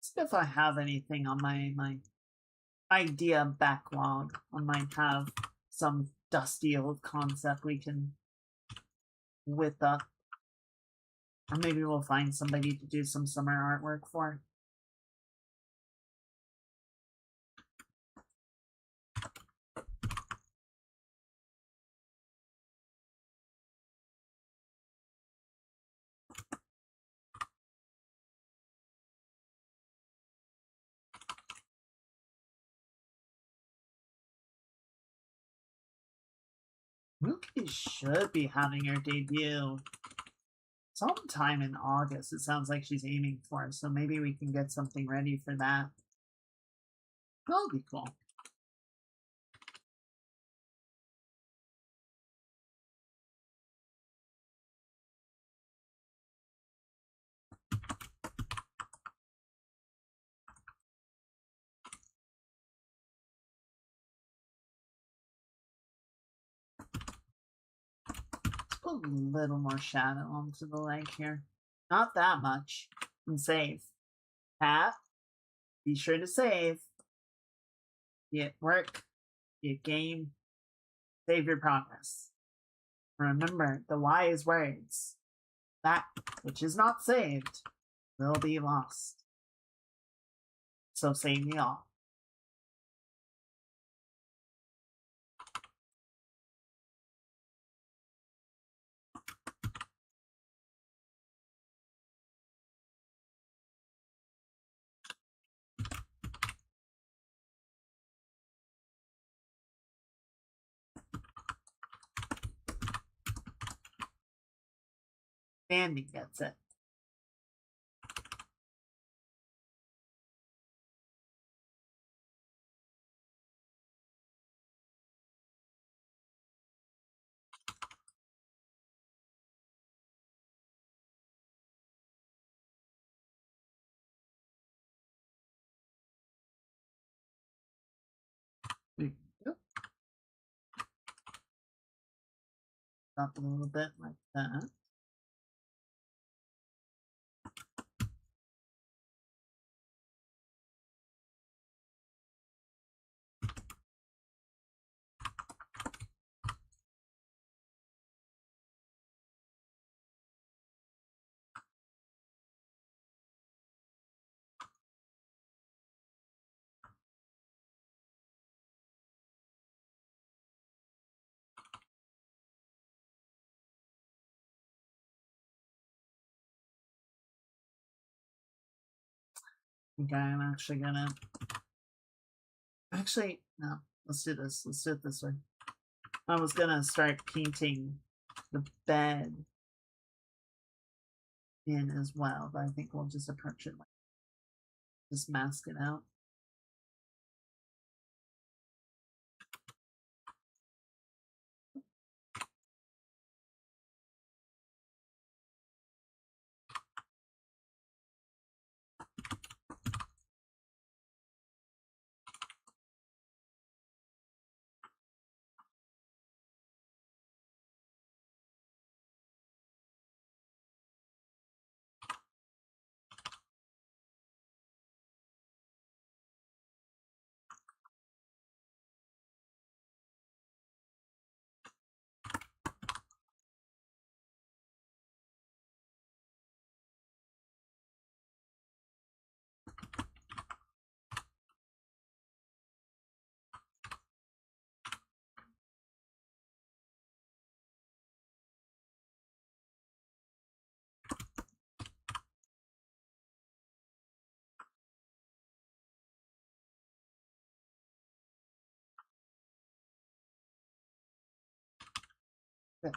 See if I have anything on my idea backlog. I might have some dusty old concept we can whip up. Or maybe we'll find somebody to do some summer artwork for. Movie should be having her debut sometime in August. It sounds like she's aiming for, so maybe we can get something ready for that. That'll be cool. Let's put a little more shadow onto the leg here. Not that much. And save. Pat, be sure to save. Be it work, be it game, save your progress. Remember the wise words. That which is not saved will be lost. So save me all. Andy gets it. Up a little bit like that. Okay, I'm actually gonna... Actually, no. Let's do this. Let's do it this way. I was gonna start painting the bed in as well, but I think we'll just approach it like just mask it out. Good.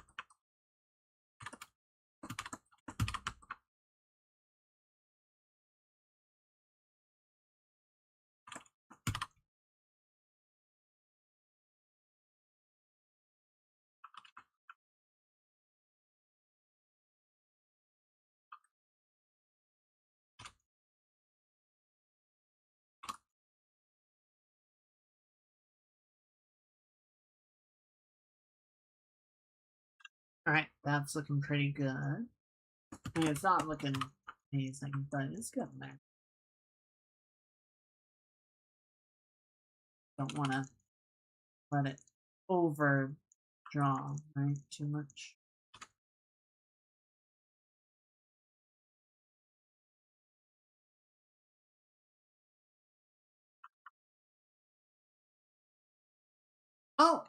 Alright, that's looking pretty good. I mean, it's not looking amazing, but it's getting there. Don't want to let it overdraw, right? Too much. Oh!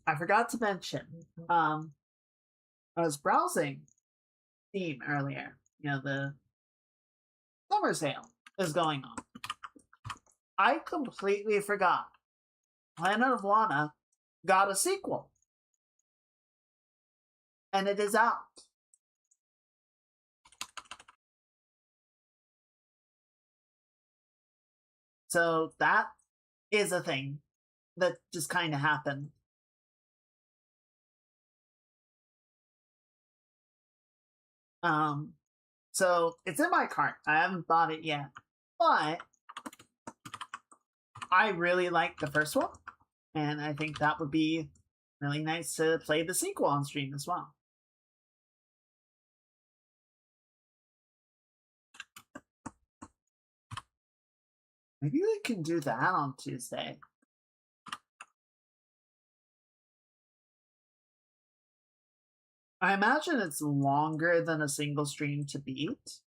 I forgot to mention, I was browsing Steam earlier. You know, the summer sale is going on. I completely forgot Planet of Lana got a sequel. And it is out. So that is a thing that just kind of happened. So it's in my cart. I haven't bought it yet, but I really like the first one, and I think that would be really nice to play the sequel on stream as well. Maybe we can do that on Tuesday. I imagine it's longer than a single stream to beat.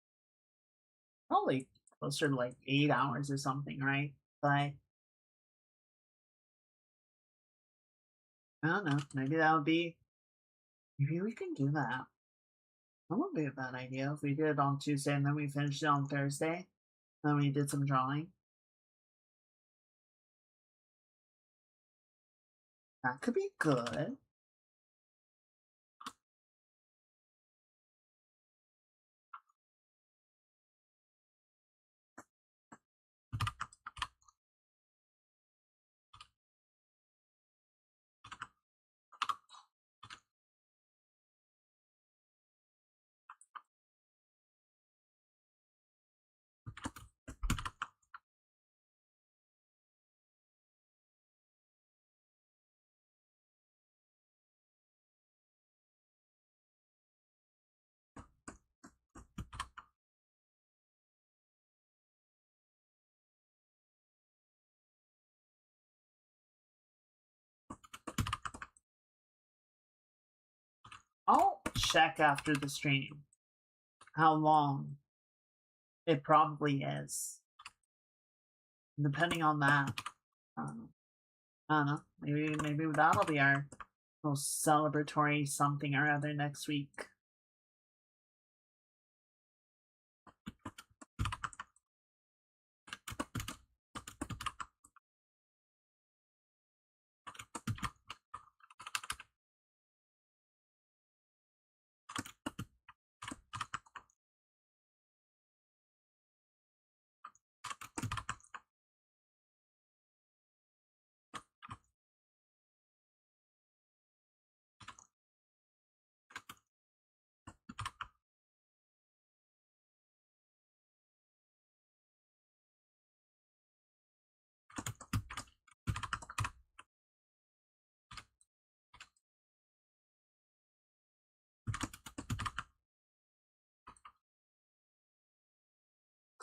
Probably closer to like 8 hours or something, right? But I don't know. Maybe that would be. Maybe we can do that. That wouldn't be a bad idea if we did it on Tuesday and then we finished it on Thursday. Then we did some drawing. That could be good. I'll check after the stream how long it probably is. Depending on that, I don't know. Maybe that'll be our most celebratory something or other next week.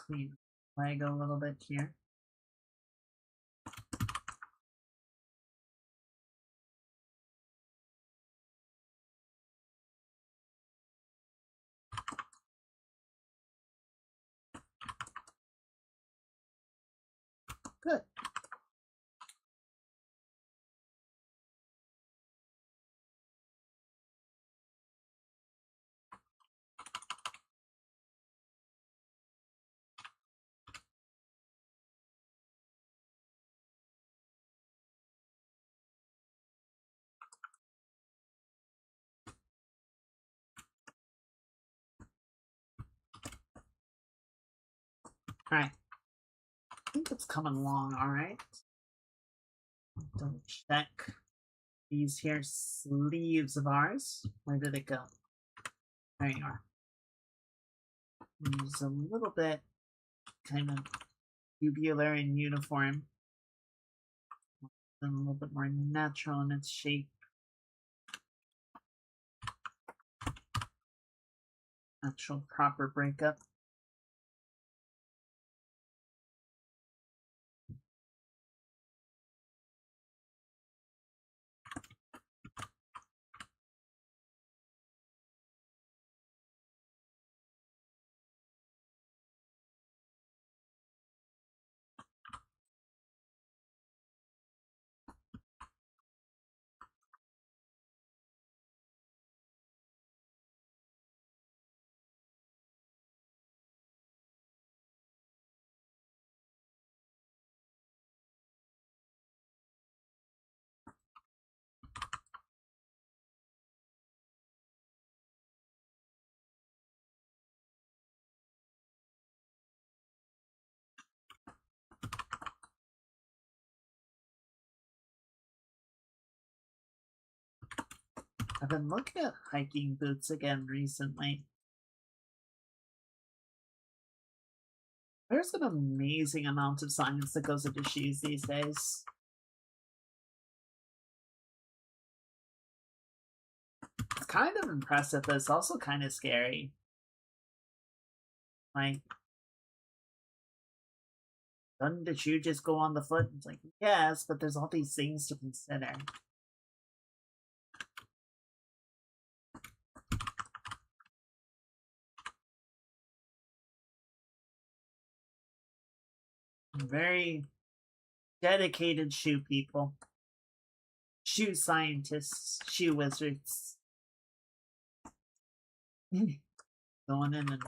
clean leg a little bit here. Good. Alright. I think it's coming along alright. Double check these here sleeves of ours. Where did it go? There you are. Use a little bit kind of tubular and uniform. And a little bit more natural in its shape. Actual proper breakup. I've been looking at hiking boots again recently. There's an amazing amount of science that goes into shoes these days. It's kind of impressive, but it's also kind of scary. Like, doesn't the shoe just go on the foot? It's like, yes, but there's all these things to consider. Very dedicated shoe people. Shoe scientists, shoe wizards. Going in and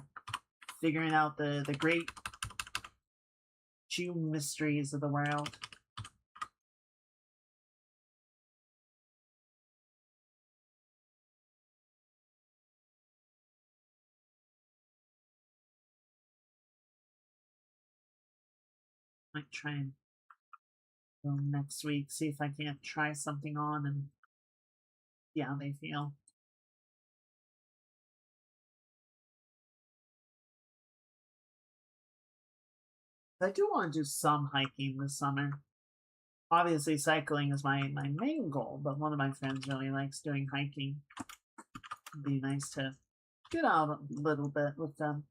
figuring out the great shoe mysteries of the world. Might try and go next week, see if I can't try something on and see how they feel. I do want to do some hiking this summer. Obviously, cycling is my main goal, but one of my friends really likes doing hiking. It'd be nice to get out a little bit with them.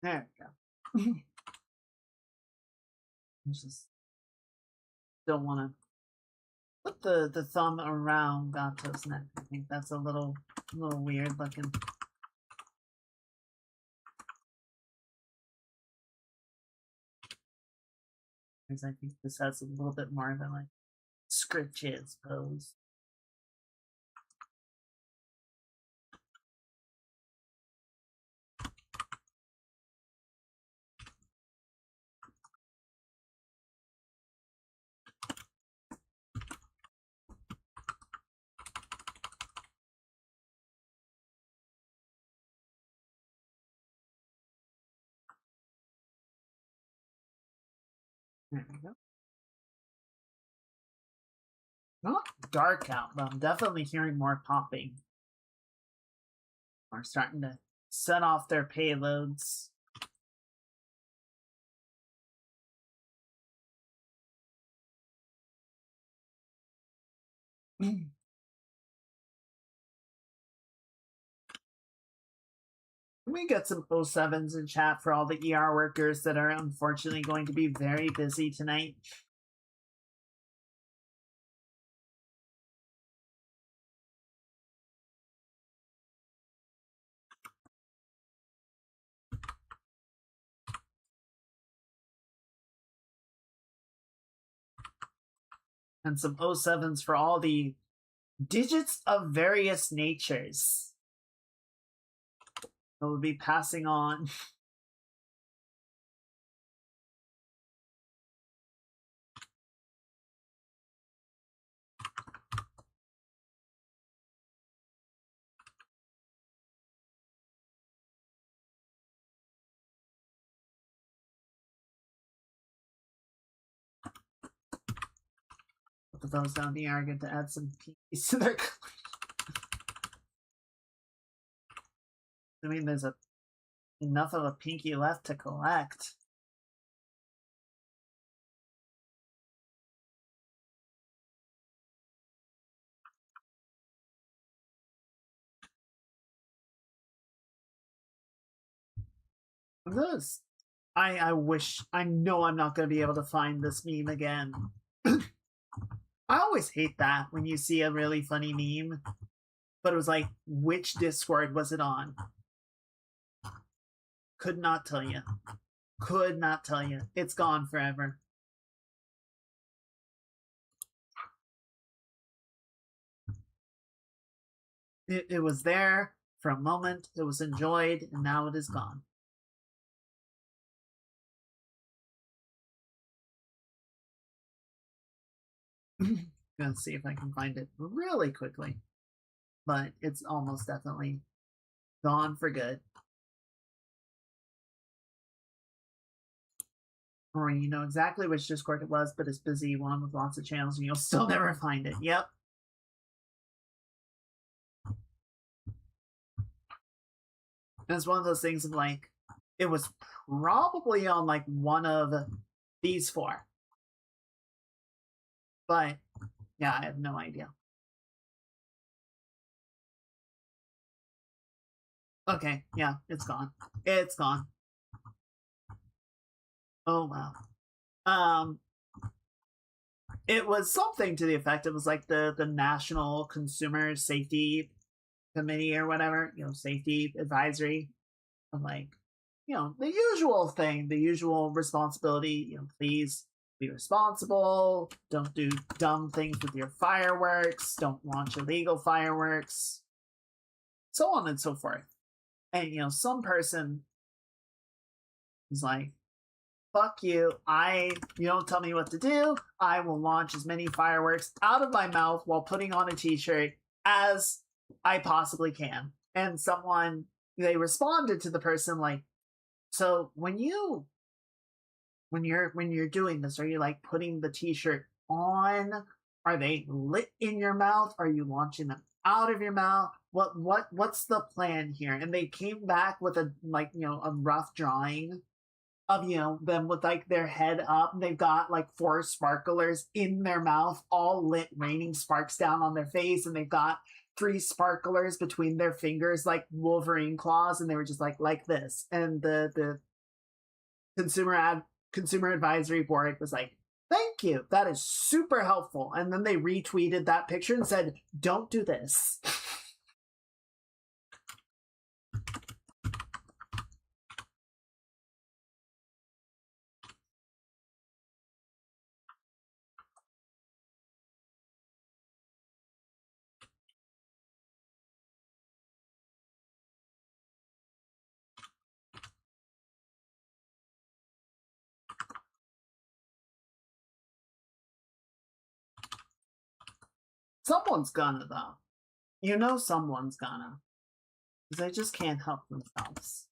There we go. Just don't want to put the thumb around Gato's neck. I think that's a little weird looking. Because I think this has a little bit more of a like scritches pose. There we go. Not dark out, but I'm definitely hearing more popping. Are starting to set off their payloads. Can we get some 07s in chat for all the ER workers that are unfortunately going to be very busy tonight? And some 07s for all the digits of various natures that will be passing on. Put the thumbs down the air, get to add some peas to their collection. I mean, there's enough of a pinky left to collect. This, I wish, I know I'm not going to be able to find this meme again. I always hate that when you see a really funny meme, but it was like, which Discord was it on? Could not tell you. Could not tell you. It's gone forever. It was there for a moment, it was enjoyed, and now it is gone. Gonna see if I can find it really quickly. But it's almost definitely gone for good. Or you know exactly which Discord it was, but it's busy one with lots of channels and you'll still never find it. Yep. And it's one of those things of like, it was probably on like one of these four. But yeah, I have no idea. Okay, yeah, it's gone. It's gone. Oh wow. It was something to the effect, it was like the National Consumer Safety Committee or whatever, you know, safety advisory. I'm like, you know, the usual thing, the usual responsibility, you know, please be responsible, don't do dumb things with your fireworks, don't launch illegal fireworks, so on and so forth. And, you know, some person was like, fuck you, you don't tell me what to do, I will launch as many fireworks out of my mouth while putting on a t-shirt as I possibly can. And someone, they responded to the person like, so when you're doing this, are you like putting the t-shirt on? Are they lit in your mouth? Are you launching them out of your mouth? What's the plan here? And they came back with a like, you know, a rough drawing of, you know, them with like their head up. They've got like 4 sparklers in their mouth, all lit, raining sparks down on their face, and they've got 3 sparklers between their fingers like Wolverine claws, and they were just like this. And the consumer advisory board was like, thank you, that is super helpful. And then they retweeted that picture and said, don't do this. Someone's gonna, though. You know someone's gonna. Because they just can't help themselves.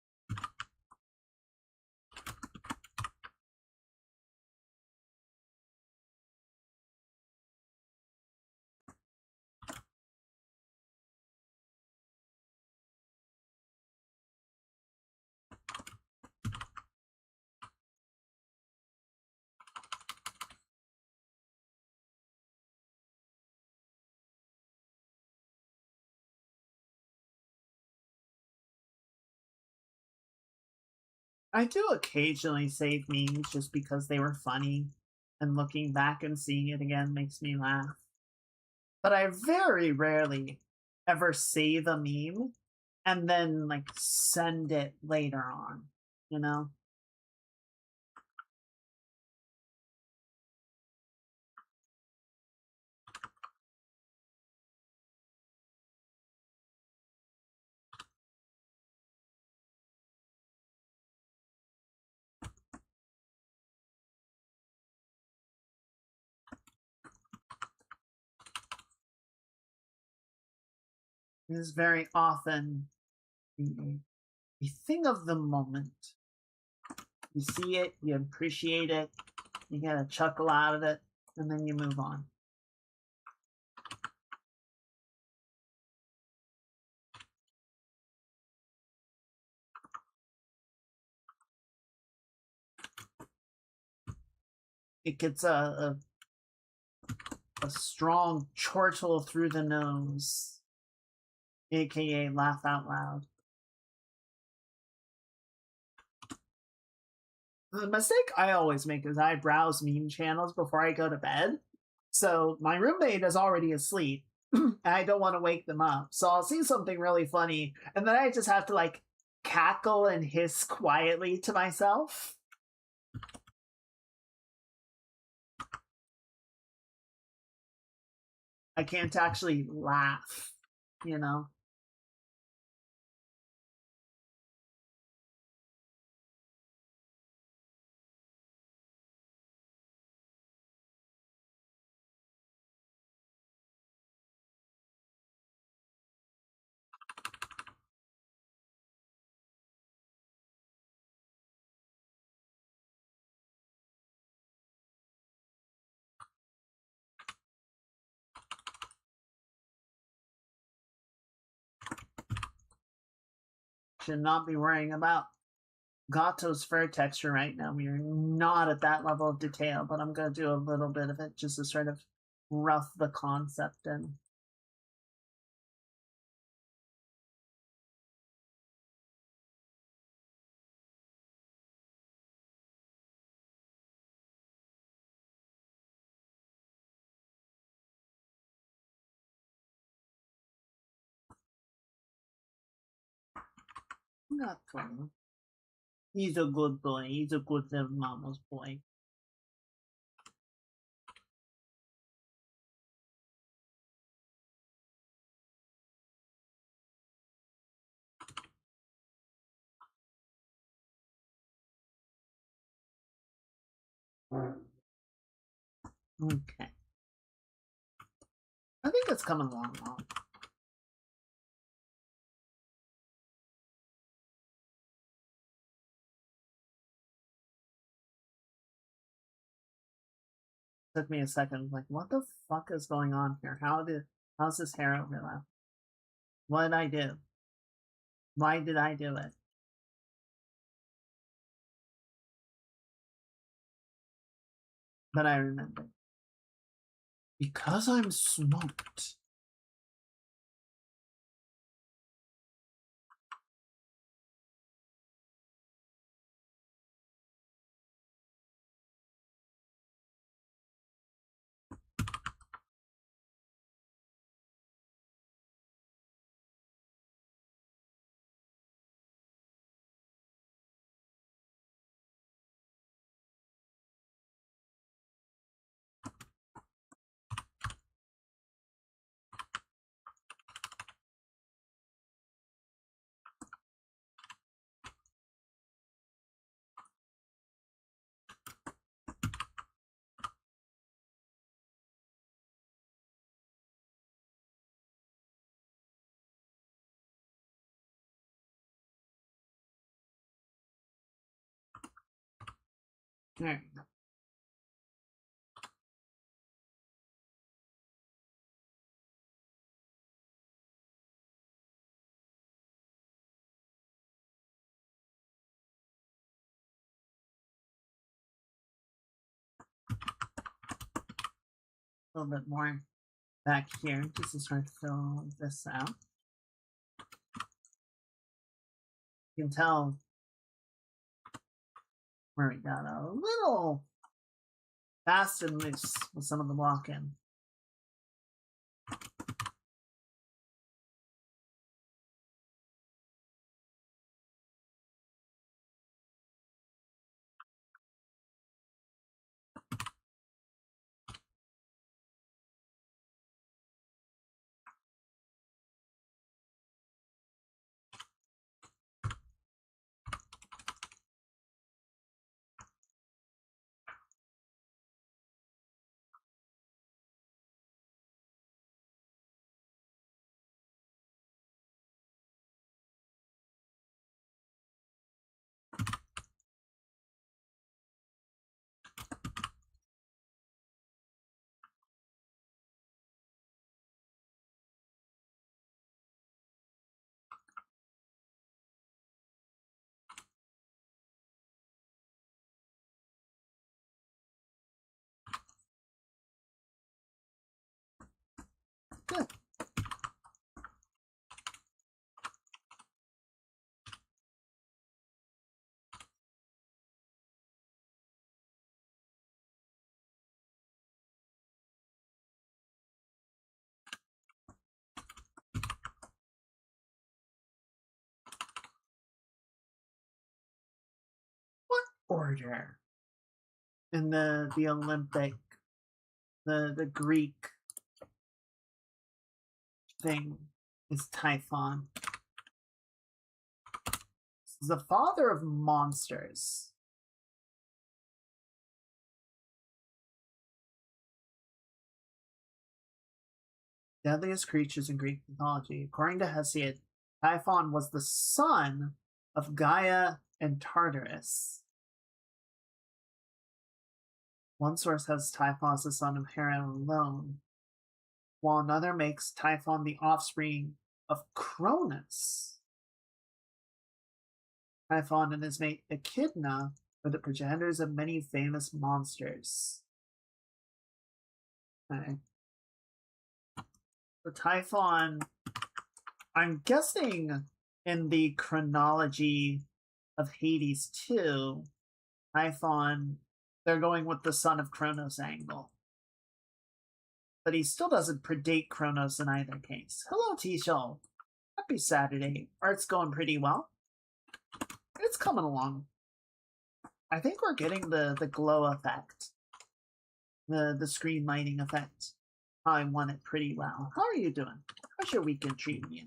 I do occasionally save memes just because they were funny, and looking back and seeing it again makes me laugh. But I very rarely ever save a meme and then, like, send it later on, you know? It is very often a thing of the moment. You see it, you appreciate it, you get a chuckle out of it, and then you move on. It gets a strong chortle through the nose, aka laugh out loud. The mistake I always make is I browse meme channels before I go to bed. So my roommate is already asleep, and I don't want to wake them up. So I'll see something really funny, and then I just have to, like, cackle and hiss quietly to myself. I can't actually laugh, you know? Should not be worrying about Gato's fur texture right now. We are not at that level of detail, but I'm going to do a little bit of it just to sort of rough the concept in. Not funny. He's a good boy. He's a good little mama's boy. Okay. I think it's coming along well. Took me a second, like, what the fuck is going on here? How's this hair overlap? What did I do? Why did I do it? But I remember. Because I'm smoked. There you go. A little bit more back here just to start to fill this out. You can tell where we got a little fast and loose with some of the walk-in. Good. What order in the Olympic, the Greek thing is Typhon? This is the father of monsters. Deadliest creatures in Greek mythology. According to Hesiod, Typhon was the son of Gaia and Tartarus. One source has Typhon as the son of Hera alone, while another makes Typhon the offspring of Cronus. Typhon and his mate Echidna are the progenitors of many famous monsters. Okay. So Typhon, I'm guessing in the chronology of Hades 2, Typhon, they're going with the son of Kronos angle. But he still doesn't predate Kronos in either case. Hello, T-Show. Happy Saturday. Art's going pretty well. It's coming along. I think we're getting the glow effect. The screen lighting effect. I want it pretty well. How are you doing? How's your weekend treating you?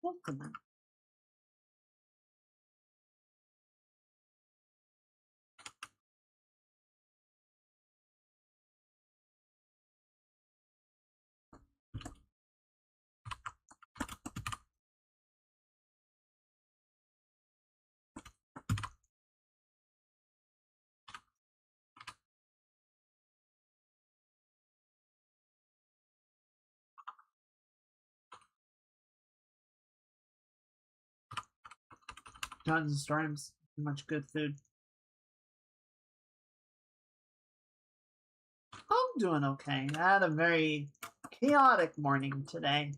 Welcome. Dungeons and Storms, much good food. I'm doing okay. I had a very chaotic morning today.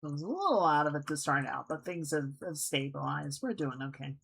I was a little out of it to start out, but things have stabilized. We're doing okay.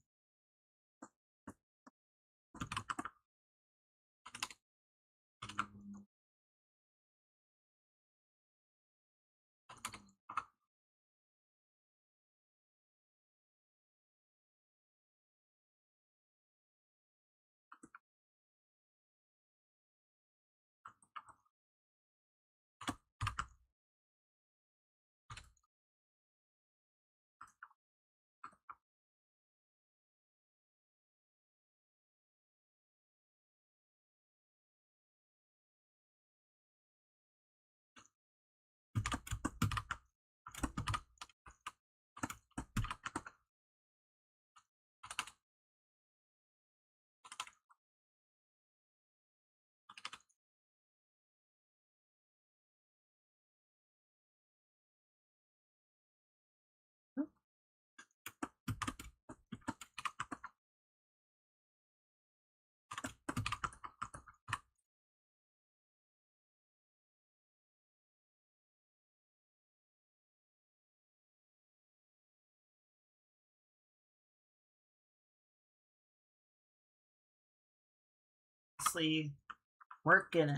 honestly, working.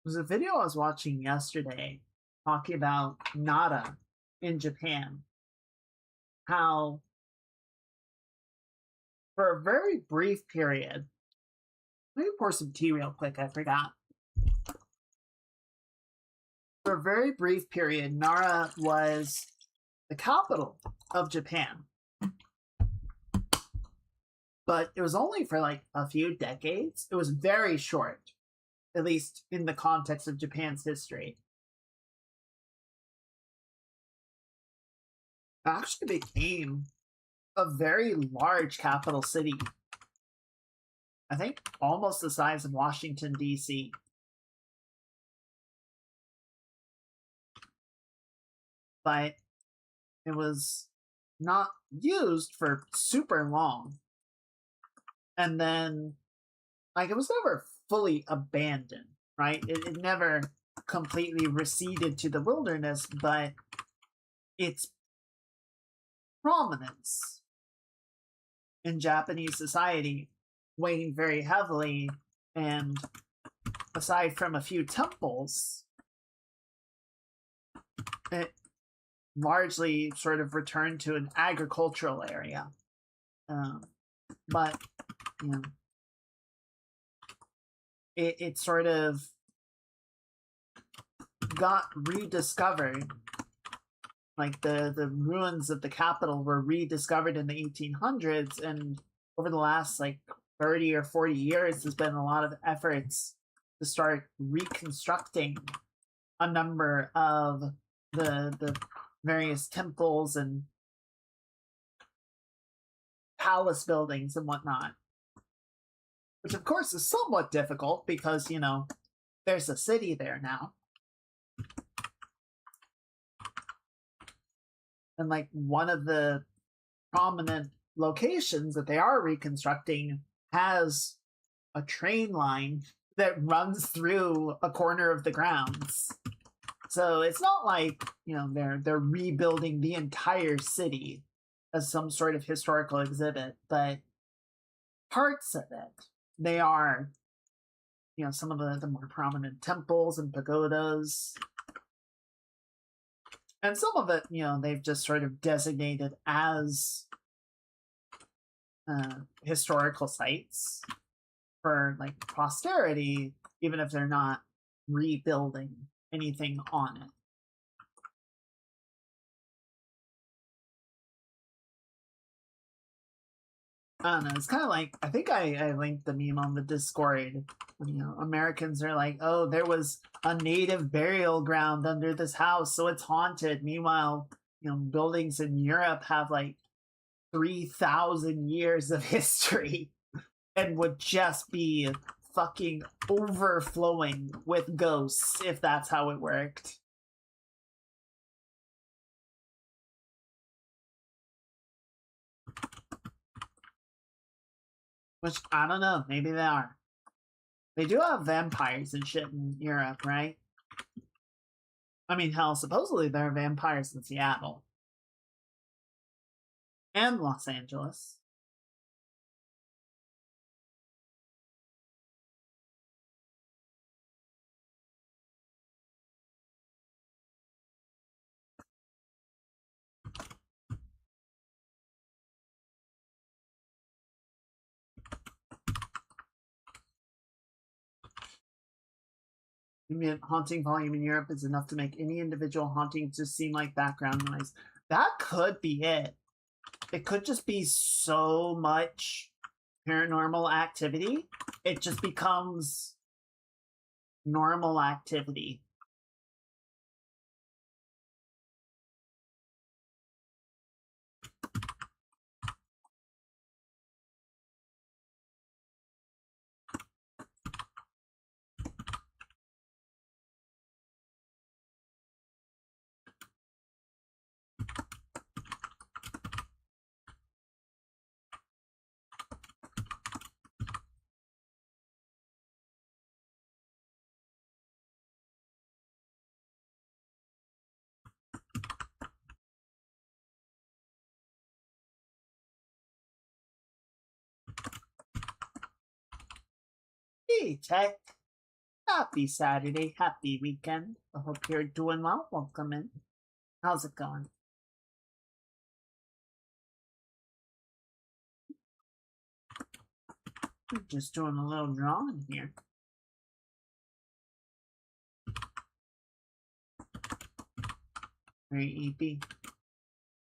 There's a video I was watching yesterday talking about nada in Japan. How, for a very brief period, let me pour some tea real quick, I forgot. For a very brief period, Nara was the capital of Japan. But it was only for like a few decades. It was very short, at least in the context of Japan's history. It actually became a very large capital city. I think almost the size of Washington, D.C. But it was not used for super long. And then, like, it was never fully abandoned, right? It never completely receded to the wilderness, but its prominence in Japanese society weighing very heavily, and aside from a few temples, it largely sort of returned to an agricultural area. But, you know, it sort of got rediscovered. Like the ruins of the capital were rediscovered in the 1800s, and over the last like 30 or 40 years, there's been a lot of efforts to start reconstructing a number of the various temples and palace buildings and whatnot. Which of course is somewhat difficult because, you know, there's a city there now. And like one of the prominent locations that they are reconstructing has a train line that runs through a corner of the grounds. So it's not like, you know, they're rebuilding the entire city as some sort of historical exhibit, but parts of it, they are, you know, some of the more prominent temples and pagodas. And some of it, you know, they've just sort of designated as historical sites for like posterity, even if they're not rebuilding anything on it. I don't know, it's kind of like, I think I linked the meme on the Discord. You know, Americans are like, oh, there was a native burial ground under this house, so it's haunted. Meanwhile, you know, buildings in Europe have like 3,000 years of history and would just be fucking overflowing with ghosts if that's how it worked. Which, I don't know, maybe they are. They do have vampires and shit in Europe, right? I mean, hell, supposedly there are vampires in Seattle. And Los Angeles. Ambient haunting volume in Europe is enough to make any individual haunting just seem like background noise. That could be it. It could just be so much paranormal activity, it just becomes normal activity. Hey, Tech. Happy Saturday, happy weekend. I hope you're doing well. Welcome in. How's it going? I'm just doing a little drawing here. Very easy.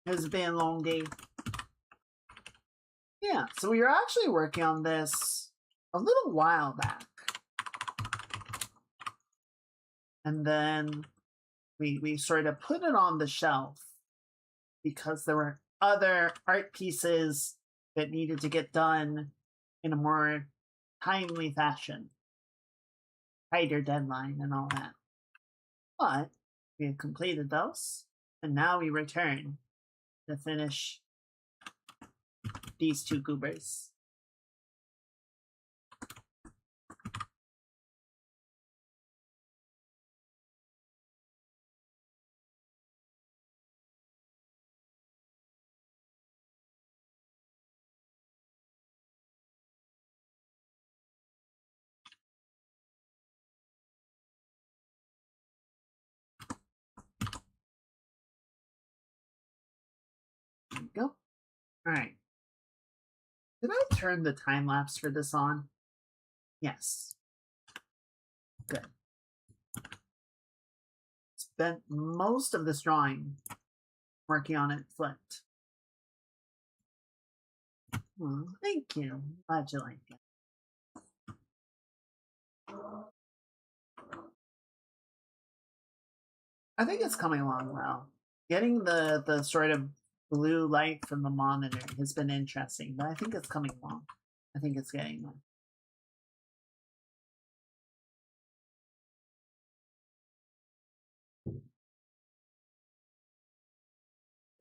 It's been a long day. Yeah, so we were actually working on this a little while back. And then we sort of put it on the shelf because there were other art pieces that needed to get done in a more timely fashion. Tighter deadline and all that. But we have completed those, and now we return to finish these two goobers. There we go. Alright. Did I turn the time lapse for this on? Yes. Good. Spent most of this drawing working on it flipped. Oh, thank you. Glad you like it. I think it's coming along well. Getting the sort of blue light from the monitor has been interesting, but I think it's coming along. I think it's getting there.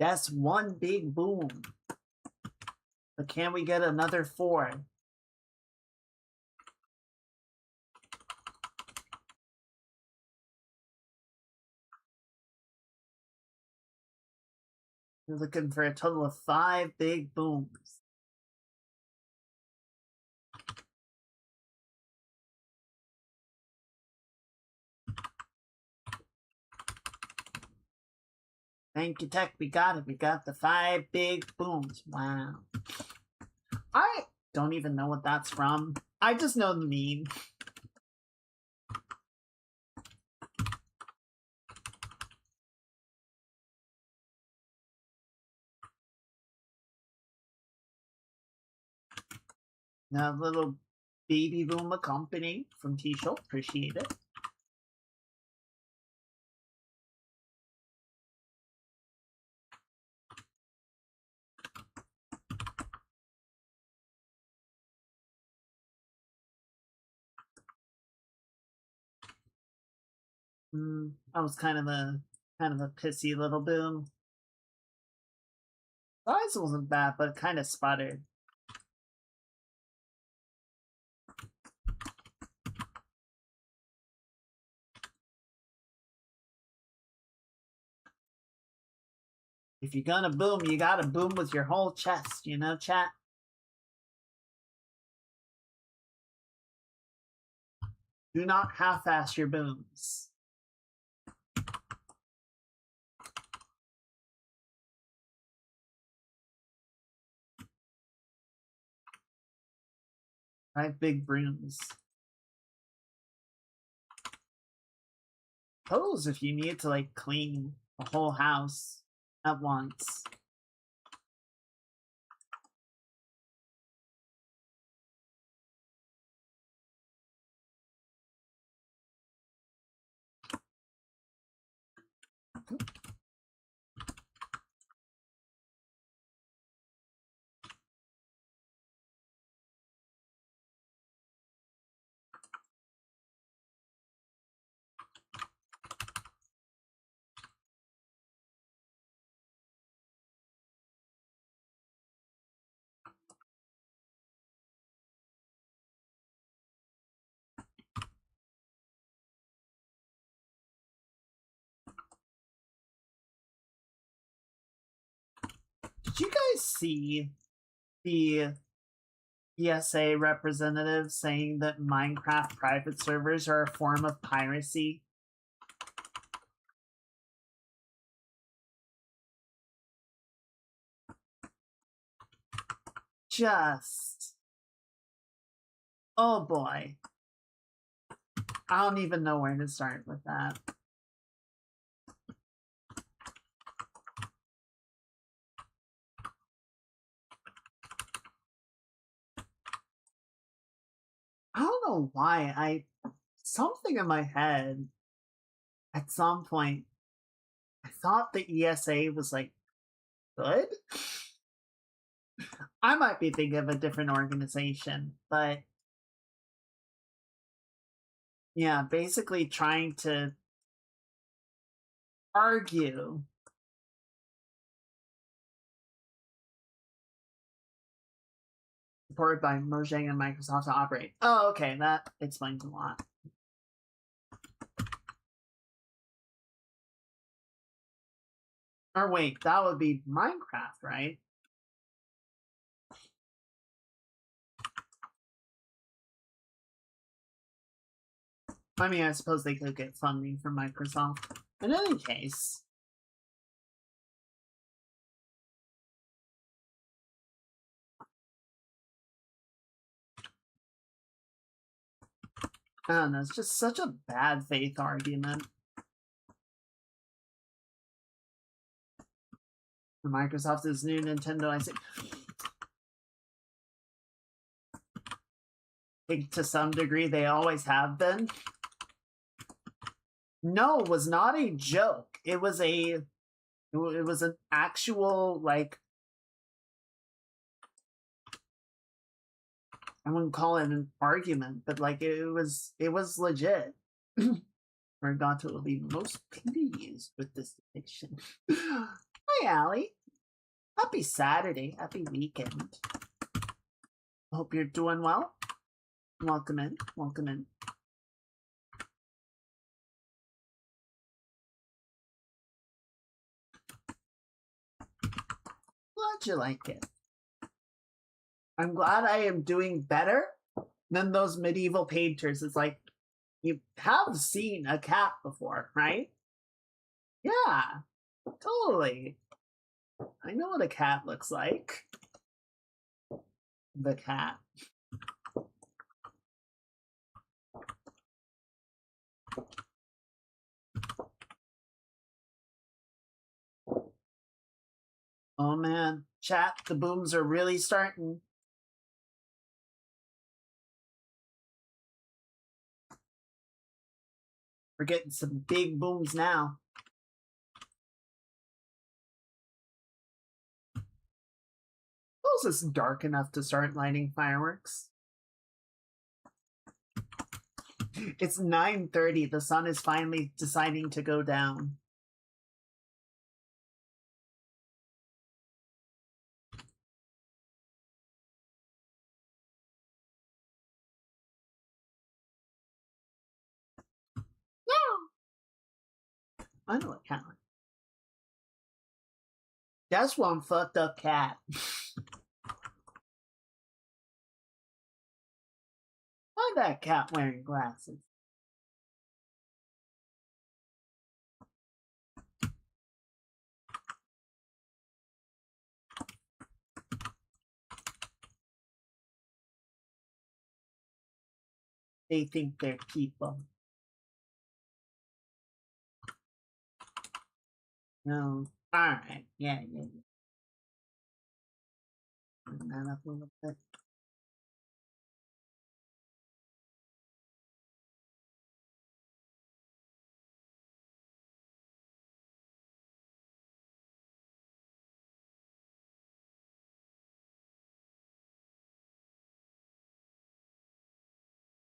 That's one big boom. But can we get another 4? We're looking for a total of 5 big booms. Thank you, Tech. We got it. We got the 5 big booms. Wow. I don't even know what that's from. I just know the meme. Now, little baby boom company from T-Show. Appreciate it. That was kind of a pissy little boom. Size wasn't bad, but kind of sputtered. If you're gonna boom, you gotta boom with your whole chest, you know, chat? Do not half-ass your booms. Five big brooms. Suppose if you need to, like, clean the whole house at once. Did you guys see the ESA representative saying that Minecraft private servers are a form of piracy. Just... oh boy. I don't even know where to start with that. I don't know why. Something in my head at some point, I thought the ESA was like good. I might be thinking of a different organization, but yeah, basically trying to argue supported by Mojang and Microsoft to operate. Oh, okay, that explains a lot. Or wait, that would be Minecraft, right? I mean, I suppose they could get funding from Microsoft. In any case. I don't know, it's just such a bad faith argument. Microsoft is new Nintendo, I think to some degree they always have been. No, it was not a joke. It was an actual, like, I wouldn't call it an argument, but like it was legit. Regato will be most pleased with this depiction. Hi, Allie. Happy Saturday. Happy weekend. Hope you're doing well. Welcome in. Welcome in. Glad you like it. I'm glad I am doing better than those medieval painters. It's like, you have seen a cat before, right? Yeah, totally. I know what a cat looks like. The cat. Oh man, chat, the booms are really starting. We're getting some big booms now. Suppose it's dark enough to start lighting fireworks. It's 9:30. The sun is finally deciding to go down. I know a cat. That's one fucked up cat. Why that cat wearing glasses? They think they're people. No. Alright. Yeah. Bring that up a little bit.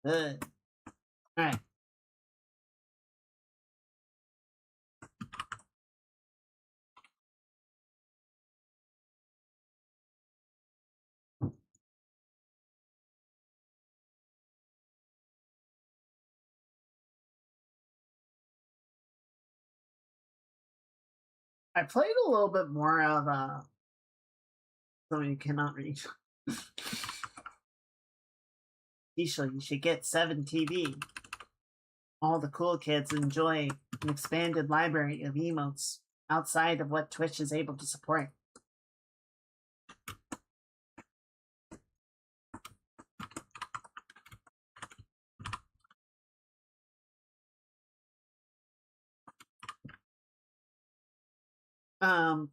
Good. Alright. I played a little bit more of something you cannot reach. Tisha, you should get 7 TV. All the cool kids enjoy an expanded library of emotes outside of what Twitch is able to support.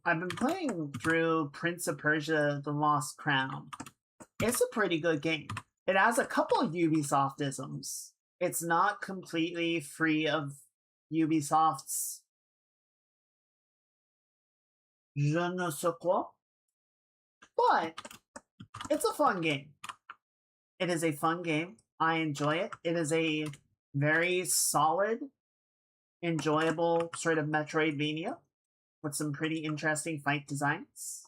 I've been playing through Prince of Persia: The Lost Crown. It's a pretty good game. It has a couple of Ubisoft-isms. It's not completely free of Ubisoft's je ne sais quoi, but it's a fun game. It is a fun game. I enjoy it. It is a very solid, enjoyable sort of Metroidvania with some pretty interesting fight designs.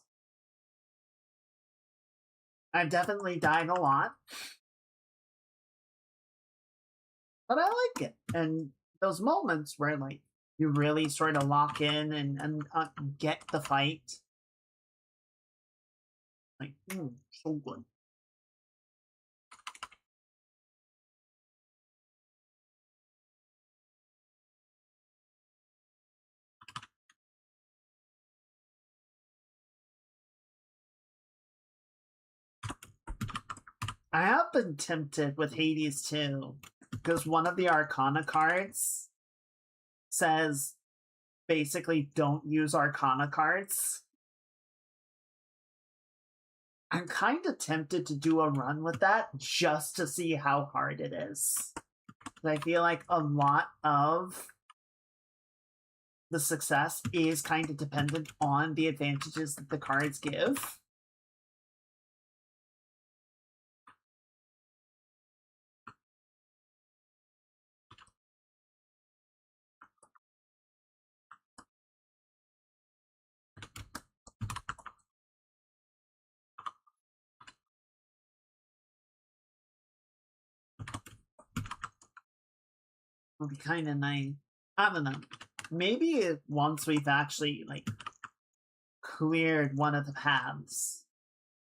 I've definitely died a lot, but I like it. And those moments where like you really sort of lock in and get the fight, like, so good. I have been tempted with Hades2 because one of the Arcana cards says basically don't use Arcana cards. I'm kind of tempted to do a run with that just to see how hard it is. I feel like a lot of the success is kind of dependent on the advantages that the cards give. It'll be kind of nice. I don't know. Maybe once we've actually, like, cleared one of the paths,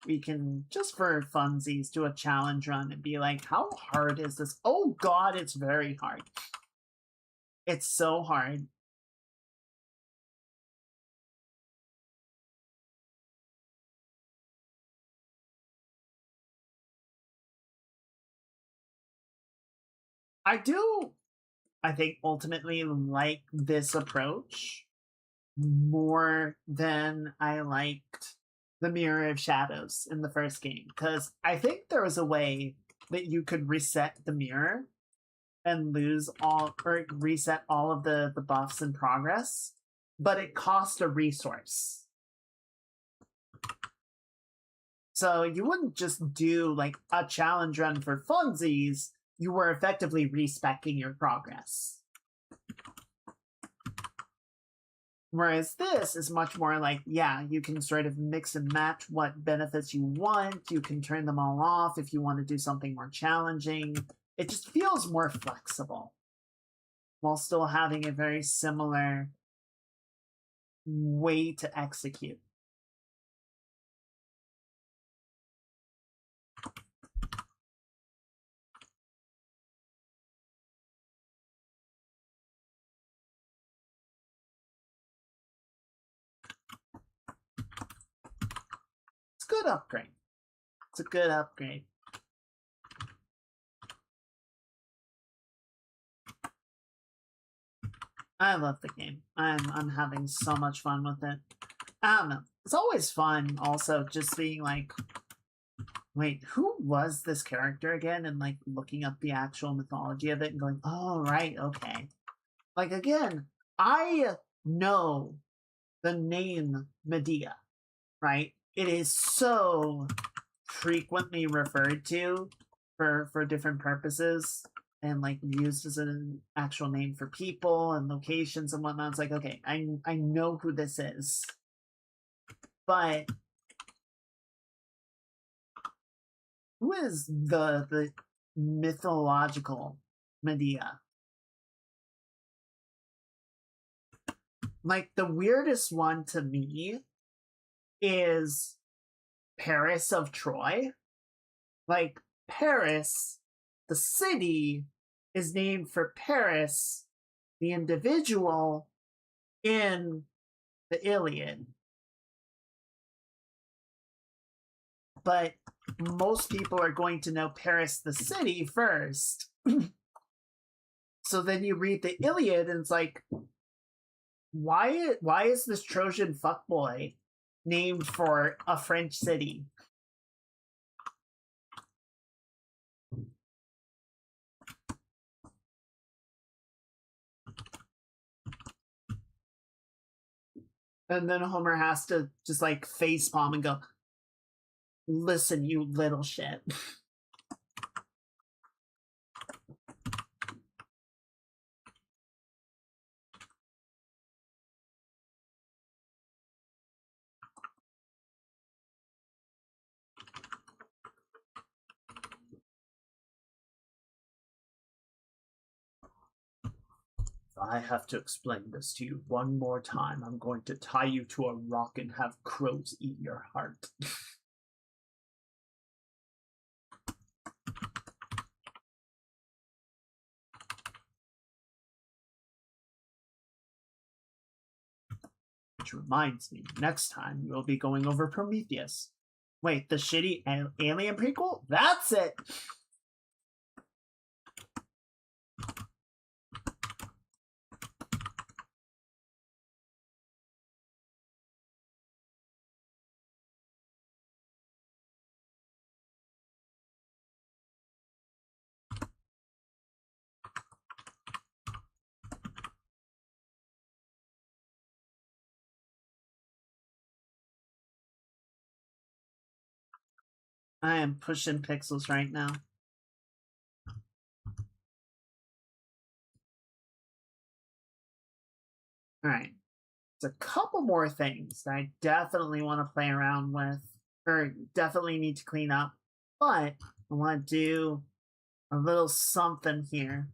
we can, just for funsies, do a challenge run and be like, how hard is this? Oh god, it's very hard. It's so hard. I think, ultimately like this approach more than I liked the Mirror of Shadows in the first game, because I think there was a way that you could reset the mirror and lose all, or reset all of the buffs in progress, but it cost a resource. So you wouldn't just do like a challenge run for funsies, you were effectively respecking your progress. Whereas this is much more like, yeah, you can sort of mix and match what benefits you want. You can turn them all off if you want to do something more challenging. It just feels more flexible while still having a very similar way to execute. Good upgrade. It's a good upgrade. I love the game. I'm having so much fun with it. I don't know. It's always fun also just being like, wait, who was this character again? And like looking up the actual mythology of it and going, oh, right, okay. Like again, I know the name Medea, right? It is so frequently referred to for different purposes and like used as an actual name for people and locations and whatnot. It's like, okay, I know who this is. But who is the mythological Medea? Like the weirdest one to me is Paris of Troy. Like, Paris the city is named for Paris, the individual in the Iliad. But most people are going to know Paris, the city, first. So then you read the Iliad and it's like, why is this Trojan fuckboy named for a French city? And then Homer has to just like facepalm and go, listen, you little shit. I have to explain this to you one more time. I'm going to tie you to a rock and have crows eat your heart. Which reminds me, next time we'll be going over Prometheus. Wait, the shitty Alien prequel? That's it! I am pushing pixels right now. Alright. There's a couple more things that I definitely want to play around with, or definitely need to clean up, but I want to do a little something here.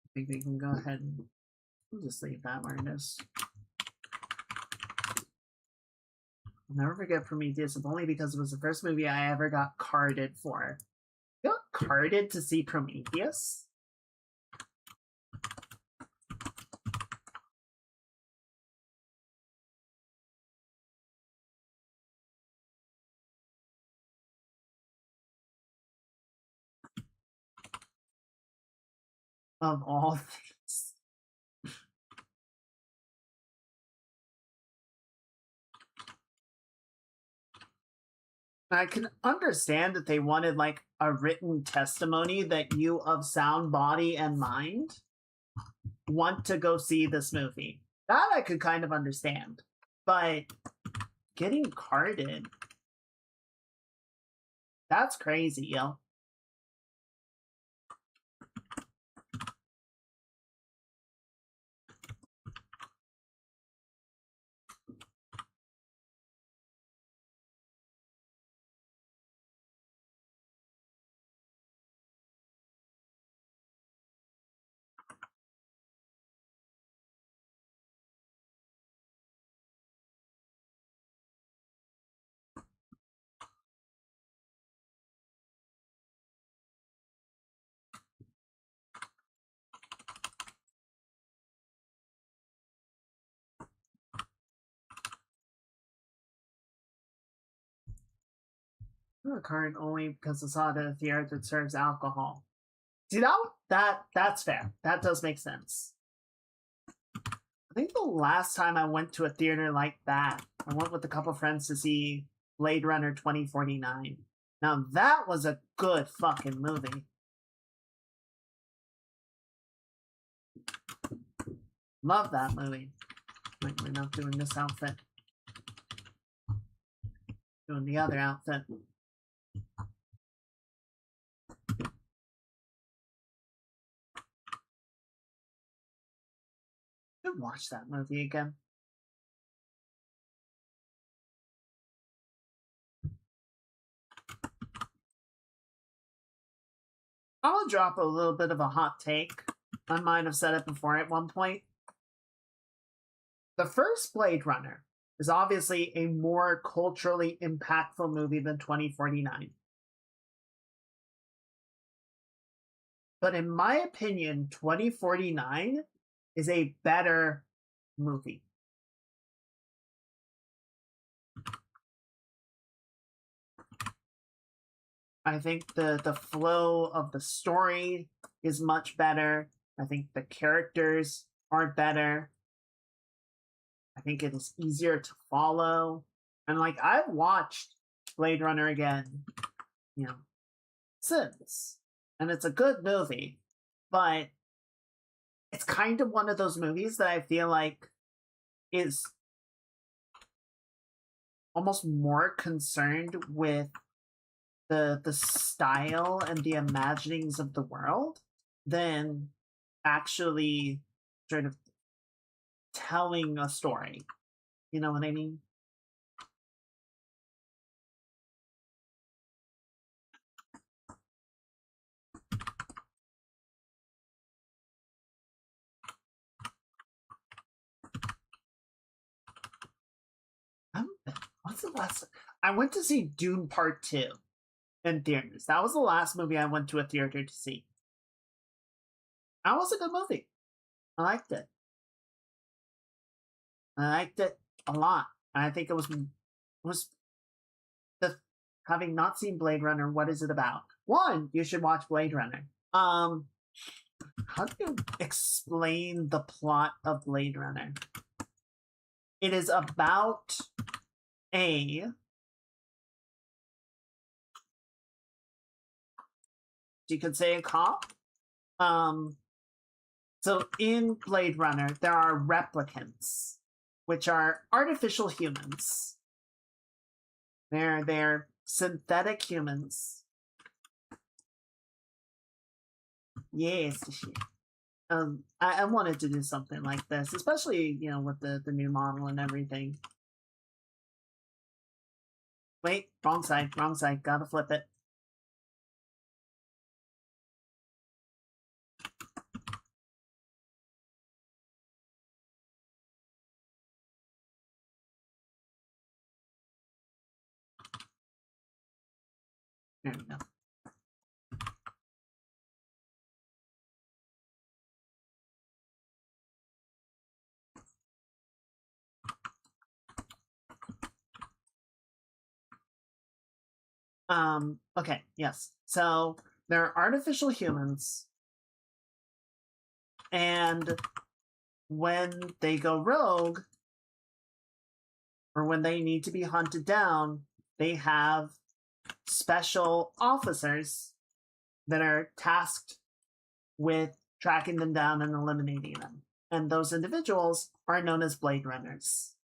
I think we can go ahead and we'll just leave that where it is. I'll never forget Prometheus, if only because it was the first movie I ever got carded for. You got carded to see Prometheus? Of all things. I can understand that they wanted like a written testimony that you of sound body and mind want to go see this movie. That I could kind of understand. But getting carded, that's crazy, yo. A card only because it's out of the art that serves alcohol. See, that's fair. That does make sense. I think the last time I went to a theater like that, I went with a couple friends to see Blade Runner 2049. Now that was a good fucking movie. Love that movie. Wait, we're not doing this outfit. Doing the other outfit. I should watch that movie again. I'll drop a little bit of a hot take. I might have said it before at one point. the first Blade Runner is obviously a more culturally impactful movie than 2049. But in my opinion, 2049 is a better movie. I think the flow of the story is much better. I think the characters are better. I think it is easier to follow. And like, I've watched Blade Runner again, since. And it's a good movie. But it's kind of one of those movies that I feel like is almost more concerned with the style and the imaginings of the world than actually sort of telling a story. You know what I mean? What's the last? I went to see Dune Part 2 in theaters. That was the last movie I went to a theater to see. That was a good movie. I liked it. I liked it a lot. I think it was having not seen Blade Runner, what is it about? One, you should watch Blade Runner. How do you explain the plot of Blade Runner? It is about you could say a cop. So in Blade Runner, there are replicants, which are artificial humans. They're synthetic humans. Yes, I wanted to do something like this, especially with the new model and everything. Wait, wrong side, gotta flip it. There we go. Okay, yes. So there are artificial humans, and when they go rogue, or when they need to be hunted down, they have special officers that are tasked with tracking them down and eliminating them. And those individuals are known as Blade Runners.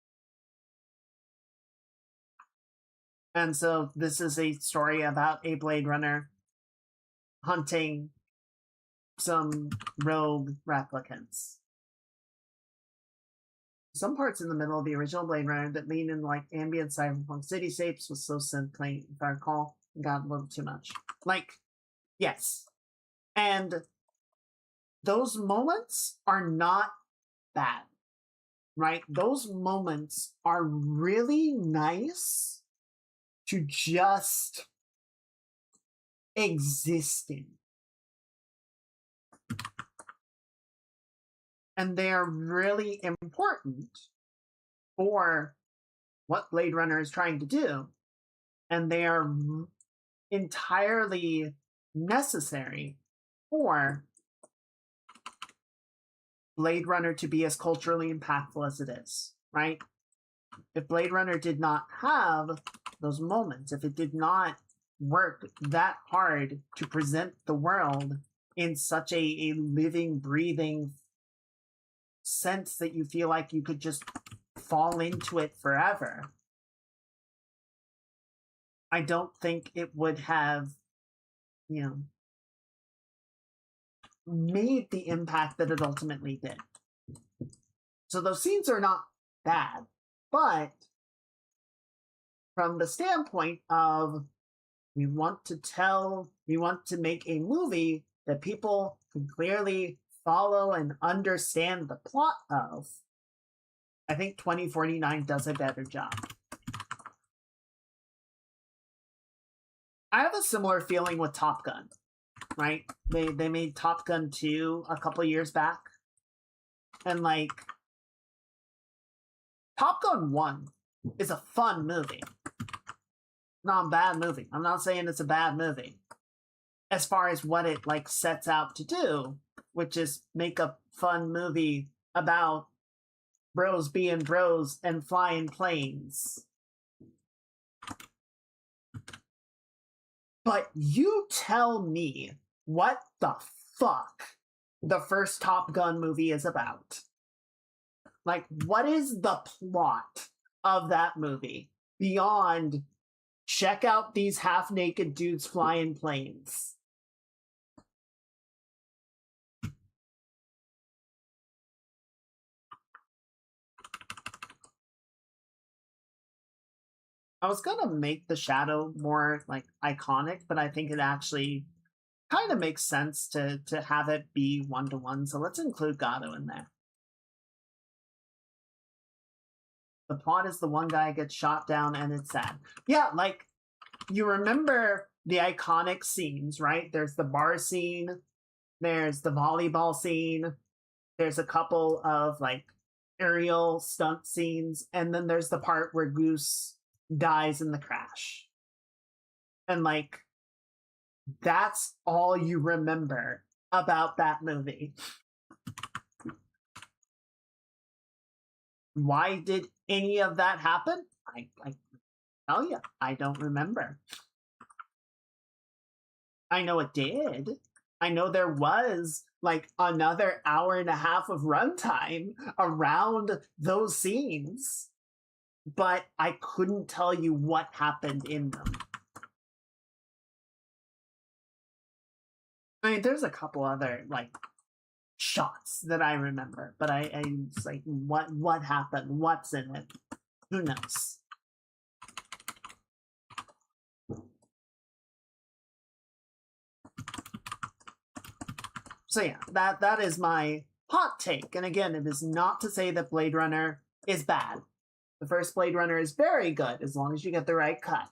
And so this is a story about a Blade Runner hunting some rogue replicants. Some parts in the middle of the original Blade Runner that lean in like ambient cyberpunk cityscapes was so synth-playing, if I recall, got a little too much. Like, yes. And those moments are not bad, right? Those moments are really nice to just exist in. And they are really important for what Blade Runner is trying to do. And they are entirely necessary for Blade Runner to be as culturally impactful as it is, right? If Blade Runner did not have those moments, if it did not work that hard to present the world in such a living, breathing sense that you feel like you could just fall into it forever, I don't think it would have, made the impact that it ultimately did. So those scenes are not bad, but from the standpoint of we want to make a movie that people can clearly follow and understand the plot of, I think 2049 does a better job. I have a similar feeling with Top Gun, right? They made Top Gun 2 a couple years back. And like, Top Gun 1 is a fun movie. Not a bad movie. I'm not saying it's a bad movie. As far as what it like sets out to do, which is make a fun movie about bros being bros and flying planes. But you tell me what the fuck the first Top Gun movie is about. Like, what is the plot of that movie beyond check out these half-naked dudes flying planes? I was gonna make the shadow more like iconic, but I think it actually kind of makes sense to have it be one-to-one, so let's include Gato in there. The plot is the one guy gets shot down and it's sad. Yeah, like, you remember the iconic scenes, right? There's the bar scene, there's the volleyball scene, there's a couple of, like, aerial stunt scenes, and then there's the part where Goose dies in the crash. And, like, that's all you remember about that movie. Why did any of that happen? I tell you, I don't remember. I know it did. I know there was like another hour and a half of runtime around those scenes, but I couldn't tell you what happened in them. I mean, there's a couple other like shots that I remember, but I was like, what happened? What's in it? Who knows? So yeah, that is my hot take. And again, it is not to say that Blade Runner is bad. The first Blade Runner is very good as long as you get the right cut.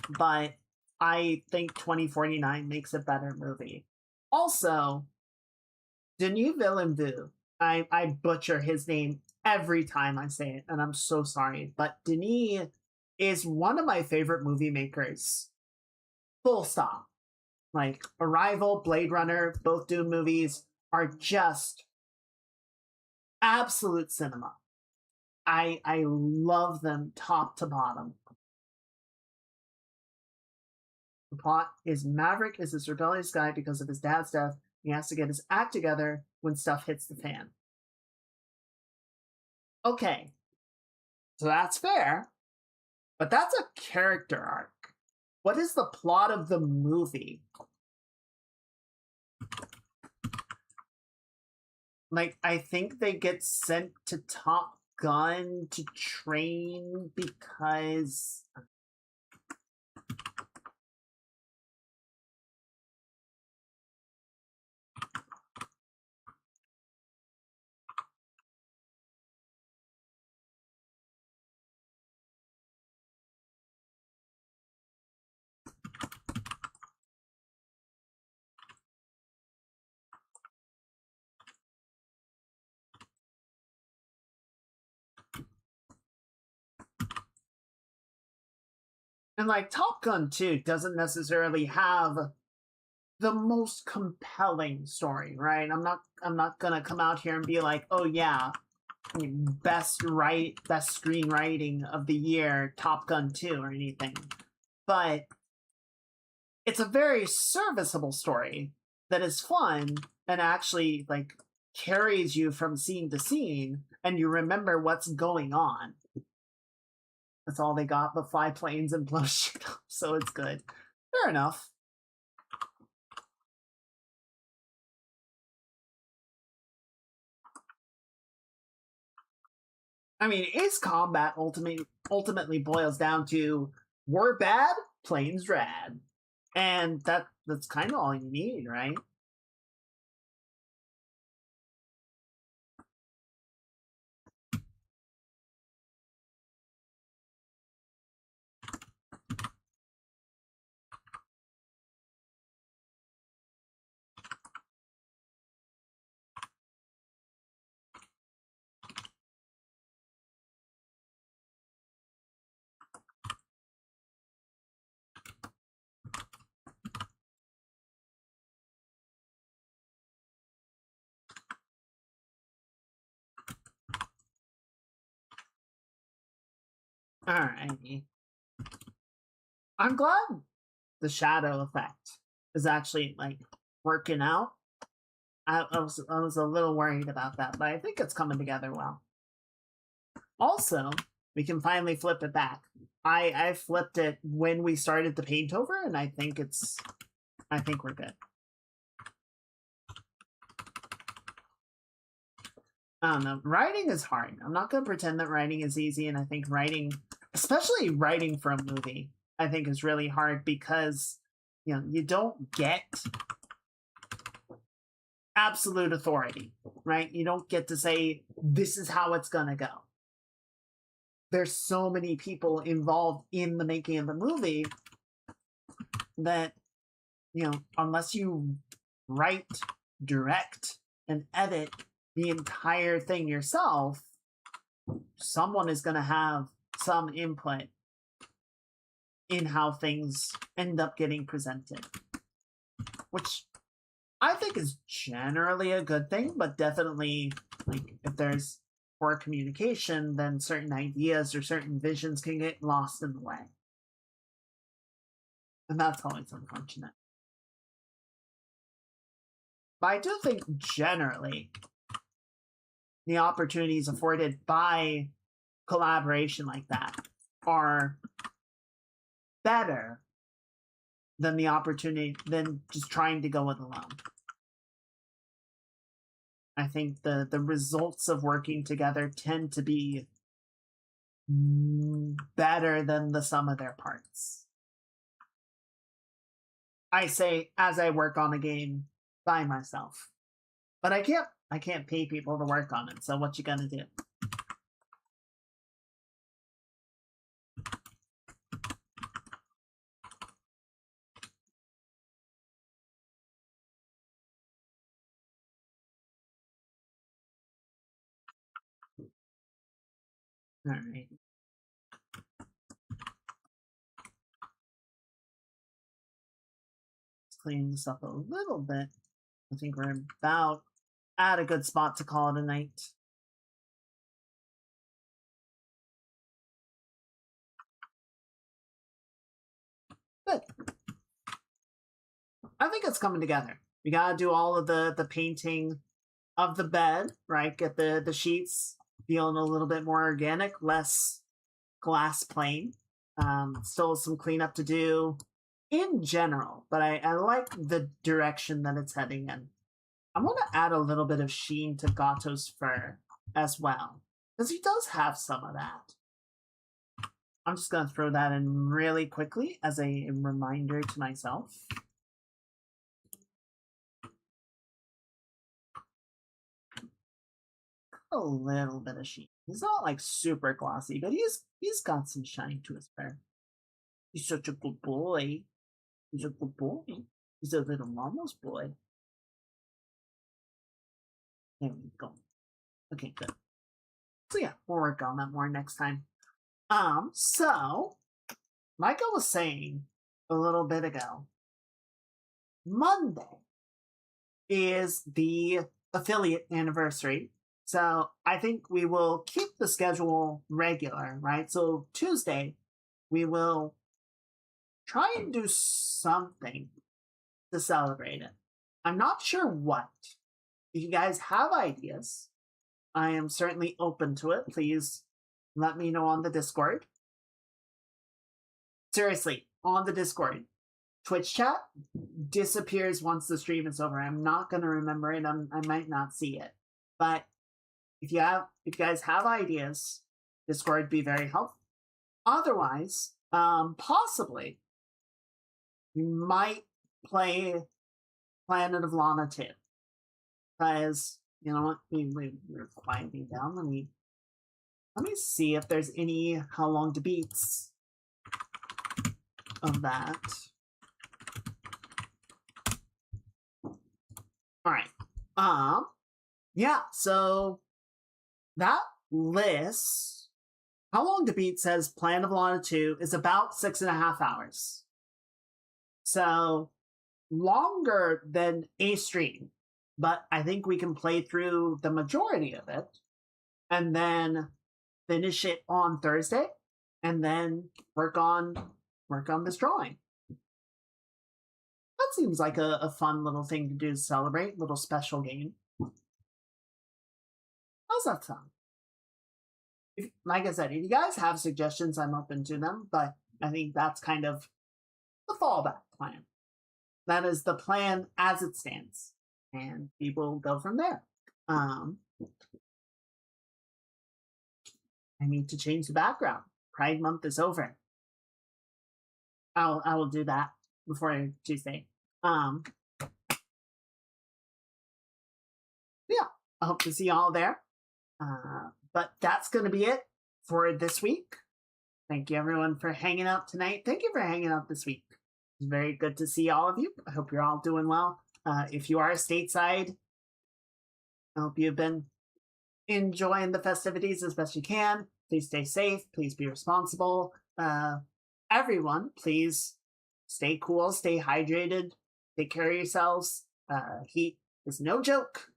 But I think 2049 makes a better movie. Also, Denis Villeneuve, I butcher his name every time I say it, and I'm so sorry, but Denis is one of my favorite movie makers. Full stop. Like, Arrival, Blade Runner, both Dune movies are just absolute cinema. I love them top to bottom. The plot is Maverick is this rebellious guy because of his dad's death. He has to get his act together when stuff hits the fan. Okay, so that's fair, but that's a character arc. What is the plot of the movie? Like, I think they get sent to Top Gun to train because... And like Top Gun 2 doesn't necessarily have the most compelling story, right? I'm not gonna come out here and be like, oh yeah, best screenwriting of the year, Top Gun 2 or anything. But it's a very serviceable story that is fun and actually like carries you from scene to scene and you remember what's going on. That's all they got, but fly planes and blow shit up, so it's good. Fair enough. I mean, Ace Combat ultimately boils down to we're bad, planes rad. And that's kind of all you need, right? Alrighty. I'm glad the shadow effect is actually like working out. I was a little worried about that, but I think it's coming together well. Also, we can finally flip it back. I flipped it when we started the paint over, and I think we're good. I don't know. Writing is hard. I'm not going to pretend that writing is easy, and I think writing, especially writing for a movie, I think is really hard because, you know, you don't get absolute authority, right? You don't get to say, this is how it's going to go. There's so many people involved in the making of the movie that, you know, unless you write, direct, and edit the entire thing yourself, someone is going to have some input in how things end up getting presented, which I think is generally a good thing, but definitely, like, if there's poor communication, then certain ideas or certain visions can get lost in the way. And that's always unfortunate. But I do think generally the opportunities afforded by collaboration like that are better than the opportunity than just trying to go it alone. I think the results of working together tend to be better than the sum of their parts. I say as I work on a game by myself, but I can't pay people to work on it. So what you gonna do? All right. Let's clean this up a little bit. I think we're about at a good spot to call it a night. Good. I think it's coming together. We gotta do all of the painting of the bed, right? Get the sheets feeling a little bit more organic, less glass plain. Still some cleanup to do in general, but I like the direction that it's heading in. I want to add a little bit of sheen to Gato's fur as well, because he does have some of that. I'm just going to throw that in really quickly as a reminder to myself. A little bit of sheen. He's not like super glossy, but he's got some shine to his fur. He's such a good boy. He's a good boy. He's a little mama's boy. There we go. Okay, good. So yeah, we'll work on that more next time. So Michael was saying a little bit ago, Monday is the affiliate anniversary. So I think we will keep the schedule regular, right? So Tuesday, we will try and do something to celebrate it. I'm not sure what. If you guys have ideas, I am certainly open to it. Please let me know on the Discord. Seriously, on the Discord. Twitch chat disappears once the stream is over. I'm not going to remember it. I might not see it. But if you guys have ideas, Discord would be very helpful. Otherwise, possibly, we might play Planet of Lana 2. Because, you know what, we're quieting down. Let me see if there's any How Long to Beats of that. Alright. Yeah, so that list, How Long to Beat says Plan of Lana 2 is about 6.5 hours. So longer than a stream, but I think we can play through the majority of it and then finish it on Thursday and then work on this drawing. That seems like a fun little thing to do to celebrate, little special game. How's that sound? Like I said, if you guys have suggestions, I'm open to them, but I think that's kind of the fallback plan. That is the plan as it stands, and we will go from there. I need to change the background. Pride Month is over. I will do that before Tuesday. Yeah, I hope to see you all there. But that's going to be it for this week. Thank you, everyone, for hanging out tonight. Thank you for hanging out this week. It's very good to see all of you. I hope you're all doing well. If you are stateside, I hope you've been enjoying the festivities as best you can. Please stay safe. Please be responsible. Everyone, please stay cool, stay hydrated, take care of yourselves. Heat is no joke.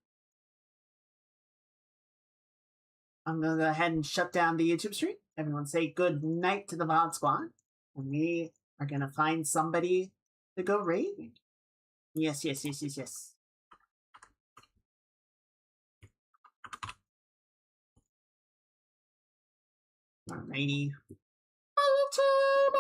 I'm going to go ahead and shut down the YouTube stream. Everyone say good night to the VOD squad. And we are going to find somebody to go raid. Yes. Alrighty. Bye, YouTube.